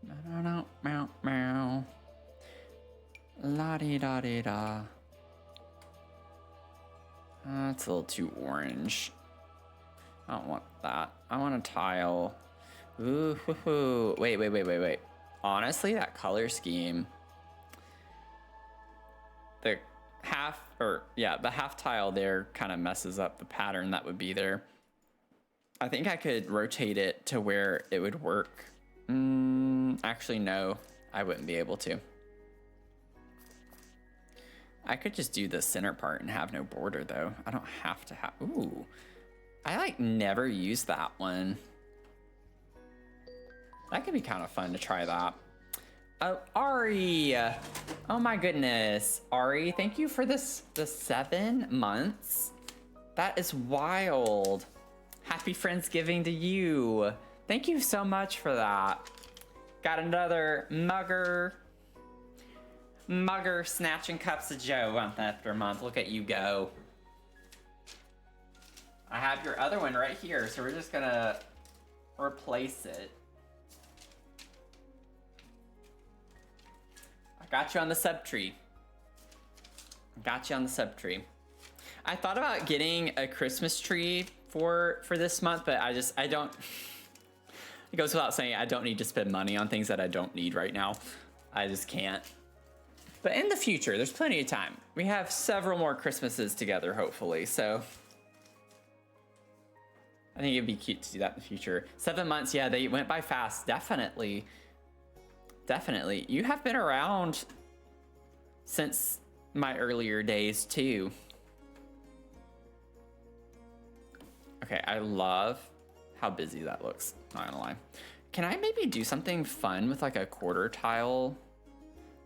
Da da meow meow. La di da di da. That's a little too orange. I don't want that. I want a tile. Ooh, hoo, hoo. Wait. Honestly, that color scheme. The half tile there kind of messes up the pattern that would be there. I think I could rotate it to where it would work. Actually, no, I wouldn't be able to. I could just do the center part and have no border though. I don't have to have, ooh. I like never use that one. That could be kind of fun to try that. Oh, Ari. Oh my goodness. Ari, thank you for the 7 months. That is wild. Happy Friendsgiving to you. Thank you so much for that. Got another mugger snatching cups of joe month after month. Look at you go. I have your other one right here, so we're just gonna replace it. I got you on the subtree. I thought about getting a Christmas tree for this month, but I don't. It goes without saying, I don't need to spend money on things that I don't need right now. I just can't. But in the future, there's plenty of time. We have several more Christmases together, hopefully, so I think it'd be cute to do that in the future. 7 months, yeah, they went by fast, definitely. Definitely. You have been around since my earlier days, too. Okay, I love how busy that looks, not gonna lie. Can I maybe do something fun with like a quarter tile?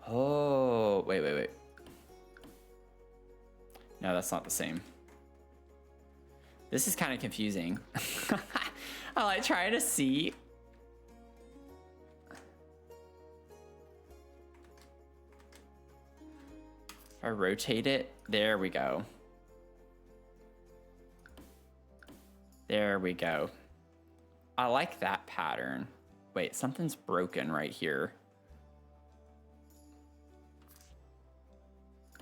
Oh, wait. No, that's not the same. This is kind of confusing. I like trying to see. If I rotate it, there we go. There we go. I like that pattern. Wait, something's broken right here.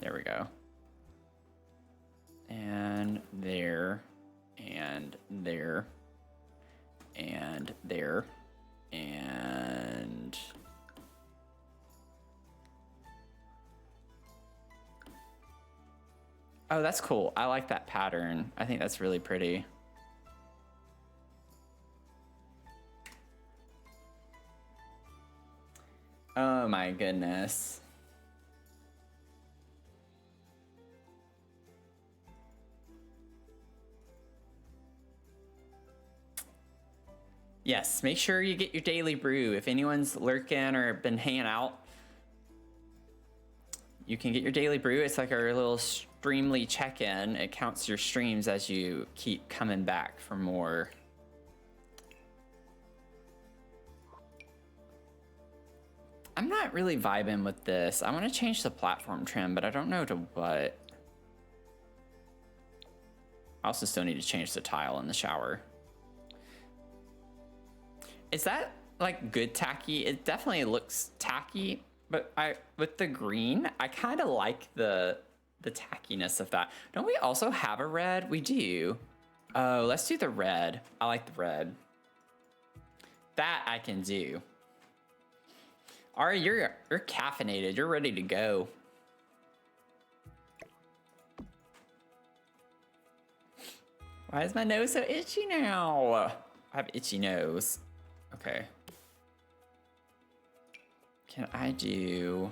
There we go. And there, and there, and there, and... Oh, that's cool. I like that pattern. I think that's really pretty. Oh my goodness. Yes, make sure you get your daily brew. If anyone's lurking or been hanging out, you can get your daily brew. It's like our little Streamly check-in. It counts your streams as you keep coming back for more. I'm not really vibing with this. I want to change the platform trim, but I don't know to what. I also still need to change the tile in the shower. Is that like good tacky? It definitely looks tacky, but with the green, I kind of like the tackiness of that. Don't we also have a red? We do. Oh, let's do the red. I like the red. That I can do. Ari, you're caffeinated. You're ready to go. Why is my nose so itchy now? I have itchy nose. Okay. Can I do...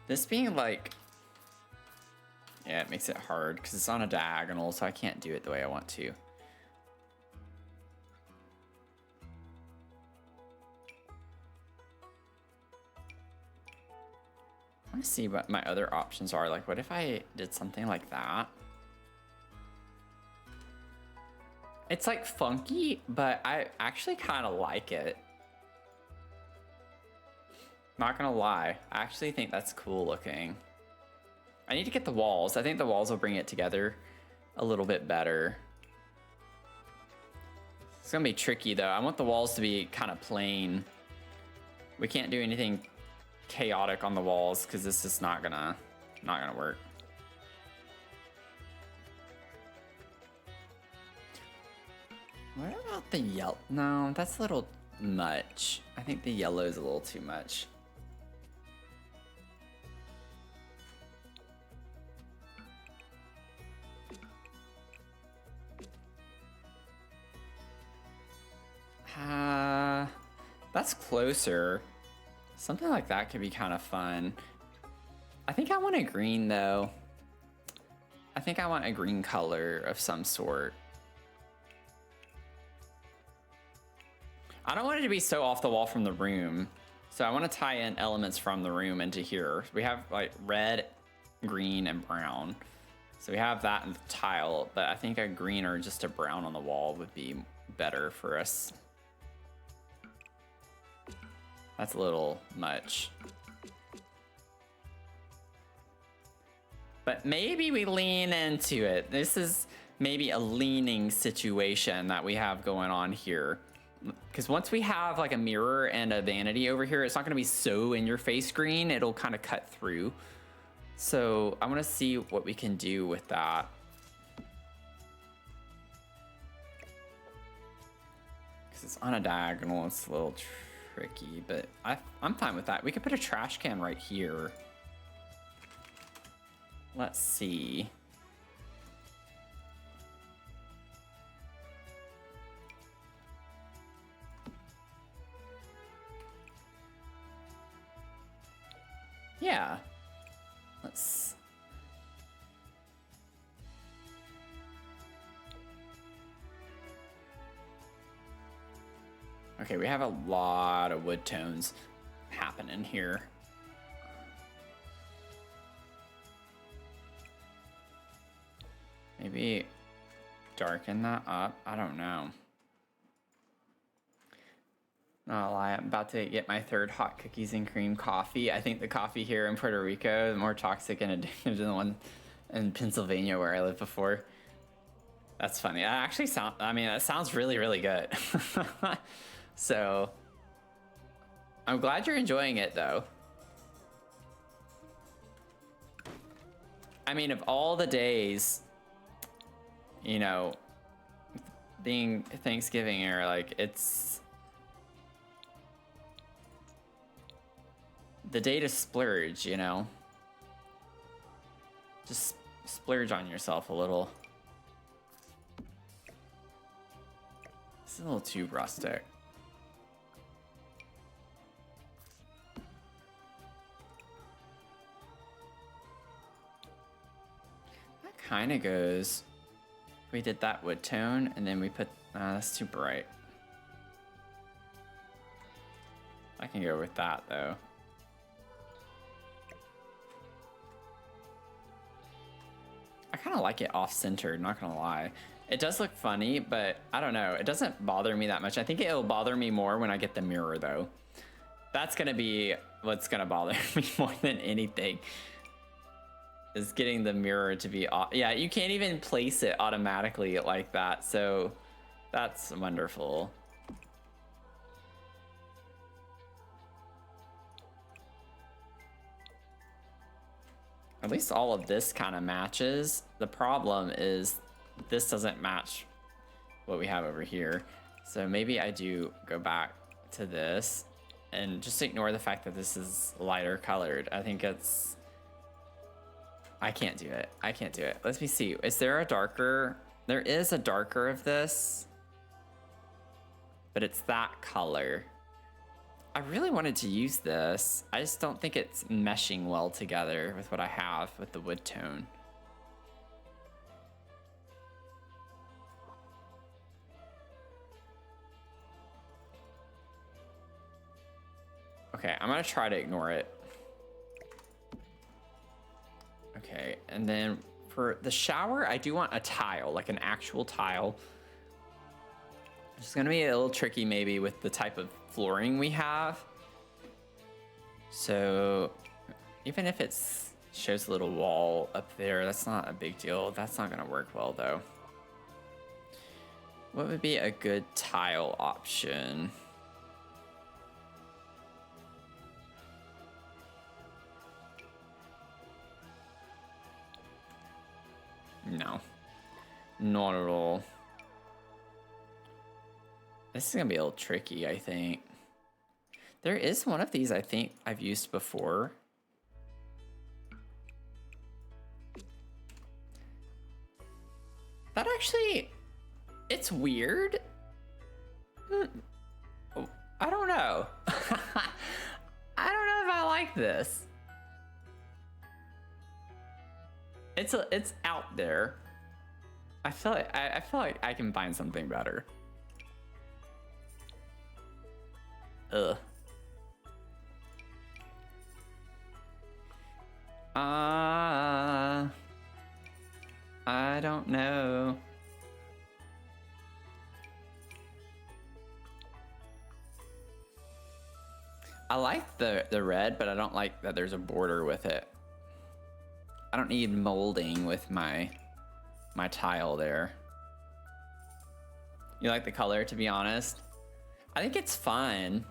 This being like... Yeah, it makes it hard because it's on a diagonal, so I can't do it the way I want to. I want to see what my other options are. Like, what if I did something like that? It's like funky, but I actually kind of like it. Not gonna lie, I actually think that's cool looking. I need to get the walls. I think the walls will bring it together a little bit better. It's gonna be tricky though. I want the walls to be kind of plain. We can't do anything chaotic on the walls because this is not gonna work. What about the yellow? No, that's a little much. I think the yellow is a little too much. That's closer. Something like that could be kind of fun. I think I want a green though. I think I want a green color of some sort. I don't want it to be so off the wall from the room. So I want to tie in elements from the room into here. We have like red, green, and brown. So we have that in the tile, but I think a green or just a brown on the wall would be better for us. That's a little much. But maybe we lean into it. This is maybe a leaning situation that we have going on here. Because once we have like a mirror and a vanity over here, it's not gonna be so in your face green, it'll kind of cut through. So I wanna see what we can do with that. Because it's on a diagonal, it's a little tricky, but I'm fine with that. We could put a trash can right here. Let's see. Yeah. Okay, we have a lot of wood tones happening here. Maybe darken that up. I don't know. Not a lie, I'm about to get my third hot cookies and cream coffee. I think the coffee here in Puerto Rico is more toxic and addictive than the one in Pennsylvania where I lived before. That's funny. That actually that sounds really, really good. So, I'm glad you're enjoying it though. I mean, of all the days, you know, being Thanksgiving or like, it's the day to splurge, you know? Just splurge on yourself a little. It's a little too rustic. That kind of goes. We did that wood tone and then we put, that's too bright. I can go with that though. I kind of like it off-centered, not gonna lie. It does look funny, but I don't know. It doesn't bother me that much. I think it'll bother me more when I get the mirror though. That's gonna be what's gonna bother me more than anything. Is getting the mirror to be off. Yeah, you can't even place it automatically like that, so that's wonderful. At least all of this kind of matches. The problem is this doesn't match what we have over here. So maybe I do go back to this and just ignore the fact that this is lighter colored. I think it's, I can't do it. I can't do it. Let me see. Is there a darker? There is a darker of this, but it's that color. I really wanted to use this. I just don't think it's meshing well together with what I have with the wood tone. Okay, I'm gonna try to ignore it. Okay, and then for the shower, I do want a tile, like an actual tile. It's gonna be a little tricky maybe with the type of flooring we have. So even if it shows a little wall up there, that's not a big deal. That's not gonna work well though. What would be a good tile option? No, not at all. This is gonna be a little tricky, I think. There is one of these I think I've used before. That actually, it's weird. I don't know. I don't know if I like this. It's out there. I feel like I can find something better. Ugh. I don't know. I like the red, but I don't like that there's a border with it. I don't need molding with my tile there. You like the color, to be honest? I think it's fun.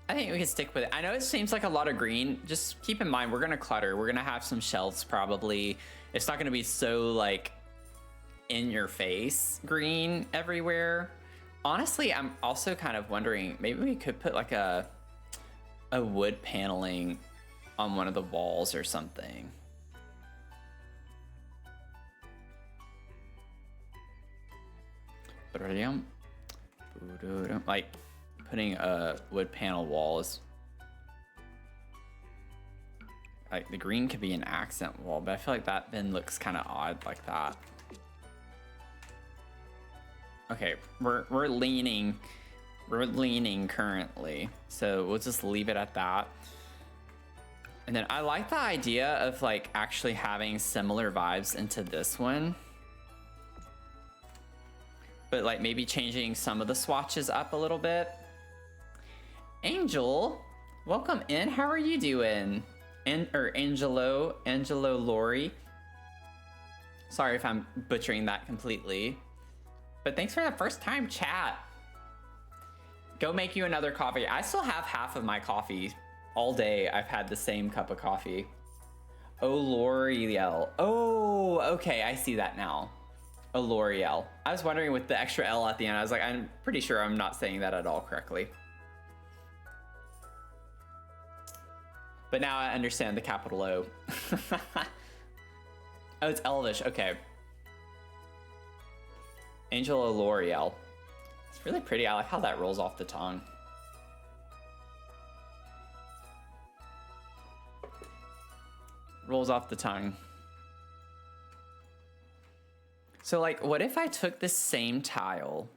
I think we can stick with it. I know it seems like a lot of green. Just keep in mind, we're gonna clutter. We're gonna have some shelves probably. It's not gonna be so like in your face green everywhere. Honestly, I'm also kind of wondering, maybe we could put like a wood paneling on one of the walls or something. Like putting a wood panel wall is like the green could be an accent wall, but I feel like that then looks kind of odd like that. Okay, we're leaning currently, so we'll just leave it at that. And then I like the idea of like actually having similar vibes into this one, but like maybe changing some of the swatches up a little bit. Angel, welcome in. How are you doing? Angelo Lori. Sorry if I'm butchering that completely, but thanks for the first time chat. Go make you another coffee. I still have half of my coffee. All day I've had the same cup of coffee. Oh, L'Oreal. Oh, okay, I see that now. Oh, L'Oreal. I was wondering with the extra L at the end, I was like, I'm pretty sure I'm not saying that at all correctly. But now I understand the capital O. Oh, it's Elvish, okay. Angela L'Oreal. It's really pretty. I like how that rolls off the tongue. Rolls off the tongue. So like, what if I took this same tile?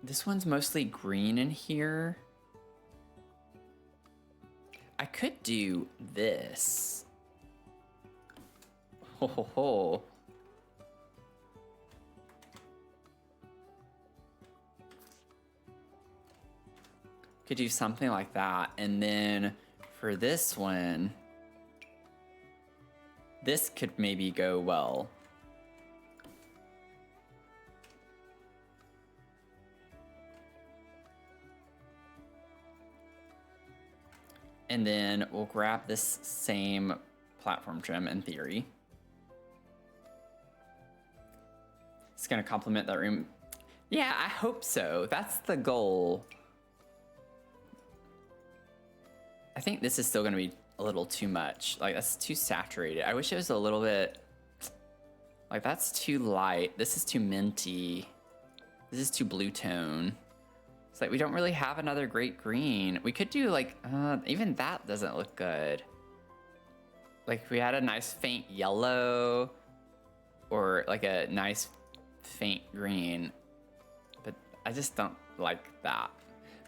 This one's mostly green in here. I could do this. Ho ho ho. Could do something like that. And then for this one, this could maybe go well. And then we'll grab this same platform trim in theory. It's gonna complement that room. Yeah, I hope so. That's the goal. I think this is still gonna be a little too much. Like, that's too saturated. I wish it was a little bit, like, that's too light. This is too minty. This is too blue tone. It's like we don't really have another great green. We could do like, even that doesn't look good. Like if we had a nice faint yellow or like a nice faint green, but I just don't like that.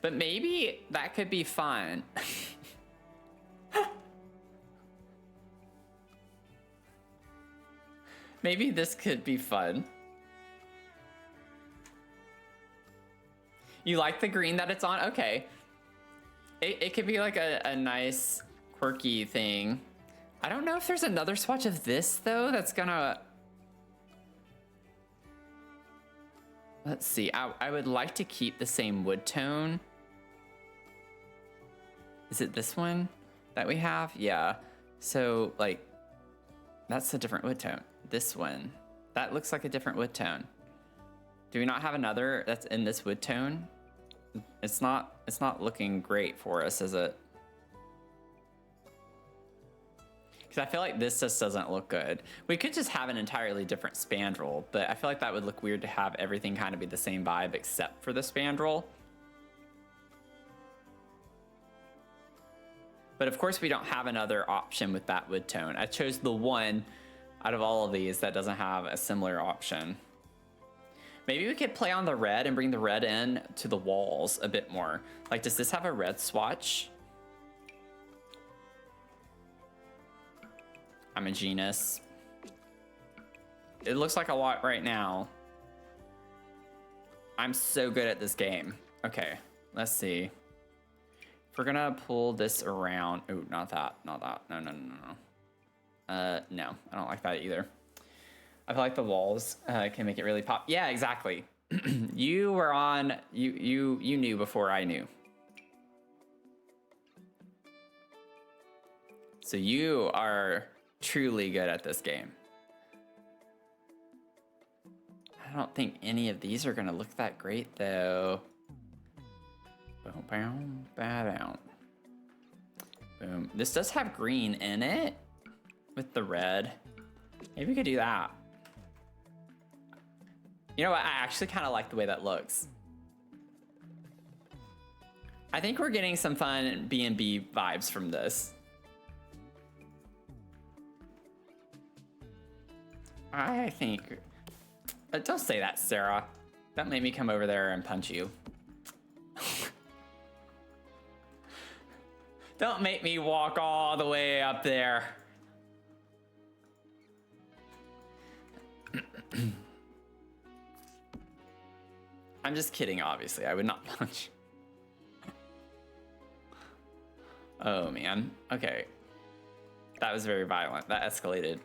But maybe that could be fun. Maybe this could be fun. You like the green that it's on? Okay. It could be like a nice quirky thing. I don't know if there's another swatch of this though that's gonna... Let's see, I would like to keep the same wood tone. Is it this one that we have? Yeah. So like, that's a different wood tone. This one, that looks like a different wood tone. Do we not have another that's in this wood tone? It's not looking great for us, is it? Because I feel like this just doesn't look good. We could just have an entirely different spandrel, but I feel like that would look weird to have everything kind of be the same vibe except for the spandrel. But of course we don't have another option with that wood tone. I chose the one out of all of these that doesn't have a similar option. Maybe we could play on the red and bring the red in to the walls a bit more. Like, does this have a red swatch? I'm a genius. It looks like a lot right now. I'm so good at this game. Okay, let's see. If we're gonna pull this around. Oh, not that, not that. No, no, no, no. No, I don't like that either. I feel like the walls can make it really pop. Yeah, exactly. You were on, you knew before I knew. So you are truly good at this game. I don't think any of these are gonna look that great though. Boom, boom. This does have green in it with the red. Maybe we could do that. You know what? I actually kind of like the way that looks. I think we're getting some fun B&B vibes from this. I think... don't say that, Sarah. Don't make me come over there and punch you. Don't make me walk all the way up there. I'm just kidding, obviously. I would not punch. Oh, man. Okay. That was very violent. That escalated.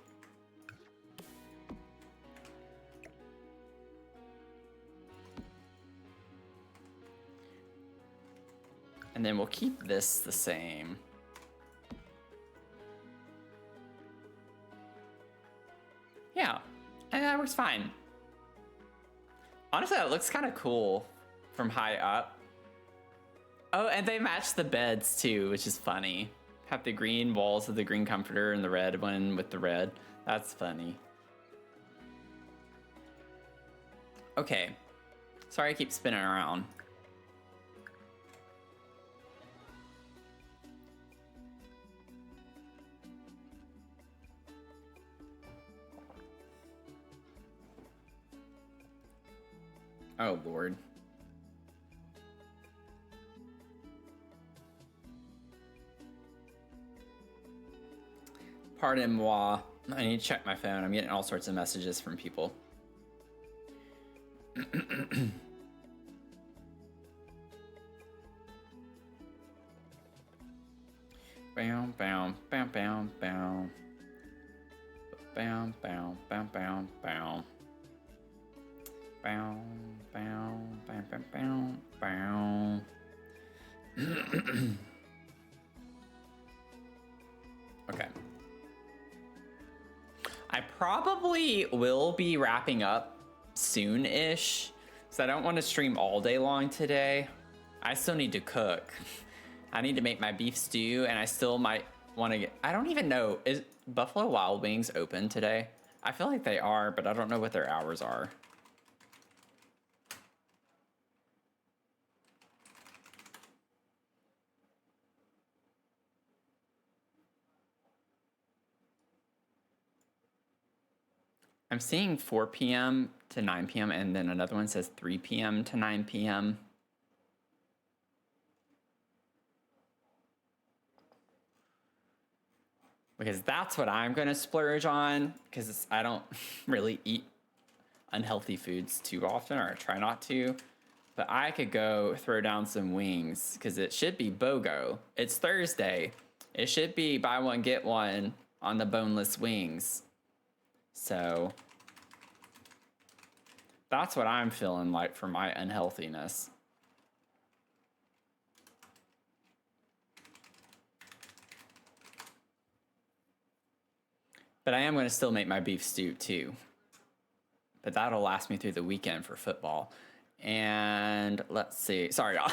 And then we'll keep this the same. Yeah, and that works fine. Honestly, that looks kind of cool from high up. Oh, and they match the beds too, which is funny. Have the green walls with the green comforter and the red one with the red. That's funny. Okay. Sorry I keep spinning around. Oh, Lord. Pardon moi. I need to check my phone. I'm getting all sorts of messages from people. Bow, bow, bow, bow, bow. Bow, bow, bow, bow, bow. Bow, bow, bow, bow, bow, bow. Okay. I probably will be wrapping up soon-ish, so I don't want to stream all day long today. I still need to cook. I need to make my beef stew, and I still might want to get... I don't even know. Is Buffalo Wild Wings open today? I feel like they are, but I don't know what their hours are. I'm seeing 4 p.m. to 9 p.m. and then another one says 3 p.m. to 9 p.m. Because that's what I'm going to splurge on, because I don't really eat unhealthy foods too often, or I try not to. But I could go throw down some wings, because it should be BOGO. It's Thursday. It should be buy one, get one on the boneless wings. So that's what I'm feeling like for my unhealthiness. But I am going to still make my beef stew too. But that'll last me through the weekend for football. And let's see. Sorry, y'all.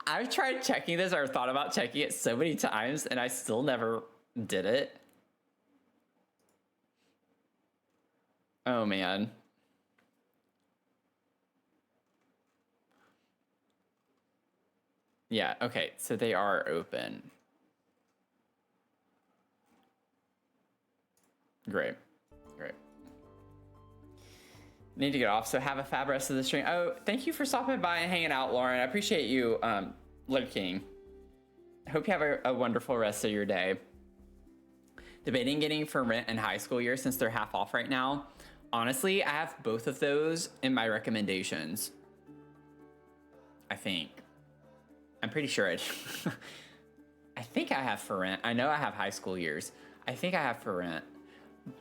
I've tried checking this or thought about checking it so many times, and I still never did it. Oh, man. Yeah, okay. So they are open. Great. Great. Need to get off, so have a fab rest of the stream. Oh, thank you for stopping by and hanging out, Lauren. I appreciate you lurking. I hope you have a wonderful rest of your day. Debating getting for rent and high school year since they're half off right now. Honestly, I have both of those in my recommendations. I think. I'm pretty sure I do. I think I have for rent. I know I have high school years. I think I have for rent.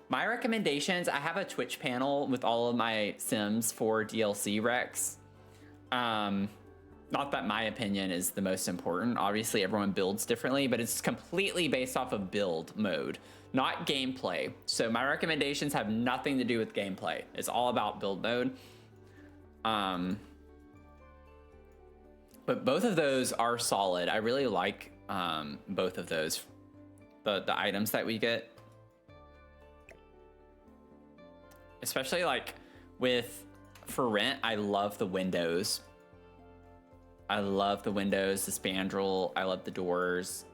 My recommendations, I have a Twitch panel with all of my Sims for DLC recs. Not that my opinion is the most important. Obviously, everyone builds differently, but it's completely based off of build mode, not gameplay. So my recommendations have nothing to do with gameplay. It's all about build mode. But both of those are solid. I really like both of those, the items that we get. Especially like with, for rent, I love the windows. I love the windows, the spandrel. I love the doors.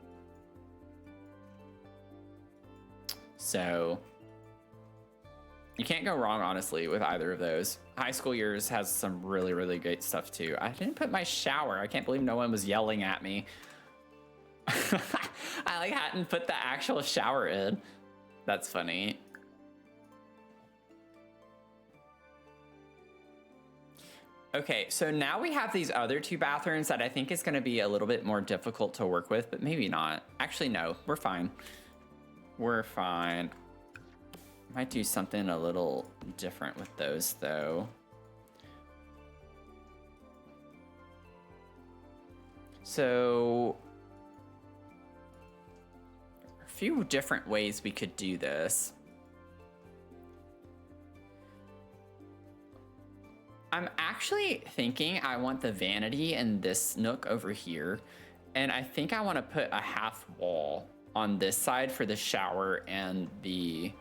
So you can't go wrong, honestly, with either of those. High school years has some really, really great stuff too. I didn't put my shower. I can't believe no one was yelling at me. I like hadn't put the actual shower in. That's funny. Okay, so now we have these other two bathrooms that I think is going to be a little bit more difficult to work with, but maybe not. Actually, no, we're fine. We're fine. Might do something a little different with those, though. So, a few different ways we could do this. I'm actually thinking I want the vanity in this nook over here. And I think I want to put a half wall on this side for the shower and the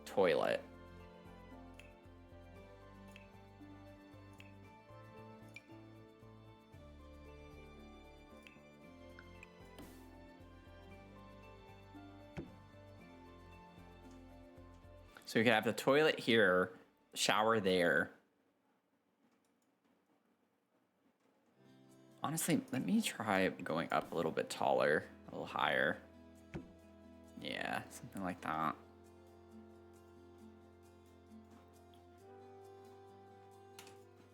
toilet. So we could have the toilet here, shower there. Honestly, let me try going up a little bit taller, a little higher. Yeah, something like that.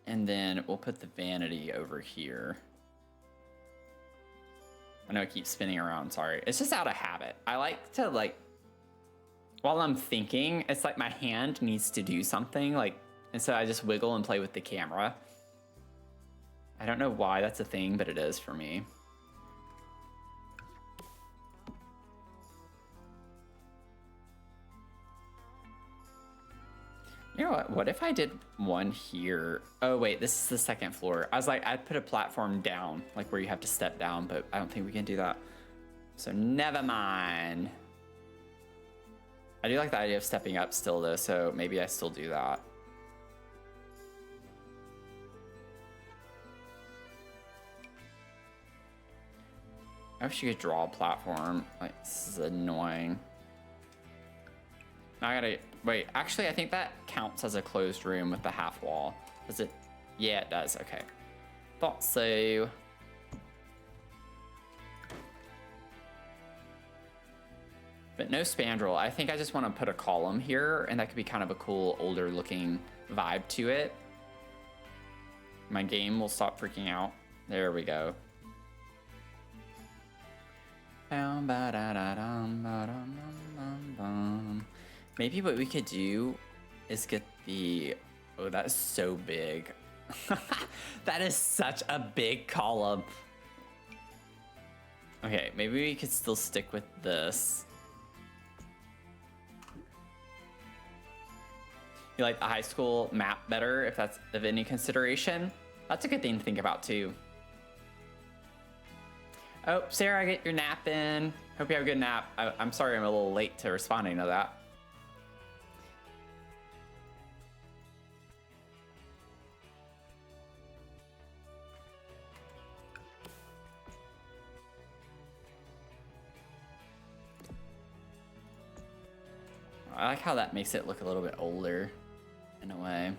And then we'll put the vanity over here. I know it keeps spinning around, sorry. It's just out of habit. I like to while I'm thinking, it's like my hand needs to do something, and so I just wiggle and play with the camera. I don't know why that's a thing, but it is for me. You know what if I did one here? Oh wait, this is the second floor. I was like, I'd put a platform down, like where you have to step down, but I don't think we can do that. So never mind. I do like the idea of stepping up still though, so maybe I still do that. I wish you could draw a platform. Like, this is annoying. Now I gotta, wait, actually I think that counts as a closed room with the half wall. Does it? Yeah, it does, okay. Thought so. But no spandrel. I think I just want to put a column here, and that could be kind of a cool, older looking vibe to it. My game will stop freaking out. There we go. Maybe what we could do is get the... Oh, that is so big. That is such a big column. Okay, maybe we could still stick with this. You like the high school map better, if that's of any consideration? That's a good thing to think about too. Oh, Sarah, I get your nap in. Hope you have a good nap. I'm sorry I'm a little late to responding to that. I like how that makes it look a little bit older in a way.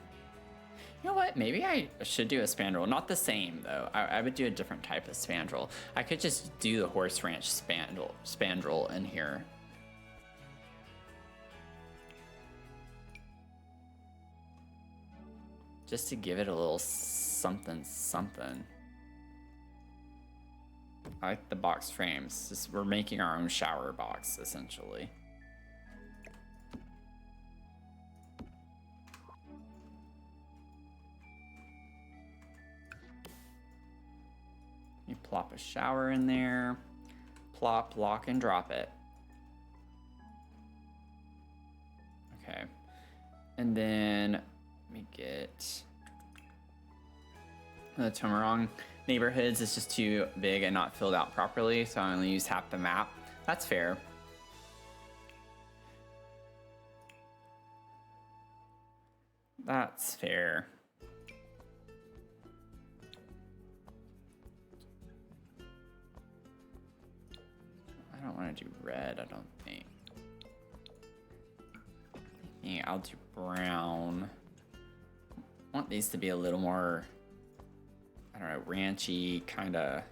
You know what? Maybe I should do a spandrel. Not the same, though. I would do a different type of spandrel. I could just do the horse ranch spandrel in here. Just to give it a little something something. I like the box frames. Just, we're making our own shower box, essentially. You plop a shower in there, plop, lock, and drop it. Okay. And then let me get the Tomarong neighborhoods is just too big and not filled out properly, so I only used half the map. That's fair. That's fair. want to do red, I don't think. Yeah, I'll do brown. I want these to be a little more, I don't know, ranchy, kind of,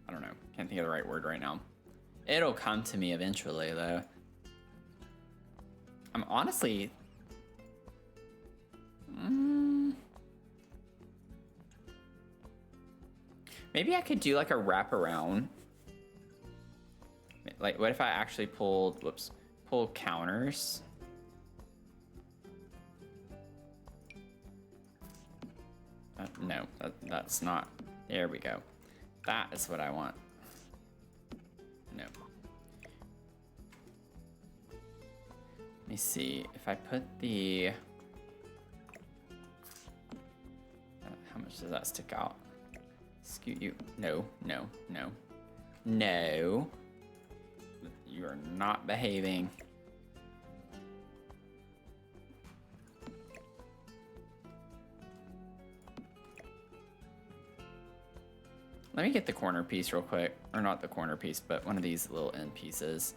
I don't know, can't think of the right word right now. It'll come to me eventually, though. I'm honestly... maybe I could do like a wraparound. Like, what if I actually pulled, whoops, pull counters? No, that's not. There we go. That is what I want. No. Let me see. If I put the... how much does that stick out? Scoot you. No, no, no. No. You are not behaving. Let me get the corner piece real quick. Or not the corner piece, but one of these little end pieces.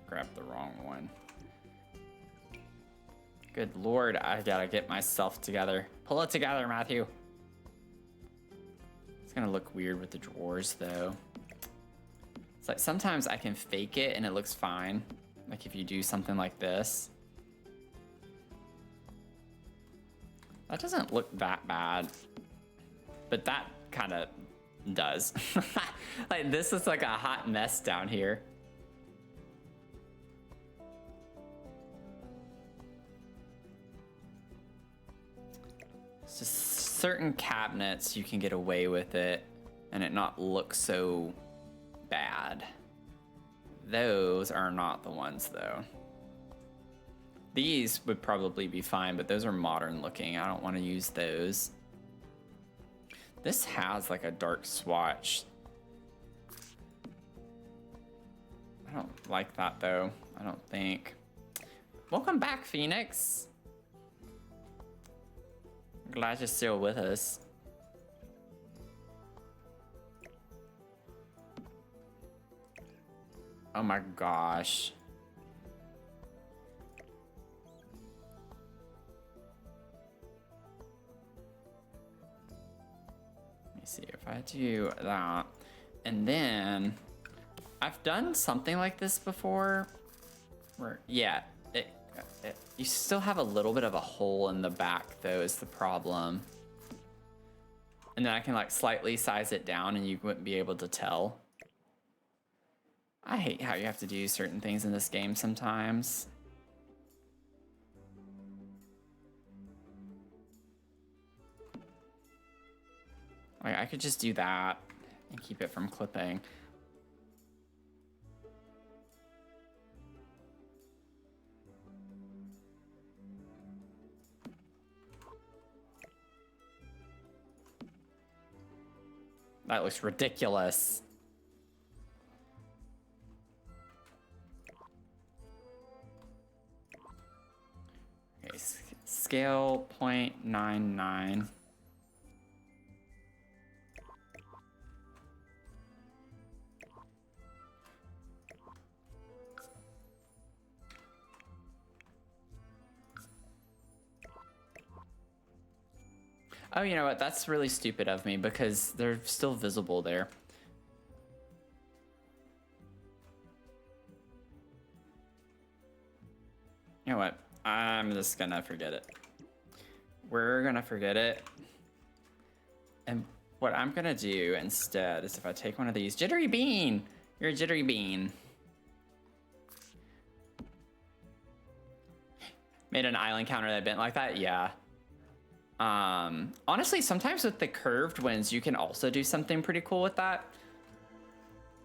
Grab the wrong one. Good Lord, I gotta get myself together. Pull it together, Matthew. It's gonna look weird with the drawers, though. It's like sometimes I can fake it and it looks fine. Like if you do something like this. That doesn't look that bad. But that kind of does. Like this is like a hot mess down here. It's just certain cabinets you can get away with it and it not look so bad. Those are not the ones though. These would probably be fine, but those are modern looking. I don't want to use those. This has like a dark swatch. I don't like that though. I don't think. Welcome back, Phoenix. I'm glad you're still with us. Oh my gosh. Let me see if I do that. And then I've done something like this before where, yeah, you still have a little bit of a hole in the back though is the problem. And then I can like slightly size it down and you wouldn't be able to tell. I hate how you have to do certain things in this game sometimes. Like I could just do that and keep it from clipping. That looks ridiculous. Okay, scale 0.99. Oh, you know what? That's really stupid of me because they're still visible there. You know what? I'm just gonna forget it. We're gonna forget it. And what I'm gonna do instead is if I take one of these, Jittery Bean! You're a Jittery Bean. Made an island counter that bent like that? Yeah. Honestly, sometimes with the curved ones, you can also do something pretty cool with that.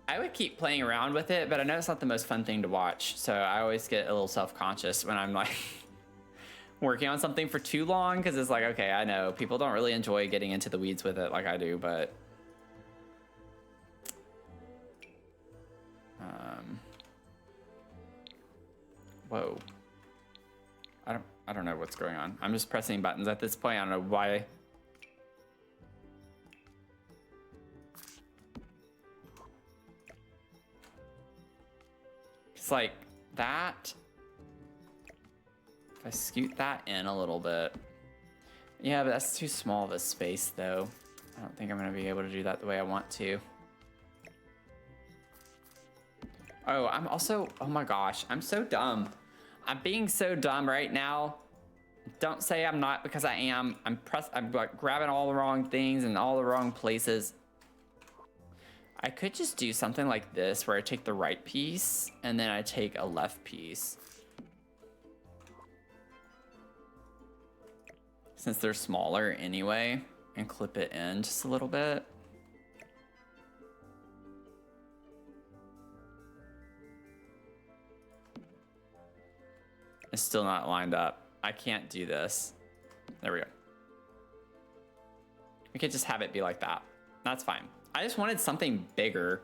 I would keep playing around with it, but I know it's not the most fun thing to watch. So I always get a little self-conscious when I'm like working on something for too long. Cause it's like, okay, I know people don't really enjoy getting into the weeds with it like I do, but whoa. I don't know what's going on. I'm just pressing buttons at this point. I don't know why. It's like that. If I scoot that in a little bit. Yeah, but that's too small of a space though. I don't think I'm gonna be able to do that the way I want to. Oh, I'm also, oh my gosh, I'm so dumb. I'm being so dumb right now. Don't say I'm not, because I am. I'm like grabbing all the wrong things in all the wrong places. I could just do something like this where I take the right piece and then I take a left piece. Since they're smaller anyway, and clip it in just a little bit. It's still not lined up. I can't do this. There we go. We could just have it be like that. That's fine. I just wanted something bigger.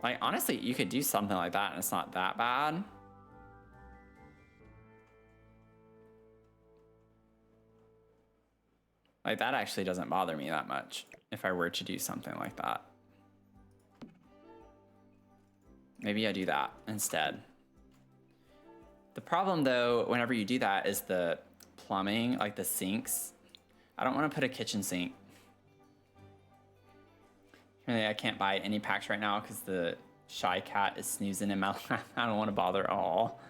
Like, honestly, you could do something like that and it's not that bad. Like, that actually doesn't bother me that much if I were to do something like that. Maybe I do that instead. The problem, though, whenever you do that is the plumbing, like the sinks. I don't want to put a kitchen sink. Really, I can't buy any packs right now because the shy cat is snoozing in my lap. I don't want to bother at all.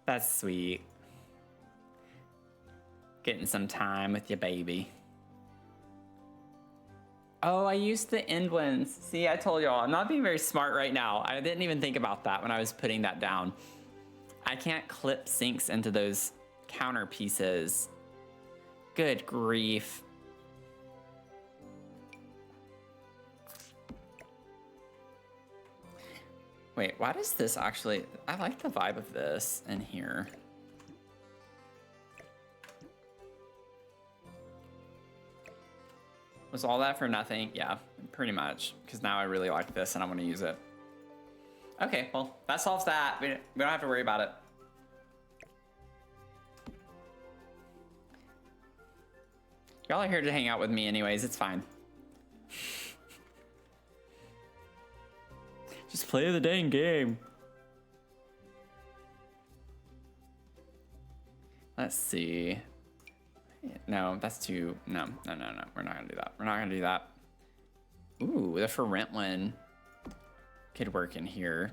That's sweet. Getting some time with your baby. Oh, I used the end ones. See, I told y'all, I'm not being very smart right now. I didn't even think about that when I was putting that down. I can't clip sinks into those counter pieces. Good grief. Wait, why does this actually... I like the vibe of this in here. Was all that for nothing? Yeah, pretty much. Because now I really like this and I want to use it. Okay, well, that solves that. We don't have to worry about it. Y'all are here to hang out with me anyways. It's fine. Just play the dang game. Let's see. No, that's too... No. We're not gonna do that. We're not gonna do that. Ooh, the for rent one could work in here.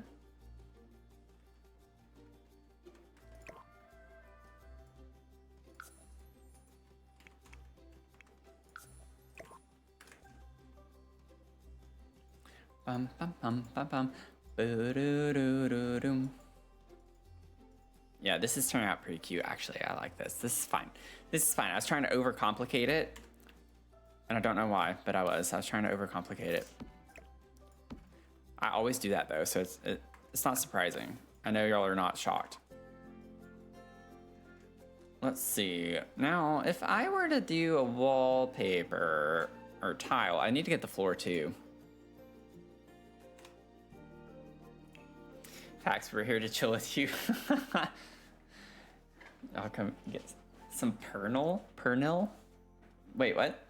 Bum bum bum bum bum. Boo-doo-doo-doo-doom. Yeah, this is turning out pretty cute, actually. I like this. This is fine. This is fine. I was trying to overcomplicate it. And I don't know why, but I was trying to overcomplicate it. I always do that, though, so it's not surprising. I know y'all are not shocked. Let's see. Now, if I were to do a wallpaper or tile, I need to get the floor, too. Facts, we're here to chill with you. I'll come get some pernil. Wait, what?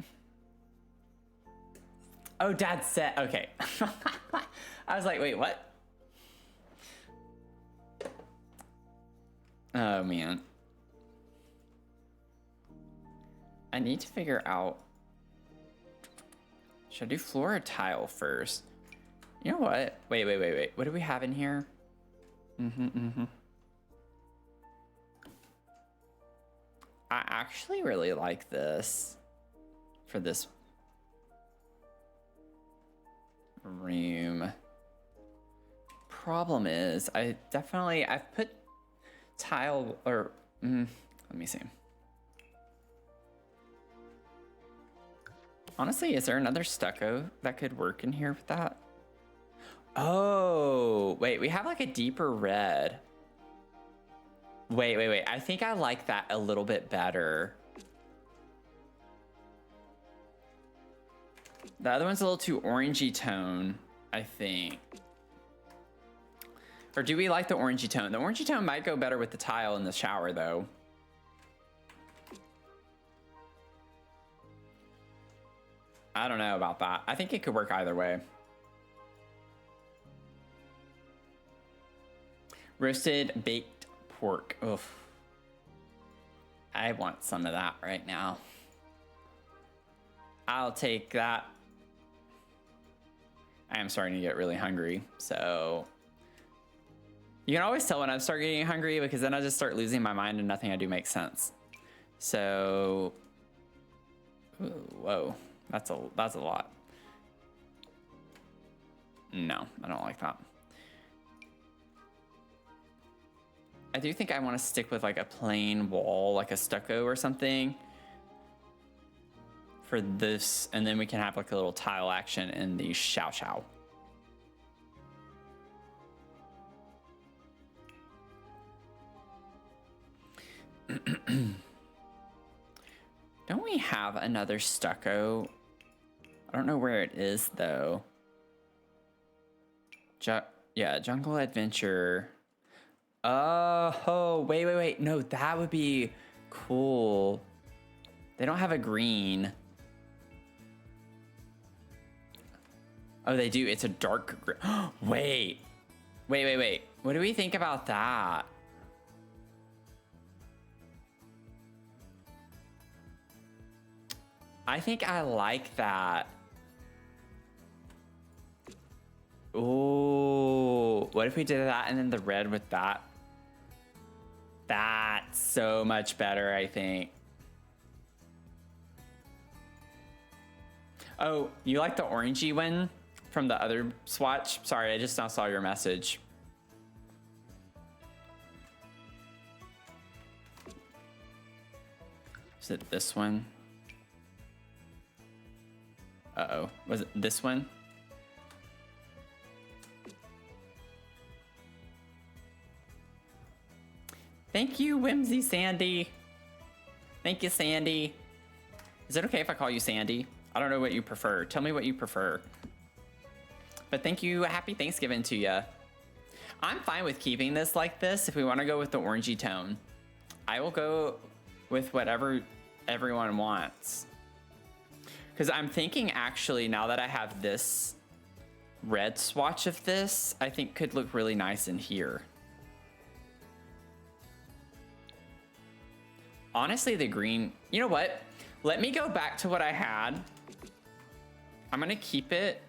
Oh, Dad said, okay. I was like, wait, what? Oh, man. I need to figure out, should I do floor or tile first? You know what? Wait. What do we have in here? I actually really like this for this room. Problem is, I've put tile or let me see. Honestly, is there another stucco that could work in here with that? Oh, wait, we have like a deeper red. Wait. I think I like that a little bit better. The other one's a little too orangey tone, I think. Or do we like the orangey tone? The orangey tone might go better with the tile in the shower, though. I don't know about that. I think it could work either way. Roasted baked pork. Oof. I want some of that right now. I'll take that. I am starting to get really hungry, so you can always tell when I start getting hungry because then I just start losing my mind and nothing I do makes sense. So, ooh, whoa, that's a lot. No, I don't like that. I do think I want to stick with like a plain wall, like a stucco or something for this, and then we can have like a little tile action in the Xiao Xiao. Don't we have another stucco? I don't know where it is though. Yeah, Jungle Adventure. Oh, wait. No, that would be cool. They don't have a green. Oh, they do. It's a dark green. Wait. What do we think about that? I think I like that. Ooh, what if we did that and then the red with that? That's so much better, I think. Oh, you like the orangey one from the other swatch? Sorry, I just now saw your message. Is it this one? Uh-oh, was it this one? Thank you, Whimsy Sandy. Thank you, Sandy. Is it okay if I call you Sandy? I don't know what you prefer. Tell me what you prefer. But thank you. Happy Thanksgiving to you. I'm fine with keeping this like this if we want to go with the orangey tone. I will go with whatever everyone wants. Because I'm thinking actually now that I have this red swatch of this, I think could look really nice in here. Honestly, the green, you know what? Let me go back to what I had. I'm gonna keep it.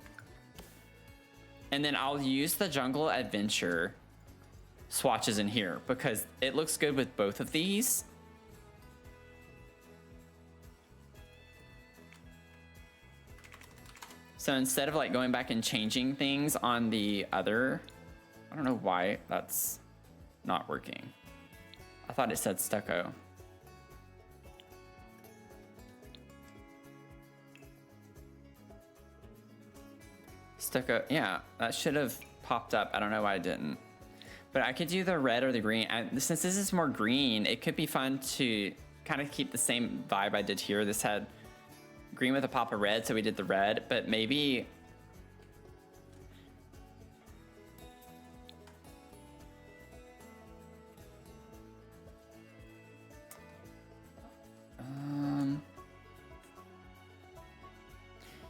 And then I'll use the Jungle Adventure swatches in here because it looks good with both of these. So instead of like going back and changing things on the other, I don't know why that's not working. I thought it said stucco. Stucco, yeah, that should have popped up. I don't know why it didn't. But I could do the red or the green. And since this is more green, it could be fun to kind of keep the same vibe I did here. This had green with a pop of red, so we did the red, but maybe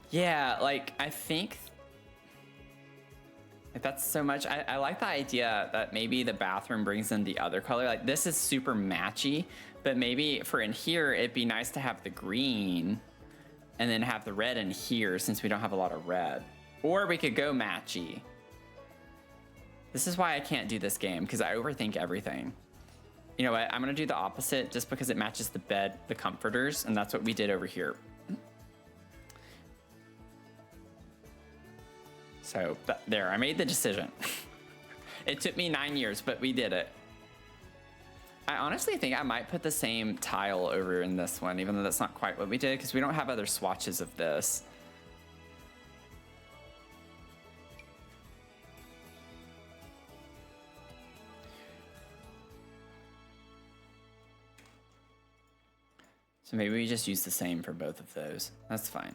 yeah, like I think if that's so much, I like the idea that maybe the bathroom brings in the other color. Like this is super matchy, but maybe for in here, it'd be nice to have the green and then have the red in here since we don't have a lot of red. Or we could go matchy. This is why I can't do this game, because I overthink everything. You know what, I'm gonna do the opposite just because it matches the bed, the comforters, and that's what we did over here. So there, I made the decision. It took me 9 years, but we did it. I honestly think I might put the same tile over in this one, even though that's not quite what we did, because we don't have other swatches of this. So maybe we just use the same for both of those. That's fine.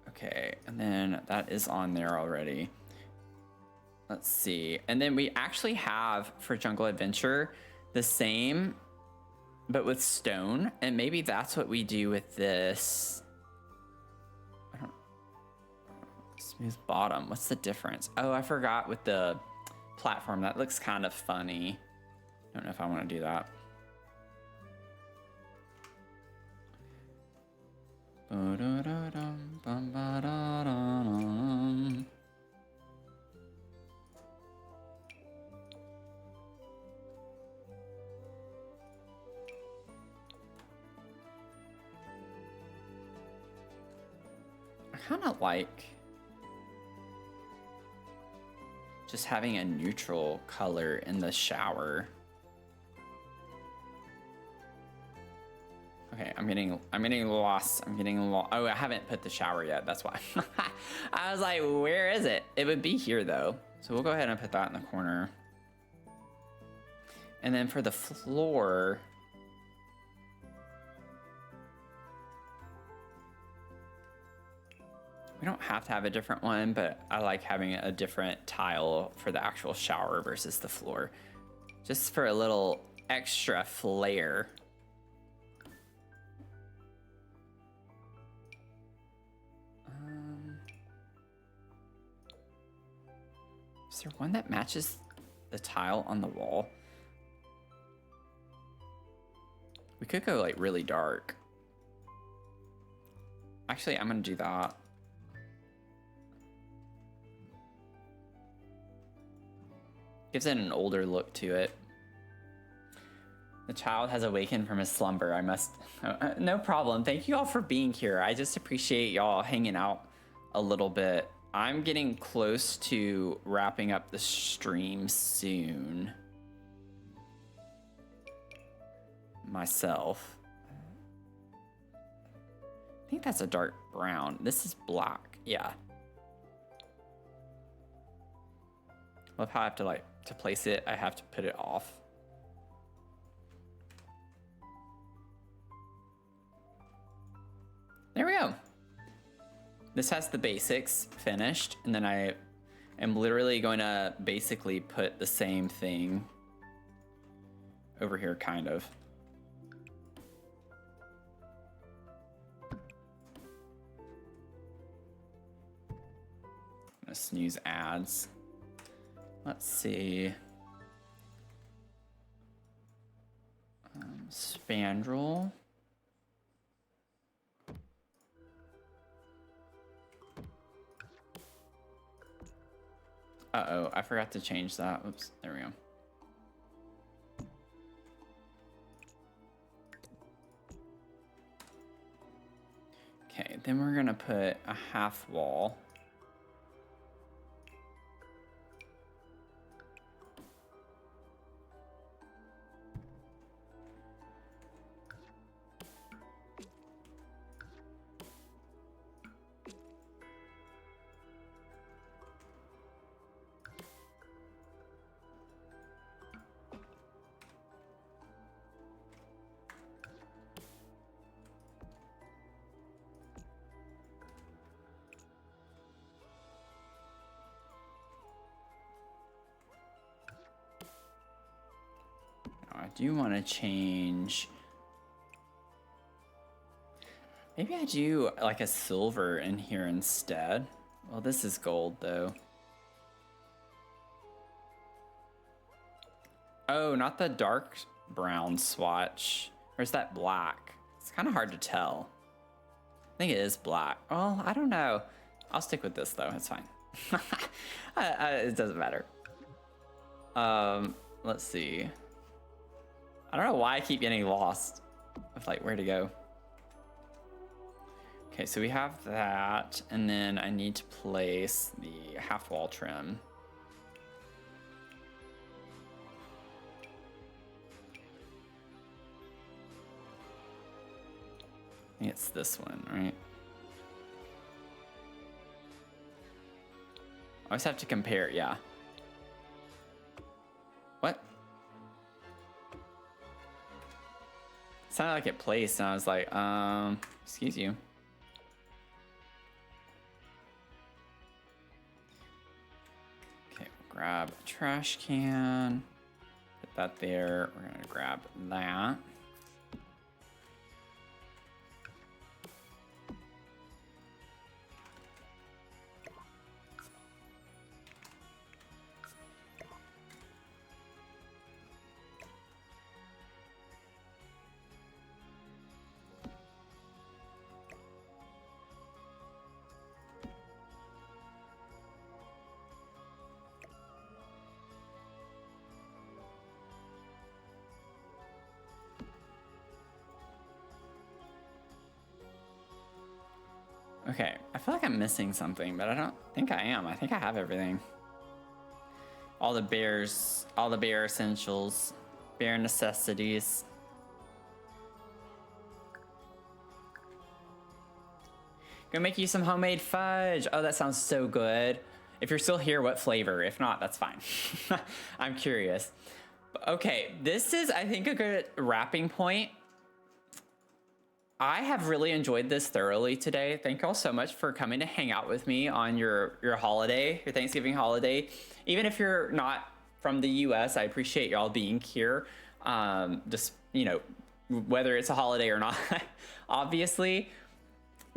Okay, and then that is on there already. Let's see. And then we actually have, for Jungle Adventure, the same but with stone, and maybe that's what we do with this. I don't, smooth bottom. What's the difference? Oh, I forgot with the platform. That looks kind of funny. Don't know if I want to do that. I kind of like just having a neutral color in the shower. Okay, I'm getting lost. Oh, I haven't put the shower yet. That's why. I was like, where is it? It would be here though. So we'll go ahead and put that in the corner. And then for the floor, we don't have to have a different one, but I like having a different tile for the actual shower versus the floor, just for a little extra flair. Is there one that matches the tile on the wall? We could go like really dark. Actually, I'm gonna do that. Gives it an older look to it. The child has awakened from his slumber. I must... no problem. Thank you all for being here. I just appreciate y'all hanging out a little bit. I'm getting close to wrapping up the stream soon. Myself. I think that's a dark brown. This is black. Yeah. Love how I have to to place it, I have to put it off. There we go. This has the basics finished, and then I am literally going to basically put the same thing over here, kind of. I'm gonna snooze ads. Let's see. Spandrel. Uh-oh, I forgot to change that. Oops, there we go. Okay, then we're gonna put a half wall. I do want to change. Maybe I do like a silver in here instead. Well, this is gold though. Oh, not the dark brown swatch. Or is that black? It's kind of hard to tell. I think it is black. Well, I don't know. I'll stick with this though. It's fine. It doesn't matter. Let's see. I don't know why I keep getting lost of like where to go. Okay, so we have that, and then I need to place the half wall trim. I think it's this one, right? I always have to compare, yeah. What? It sounded like it placed, and I was like, excuse you. Okay, we'll grab a trash can. Put that there. We're gonna grab that. Okay, I feel like I'm missing something, but I don't think I am. I think I have everything. All the bear essentials, bear necessities. Gonna make you some homemade fudge. Oh, that sounds so good. If you're still here, what flavor? If not, that's fine. I'm curious. Okay, this is, I think, a good wrapping point. I have really enjoyed this thoroughly today. Thank you all so much for coming to hang out with me on your holiday, your Thanksgiving holiday. Even if you're not from the US, I appreciate y'all being here. Just, you know, whether it's a holiday or not, obviously.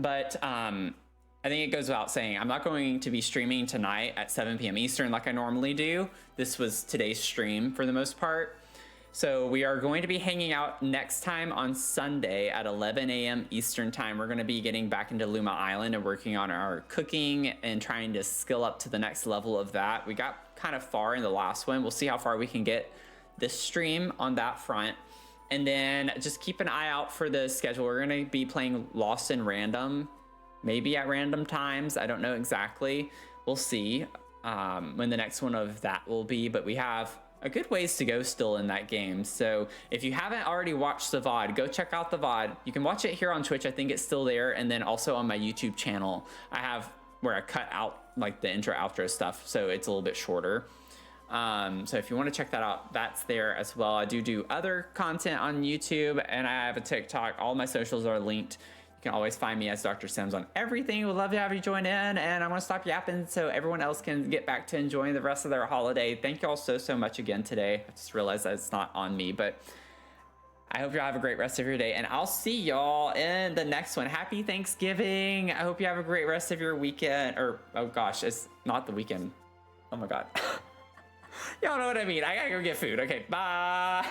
But I think it goes without saying, I'm not going to be streaming tonight at 7 p.m. Eastern like I normally do. This was today's stream for the most part. So we are going to be hanging out next time on Sunday at 11 a.m. Eastern time. We're going to be getting back into Luma Island and working on our cooking and trying to skill up to the next level of that. We got kind of far in the last one. We'll see how far we can get this stream on that front. And then just keep an eye out for the schedule. We're going to be playing Lost in Random, maybe at random times. I don't know exactly. We'll see when the next one of that will be. But we have a good ways to go still in that game. So if you haven't already watched the VOD, go check out the VOD. You can watch it here on Twitch. I think it's still there. And then also on my YouTube channel, I have where I cut out like the intro outro stuff. So it's a little bit shorter. So if you want to check that out, that's there as well. I do other content on YouTube, and I have a TikTok. All my socials are linked. You can always find me as Dr. Sims on everything. We'd love to have you join in, and I'm going to stop yapping so everyone else can get back to enjoying the rest of their holiday. Thank you all so much again today. I just realized that it's not on me, but I hope y'all have a great rest of your day, and I'll see y'all in the next one. Happy Thanksgiving. I hope you have a great rest of your weekend, or, oh gosh, it's not the weekend. Oh my God. Y'all know what I mean. I gotta go get food. Okay, bye.